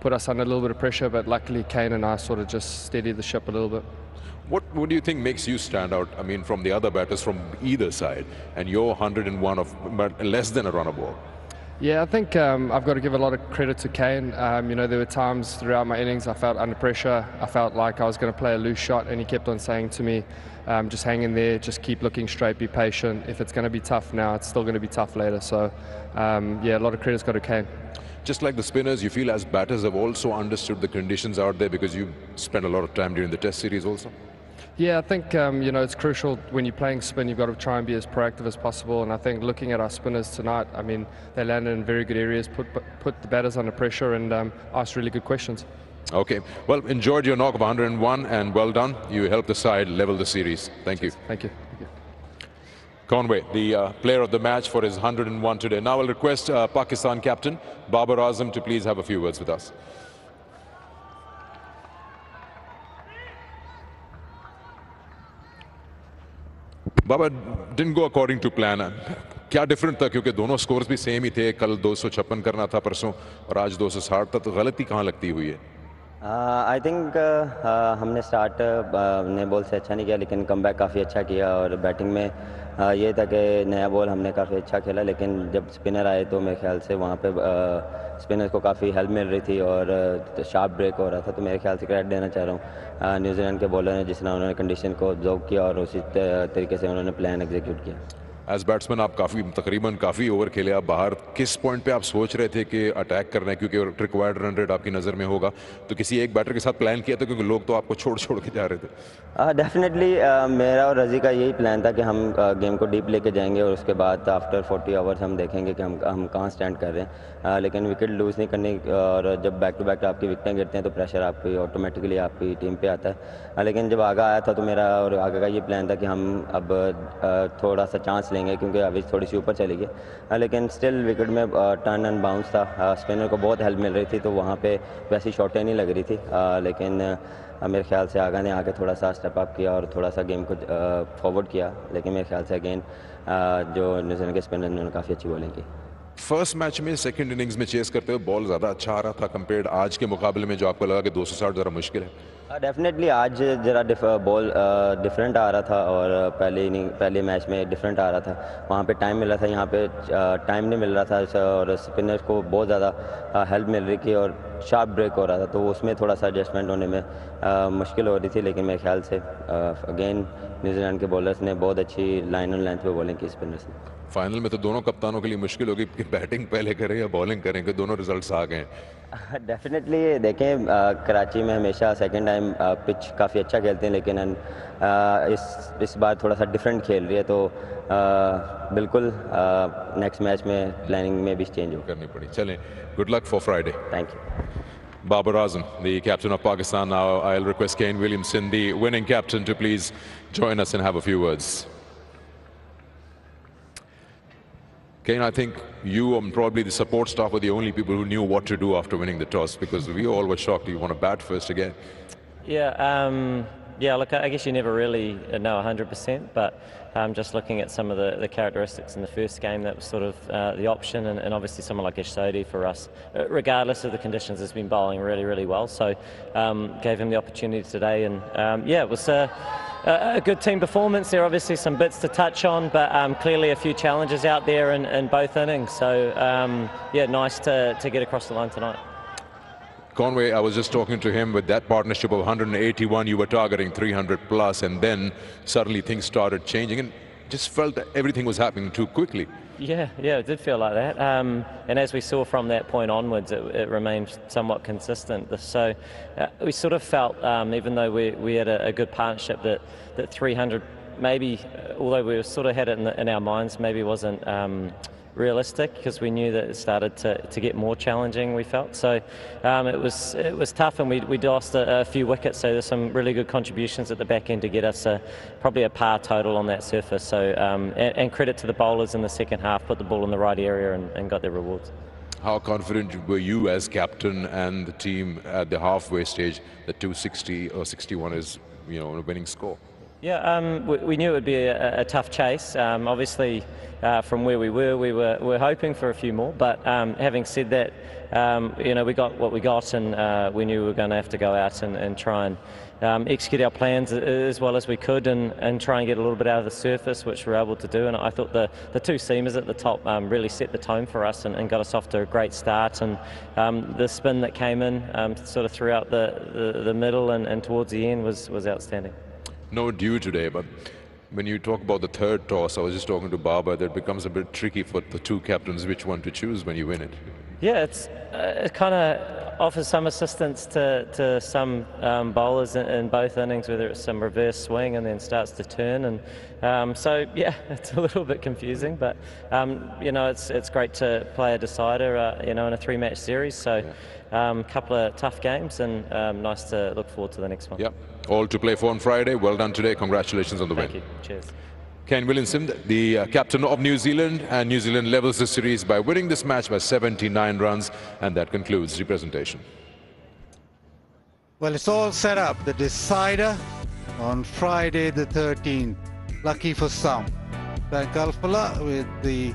put us under a little bit of pressure, but luckily Kane and I sort of just steadied the ship a little bit. What do you think makes you stand out, I mean, from the other batters from either side, and your 101 of less than a runner ball? Yeah, I think I've got to give a lot of credit to Kane. You know, there were times throughout my innings I felt under pressure. I felt like I was going to play a loose shot, and he kept on saying to me, just hang in there, just keep looking straight, be patient. If it's going to be tough now, it's still going to be tough later. So, yeah, a lot of credit's got to Kane. Just like the spinners, you feel as batters have also understood the conditions out there because you spent a lot of time during the Test series also? Yeah, I think you know, it's crucial when you're playing spin. You've got to try and be as proactive as possible. And I think looking at our spinners tonight, I mean, they landed in very good areas, put the batters under pressure, and asked really good questions. Okay, well, enjoyed your knock of 101, and well done. You helped the side level the series. Thank you. Thank you. Conway, the player of the match for his 101 today. Now I'll request Pakistan captain Babar Azam to please have a few words with us. Baba, didn't go according to plan. क्या different था, क्योंकि दोनों scores भी same ही थे. कल 256 करना था परसों और आज 260 था, तो गलती कहाँ लगती हुई है? आई थिंक हमने स्टार्ट नए बॉल से अच्छा नहीं किया, लेकिन कमबैक काफ़ी अच्छा किया. और बैटिंग में ये था कि नया बॉल हमने काफ़ी अच्छा खेला, लेकिन जब स्पिनर आए तो मेरे ख्याल से वहाँ पे स्पिनर्स को काफ़ी हेल्प मिल रही थी और शार्प ब्रेक हो रहा था. तो मेरे ख्याल से क्रेडिट देना चाह रहा हूँ न्यूजीलैंड के बॉलर ने, जिसने उन्होंने कंडीशन को ऑब्जर्व किया और उसी तरीके से उन्होंने प्लान एग्जीक्यूट किया. एज बैट्समैन आप तकरीबन काफ़ी ओवर खेले आप बाहर, किस पॉइंट पे आप सोच रहे थे कि अटैक करना है क्योंकि रिक्वायर्ड रन रेट आपकी नज़र में होगा, तो किसी एक बैटर के साथ प्लान किया था क्योंकि लोग तो आपको छोड़ के जा रहे थे? डेफिनेटली मेरा और रज़ी का यही प्लान था कि हम गेम को डीप लेके जाएंगे और उसके बाद आफ्टर 40 आवर्स हम देखेंगे कि हम कहाँ स्टैंड कर रहे हैं, लेकिन विकेट लूज़ नहीं करनी, और जब बैक टू बैक आपकी विकेटें गिरते हैं तो प्रेशर आपकी ऑटोमेटिकली आपकी टीम पे आता है। लेकिन जब आगे आया था तो मेरा और आगे का ये प्लान था कि हम अब थोड़ा सा चांस लेंगे क्योंकि अभी थोड़ी सी ऊपर चली गई, लेकिन स्टिल विकेट में टर्न एंड बाउंस था, स्पिनर को बहुत हेल्प मिल रही थी, तो वहाँ पे वैसी शॉटें नहीं लग रही थी, लेकिन मेरे ख्याल से आगा ने आके थोड़ा सा स्टेप अप किया और थोड़ा सा गेम को फॉरवर्ड किया, लेकिन मेरे ख्याल से अगेन जो न्यूजीलैंड के स्पिनर ने काफ़ी अच्छी बॉलिंग की। फर्स्ट मैच में सेकंड इनिंग्स में चेस करते हुए बॉल ज़्यादा अच्छा आ रहा था कंपेयर्ड आज के मुकाबले में, जो आपको लगा कि 260 ज़रा मुश्किल है? डेफिनेटली आज ज़रा बॉल डिफरेंट आ रहा था और पहले मैच में डिफरेंट आ रहा था, वहाँ पे टाइम मिल रहा था, यहाँ पे टाइम नहीं मिल रहा था और स्पिनर को बहुत ज़्यादा हेल्प मिल रही थी और शार्प ब्रेक हो रहा था, तो उसमें थोड़ा सा एडजस्टमेंट होने में मुश्किल हो रही थी, लेकिन मेरे ख्याल से अगेन न्यूजीलैंड के बॉलर्स ने बहुत अच्छी लाइन और लेंथ पे बॉलिंग की स्पिनर्स ने। फाइनल में तो दोनों कप्तानों के लिए मुश्किल होगी कि बैटिंग पहले करें या बॉलिंग करें, कि दोनों रिजल्ट्स आ गए हैं। डेफिनेटली देखें, कराची में हमेशा सेकंड टाइम पिच काफ़ी अच्छा खेलते हैं, लेकिन इस बार थोड़ा सा डिफरेंट खेल रही है, तो बिल्कुल नेक्स्ट मैच में प्लानिंग में भी चेंज करनी पड़ी। चलें, good luck for Friday. Thank you. Babar Azam, the captain of Pakistan. Now I'll request Kane Williamson, the winning captain, to please join us and have a few words. Kane, I think you and probably the support staff were the only people who knew what to do after winning the toss, because we all were shocked. You want to bat first again? Yeah, look, I guess you never really know 100%, but just looking at some of the characteristics in the first game, that was sort of the option, and obviously someone like Sodhi for us, regardless of the conditions, has been bowling really, really well, so gave him the opportunity today, and yeah, it was a good team performance. There are obviously some bits to touch on, but clearly a few challenges out there in both innings, so yeah, nice to get across the line tonight. Conway, I was just talking to him, with that partnership of 181, you were targeting 300 plus, and then suddenly things started changing and just felt that everything was happening too quickly. Yeah, it did feel like that. And as we saw from that point onwards, it remained somewhat consistent. So we sort of felt, even though we had a good partnership, that 300 maybe, although we sort of had it in our minds, maybe wasn't realistic, because we knew that it started to get more challenging, we felt. So it was tough, and we lost a few wickets, so there's some really good contributions at the back end to get us probably a par total on that surface. So and credit to the bowlers in the second half, put the ball in the right area and got their rewards. How confident were you as captain and the team at the halfway stage that 260 or 61 is, a winning score? Yeah, we knew it would be a tough chase. Obviously, from where we were hoping for a few more. But having said that, we got what we got, and we knew we were going to have to go out and try and execute our plans as well as we could, and try and get a little bit out of the surface, which we were able to do. And I thought the two seamers at the top really set the tone for us and got us off to a great start. And the spin that came in sort of throughout the middle and towards the end was outstanding. No dew today, but when you talk about the third toss, I was just talking to Baba, that becomes a bit tricky for the two captains which one to choose when you win it. Yeah, it kind of offers some assistance to some bowlers in both innings, whether it's some reverse swing and then starts to turn, and so yeah, it's a little bit confusing, but it's great to play a decider, in a 3-match series. So. Yeah. Couple of tough games, and nice to look forward to the next one. Yep, all to play for on Friday. Well done today. Congratulations on the win. Thank you. Cheers. Kane Williamson, the captain of New Zealand, and New Zealand levels the series by winning this match by 79 runs, and that concludes the presentation. Well, it's all set up. The decider on Friday the 13th. Lucky for some. Thank Alfala with the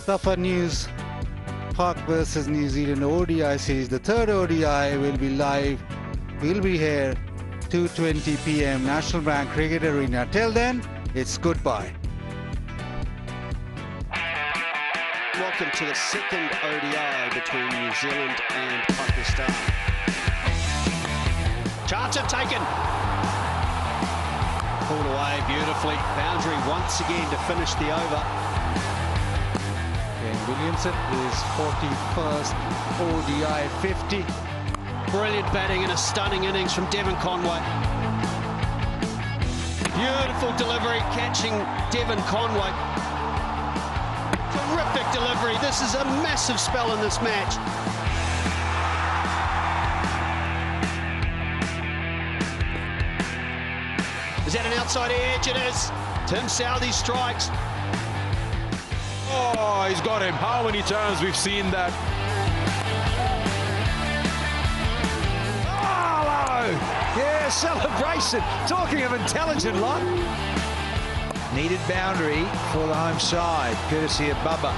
tougher news. Park versus New Zealand ODI series. The third ODI will be live. We'll be here 2:20 p.m. National Bank Cricket Arena. Till then, it's goodbye. Welcome to the second ODI between New Zealand and Pakistan. Chance taken. Pulled away beautifully. Boundary once again to finish the over. And Williamson is 41st ODI 50. Brilliant batting and a stunning innings from Devon Conway. Beautiful delivery, catching Devon Conway. Terrific delivery. This is a massive spell in this match. Is that an outside edge? It is. Tim Southey strikes. Oh, he's got him. How many times we've seen that? Yeah, celebration. Talking of intelligent lot. Needed boundary for the home side, courtesy of Bubba.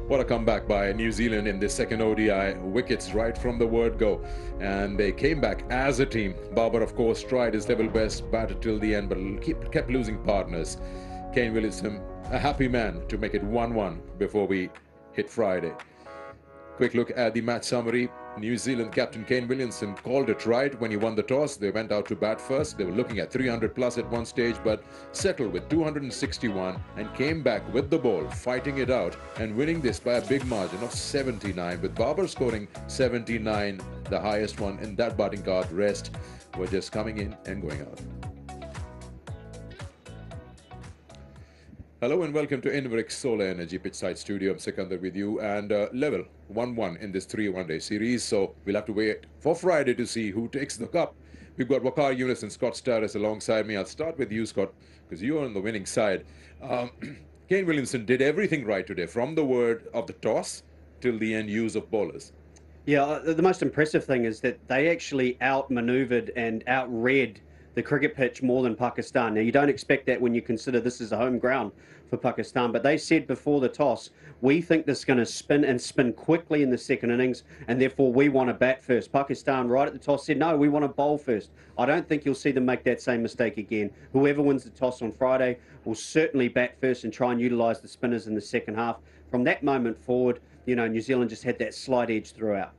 What a comeback by New Zealand in this second ODI. Wickets right from the word go. And they came back as a team. Babar, of course, tried his level best, batted till the end, but kept losing partners. Kane Williamson, a happy man to make it 1-1 before we hit Friday. Quick look at the match summary. New Zealand captain Kane Williamson called it right when he won the toss. They went out to bat first. They were looking at 300 plus at one stage, but settled with 261 and came back with the ball, fighting it out and winning this by a big margin of 79, with Babar scoring 79, the highest one in that batting card. Rest were just coming in and going out. Hello and welcome to Inveric Solar Energy Pitchside Studio. I'm Sikandar with you, and level 1-1 in this 3 one-day series. So we'll have to wait for Friday to see who takes the cup. We've got Waqar Younis and Scott Starris alongside me. I'll start with you, Scott, because you are on the winning side. Kane Williamson did everything right today, from the word of the toss till the end use of bowlers. Yeah, the most impressive thing is that they actually outmaneuvered and outread the cricket pitch more than Pakistan. Now, you don't expect that when you consider this is a home ground for Pakistan, but they said before the toss, we think this is going to spin and spin quickly in the second innings, and therefore we want to bat first. Pakistan, right at the toss, said, no, we want to bowl first. I don't think you'll see them make that same mistake again. Whoever wins the toss on Friday will certainly bat first and try and utilise the spinners in the second half. From that moment forward, you know, New Zealand just had that slight edge throughout.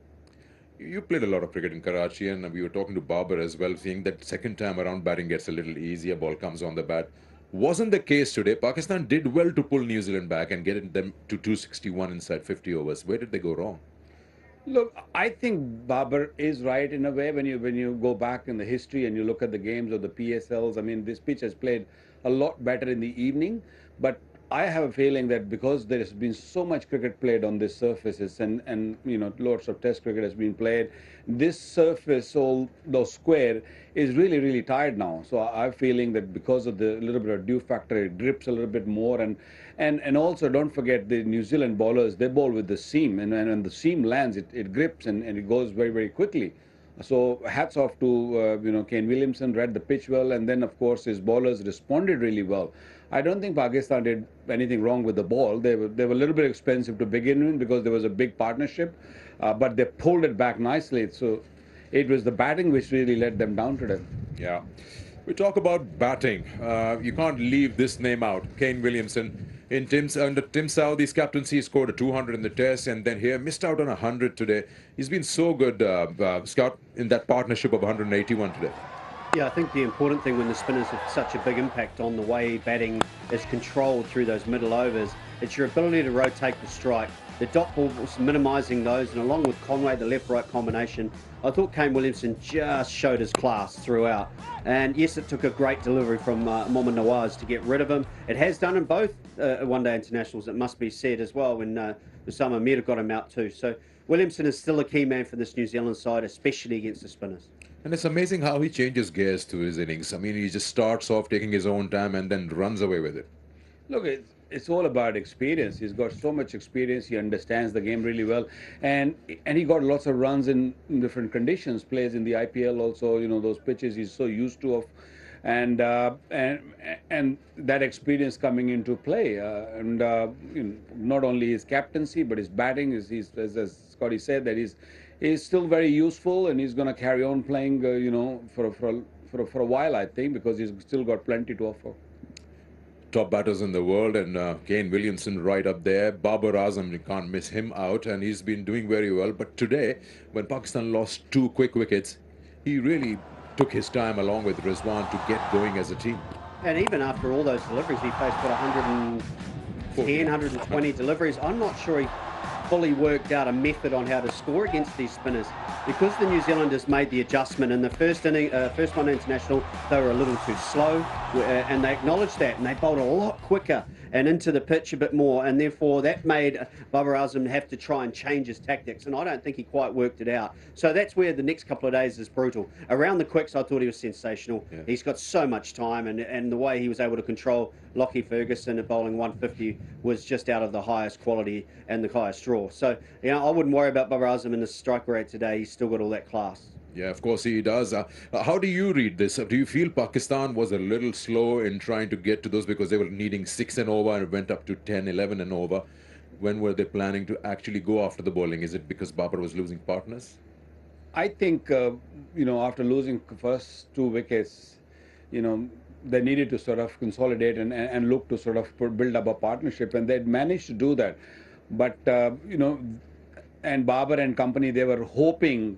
You played a lot of cricket in Karachi, and we were talking to Babar as well, saying that second time around batting gets a little easier, ball comes on the bat. Wasn't the case today. Pakistan did well to pull New Zealand back and get them to 261 inside 50 overs. Where did they go wrong? Look, I think Babar is right in a way when you go back in the history and you look at the games of the PSLs. I mean, this pitch has played a lot better in the evening, but I have a feeling that because there has been so much cricket played on these surfaces and you know, lots of test cricket has been played, this surface, though square, is really, really tired now. So I'm feeling that because of the little bit of dew factor, it drips a little bit more. And also don't forget the New Zealand bowlers, they bowl with the seam, and when the seam lands, it grips and it goes very, very quickly. So hats off to you know, Kane Williamson, read the pitch well, and then of course his bowlers responded really well. I don't think Pakistan did anything wrong with the ball. They were a little bit expensive to begin with because there was a big partnership, but they pulled it back nicely. So it was the batting which really let them down today. Yeah. We talk about batting. You can't leave this name out. Kane Williamson. Under Tim Southee's captaincy, he scored a 200 in the test, and then here missed out on 100 today. He's been so good, Scott, in that partnership of 181 today. Yeah, I think the important thing when the spinners have such a big impact on the way batting is controlled through those middle overs, it's your ability to rotate the strike. The dot ball was minimising those, and along with Conway, the left-right combination, I thought Kane Williamson just showed his class throughout. And yes, it took a great delivery from Mohammad Nawaz to get rid of him. It has done in both one-day internationals, it must be said as well, when Osama Mir got him out too. So Williamson is still a key man for this New Zealand side, especially against the spinners. And it's amazing how he changes gears to his innings. I mean, he just starts off taking his own time and then runs away with it. Look, it's all about experience. He's got so much experience. He understands the game really well, and he got lots of runs in different conditions. Plays in the IPL also. You know, those pitches he's so used to of, and that experience coming into play. You know, not only his captaincy but his batting is, as Scotty said, that he's still very useful, and he's going to carry on playing. You know, for a while, I think, because he's still got plenty to offer. Top batters in the world, and Kane Williamson right up there. Babar Azam, you can't miss him out, and he's been doing very well. But today, when Pakistan lost 2 quick wickets, he really took his time along with Rizwan to get going as a team. And even after all those deliveries, he faced 110, 120 deliveries. I'm not sure he fully worked out a method on how to score against these spinners, because the New Zealanders made the adjustment in the first one international. They were a little too slow, and they acknowledged that, and they bowled a lot quicker and into the pitch a bit more, and therefore that made Babar Azam have to try and change his tactics, and I don't think he quite worked it out. So that's where the next couple of days is brutal. Around the quicks, I thought he was sensational. Yeah. He's got so much time, and the way he was able to control Lockie Ferguson at bowling 150 was just out of the highest quality and the highest draw. So, you know, I wouldn't worry about Babar Azam in the strike rate today. He's still got all that class. Yeah, of course he does. How do you read this? Do you feel Pakistan was a little slow in trying to get to those because they were needing 6 and over and it went up to 10, 11 and over? When were they planning to actually go after the bowling? Is it because Babar was losing partners? I think, you know, after losing the first 2 wickets, you know, they needed to sort of consolidate and look to sort of build up a partnership, and they'd managed to do that. But, you know, and Barber and company, they were hoping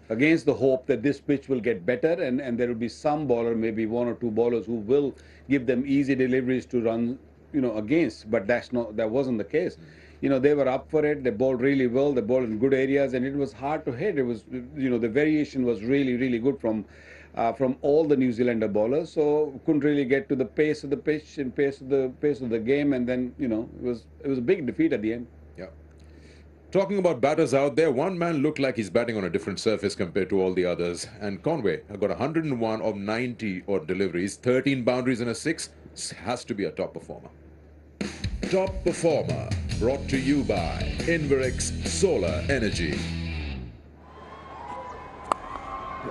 against the hope that this pitch will get better and there will be some bowler, maybe one or two bowlers who will give them easy deliveries to run, against. But that wasn't the case. They were up for it. They bowled really well. They bowled in good areas, and it was hard to hit. It was, the variation was really, really good from all the New Zealander bowlers. So couldn't really get to the pace of the pitch and pace of the game, and then it was a big defeat at the end. Yeah. Talking about batters out there, one man looked like he's batting on a different surface compared to all the others. And Conway got 101 of 90 odd deliveries, 13 boundaries and a 6. Has to be a top performer. Top performer, brought to you by Inverex Solar Energy.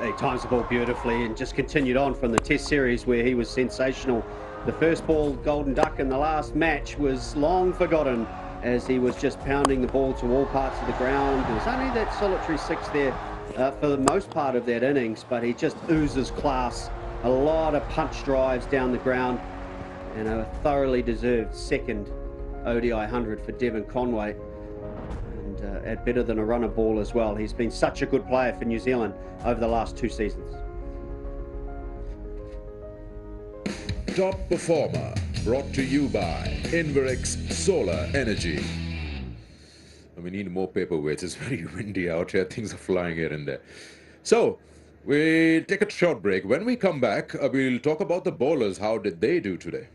He times the ball beautifully and just continued on from the Test series where he was sensational. The first ball, Golden Duck, in the last match was long forgotten as he was just pounding the ball to all parts of the ground. There was only that solitary 6 there for the most part of that innings, but he just oozes class. A lot of punch drives down the ground and a thoroughly deserved second ODI 100 for Devon Conway. And at better than a runner ball as well. He's been such a good player for New Zealand over the last 2 seasons. Top performer, brought to you by Inverex Solar Energy. We need more paperweights. It's very windy out here. Things are flying here and there. So, we'll take a short break. When we come back, we'll talk about the bowlers. How did they do today?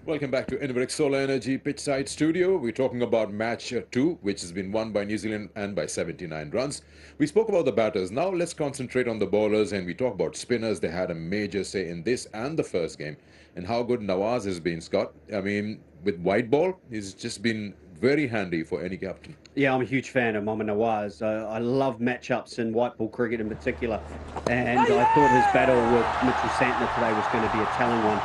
Welcome back to Inveric Solar Energy Pitchside Studio. We're talking about match 2, which has been won by New Zealand and by 79 runs. We spoke about the batters. Now let's concentrate on the bowlers, and we talk about spinners. They had a major say in this and the first game, and how good Nawaz has been, Scott. I mean, with white ball, he's just been very handy for any captain. Yeah, I'm a huge fan of Mohammad Nawaz. I love matchups in white ball cricket in particular, and I thought his battle with Mitchell Santner today was going to be a telling one.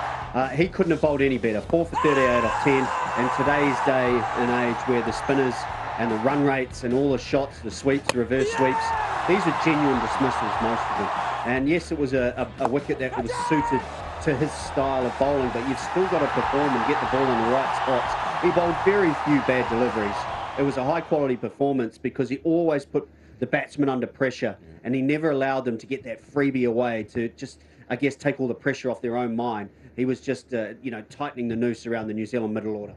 He couldn't have bowled any better. 4 for 38 off 10. In today's day and age where the spinners and the run rates and all the shots, the sweeps, reverse sweeps, these are genuine dismissals, most of them. And yes, it was a wicket that was suited to his style of bowling, but you've still got to perform and get the ball in the right spots. He bowled very few bad deliveries. It was a high quality performance because he always put the batsmen under pressure, and he never allowed them to get that freebie away to just, I guess, take all the pressure off their own mind. He was just, tightening the noose around the New Zealand middle order.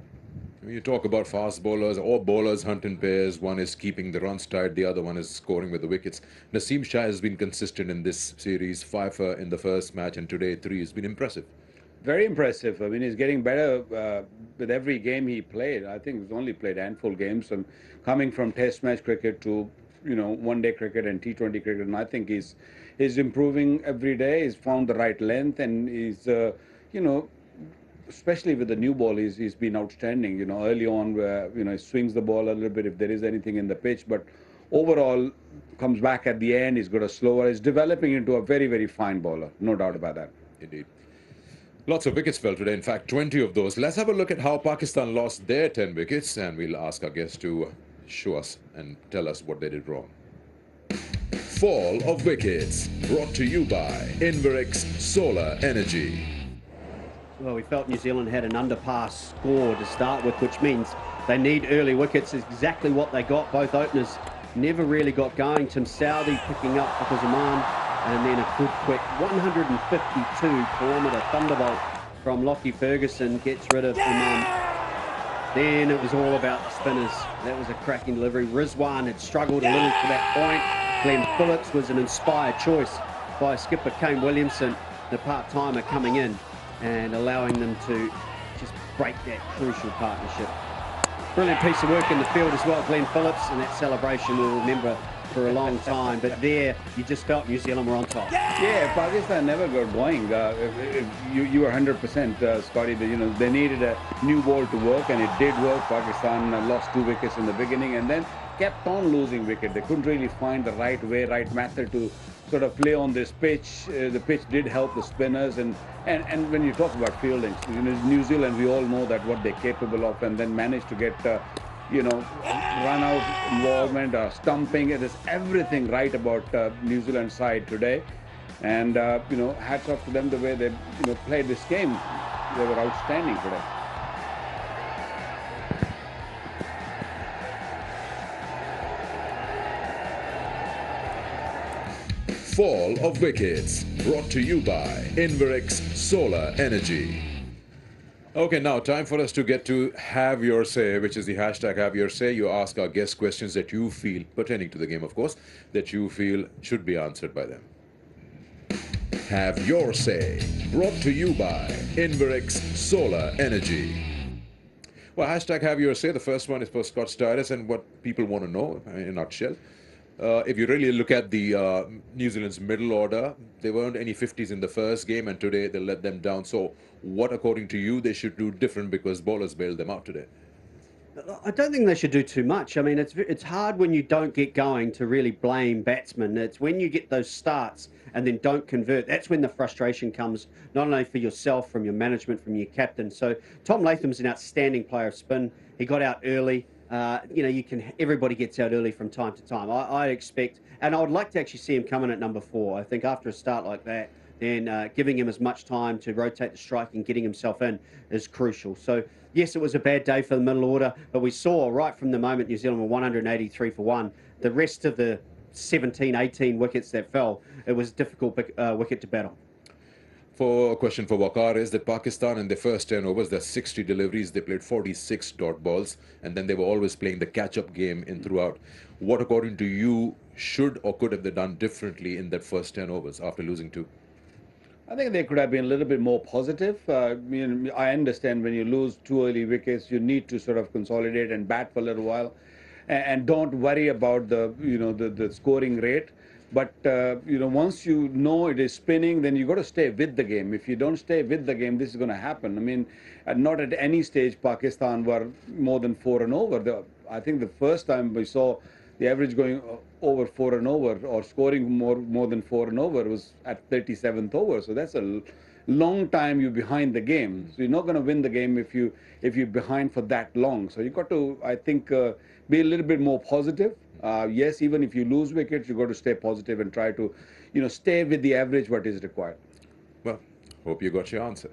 When you talk about fast bowlers or bowlers hunt in pairs, one is keeping the runs tight, the other one is scoring with the wickets. Naseem Shah has been consistent in this series, 5 in the first match, and today 3 has been impressive. Very impressive. I mean, he's getting better with every game he played. I think he's only played handful games, and coming from Test match cricket to one-day cricket and T20 cricket, and I think he's improving every day. He's found the right length, and he's especially with the new ball, he's been outstanding. Early on, where he swings the ball a little bit if there is anything in the pitch, but overall comes back at the end. He's got a slower. He's developing into a very, very fine bowler, no doubt about that. Indeed. Lots of wickets fell today, in fact 20 of those. Let's have a look at how Pakistan lost their 10 wickets, and we'll ask our guests to show us and tell us what they did wrong. Fall of wickets, brought to you by Inverix Solar Energy. Well, we felt New Zealand had an underpass score to start with, which means they need early wickets. Is exactly what they got. Both openers never really got going. Tim Southee picking up because of Oman, and then a good quick 152-kilometre thunderbolt from Lockie Ferguson gets rid of Oman. Then it was all about the spinners. That was a cracking delivery. Rizwan had struggled a little to that point. Glenn Phillips was an inspired choice by skipper Kane Williamson, the part-timer, coming in and allowing them to just break that crucial partnership. Brilliant piece of work in the field as well, Glenn Phillips, and that celebration we'll remember for a long time. But there, you just felt New Zealand were on top. Yeah, Pakistan never got going. You were 100%, Scotty. They needed a new ball to work, and it did work. Pakistan lost 2 wickets in the beginning, and then kept on losing wicket. They couldn't really find the right way, right method to sort of play on this pitch. The pitch did help the spinners, and when you talk about fielding, New Zealand, we all know that what they're capable of, and then managed to get run out involvement, stumping. It is everything right about New Zealand side today, and hats off to them the way they played this game. They were outstanding today. Fall of wickets, brought to you by Inverix Solar Energy. Okay, now time for us to get to Have Your Say, which is the hashtag Have Your Say. You ask our guests questions that you feel, pertaining to the game, of course, that you feel should be answered by them. Have Your Say, brought to you by Inverix Solar Energy. Well, hashtag Have Your Say. The first one is for Scott Stiles and what people want to know in a nutshell. If you really look at the New Zealand's middle order, there weren't any 50s in the first game, and today they let them down. So what, according to you, they should do different because bowlers bailed them out today? I don't think they should do too much. I mean, it's hard when you don't get going to really blame batsmen. It's when you get those starts and then don't convert. That's when the frustration comes, not only for yourself, from your management, from your captain. So Tom Latham's an outstanding player of spin. He got out early. Everybody gets out early from time to time. I expect, and I would like to actually see him come in at number 4. I think after a start like that, then giving him as much time to rotate the strike and getting himself in is crucial. So yes, it was a bad day for the middle order, but we saw right from the moment New Zealand were 183 for 1, the rest of the 17, 18 wickets that fell, it was a difficult wicket to battle. For a question for Waqar is that Pakistan in their first 10 overs, there's 60 deliveries, they played 46 dot balls, and then they were always playing the catch-up game in throughout. What, according to you, should or could have they done differently in that first 10 overs after losing 2? I think they could have been a little bit more positive. I understand when you lose 2 early wickets, you need to sort of consolidate and bat for a little while, and don't worry about the scoring rate. But once you know it is spinning, then you got to stay with the game. If you don't stay with the game, this is going to happen. I mean, not at any stage Pakistan were more than 4 and over. I think the first time we saw the average going over 4 and over, or scoring more than 4 and over, was at 37th over. So that's a long time you're behind the game. So you're not going to win the game if you're behind for that long. So you got to, I think, be a little bit more positive. Yes, even if you lose wickets, you got to stay positive and try to, stay with the average what is required. Well, hope you got your answer.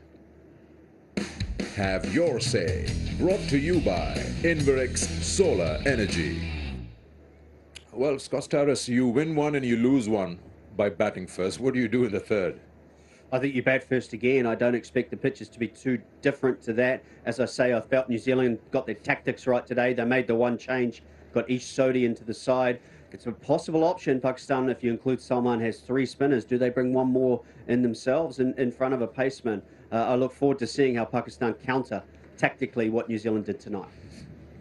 Have your say. Brought to you by Inverix Solar Energy. Well, Scott Starris, you win one and you lose one by batting first. What do you do in the third? I think you bat first again. I don't expect the pitches to be too different to that. As I say, I felt New Zealand got their tactics right today. They made the one change, got each Sodhi into the side. It's a possible option. Pakistan, if you include Salman, has 3 spinners. Do they bring one more in themselves in front of a paceman? I look forward to seeing how Pakistan counter tactically what New Zealand did tonight.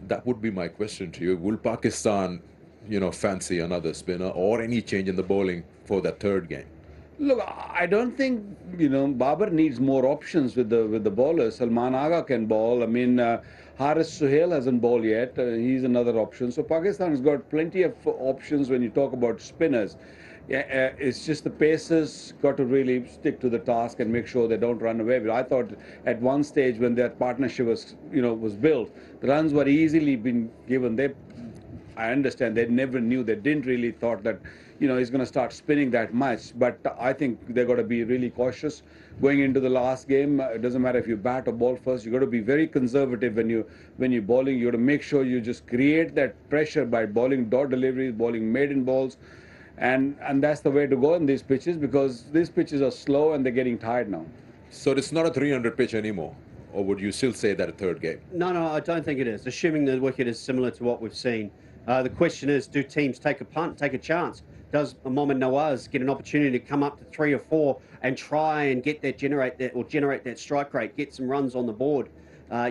That would be my question to you. Will Pakistan, fancy another spinner or any change in the bowling for that third game? Look, I don't think Babar needs more options with the bowlers. Salman Agha can bowl. I mean, Haris Sohail hasn't bowled yet. He's another option. So Pakistan has got plenty of options when you talk about spinners. It's just the pacers got to really stick to the task and make sure they don't run away. But I thought at one stage when that partnership was built, the runs were easily been given. I understand they never knew. They didn't really thought that he's going to start spinning that much. But I think they've got to be really cautious going into the last game. It doesn't matter if you bat or ball first. You've got to be very conservative when you're bowling. You got to make sure you just create that pressure by bowling dot deliveries, bowling maiden balls, and that's the way to go in these pitches, because these pitches are slow and they're getting tired now. So it's not a 300 pitch anymore, or would you still say that a third game? No, I don't think it is. Assuming the wicket is similar to what we've seen. The question is, do teams take a punt, take a chance? Does Mohammad Nawaz get an opportunity to come up to 3 or 4 and try and generate that strike rate, get some runs on the board?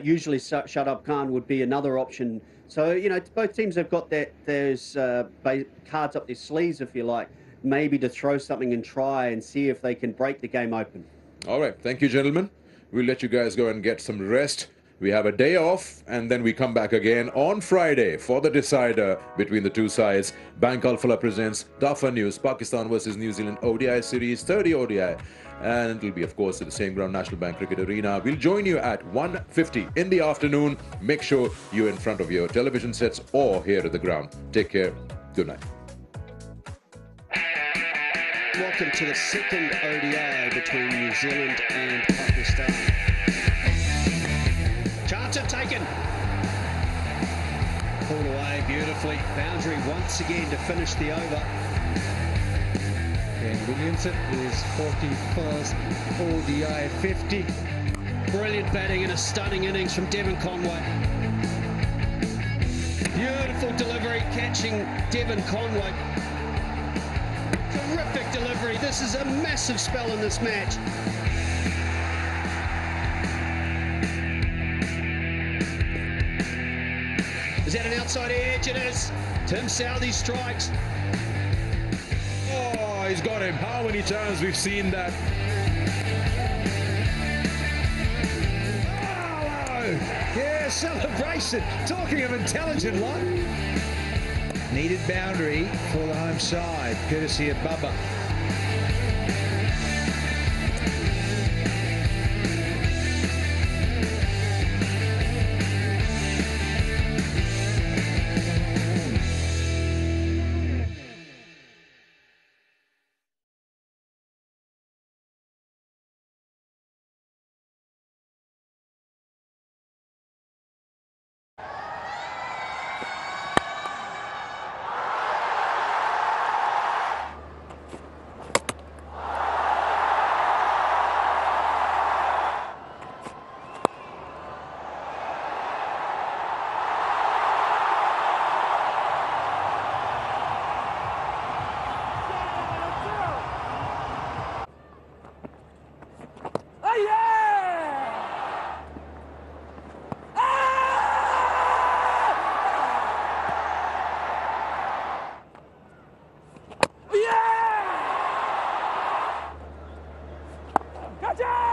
Usually Shadab Khan would be another option. So, both teams have got those cards up their sleeves, if you like, maybe to throw something and try and see if they can break the game open. All right. Thank you, gentlemen. We'll let you guys go and get some rest. We have a day off, and then we come back again on Friday for the decider between the two sides. Bank Alphala presents Dafa News, Pakistan versus New Zealand ODI series, 30 ODI. And it'll be, of course, at the same ground, National Bank Cricket Arena. We'll join you at 1:50 in the afternoon. Make sure you're in front of your television sets or here at the ground. Take care. Good night. Welcome to the second ODI between New Zealand and Pakistan. Chance taken. Pulled away beautifully. Boundary once again to finish the over. And Williamson is 41st ODI 50. Brilliant batting and a stunning innings from Devon Conway. Beautiful delivery catching Devon Conway. Terrific delivery. This is a massive spell in this match. Is that an outside edge? It is. Tim Southey strikes. Oh, he's got him. How many times we've seen that? Oh, yeah, celebration. Talking of intelligent lot. Needed boundary for the home side, courtesy of Bubba. Catch it!